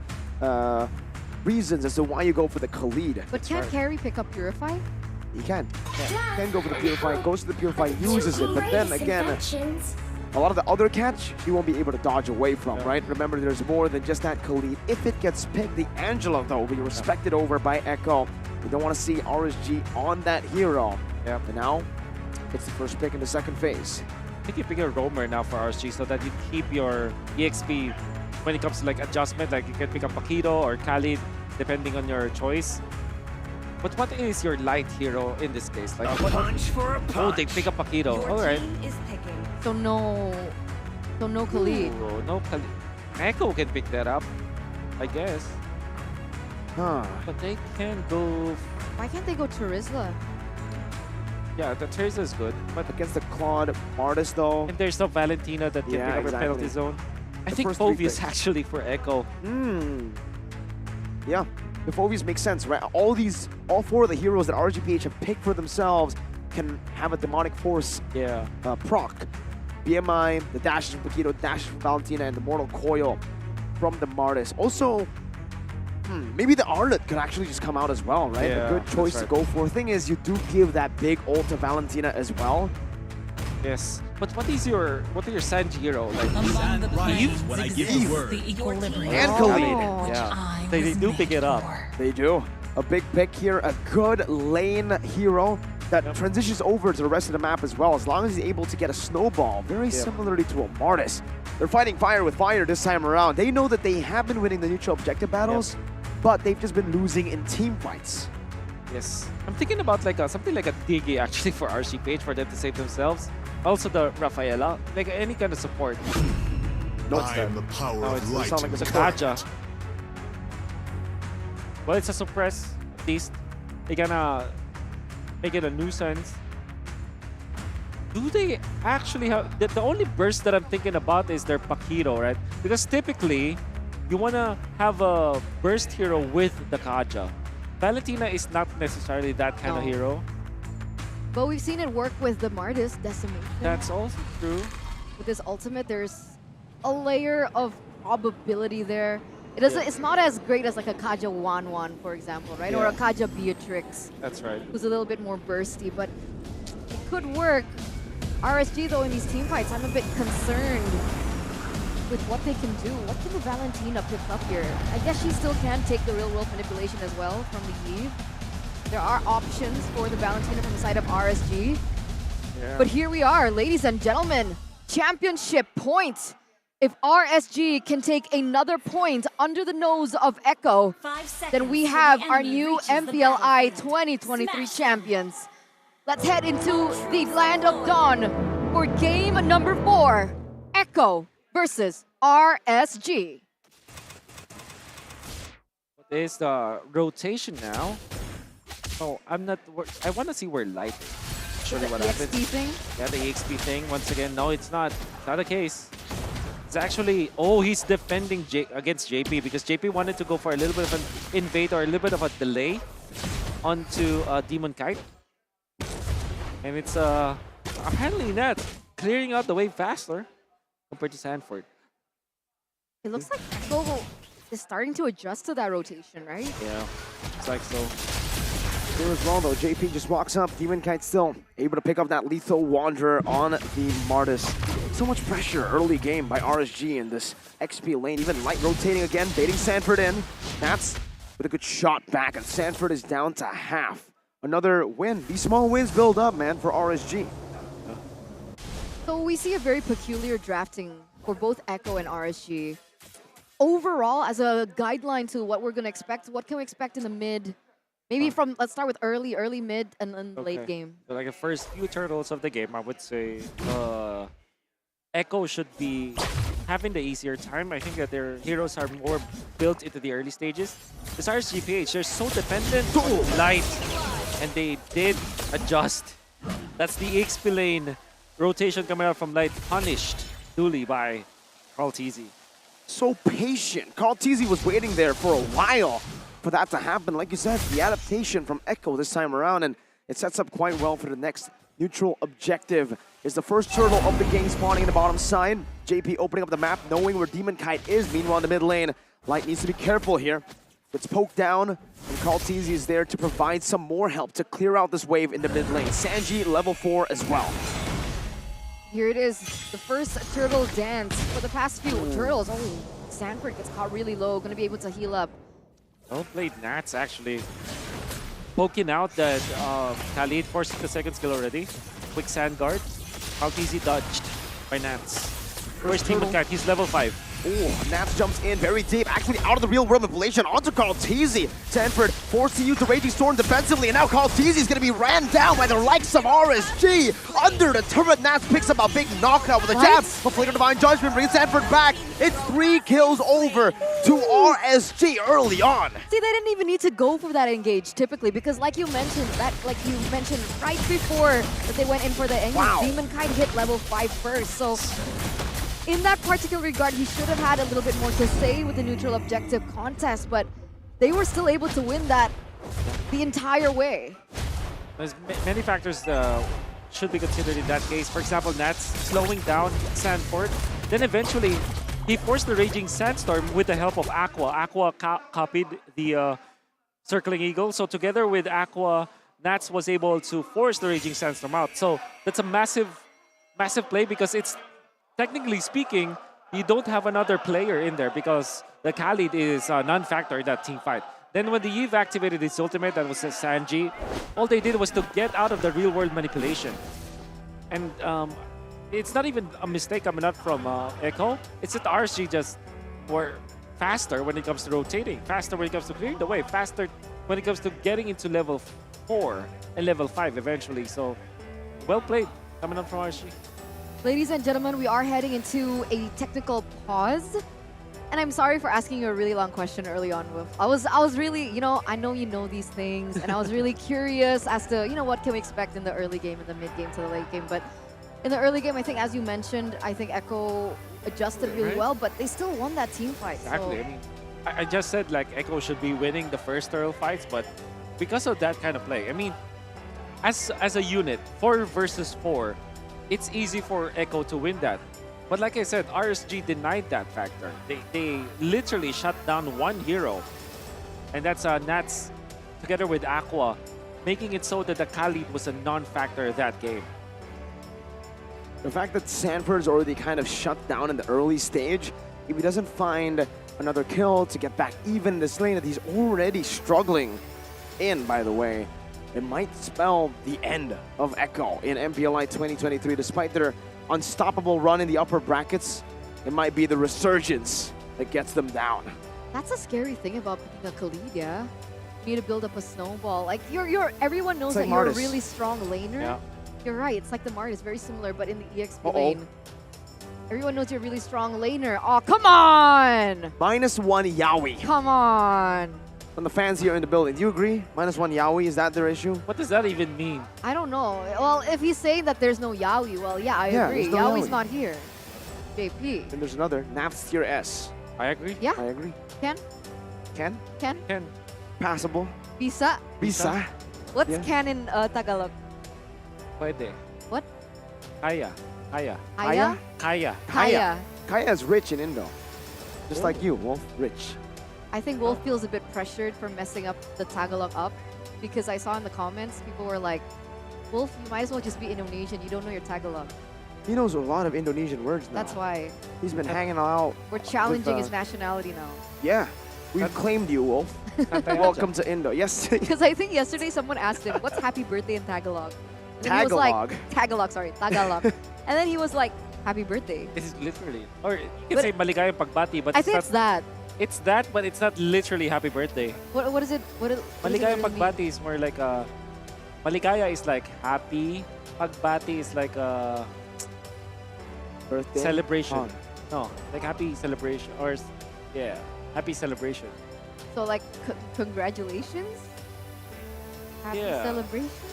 reasons as to why you go for the Khalid. But can't carry pick up Purify? He can. Can go for the Purify, goes to the Purify, uses it, but then again, a lot of the other catch, he won't be able to dodge away from, right? Remember, there's more than just that Khalid. If it gets picked, the Angela, though, will be respected over by Echo. We don't want to see RSG on that hero. And now, it's the first pick in the second phase. I think you pick a roamer now for RSG so that you keep your EXP when it comes to like adjustment. Like you can pick up Paquito or Khalid depending on your choice. But what is your light hero in this case? Like oh, they pick up Paquito. All right. So no Khalid. Ooh, no Khalid. Echo can pick that up, I guess. Huh. But they can go. Why can't they go to Rizla? Yeah, the Teresa is good. But against the Claude Martis, though. And there's no Valentina that can pick up a penalty zone. I think Fovius actually for Echo. Yeah, the Fovius makes sense, right? All 4 of the heroes that RGPH have picked for themselves can have a demonic force proc. BMI, the dashes from Paquito, dashes from Valentina, and the Mortal Coil from the Martis. Also, maybe the Arlet could actually just come out as well, right? Yeah, a good choice to go for. Thing is, you do give that big ult to Valentina as well. Yes, but what are your Sanjiro like? Rises when I give the word. And Khalid. Yeah, they do pick it up. They do. A big pick here, a good lane hero that transitions over to the rest of the map as well, as long as he's able to get a snowball, very similarly to a Martis. They're fighting fire with fire this time around. They know that they have been winning the neutral objective battles, but they've just been losing in team fights. Yes, I'm thinking about like something like a Digi actually for RGPH for them to save themselves. Also the Rafaela, like any kind of support. I am the power of light. Sound like it's a Kaja. Well, it's a suppress, at least. They're gonna make it a nuisance. Do they actually have... The only burst that I'm thinking about is their Paquito, right? Because typically, you wanna have a burst hero with the Kaja. Valentina is not necessarily that kind of hero. But we've seen it work with the Martis Decimation. That's also true. With this ultimate, there's a layer of probability there. It doesn't. It's not as great as like a Kaja 1-1, for example, right? Or a Kaja Beatrix. That's right. Who's a little bit more bursty, but it could work. RSG, though, in these team fights, I'm a bit concerned with what they can do. What can the Valentina pick up here? I guess she still can take the real-world manipulation as well from the Eve. There are options for the Valentina from the side of RSG. Yeah. But here we are, ladies and gentlemen. Championship point. If RSG can take another point under the nose of Echo, then we have our new MPLI 2023 champions. Let's head into the Land of Dawn for game number 4, Echo versus RSG. What is the rotation now? Oh, I'm not... I want to see where Light is. Surely what happens. EXP thing? Yeah, the EXP thing. Once again, no, it's not. It's not the case. It's actually... Oh, he's defending against JP because JP wanted to go for a little bit of an invade or a little bit of a delay onto Demon Kite. And it's apparently not clearing out the way faster compared to Sanford. It looks like Echo is starting to adjust to that rotation, right? Yeah, it's like so. Here as well, though, JP just walks up. Demon Kite still able to pick up that lethal Wanderer on the Martis. So much pressure early game by RSG in this XP lane. Even Light rotating again, baiting Sanford in. That's with a good shot back, and Sanford is down to half. Another win. These small wins build up, man, for RSG. So we see a very peculiar drafting for both Echo and RSG. Overall, as a guideline to what we're going to expect, what can we expect in the mid? Maybe from, let's start with early, mid, and then late game. So like the first few turtles of the game, I would say Echo should be having the easier time. I think that their heroes are more built into the early stages. This RSGPH, they're so dependent on Light, and they did adjust. That's the EXP lane rotation coming out from Light, punished duly by Carl TZ. So patient. Carl TZ was waiting there for a while for that to happen. Like you said, the adaptation from Echo this time around, and it sets up quite well for the next neutral objective. Is the first turtle of the game spawning in the bottom side. JP opening up the map, knowing where Demon Kite is. Meanwhile, in the mid lane, Light needs to be careful here. It's poked down, and Carl TZ is there to provide some more help to clear out this wave in the mid lane. Sanji, level 4 as well. Here it is, the first turtle dance for the past few turtles. Oh, Sanford gets caught really low, gonna be able to heal up. Well played, Nats, actually. Poking out that Khalid forced the second skill already. Quick sand guard. How easy dodged by Nats. First Demon Kite, he's level 5. Ooh, Nats jumps in very deep, actually out of the real world manipulation onto Carl Teasy. Sanford forced to use the Raging Storm defensively, and now Carl Teasy is going to be ran down by the likes of RSG. Under the turret, Nats picks up a big knockout with a jab. But Flicker Divine Judgment brings Sanford back. It's 3 kills over to RSG early on. See, they didn't even need to go for that engage typically, because like you mentioned right before that they went in for the engage, Demon Kite hit level 5 first. So in that particular regard, he should have had a little bit more to say with the neutral objective contest, but they were still able to win that the entire way. There's many factors should be considered in that case. For example, Nats slowing down Sanford. Then eventually, he forced the Raging Sandstorm with the help of Aqua. Aqua copied the Circling Eagle. So together with Aqua, Nats was able to force the Raging Sandstorm out. So that's a massive play, because it's, technically speaking, you don't have another player in there because the Khalid is a non-factor in that team fight. Then when the Eve activated his ultimate, that was a Sanji, all they did was to get out of the real-world manipulation. And it's not even a mistake coming up from Echo. It's that RSG just were faster when it comes to rotating, faster when it comes to clearing the way, faster when it comes to getting into level 4 and level 5 eventually. So, well played coming up from RSG. Ladies and gentlemen, we are heading into a technical pause. And I'm sorry for asking you a really long question early on, Wolf. I was really, I know you know these things, and I was really curious as to, what can we expect in the early game, in the mid game to the late game. But in the early game, I think, as you mentioned, I think Echo adjusted really well, but they still won that team fight. Exactly. So. I mean, I just said like Echo should be winning the first thorough fights, but because of that kind of play, I mean, as a unit, 4 versus 4, it's easy for Echo to win that. But like I said, RSG denied that factor. They literally shut down one hero. And that's Nats together with Aqua, making it so that the Khalid was a non-factor that game. The fact that Sanford's already kind of shut down in the early stage, if he doesn't find another kill to get back even in this lane that he's already struggling in, by the way, it might spell the end of Echo in MPLI 2023. Despite their unstoppable run in the upper brackets, it might be the resurgence that gets them down. That's a scary thing about picking a Khalid, yeah? You need to build up a snowball. Like, everyone knows that you're a really strong laner. Yeah. You're right, it's like the Martis, very similar, but in the EXP lane. Everyone knows you're a really strong laner. Oh, come on! -1 Yaoi. Come on! From the fans here in the building, do you agree? -1 Yaoi, is that their issue? What does that even mean? I don't know. Well, if he's saying that there's no Yaoi, well, yeah, I agree. No Yaoi's Yaoi. not here. JP. Then there's another, Naps tier S. I agree. Yeah. I agree. Ken? Ken? Ken? Passable. Bisa? Bisa. What's Yeah. Ken in Tagalog? Pwede. What? Kaya. Kaya? Kaya. Kaya. Kaya is rich in Indo. Just like you, Wolf. Rich. I think Wolf feels a bit pressured for messing up the Tagalog up, because I saw in the comments, people were like, Wolf, you might as well just be Indonesian. You don't know your Tagalog. He knows a lot of Indonesian words now. That's why. He's been hanging out. We're challenging with, his nationality now. Yeah. We've claimed you, Wolf. Welcome to Indo. Yes. Because I think yesterday someone asked him, what's happy birthday in Tagalog? And he was Tagalog. like, Tagalog. And then he was like, happy birthday. It's literally. Or you can say maligayang pagbati, but I think it's that. It's that, but it's not literally happy birthday. What is it? What does it Maligayang really pagbati is more like a... Maligaya is like happy. Pagbati is like a... Birthday? Celebration. Oh. No, like happy celebration. Or, yeah, happy celebration. So like, congratulations? Happy Yeah. celebration?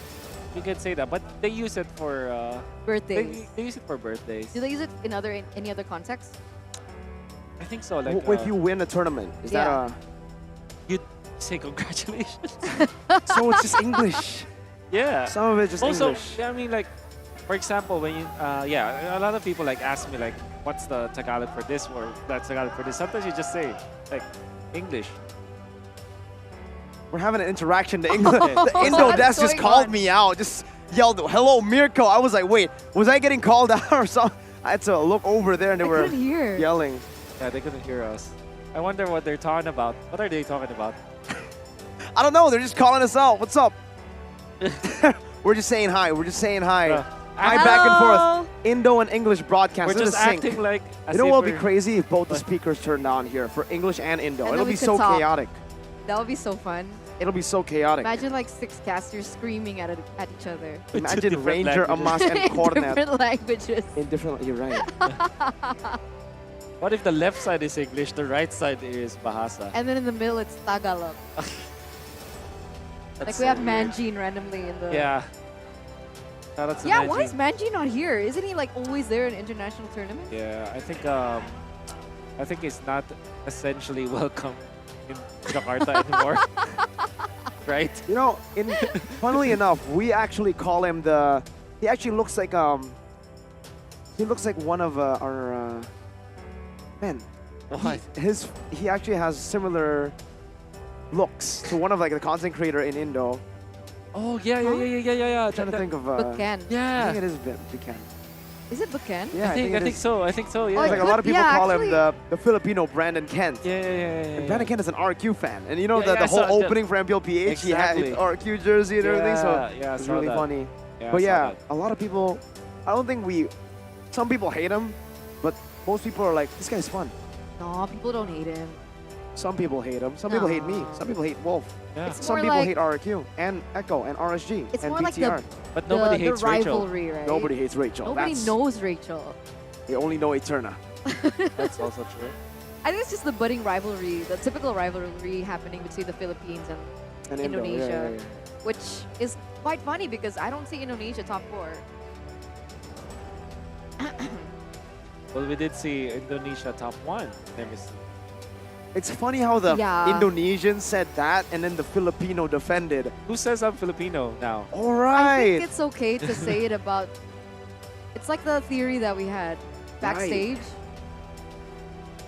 You can say that, but they use it for... Birthdays. They use it for birthdays. Do they use it in any other context? I think so. Like If you win a tournament, is that a... You say congratulations. So it's just English. Yeah. Some of it just also, English. I mean, like, for example, when you, a lot of people like ask me like, what's the Tagalog for this or that's Tagalog for this. Sometimes you just say like English. We're having an interaction. The Indo What's desk just going called on? me out. Just yelled, "Hello, Mirko." I was like, wait, was I getting called out or something? I had to look over there and they were couldn't hear. yelling. Yeah, they couldn't hear us. I wonder what they're talking about. What are they talking about? I don't know. They're just calling us out. What's up? We're just saying hi. We're just saying hi. Hi back and forth. Indo and English broadcast. We're in just sync. acting like. As You know if what would be we're- crazy if both the speakers turned on here for English and Indo. And It'll then be we so could talk. chaotic. That would be so fun. It'll be so chaotic. Imagine like 6 casters screaming at each other. Imagine different Ranger, Amas, and In Cornet. different languages. In different, you're right. What if the left side is English, the right side is Bahasa? And then in the middle it's Tagalog. Like we have Manjin randomly in the... Yeah. Shout out to Yeah, Manji. why is Manjin not here? Isn't he like always there in international tournaments? Yeah, I think it's not essentially welcome in Jakarta anymore. Right? You know, funnily enough, we actually call him the. He actually looks like He looks like one of our men. What? He actually has similar looks to one of like the content creator in Indo. Oh yeah. I'm trying to think of. Bukan. I think it is Bukan. Is it Bukan? Yeah, I think so. Yeah. Like a lot of people yeah, call actually- him the Filipino Brandon Kent. Yeah. And Brandon Kent is an RQ fan, and you know Yeah, the I whole saw that. opening for MPLPH, he had Exactly. his RQ jersey and everything, so Yeah, I it's saw really that. funny. Yeah, I But saw yeah, that. a lot of people, I don't think some people hate him, but most people are like, this guy's fun. No, people don't hate him. Some people hate him, some people hate me, some people hate Wolf. Yeah. It's Some more people like- hate RQ and Echo and RSG It's and more like BTR. But nobody hates the Rachel. rivalry, right? Nobody hates Rachel. Nobody knows Rachel. They only know Eterna. That's also true. I think it's just the budding rivalry, the typical rivalry happening between the Philippines and And Indo, yeah, Indonesia, yeah. which is quite funny because I don't see Indonesia top 4. Well, we did see Indonesia top 1. Let me see. It's funny how the Yeah. Indonesian said that and then the Filipino defended. Who says I'm Filipino now? All I right. think it's okay to say it about. It's like the theory that we had backstage.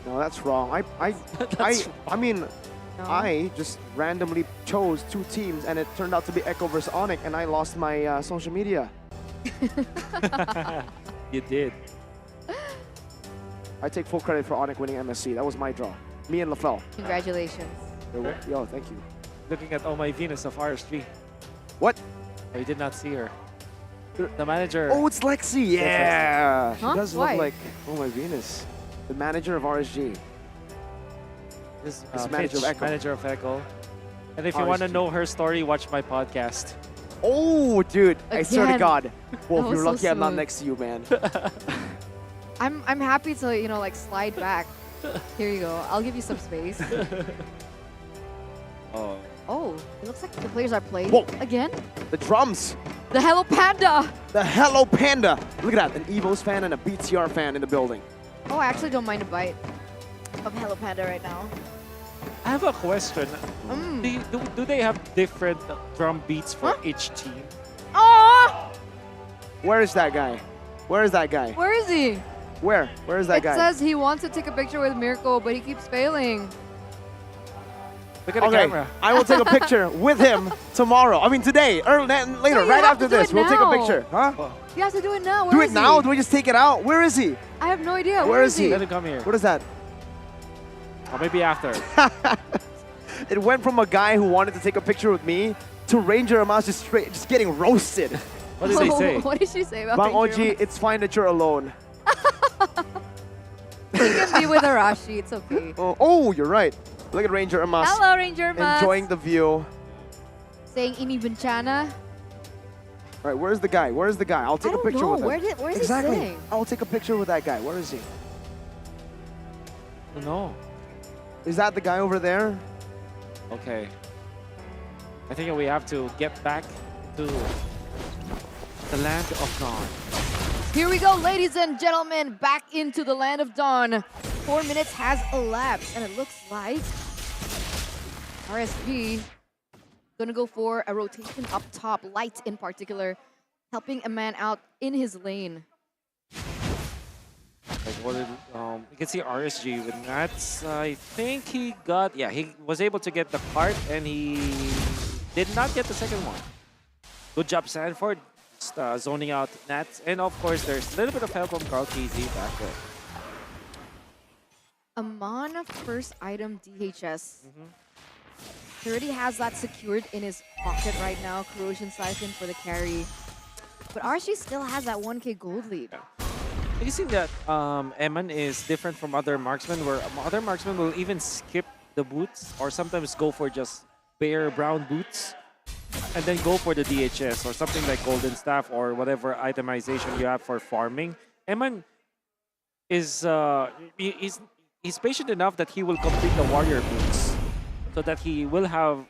No, that's wrong. I mean, No? I just randomly chose 2 teams and it turned out to be Echo versus Onyx and I lost my social media. You did. I take full credit for Onyx winning MSC. That was my draw. Me and LaFell. Congratulations. Yo, thank you. Looking at Oh My Venus of RSG. What? Oh, you did not see her. The manager. Oh, it's Lexi. Yeah. She Huh? does Why? look like, oh my Venus. The manager of RSG. This This manager of Echo. Manager of Echo. And if you want to RSG. know her story, watch my podcast. Oh, dude. I swear to Again. God. Wolf, That you're was so lucky I'm not smooth. next to you, man. I'm happy to like slide back. Here you go. I'll give you some space. Oh. Oh, it looks like the players are playing Whoa. again. The drums. The Hello Panda. The Hello Panda. Look at that. An Evos fan and a BTR fan in the building. Oh, I actually don't mind a bite of Hello Panda right now. I have a question. Do they have different drum beats for each team? Oh, Where is that guy? Where is that guy? where is he? Where? Where is that It guy? says he wants to take a picture with Mirko, but he keeps failing. Look at the Okay, camera. I will take a picture with him tomorrow. I mean today, or later, No, you right have after to do this. it We'll take a now. picture. Huh? He has to do it now. Do Where it is now? he? Do we just take it out? Where is he? I have no idea. Where is he? Let him come here. What is that? Or maybe after. It went from a guy who wanted to take a picture with me to Ranger Amas just getting roasted. What did they say? What did she say about Bang Ranger Oji, it's fine that you're alone. He can be with Arashi. It's okay. Oh, you're right. Look at Ranger Amas. Hello, Ranger Mas. Enjoying the view. Saying ini bencana. All right, where's the guy? Where's the guy? I'll take I a don't picture know. with him. Where is exactly. he sitting? I'll take a picture with that guy. Where is he? No. Is that the guy over there? Okay. I think we have to get back to the land of dawn. Here we go, ladies and gentlemen, back into the land of dawn. 4 minutes has elapsed, and it looks like RSG gonna go for a rotation up top, Light in particular, helping a man out in his lane. Like what did, you can see RSG with Nats. I think he got, yeah, he was able to get the cart and he did not get the second one. Good job, Sanford, just, zoning out Nats. And of course, there's a little bit of help from Carl KZ back there. Amon, first item DHS. He already has that secured in his pocket right now. Corrosion Siphon for the carry. But RSG still has that 1k gold lead. you see that Eman is different from other marksmen, where other marksmen will even skip the boots or sometimes go for just bare brown boots and then go for the DHS or something like Golden Staff or whatever itemization you have for farming. Eman is he's patient enough that he will complete the warrior boots so that he will have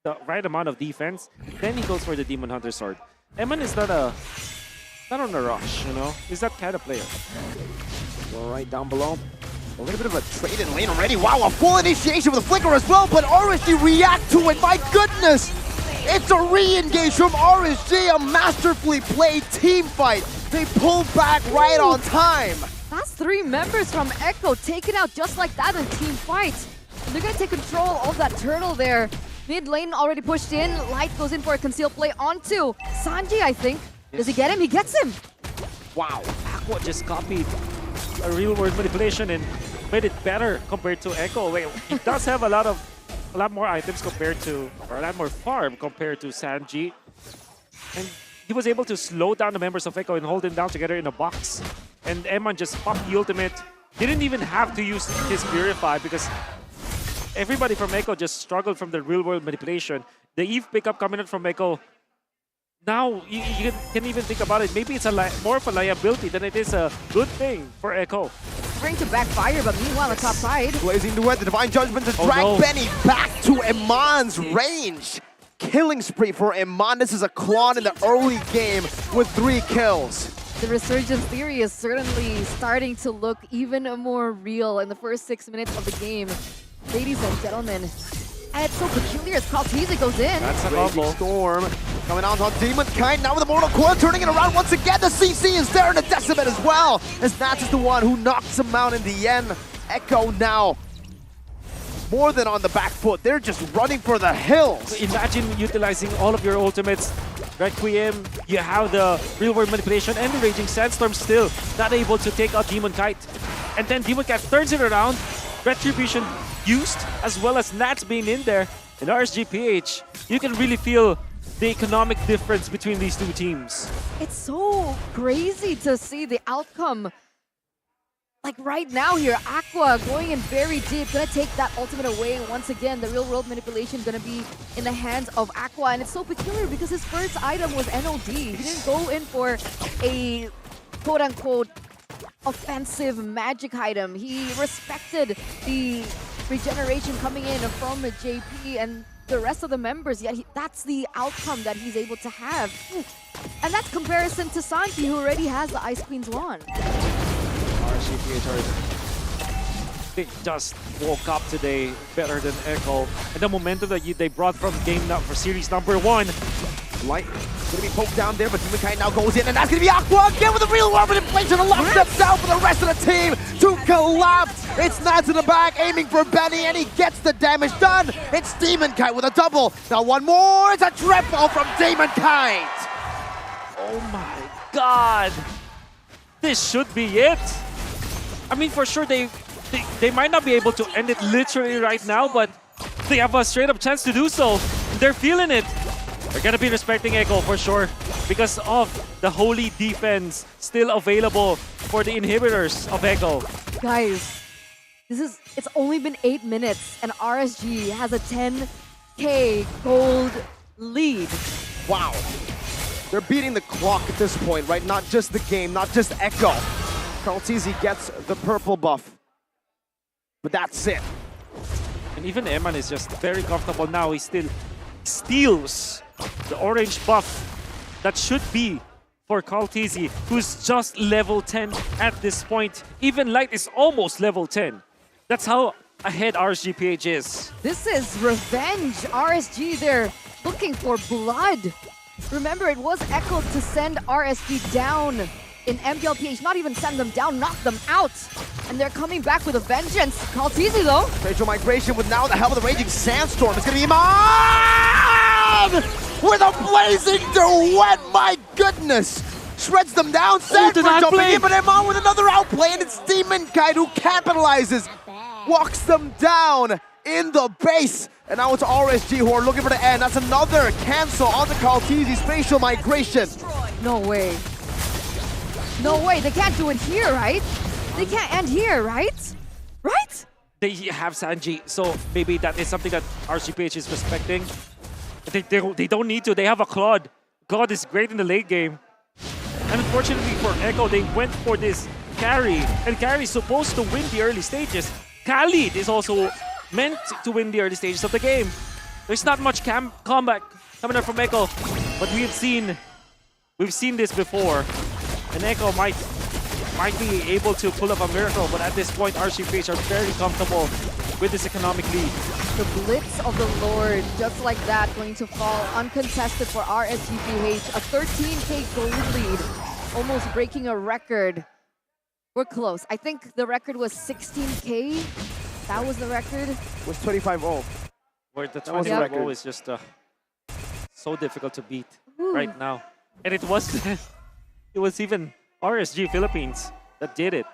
the right amount of defense. Then he goes for the Demon Hunter sword. Eman is not on a rush, you know. He's that kind of player. All right, down below. A little bit of a trade in lane already. Wow, a full initiation with a flicker as well, but RSG react to it. My goodness! It's a re-engage from RSG, a masterfully played team fight. They pull back right on time. That's 3 members from Echo taken out just like that in team fight. And they're gonna take control of that turtle there. Mid lane already pushed in. Light goes in for a concealed play onto Sanji, I think. Does he get him? He gets him. Wow, Aqua just copied a real-world manipulation and made it better compared to Echo. Wait, he does have a lot more items compared to, or a lot more farm compared to Sanji. And he was able to slow down the members of Echo and hold them down together in a box. And Eman just popped the ultimate. Didn't even have to use his Purify because everybody from Echo just struggled from the real-world manipulation. The Eve pickup coming in from Echo, now you can even think about it. Maybe it's more of a liability than it is a good thing for Echo. Trying to backfire, but meanwhile on top side. Blazing duet, the Divine Judgment to drag Benny back to Iman's range. Killing spree for Iman. This is a Klon in the early game with 3 kills. The resurgence theory is certainly starting to look even more real in the first 6 minutes of the game. Ladies and gentlemen, and it's so peculiar as Kaltizi goes in. That's a combo. Storm coming out on Demonkind, now with the Mortal Coil turning it around once again. The CC is there and the Decimate as well, as Nats is the one who knocks him out in the end. Echo now more than on the back foot. They're just running for the hills. Imagine utilizing all of your ultimates. Requiem, you have the real-world manipulation and the Raging Sandstorm still not able to take out Demonkite. And then Demonkite turns it around. Retribution used, as well as Nats being in there. In RSGPH, you can really feel the economic difference between these two teams. It's so crazy to see the outcome. Like right now here, Aqua going in very deep, gonna take that ultimate away. Once again, the real world manipulation gonna be in the hands of Aqua, and it's so peculiar because his first item was NOD. He didn't go in for a quote-unquote offensive magic item. He respected the regeneration coming in from JP and the rest of the members, yet that's the outcome that he's able to have. And that's comparison to Sanji, who already has the Ice Queen's wand. They just woke up today better than Echo. And the momentum that they brought from for series number 1. Light gonna be poked down there, but Demonkind now goes in, and that's gonna be Aqua again with a real world manipulation to lock them down for the rest of the team to collapse. It's Nats in the back, aiming for Benny, and he gets the damage done. It's Demonkind with a double. Now one more, it's a triple from Demonkind. Oh my god! This should be it! I mean, for sure, they might not be able to end it literally right now, but they have a straight-up chance to do so. They're feeling it. They're gonna be respecting Echo for sure because of the holy defense still available for the inhibitors of Echo. Guys, it's only been 8 minutes and RSG has a 10K gold lead. Wow. They're beating the clock at this point, right? Not just the game, not just Echo. Kaltizi gets the purple buff, but that's it. And even Eman is just very comfortable now. He still steals the orange buff that should be for Kaltizi, who's just level 10 at this point. Even Light is almost level 10. That's how ahead RSGPH is. This is revenge. RSG, they're looking for blood. Remember, it was Echo to send RSG down in MPLPH, not even send them down, knock them out. And they're coming back with a vengeance. Kaltizi though. Spatial migration with now the help of the Raging Sandstorm. It's gonna be Iman with a blazing duet. My goodness. Shreds them down. Sanford jumping in, but Iman with another outplay, and it's Demonkind who capitalizes. Walks them down in the base. And now it's RSG who are looking for the end. That's another cancel on the Kaltizi spatial migration. No way. No way, they can't do it here, right? They can't end here, right? Right? They have Sanji, so maybe that is something that RGPH is respecting. They don't need to. They have a Claude. Claude is great in the late game. And unfortunately for Echo, they went for this carry. And carry is supposed to win the early stages. Khalid is also meant to win the early stages of the game. There's not much comeback coming up from Echo, but we've seen this before. And Echo might be able to pull up a miracle, but at this point, RGPH are very comfortable with this economic lead. The blitz of the Lord, just like that, going to fall uncontested for RSGPH. A 13K gold lead, almost breaking a record. We're close. I think the record was 16K. That was the record. It was 25-0. Where the 25-0 is just so difficult to beat right now. And it was even RSG Philippines that did it.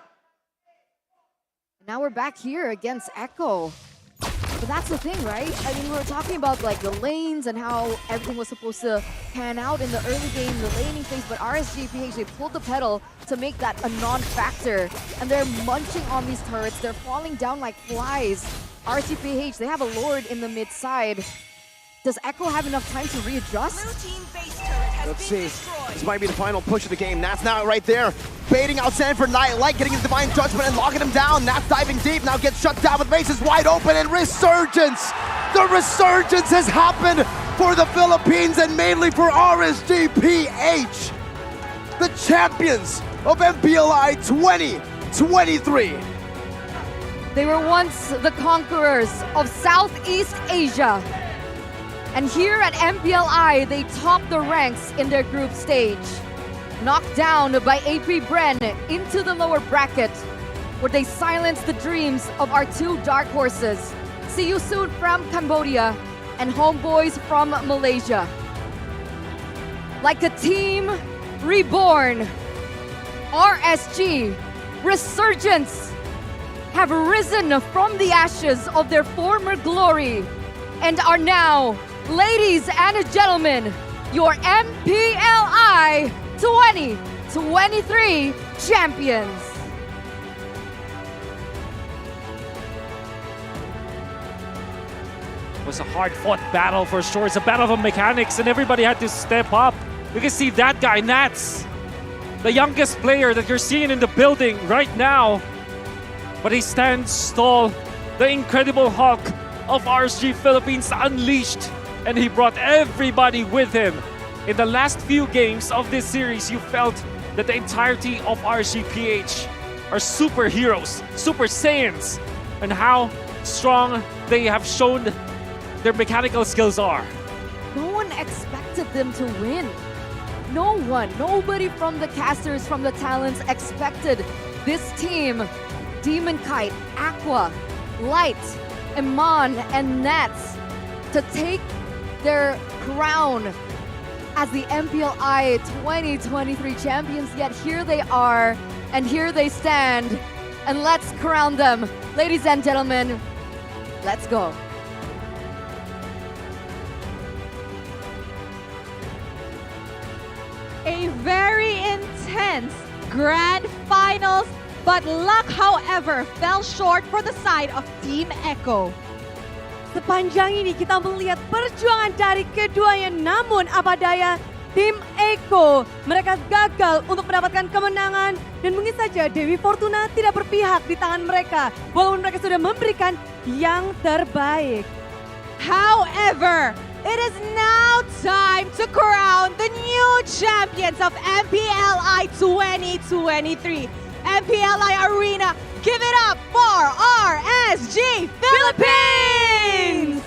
Now we're back here against Echo. But that's the thing, right? I mean, we were talking about like the lanes and how everything was supposed to pan out in the early game, the laning phase, but RSGPH, they pulled the pedal to make that a non-factor. And they're munching on these turrets. They're falling down like flies. RSGPH, they have a Lord in the mid side. Does Echo have enough time to readjust? Let's see. This might be the final push of the game. Nats now right there, baiting out Sanford Nightlight, getting his Divine Judgment and locking him down. Nats diving deep, now gets shut down with bases wide open, and Resurgence! The Resurgence has happened for the Philippines and mainly for RSGPH, the champions of MPLI 2023. They were once the conquerors of Southeast Asia. And here at MPLI, they topped the ranks in their group stage. Knocked down by AP Bren into the lower bracket, where they silenced the dreams of our two dark horses. See you soon from Cambodia and Homeboys from Malaysia. Like a team reborn, RSG, Resurgence, have risen from the ashes of their former glory and are now, ladies and gentlemen, your MPLI 2023 champions. It was a hard-fought battle for sure. It's a battle of mechanics, and everybody had to step up. You can see that guy, Nats, the youngest player that you're seeing in the building right now. But he stands tall, the incredible Hulk of RSG Philippines unleashed, and he brought everybody with him. In the last few games of this series, you felt that the entirety of RSGPH are superheroes, Super Saiyans, and how strong they have shown their mechanical skills are. No one expected them to win. No one, nobody from the casters, from the talents expected this team, Demon Kite, Aqua, Light, Iman, and Nats, to take their crown as the MPLI 2023 champions. Yet here they are, and here they stand, and let's crown them. Ladies and gentlemen, let's go. A very intense grand finals, but luck, however, fell short for the side of Team Echo. Sepanjang ini kita melihat perjuangan dari keduanya, namun apa daya tim Echo, mereka gagal untuk mendapatkan kemenangan, dan mungkin saja Dewi Fortuna tidak berpihak di tangan mereka walaupun mereka sudah memberikan yang terbaik. However, it is now time to crown the new champions of MPLI 2023. MPLI Arena, give it up for RSG Philippines!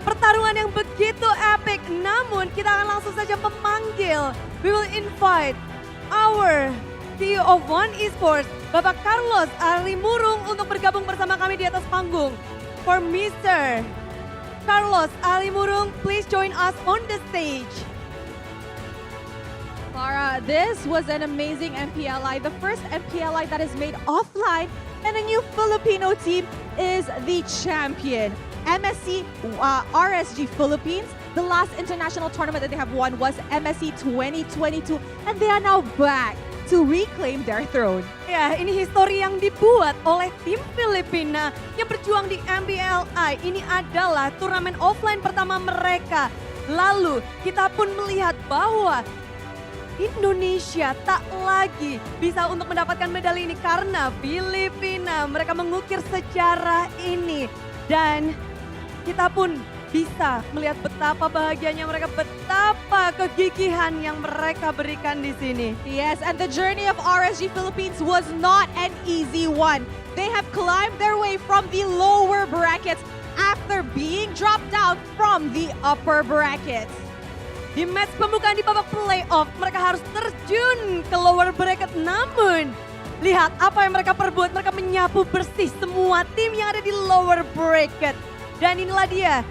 Pertarungan yang begitu epic, namun kita akan langsung saja memanggil. We will invite our CEO of One Esports, Bapak Carlos Alimurung, untuk bergabung bersama kami di atas panggung. For Mr. Carlos Alimurung, please join us on the stage. Clara, this was an amazing MPLI, the first MPLI that is made offline, and a new Filipino team is the champion. MSC RSG Philippines. The last international tournament that they have won was MSC 2022, and they are now back to reclaim their throne. Ya, ini histori yang dibuat oleh tim Filipina yang berjuang di MPLI. Ini adalah turnamen offline pertama mereka. Lalu kita pun melihat bahwa Indonesia tak lagi bisa untuk mendapatkan medali ini karena Filipina. Mereka mengukir sejarah ini dan kita pun bisa melihat betapa bahagianya mereka, betapa kegigihan yang mereka berikan di sini. Yes, and the journey of RSG Philippines was not an easy one. They have climbed their way from the lower brackets after being dropped out from the upper brackets. Di match pembukaan di babak playoff, mereka harus terjun ke lower bracket. Namun, lihat apa yang mereka perbuat. Mereka menyapu bersih semua tim yang ada di lower bracket. Dan inilah dia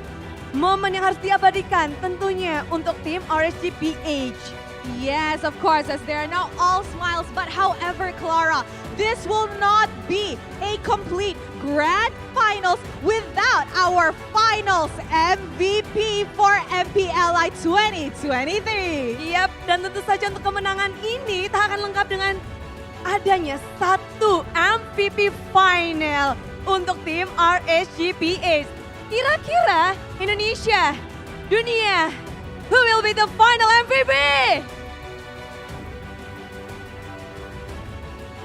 momen yang harus diabadikan tentunya untuk tim RSGPH. Yes, of course, as they are now all smiles. But however, Clara, this will not be a complete grand finals without our finals MVP for MPLI 2023. Yap, dan tentu saja untuk kemenangan ini tak akan lengkap dengan adanya satu MVP final untuk tim RSGPH. Kira-kira Indonesia, dunia, who will be the final MVP?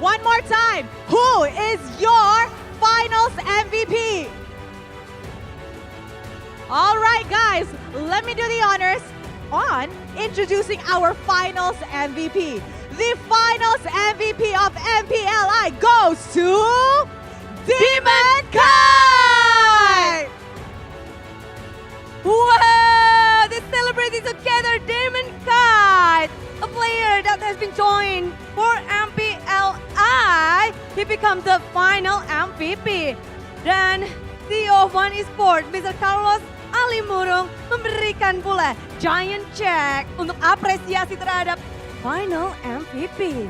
One more time, who is your finals MVP? All right, guys, let me do the honors on introducing our finals MVP. The finals MVP of MPLI goes to Demon Kai! Wow, they celebrated together Damon Kite, a player that has been joined for MPLI. He becomes the final MVP. Dan CEO of Esports, Mr. Carlos Alimurung, memberikan pula giant check untuk apresiasi terhadap final MVP.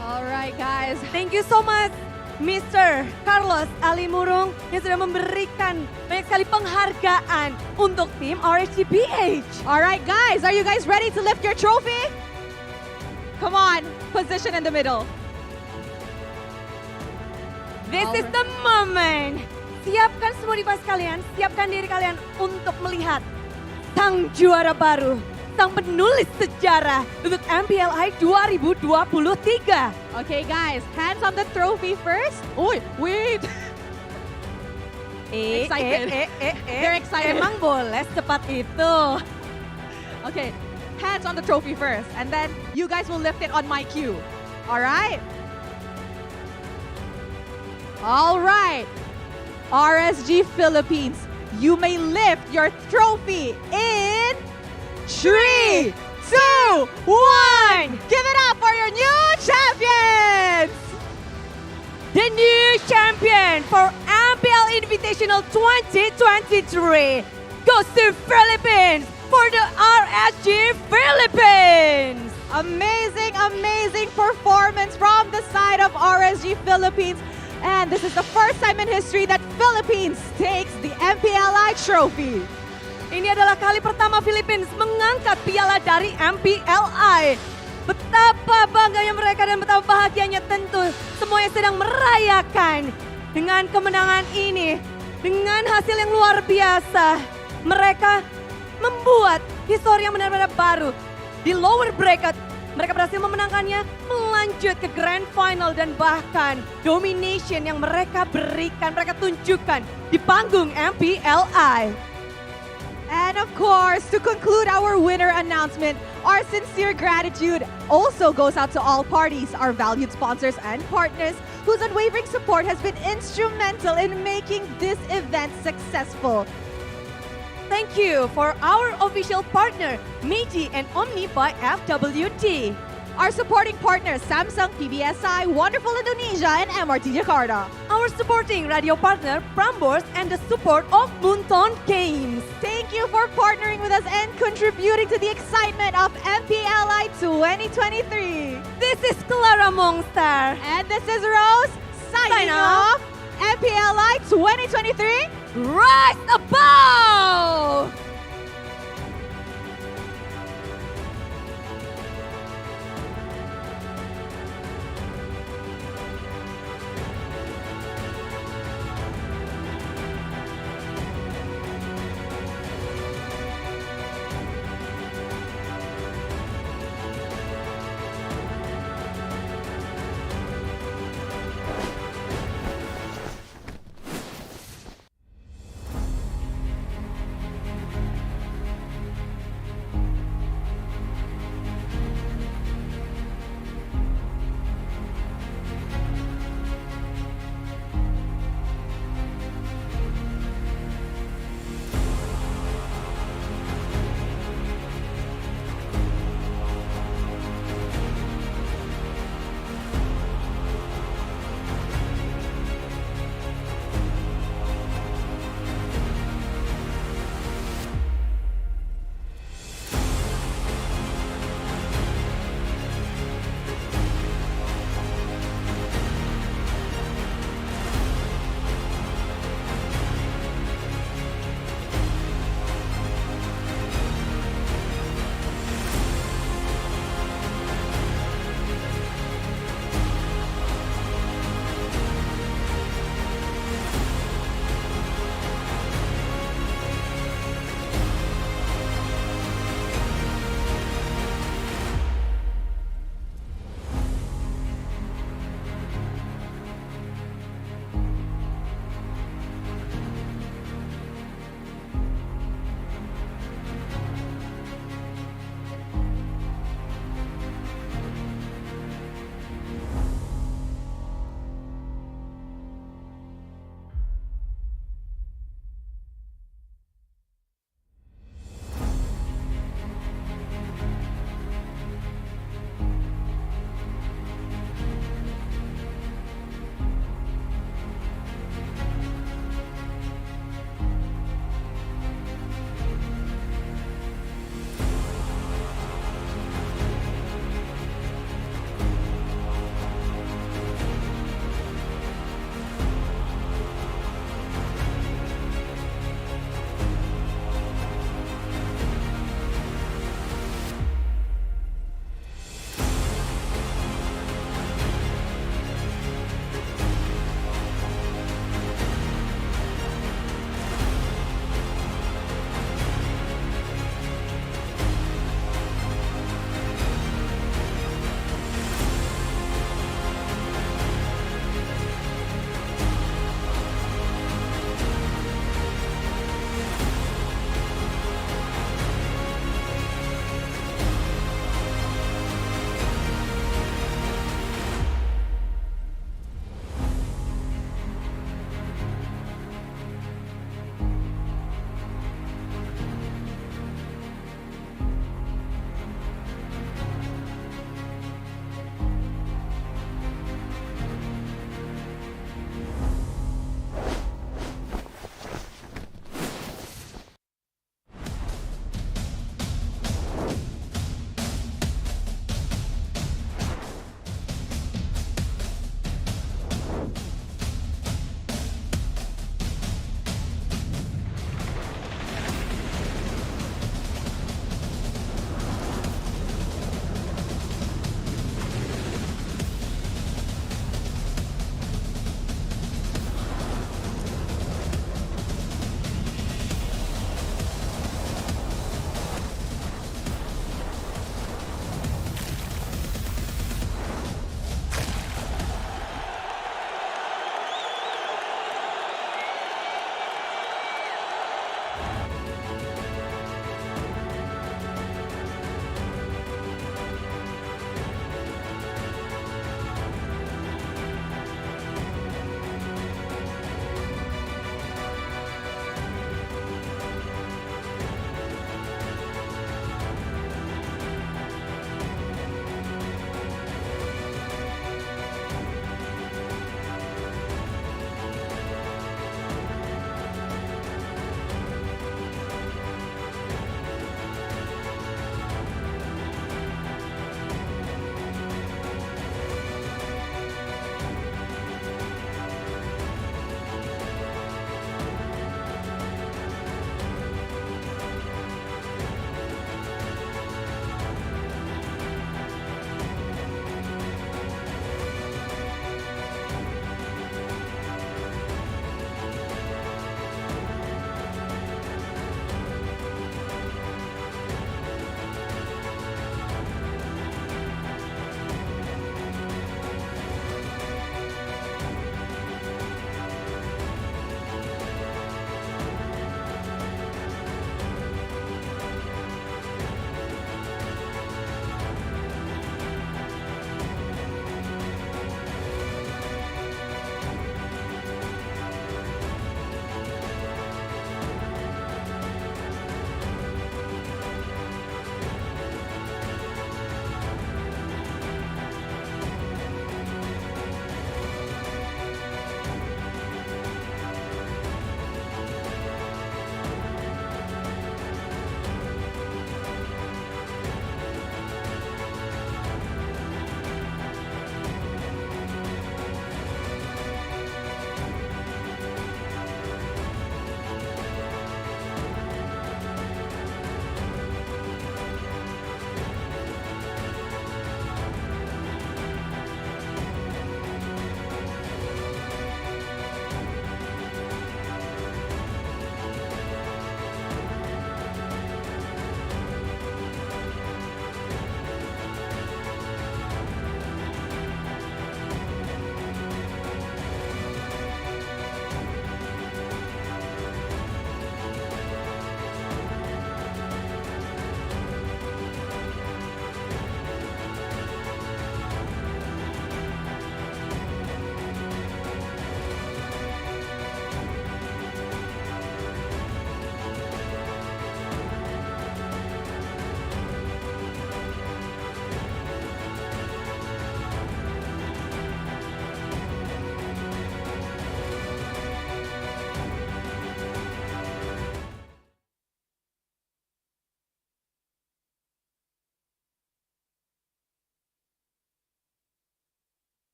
Alright guys, thank you so much Mr. Carlos Alimurung yang sudah memberikan banyak sekali penghargaan untuk tim RSGPH. Alright guys, are you guys ready to lift your trophy? Come on, position in the middle. This is the moment. Siapkan semua device kalian, siapkan diri kalian untuk melihat sang juara baru, sang penulis sejarah untuk MPLI 2023. Okay guys, hands on the trophy first. Oh, wait. Excited. They're excited. Emang boleh secepat itu? Okay, hands on the trophy first, and then you guys will lift it on my cue. All right? All right. RSG Philippines, you may lift your trophy in 3, 2, 1. Give it up for your new champions. The new champion for MPL Invitational 2023 goes to Philippines for the RSG Philippines. Amazing, amazing performance from the side of RSG Philippines. And this is the first time in history that Philippines takes the MPLI trophy. Ini adalah kali pertama Philippines mengangkat piala dari MPLI. Betapa bangganya mereka dan betapa bahagianya tentu semuanya sedang merayakan dengan kemenangan ini. Dengan hasil yang luar biasa, mereka membuat histori yang benar-benar baru. Di lower bracket, mereka berhasil memenangkannya, melanjut ke grand final dan bahkan domination yang mereka berikan, mereka tunjukkan di panggung MPLI. And of course, to conclude our winner announcement, our sincere gratitude also goes out to all parties, our valued sponsors and partners whose unwavering support has been instrumental in making this event successful. Thank you for our official partner, Meiji and Omni by FWD. Our supporting partners, Samsung, PBSI, Wonderful Indonesia, and MRT Jakarta. Our supporting radio partner, Prambors, and the support of Moonton Games. Thank you for partnering with us and contributing to the excitement of MPLI 2023. This is Clara Mongstar. And this is Rose, signing off. MPLI 2023 Rise Above!